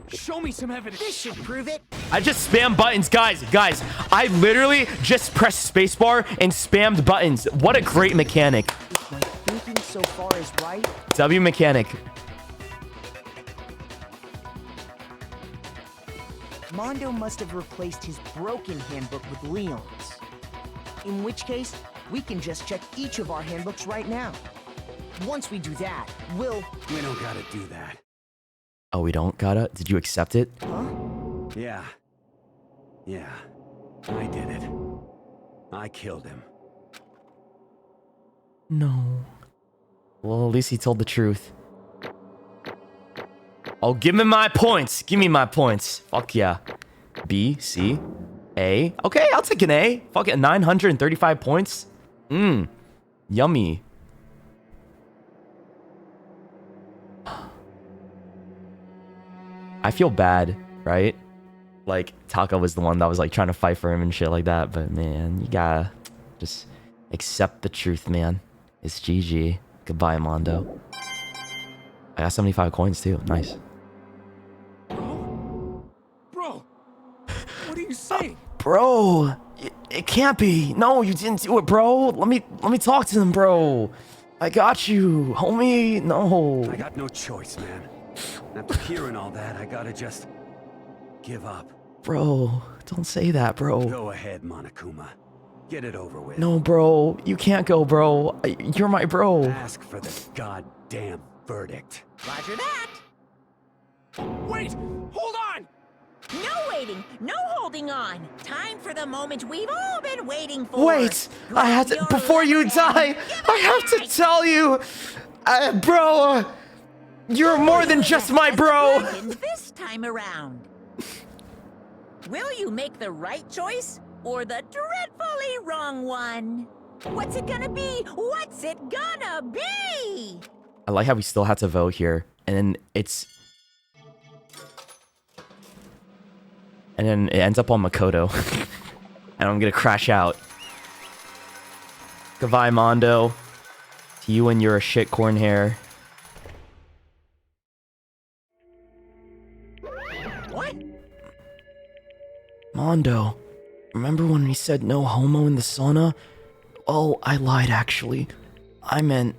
Show me some evidence. This should prove it. I just spam buttons, guys. I literally just pressed spacebar and spammed buttons. What a great mechanic. If my thinking so far is right, W mechanic. Mondo must have replaced his broken handbook with Leon's. In which case, we can just check each of our handbooks right now. Once we do that, We don't gotta do that. Oh, we don't gotta? Did you accept it? Huh? Yeah. I did it. I killed him. No. Well, at least he told the truth. Oh, give me my points. Give me my points. Fuck yeah. B, C. A. Okay, I'll take an A. Fuck it, 935 points. Yummy. I feel bad, right? Like, Taka was the one that was like trying to fight for him and shit like that. But man, you gotta just accept the truth, man. It's GG. Goodbye, Mondo. I got 75 coins too. Nice. Bro, what are you saying? Bro, it can't be. No, you didn't do it, bro. Let me talk to them, bro. I got you, homie. No. I got no choice, man. After hearing all that, I gotta just give up. Bro, don't say that, bro. Go ahead, Monokuma. Get it over with. No, bro. You can't go, bro. You're my bro. Ask for the goddamn verdict. Roger that. Wait! Hold on! No waiting, no holding on. Time for the moment we've all been waiting for. Wait! I had to, before you die, I have to tell you, bro, you're more than just my bro. This time around. Will you make the right choice or the dreadfully wrong one? What's it gonna be? What's it gonna be? I like how we still had to vote here, and then it ends up on Makoto, and I'm gonna crash out. Goodbye, Mondo. To you and your shitcorn hair. What? Mondo, remember when we said no homo in the sauna? Oh, I lied actually. I meant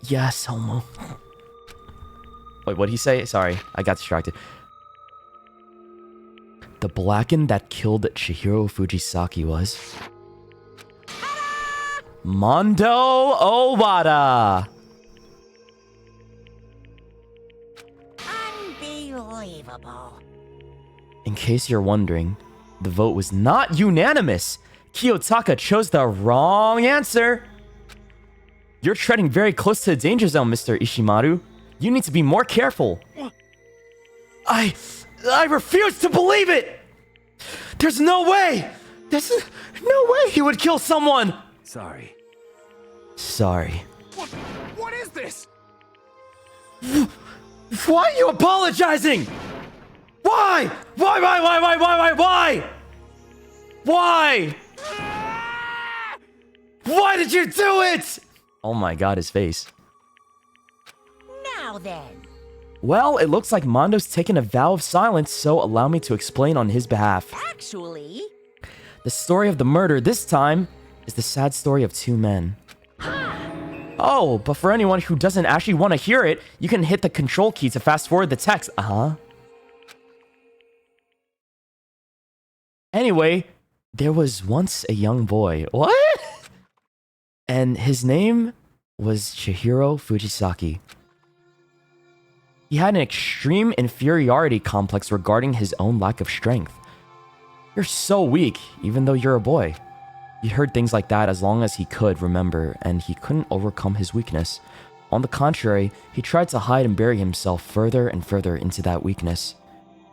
yes, homo. Wait, what'd he say? Sorry, I got distracted. The blackened that killed Chihiro Fujisaki was... Mondo Owada! Unbelievable. In case you're wondering, the vote was not unanimous. Kiyotaka chose the wrong answer. You're treading very close to the danger zone, Mr. Ishimaru. You need to be more careful. I refuse to believe it! There's no way! There's no way he would kill someone! Sorry. Sorry. What is this? Why are you apologizing? Why? Why? Why? Why did you do it? Oh my god, his face. Now then. Well, it looks like Mondo's taken a vow of silence, so allow me to explain on his behalf. Actually... The story of the murder this time is the sad story of two men. Oh, but for anyone who doesn't actually want to hear it, you can hit the control key to fast forward the text. Anyway, there was once a young boy. What? And his name was Chihiro Fujisaki. He had an extreme inferiority complex regarding his own lack of strength. You're so weak, even though you're a boy. He heard things like that as long as he could remember, and he couldn't overcome his weakness. On the contrary, he tried to hide and bury himself further and further into that weakness,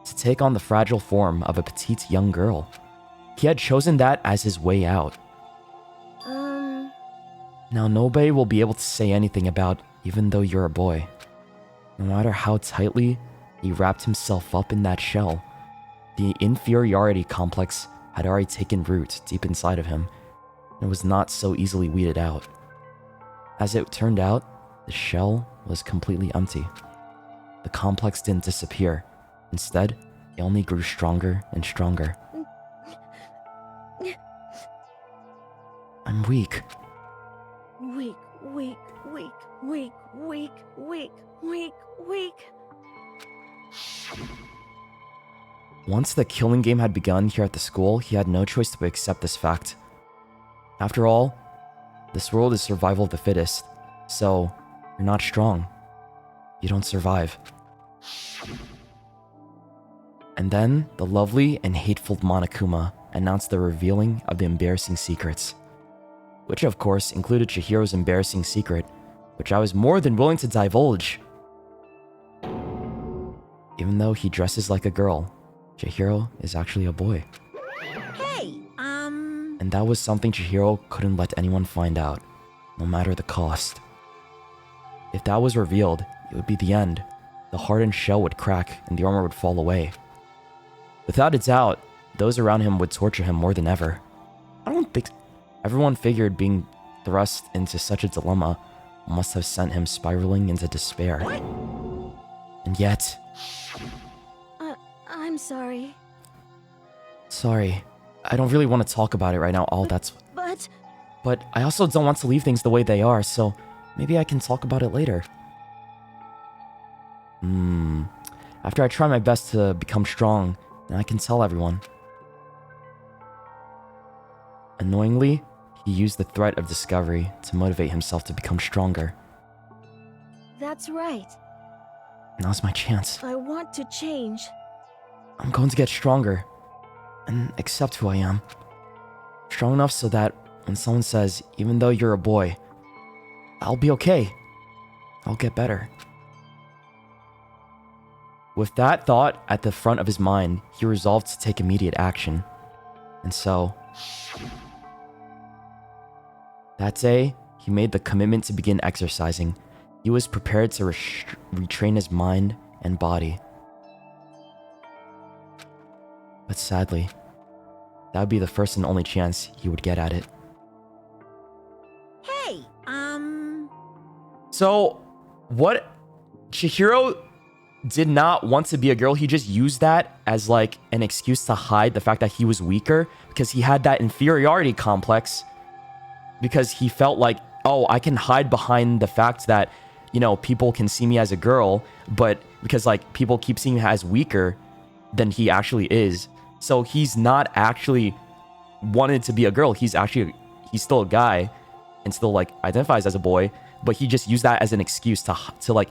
to take on the fragile form of a petite young girl. He had chosen that as his way out. Now nobody will be able to say anything about even though you're a boy. No matter how tightly he wrapped himself up in that shell, the inferiority complex had already taken root deep inside of him, and was not so easily weeded out. As it turned out, the shell was completely empty. The complex didn't disappear. Instead, it only grew stronger and stronger. I'm weak. Weak. Once the killing game had begun here at the school, he had no choice but accept this fact. After all, this world is survival of the fittest, so you're not strong. You don't survive. And then, the lovely and hateful Monokuma announced the revealing of the embarrassing secrets. Which of course included Chihiro's embarrassing secret, which I was more than willing to divulge. Even though he dresses like a girl, Chihiro is actually a boy. Hey, And that was something Chihiro couldn't let anyone find out, no matter the cost. If that was revealed, it would be the end. The hardened shell would crack and the armor would fall away. Without a doubt, those around him would torture him more than ever. I don't think... Everyone figured being thrust into such a dilemma must have sent him spiraling into despair. What? And yet... I'm sorry. Sorry. I don't really want to talk about it right now. But I also don't want to leave things the way they are, so maybe I can talk about it later. After I try my best to become strong, then I can tell everyone. Annoyingly, he used the threat of discovery to motivate himself to become stronger. That's right. Now's my chance. I want to change. I'm going to get stronger and accept who I am. Strong enough so that when someone says, even though you're a boy, I'll be okay. I'll get better. With that thought at the front of his mind, he resolved to take immediate action. And so, that day, he made the commitment to begin exercising. He was prepared to retrain his mind and body. But sadly, that would be the first and only chance he would get at it. Hey, So, what? Chihiro did not want to be a girl. He just used that as like an excuse to hide the fact that he was weaker because he had that inferiority complex because he felt like, oh, I can hide behind the fact that, you know, people can see me as a girl, but because like people keep seeing him as weaker than he actually is. So he's not actually wanted to be a girl. He's still a guy and still like identifies as a boy, but he just used that as an excuse to like,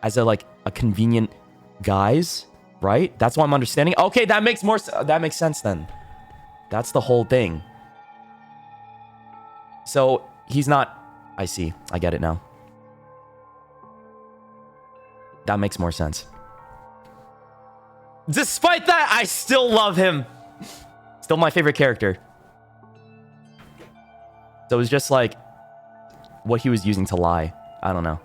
as a convenient guise, right? That's what I'm understanding. Okay, that makes sense then. That's the whole thing. So he's not, I see, I get it now. That makes more sense. Despite that, I still love him. Still my favorite character. So it was just like what he was using to lie. I don't know.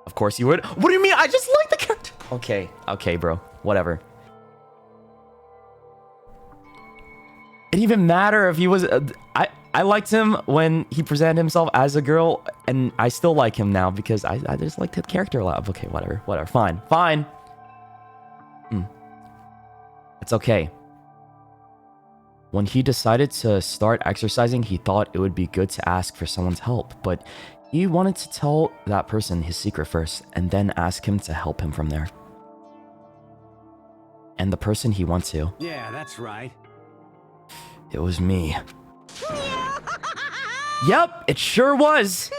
Of course you would. What do you mean? I just like the character. Okay, bro. Whatever. It didn't even matter if he was... I liked him when he presented himself as a girl, and I still like him now because I just like the character a lot. Okay, whatever. Fine. It's okay. When he decided to start exercising, he thought it would be good to ask for someone's help, but he wanted to tell that person his secret first, and then ask him to help him from there. And the person he went to... Yeah, that's right. It was me. Yep, it sure was!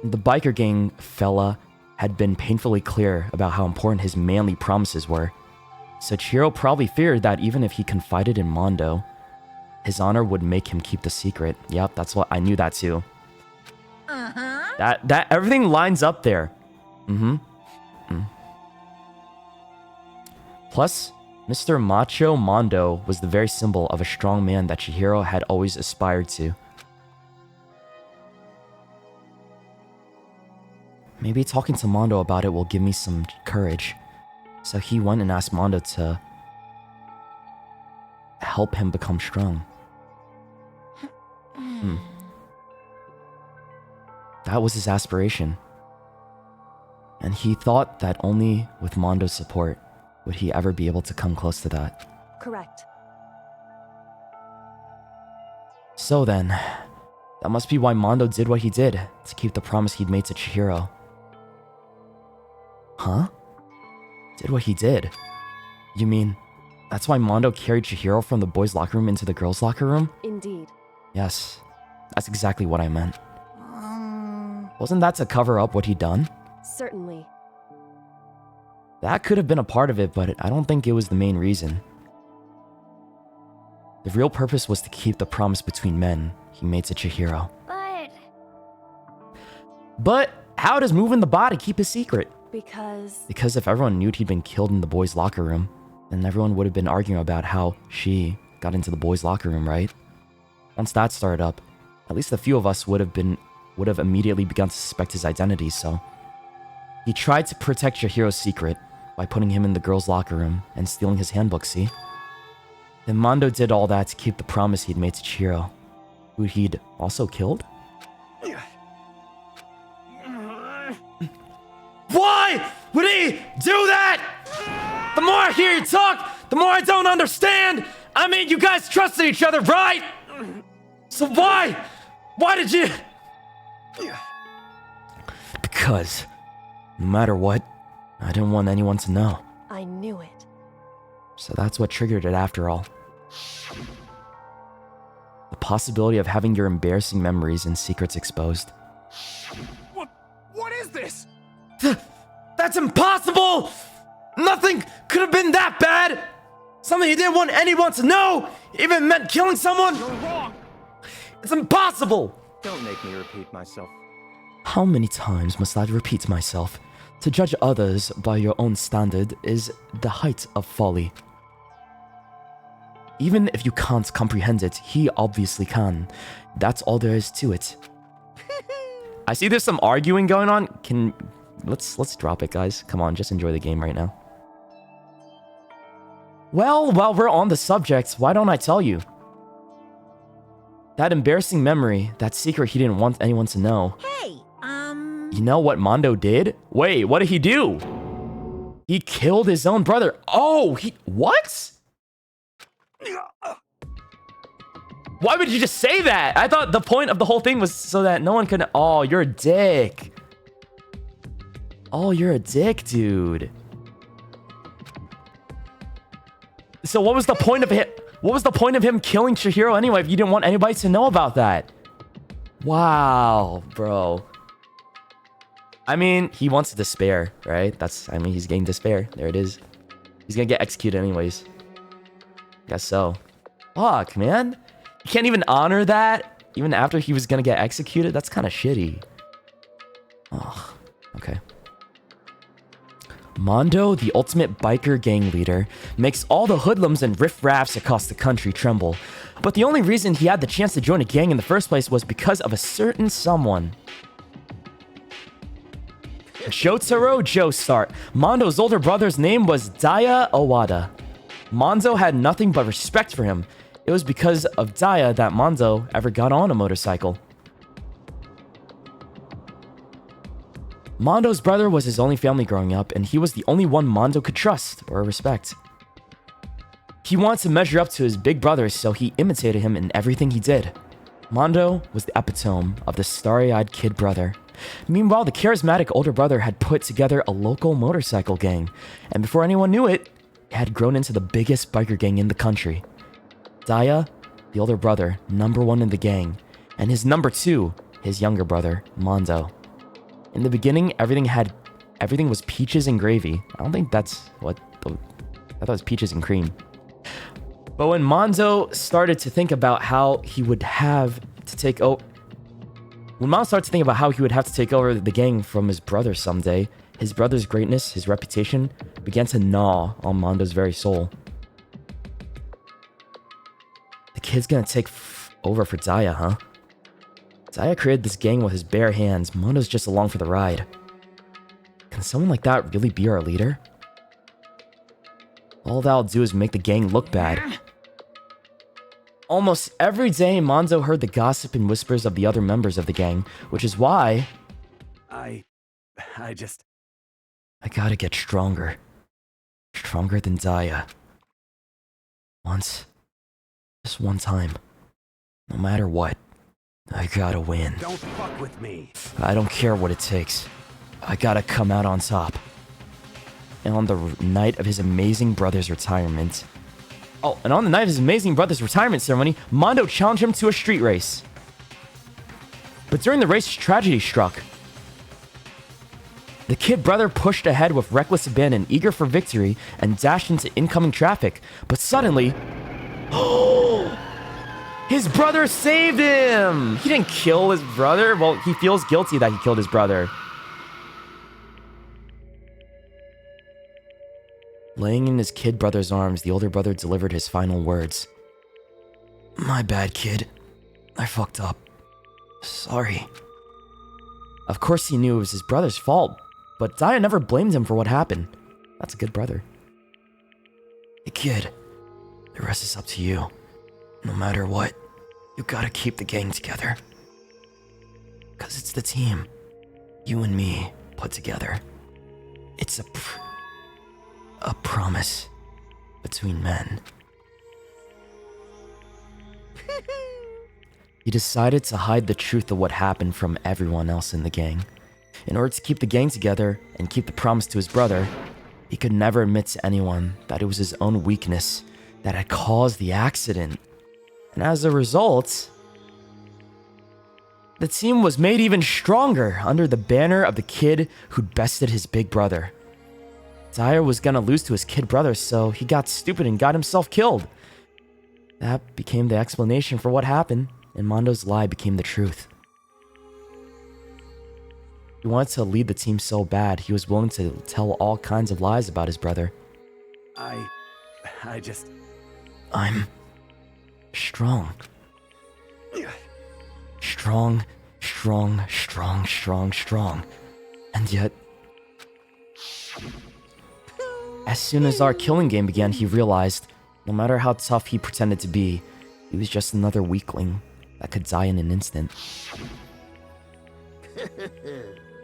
The biker gang fella had been painfully clear about how important his manly promises were. So Chihiro probably feared that even if he confided in Mondo, his honor would make him keep the secret. Yep, that's what I knew that too. That everything lines up there. Plus, Mr. Macho Mondo was the very symbol of a strong man that Chihiro had always aspired to. Maybe talking to Mondo about it will give me some courage. So he went and asked Mondo to help him become strong. That was his aspiration. And he thought that only with Mondo's support would he ever be able to come close to that. Correct. So then, that must be why Mondo did what he did, to keep the promise he'd made to Chihiro. Huh? Did what he did? You mean, that's why Mondo carried Chihiro from the boys' locker room into the girls' locker room? Indeed. Yes, that's exactly what I meant. Wasn't that to cover up what he'd done? Certainly. That could have been a part of it, but I don't think it was the main reason. The real purpose was to keep the promise between men he made to Chihiro. But how does moving the body keep a secret? Because if everyone knew he'd been killed in the boys' locker room, then everyone would have been arguing about how she got into the boys' locker room, right? Once that started up, at least a few of us would have immediately begun to suspect his identity, so... He tried to protect Chihiro's secret by putting him in the girls' locker room and stealing his handbook, see? Then Mondo did all that to keep the promise he'd made to Chihiro, who he'd also killed? Why would he do that? The more I hear you talk, the more I don't understand. I mean, you guys trusted each other, right? So why? Why did you? Because, no matter what, I didn't want anyone to know. I knew it. So that's what triggered it after all. The possibility of having your embarrassing memories and secrets exposed. What is this? That's impossible! Nothing could have been that bad! Something you didn't want anyone to know even meant killing someone? You're wrong! It's impossible! Don't make me repeat myself. How many times must I repeat myself? To judge others by your own standard is the height of folly. Even if you can't comprehend it, he obviously can. That's all there is to it. I see there's some arguing going on. Let's drop it, guys. Come on, just enjoy the game right now. Well, while we're on the subject, why don't I tell you? That embarrassing memory, that secret he didn't want anyone to know. Hey, You know what Mondo did? Wait, what did he do? He killed his own brother. Oh, what? Why would you just say that? I thought the point of the whole thing was so that no one could... Oh, you're a dick. Oh, you're a dick, dude. So what was the point of it? What was the point of him killing Chihiro anyway if you didn't want anybody to know about that? Wow, bro. I mean, he wants despair, right? I mean, he's getting despair. There it is. He's gonna get executed anyways. Guess so. Fuck, man. You can't even honor that even after he was gonna get executed? That's kind of shitty. Oh, okay. Mondo, the ultimate biker gang leader, makes all the hoodlums and riffraffs across the country tremble. But the only reason he had the chance to join a gang in the first place was because of a certain someone. Shotaro Joestar. Mondo's older brother's name was Daya Owada. Mondo had nothing but respect for him. It was because of Daya that Mondo ever got on a motorcycle. Mondo's brother was his only family growing up, and he was the only one Mondo could trust or respect. He wanted to measure up to his big brother, so he imitated him in everything he did. Mondo was the epitome of the starry-eyed kid brother. Meanwhile, the charismatic older brother had put together a local motorcycle gang, and before anyone knew it, it had grown into the biggest biker gang in the country. Daya, the older brother, #1 in the gang, and his #2, his younger brother, Mondo. In the beginning, everything was peaches and gravy. I don't think that's what... I thought it was peaches and cream. But when Mondo started to think about how he would have to take over... When Mondo started to think about how he would have to take over the gang from his brother someday, his brother's greatness, his reputation, began to gnaw on Mondo's very soul. The kid's gonna take over for Daya, huh? Daya created this gang with his bare hands. Mondo's just along for the ride. Can someone like that really be our leader? All that'll do is make the gang look bad. Almost every day, Mondo heard the gossip and whispers of the other members of the gang, which is why... I gotta get stronger. Stronger than Daya. Once. Just one time. No matter what. I gotta win. Don't fuck with me. I don't care what it takes. I gotta come out on top. And on the night of his amazing brother's retirement... Oh, and on the night of his amazing brother's retirement ceremony, Mondo challenged him to a street race. But during the race, tragedy struck. The kid brother pushed ahead with reckless abandon, eager for victory, and dashed into incoming traffic. But suddenly... His brother saved him! He didn't kill his brother. Well, he feels guilty that he killed his brother. Laying in his kid brother's arms, the older brother delivered his final words. My bad, kid. I fucked up. Sorry. Of course he knew it was his brother's fault, but Daya never blamed him for what happened. That's a good brother. Hey kid, the rest is up to you. No matter what, you gotta keep the gang together. Cause it's the team, you and me, put together. It's a promise between men. He decided to hide the truth of what happened from everyone else in the gang. In order to keep the gang together and keep the promise to his brother, he could never admit to anyone that it was his own weakness that had caused the accident. And as a result, the team was made even stronger under the banner of the kid who'd bested his big brother. Dyer was gonna lose to his kid brother, so he got stupid and got himself killed. That became the explanation for what happened, and Mondo's lie became the truth. He wanted to lead the team so bad, he was willing to tell all kinds of lies about his brother. I just... I'm strong. Strong, strong, strong, strong, strong. And yet... As soon as our killing game began, he realized, no matter how tough he pretended to be, he was just another weakling that could die in an instant.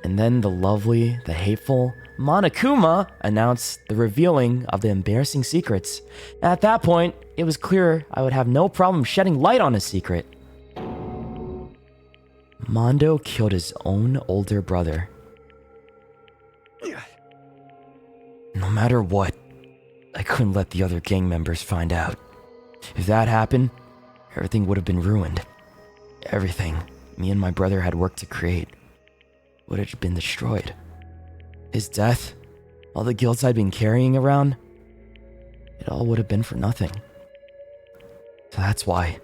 And then the lovely, the hateful Monokuma announced the revealing of the embarrassing secrets. At that point, it was clear I would have no problem shedding light on his secret. Mondo killed his own older brother. No matter what, I couldn't let the other gang members find out. If that happened, everything would have been ruined. Everything me and my brother had worked to create would have been destroyed. His death, all the guilt I'd been carrying around, it all would have been for nothing. So that's why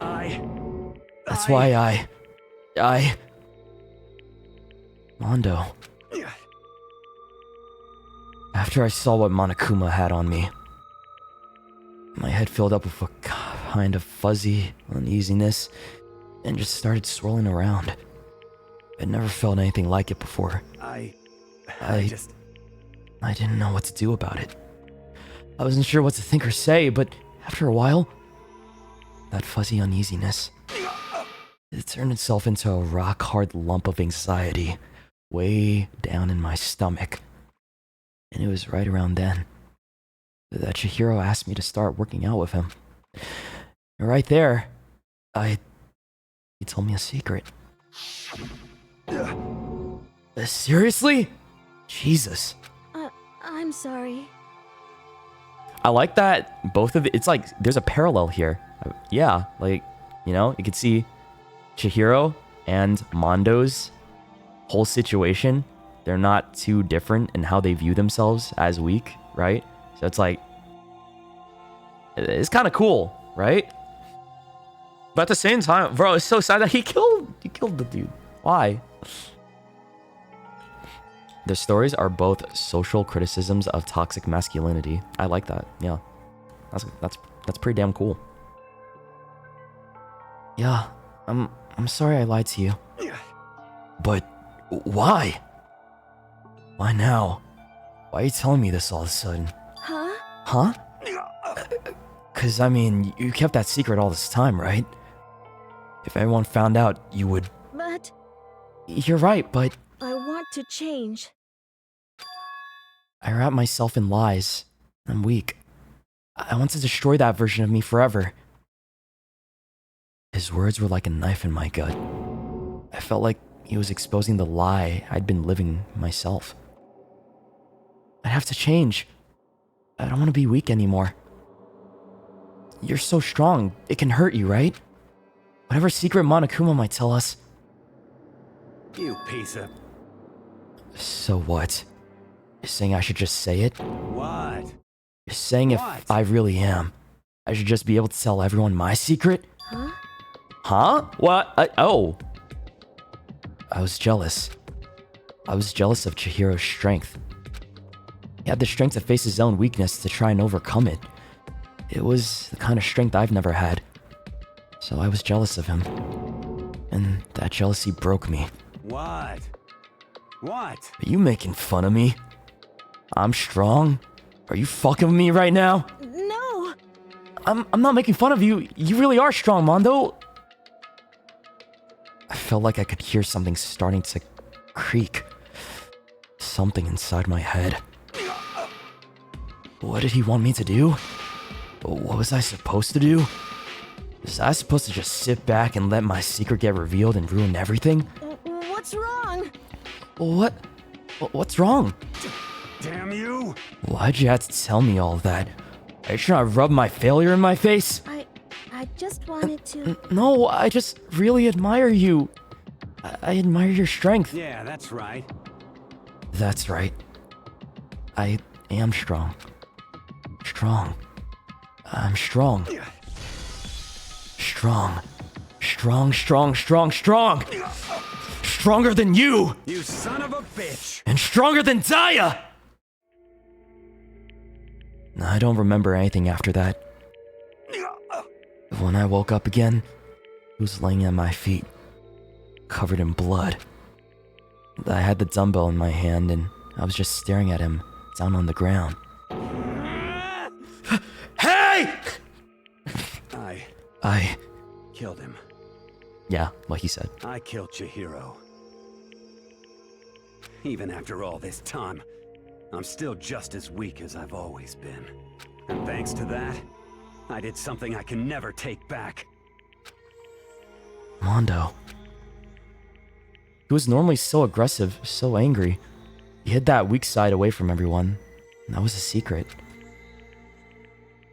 Mondo. After I saw what Monokuma had on me, my head filled up with a kind of fuzzy uneasiness and just started swirling around. I'd never felt anything like it before. I didn't know what to do about it. I wasn't sure what to think or say, but after a while, that fuzzy uneasiness, it turned itself into a rock-hard lump of anxiety way down in my stomach. And it was right around then that Chihiro asked me to start working out with him. And right there, he told me a secret. Seriously? Jesus. I'm sorry. I like that both of it's like there's a parallel here. Yeah, like, you know, you could see Chihiro and Mondo's whole situation. They're not too different in how they view themselves as weak, right? So it's like, it's kind of cool, right? But at the same time, bro, it's so sad that he killed the dude. Why? Their stories are both social criticisms of toxic masculinity. I like that. Yeah, that's pretty damn cool. Yeah, I'm sorry I lied to you. But why? Why now? Why are you telling me this all of a sudden? Huh? Cause I mean, you kept that secret all this time, right? If everyone found out, you would... But... You're right, but... I want to change. I wrap myself in lies. I'm weak. I want to destroy that version of me forever. His words were like a knife in my gut. I felt like he was exposing the lie I'd been living myself. I have to change. I don't want to be weak anymore. You're so strong, it can hurt you, right? Whatever secret Monokuma might tell us. You piece of... So what? You're saying I should just say it? What? You're saying if I really am, I should just be able to tell everyone my secret? Huh? What? Oh. I was jealous. I was jealous of Chihiro's strength. He had the strength to face his own weakness to try and overcome it. It was the kind of strength I've never had. So I was jealous of him. And that jealousy broke me. What? What? Are you making fun of me? I'm strong? Are you fucking with me right now? No! I'm not making fun of you. You really are strong, Mondo. I felt like I could hear something starting to creak. Something inside my head. What did he want me to do? What was I supposed to do? Was I supposed to just sit back and let my secret get revealed and ruin everything? What's wrong? What? What's wrong? Damn you! Why'd you have to tell me all that? Are you trying to rub my failure in my face? I just wanted to... No, I just really admire you. I admire your strength. Yeah, that's right. That's right. I am strong. Strong. I'm strong. Strong. Strong. Stronger than you! You son of a bitch! And stronger than Daya! I don't remember anything after that. When I woke up again, he was laying at my feet, covered in blood. I had the dumbbell in my hand and I was just staring at him down on the ground. Hey! I killed him. Yeah, what he said. I killed Chihiro. Even after all this time, I'm still just as weak as I've always been. And thanks to that, I did something I can never take back. Mondo. He was normally so aggressive, so angry. He hid that weak side away from everyone. And that was a secret.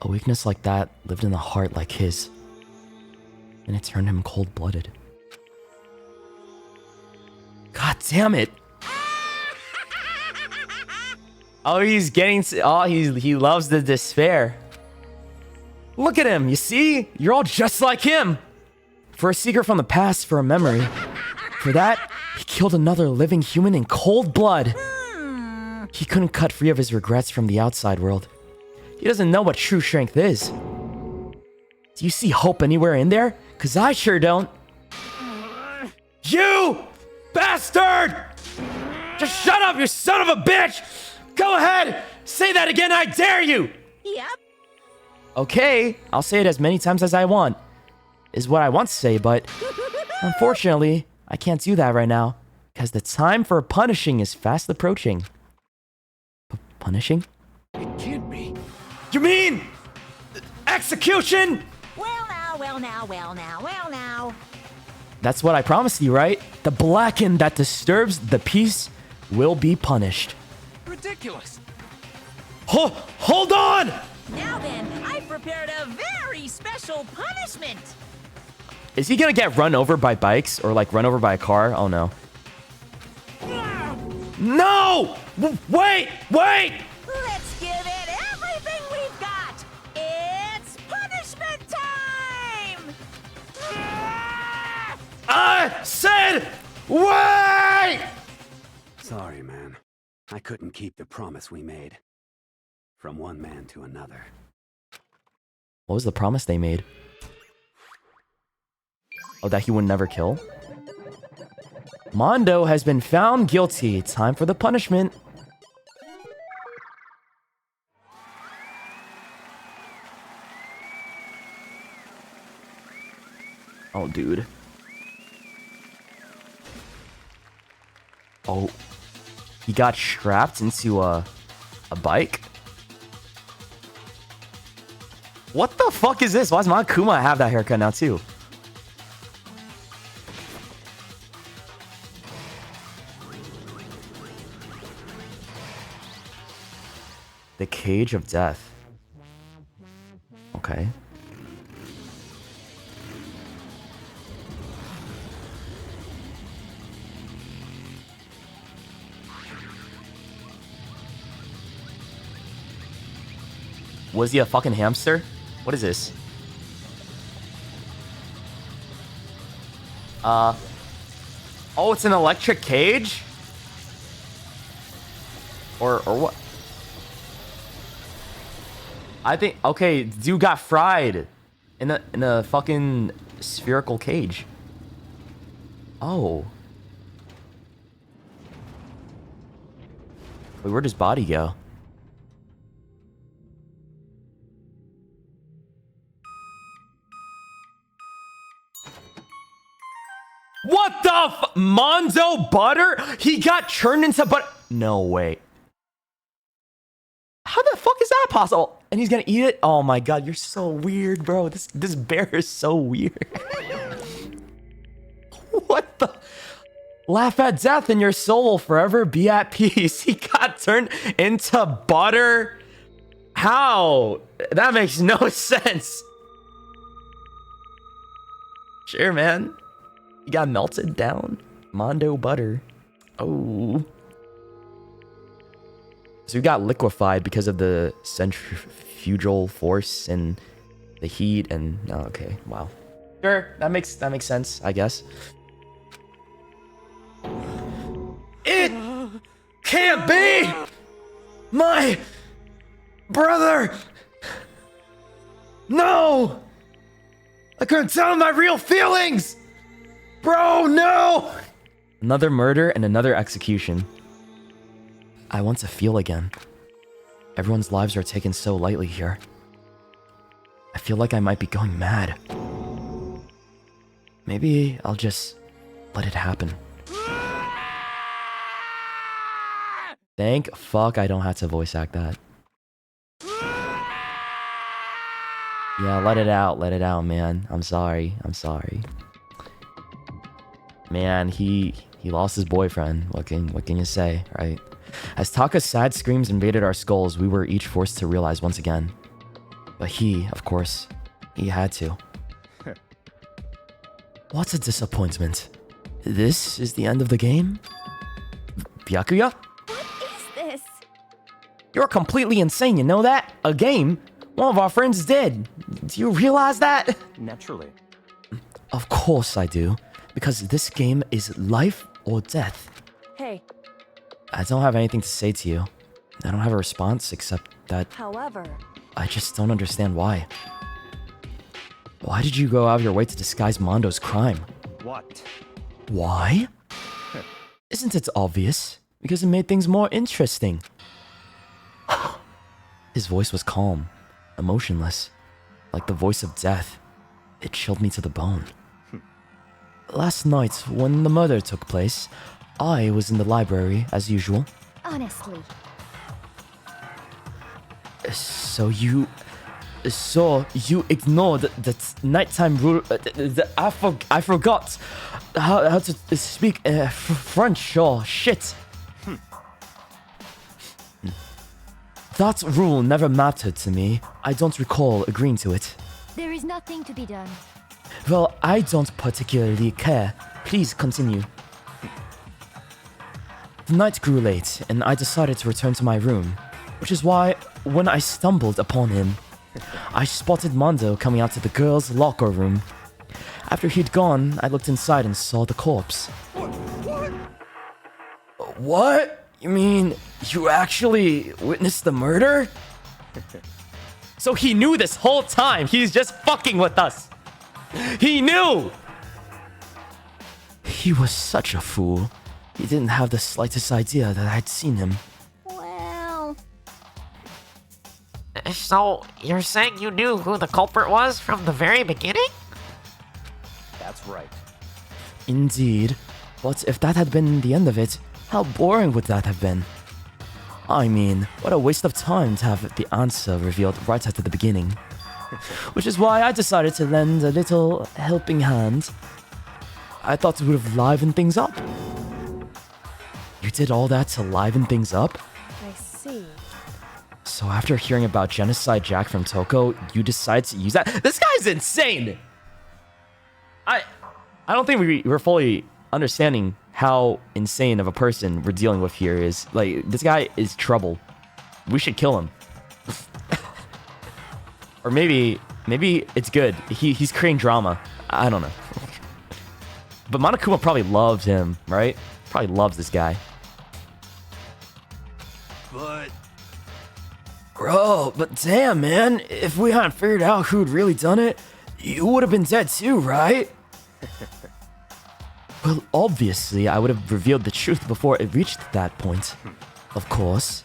A weakness like that lived in a heart like his. And it turned him cold-blooded. God damn it! Oh, he's getting... he loves the despair. Look at him, you see? You're all just like him! For a secret from the past, for a memory. For that, he killed another living human in cold blood. He couldn't cut free of his regrets from the outside world. He doesn't know what true strength is. Do you see hope anywhere in there? 'Cause I sure don't. You bastard! Just shut up, you son of a bitch! Go ahead! Say that again, I dare you! Yep. Okay, I'll say it as many times as I want. Is what I want to say, but unfortunately, I can't do that right now. Because the time for punishing is fast approaching. Punishing? It can't be. You mean execution? Well now. That's what I promised you, right? The blackened that disturbs the peace will be punished. Ridiculous. Hold on! Now then, I've prepared a very special punishment. Is he gonna get run over by bikes or like run over by a car? Oh no. No! Wait! Let's give it everything we've got. It's punishment time! I said wait! Sorry, man. I couldn't keep the promise we made. From one man to another. What was the promise they made? Oh, that he would never kill? Mondo has been found guilty. Time for the punishment. Oh, dude. Oh. He got strapped into a bike? What the fuck is this? Why does Monokuma have that haircut now, too? The Cage of Death. Okay. Was he a fucking hamster? What is this? Oh, it's an electric cage? Or what? I think, okay, dude got fried in a fucking spherical cage. Oh. Wait, where'd his body go? What the Mondo butter? He got turned into butter? No way. How the fuck is that possible? And he's gonna eat it? Oh my god, you're so weird, bro. This bear is so weird. What the? Laugh at death and your soul will forever be at peace. He got turned into butter? How? That makes no sense. Sure, man. You got melted down. Mondo butter. Oh. So we got liquefied because of the centrifugal force and the heat and... Oh, okay, wow. Sure, that makes sense, I guess. It can't be my brother. No! I couldn't tell him my real feelings! Bro, no! Another murder and another execution. I want to feel again. Everyone's lives are taken so lightly here. I feel like I might be going mad. Maybe I'll just let it happen. Thank fuck I don't have to voice act that. Yeah, let it out, man. I'm sorry. Man, he lost his boyfriend. What can you say, right? As Taka's sad screams invaded our skulls, we were each forced to realize once again. But he, of course, he had to. What a disappointment. This is the end of the game? Byakuya? What is this? You're completely insane, you know that? A game? One of our friends is dead. Do you realize that? Naturally. Of course I do. Because this game is life or death. Hey. I don't have anything to say to you. I don't have a response except that... However... I just don't understand why. Why did you go out of your way to disguise Mondo's crime? What? Why? Isn't it obvious? Because it made things more interesting. His voice was calm, emotionless, like the voice of death. It chilled me to the bone. Last night, when the murder took place, I was in the library, as usual. Honestly. So you ignored that nighttime rule. I forgot how to speak French. Oh, shit. That rule never mattered to me. I don't recall agreeing to it. There is nothing to be done. Well, I don't particularly care. Please continue. The night grew late, and I decided to return to my room, which is why, when I stumbled upon him, I spotted Mondo coming out to the girls' locker room. After he'd gone, I looked inside and saw the corpse. What? You mean you actually witnessed the murder? So he knew this whole time. He's just fucking with us. He knew! He was such a fool. He didn't have the slightest idea that I'd seen him. Well... So, you're saying you knew who the culprit was from the very beginning? That's right. Indeed. But if that had been the end of it, how boring would that have been? I mean, what a waste of time to have the answer revealed right after the beginning. Which is why I decided to lend a little helping hand. I thought it would have livened things up. You did all that to liven things up? I see. So after hearing about Genocide Jack from Toko, you decide to use that? This guy's insane! I don't think we're fully understanding how insane of a person we're dealing with here is. Like, this guy is trouble. We should kill him. Or maybe it's good. He's creating drama. I don't know. But Monokuma probably loves him, right? Probably loves this guy. But... Bro, but damn, man. If we hadn't figured out who'd really done it, you would have been dead too, right? Well, obviously, I would have revealed the truth before it reached that point. Of course.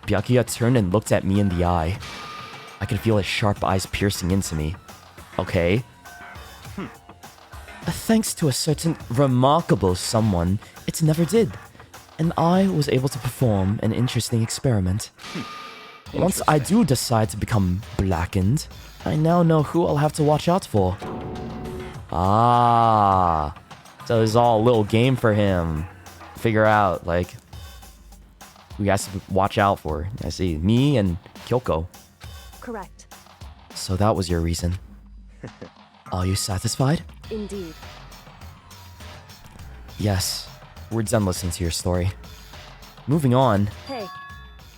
Byakuya turned and looked at me in the eye. I could feel his sharp eyes piercing into me. Okay. Thanks to a certain remarkable someone, it never did. And I was able to perform an interesting experiment. Once I do decide to become blackened, I now know who I'll have to watch out for. Ah. So it's all a little game for him. Figure out, like, who he has to watch out for. I see. Me and Kyoko. Correct. So that was your reason. Are you satisfied? Indeed. Yes. We're done listening to your story. Moving on. Hey.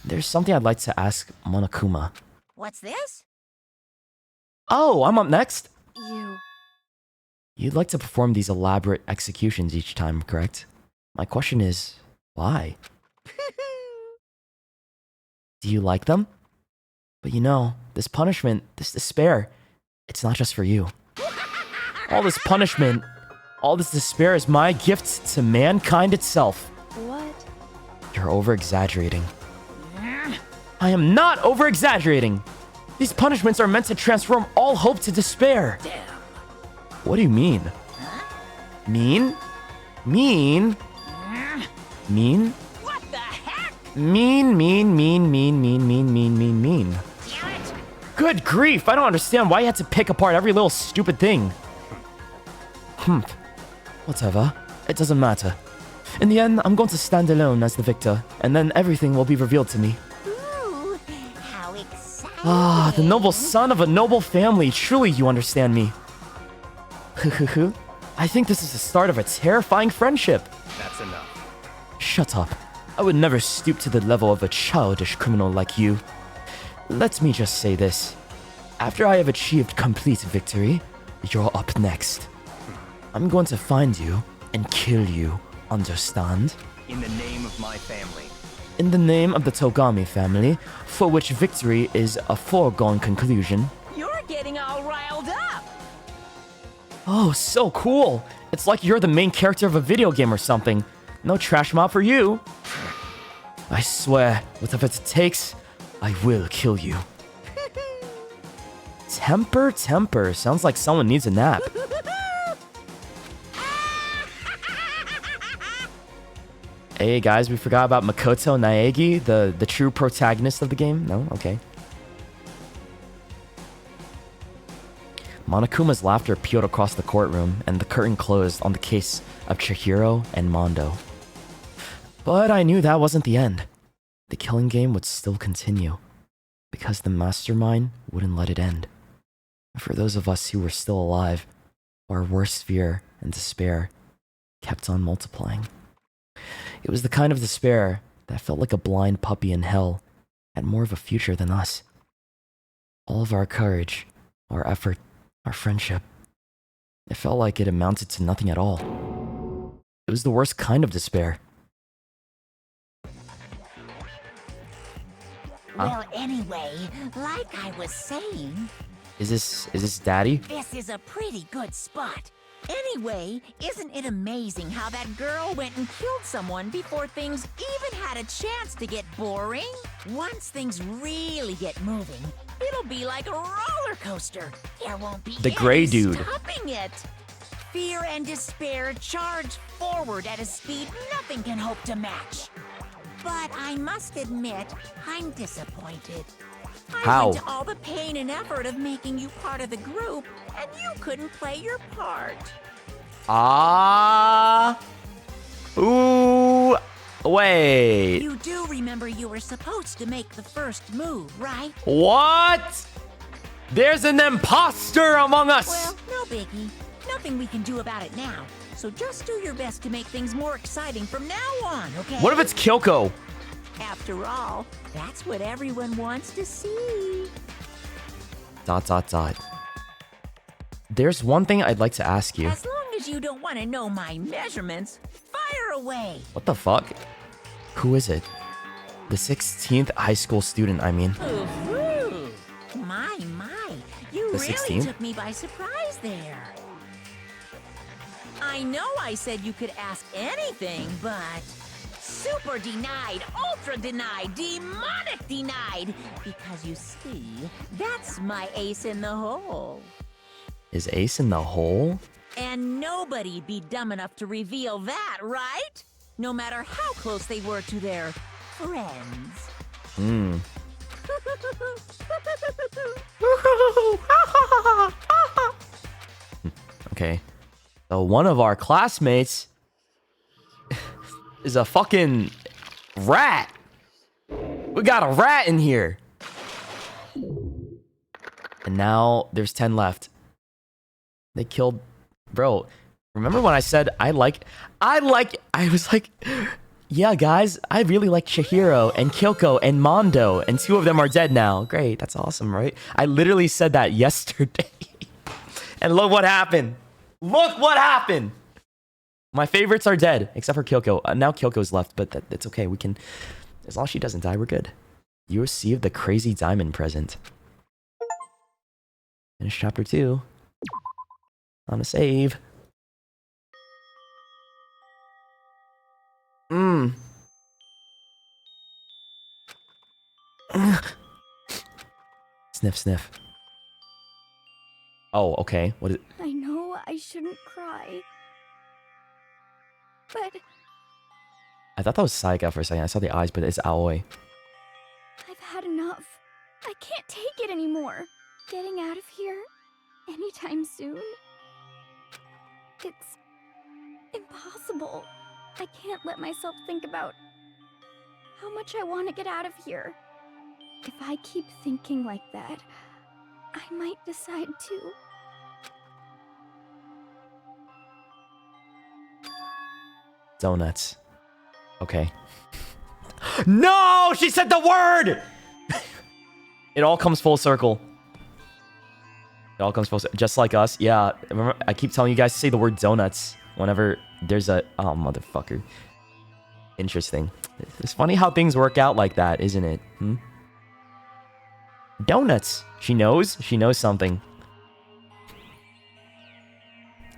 There's something I'd like to ask Monokuma. What's this? Oh, I'm up next. You. You'd like to perform these elaborate executions each time, correct? My question is, why? Do you like them? But you know, this punishment, this despair, it's not just for you. All this punishment, all this despair is my gift to mankind itself. What? You're over-exaggerating. I am not over-exaggerating. These punishments are meant to transform all hope to despair. Damn. What do you mean? Mean? Mean? Mean? What the heck? Mean. Damn it. Good grief, I don't understand why you had to pick apart every little stupid thing. Whatever. It doesn't matter. In the end, I'm going to stand alone as the victor, and then everything will be revealed to me. Ooh, how exciting. Ah, the noble son of a noble family. Truly, you understand me. I think this is the start of a terrifying friendship. That's enough. Shut up. I would never stoop to the level of a childish criminal like you. Let me just say this. After I have achieved complete victory, you're up next. I'm going to find you and kill you. Understand? In the name of my family. In the name of the Togami family, for which victory is a foregone conclusion. You're getting all riled up. Oh, so cool. It's like you're the main character of a video game or something. No trash mob for you. I swear, whatever it takes, I will kill you. Temper. Sounds like someone needs a nap. Hey guys, we forgot about Makoto Naegi, the true protagonist of the game. No? Okay. Monokuma's laughter peeled across the courtroom, and the curtain closed on the case of Chihiro and Mondo. But I knew that wasn't the end. The killing game would still continue, because the mastermind wouldn't let it end. For those of us who were still alive, our worst fear and despair kept on multiplying. It was the kind of despair that felt like a blind puppy in hell had more of a future than us. All of our courage, our effort, our friendship, it felt like it amounted to nothing at all. It was the worst kind of despair. Well, anyway, like I was saying... Is this Daddy? This is a pretty good spot. Anyway, isn't it amazing how that girl went and killed someone before things even had a chance to get boring? Once things really get moving, it'll be like a roller coaster. There won't be The gray dude. stopping it. Fear and despair charge forward at a speed nothing can hope to match. But I must admit, I'm disappointed. I How? went to all the pain and effort of making you part of the group, and you couldn't play your part. Ah. Ooh. Wait. You do remember you were supposed to make the first move, right? What? There's an imposter among us. Well, no biggie. Nothing we can do about it now. So just do your best to make things more exciting from now on, okay? What if it's Kyoko? After all, that's what everyone wants to see. ... There's one thing I'd like to ask you. As long as you don't want to know my measurements, fire away. What the fuck? Who is it? The 16th high school student, I mean. Ooh, my, you The really 16th? took me by surprise there. I know I said you could ask anything, but... Super denied, ultra denied, demonic denied! Because you see, that's my ace in the hole. Is Ace in the hole? And nobody'd be dumb enough to reveal that, right? No matter how close they were to their friends. Hmm. Okay. So one of our classmates is a fucking rat. We got a rat in here. And now there's 10 left. They killed... Bro, remember when I said I was like, yeah, guys, I really like Chihiro and Kyoko and Mondo, and 2 of them are dead now. Great, that's awesome, right? I literally said that yesterday. And look what happened. Look what happened. My favorites are dead, except for Kyoko. Now Kyoko's left, but that's okay. We can, as long as she doesn't die, we're good. You received the crazy diamond present. Finish chapter 2. On a save. Sniff, sniff. Oh, okay. What is... I know I shouldn't cry. But I thought that was Saika for a second. I saw the eyes, but it's Aoi. I've had enough. I can't take it anymore. Getting out of here anytime soon. It's impossible. I can't let myself think about how much I want to get out of here. If I keep thinking like that, I might decide to. Donuts. Okay. No! She said the word! It all comes full circle. It all comes full circle. Just like us. Yeah. Remember, I keep telling you guys to say the word donuts whenever there's a... Oh, motherfucker. Interesting. It's funny how things work out like that, isn't it? Hmm? Donuts. She knows. She knows something.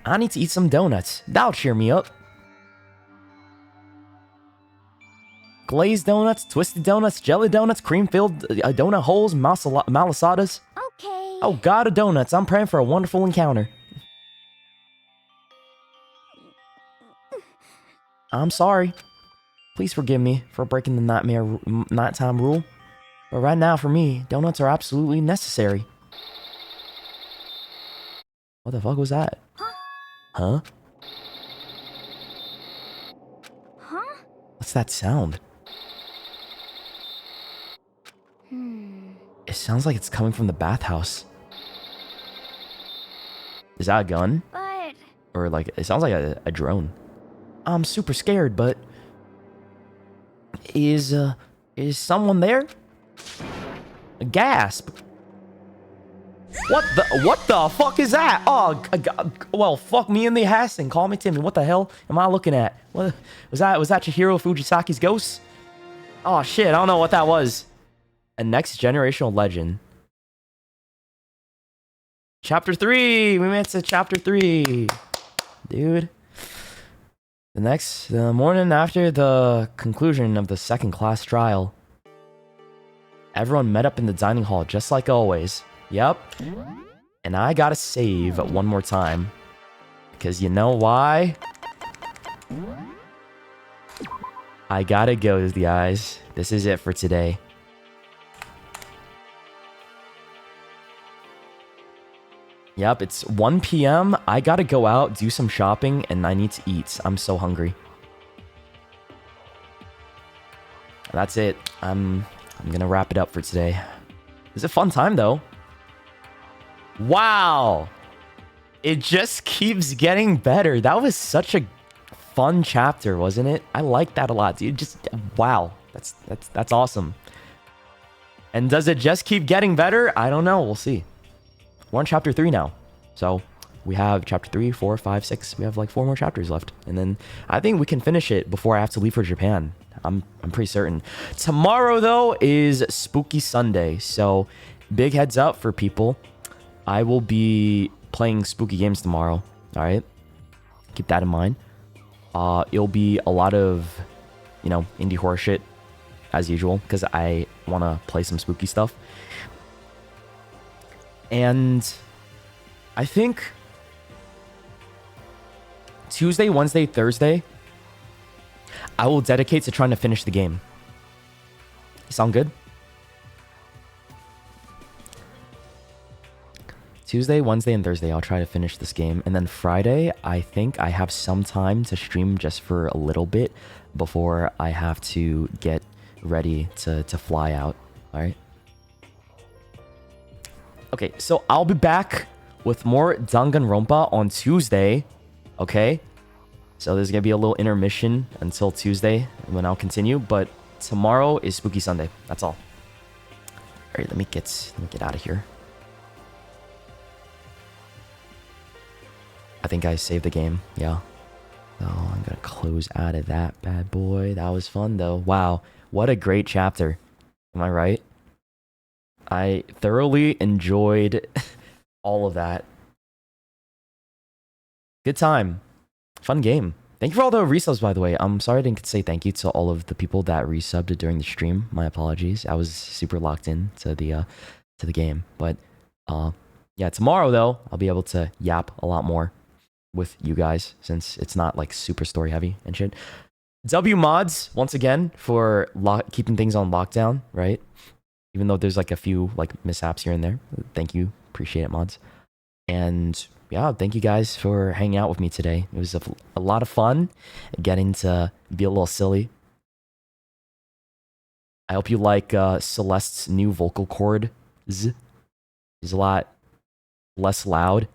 I need to eat some donuts. That'll cheer me up. Glazed donuts, twisted donuts, jelly donuts, cream-filled donut holes, malasadas. Okay. Oh, God of donuts. I'm praying for a wonderful encounter. I'm sorry. Please forgive me for breaking the nighttime rule. But right now, for me, donuts are absolutely necessary. What the fuck was that? Huh? Huh? What's that sound? It sounds like it's coming from the bathhouse. Is that a gun? But... Or like, it sounds like a drone. I'm super scared, but... Is someone there? A gasp. What the fuck is that? Oh, well, fuck me in the ass and call me Timmy. What the hell am I looking at? What was that Chihiro Fujisaki's ghost? Oh shit, I don't know what that was. A next generational legend. Chapter 3. We made it to chapter 3. Dude. The morning after the conclusion of the second class trial, everyone met up in the dining hall just like always. Yep. And I gotta save one more time. Because you know why? I gotta go, guys. This is it for today. Yep, it's 1 p.m. I gotta go out, do some shopping, and I need to eat. I'm so hungry. That's it. I'm gonna wrap it up for today. It was a fun time, though. Wow! It just keeps getting better. That was such a fun chapter, wasn't it? I like that a lot, dude. Just wow. That's awesome. And does it just keep getting better? I don't know. We'll see. We're on chapter 3 now. So we have chapter 3, 4, 5, 6. We have like 4 more chapters left. And then I think we can finish it before I have to leave for Japan. I'm pretty certain. Tomorrow, though, is Spooky Sunday. So big heads up for people. I will be playing spooky games tomorrow. All right. Keep that in mind. It'll be a lot of, you know, indie horror shit as usual because I want to play some spooky stuff. And I think Tuesday, Wednesday, Thursday, I will dedicate to trying to finish the game. Sound good? Tuesday, Wednesday, and Thursday, I'll try to finish this game. And then Friday, I think I have some time to stream just for a little bit before I have to get ready to fly out. All right? Okay, so I'll be back with more Danganronpa on Tuesday. Okay? So there's going to be a little intermission until Tuesday when I'll continue. But tomorrow is Spooky Sunday. That's all. All right, let me get out of here. I think I saved the game. Yeah. So I'm going to close out of that bad boy. That was fun, though. Wow. What a great chapter. Am I right? I thoroughly enjoyed all of that. Good time. Fun game. Thank you for all the resubs, by the way. I'm sorry I didn't say thank you to all of the people that resubbed during the stream. My apologies. I was super locked in to the game. But yeah, tomorrow though, I'll be able to yap a lot more with you guys since it's not like super story heavy and shit. W mods once again for keeping things on lockdown, right? Even though there's like a few like mishaps here and there. Thank you. Appreciate it, mods. And yeah, thank you guys for hanging out with me today. It was a lot of fun getting to be a little silly. I hope you like Celeste's new vocal cord. He's a lot less loud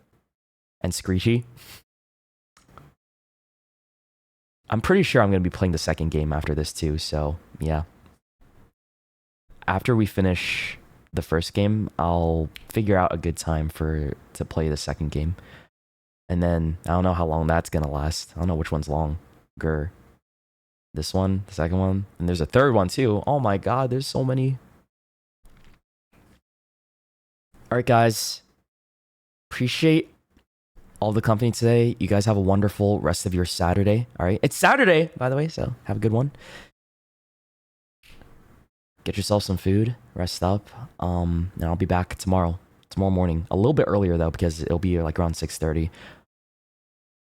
and screechy. I'm pretty sure I'm going to be playing the second game after this too, so yeah. After we finish the first game, I'll figure out a good time to play the second game. And then I don't know how long that's going to last. I don't know which one's longer. This one, the second one, and there's a third one too. Oh my god, there's so many. All right, guys. Appreciate all the company today. You guys have a wonderful rest of your Saturday. All right. It's Saturday, by the way, so have a good one. Get yourself some food, rest up. And I'll be back tomorrow morning. A little bit earlier though, because it'll be like around 6:30.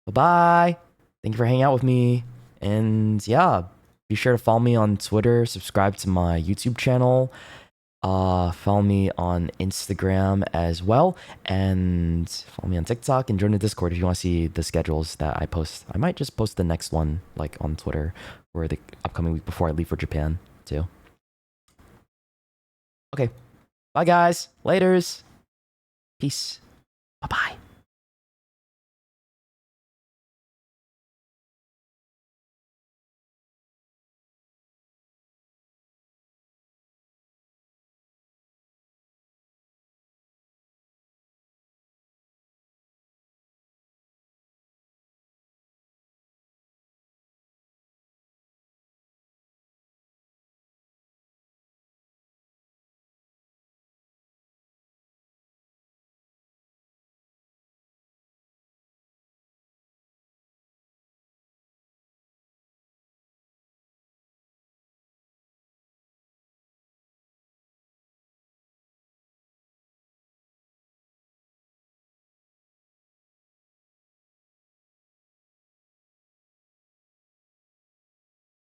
Bye-bye. Thank you for hanging out with me. And yeah, be sure to follow me on Twitter, subscribe to my YouTube channel. Follow me on Instagram as well, and follow me on TikTok and join the Discord if you want to see the schedules that I post. I might just post the next one like on Twitter or the upcoming week before I leave for Japan too. Okay, bye guys, laters, peace, bye bye.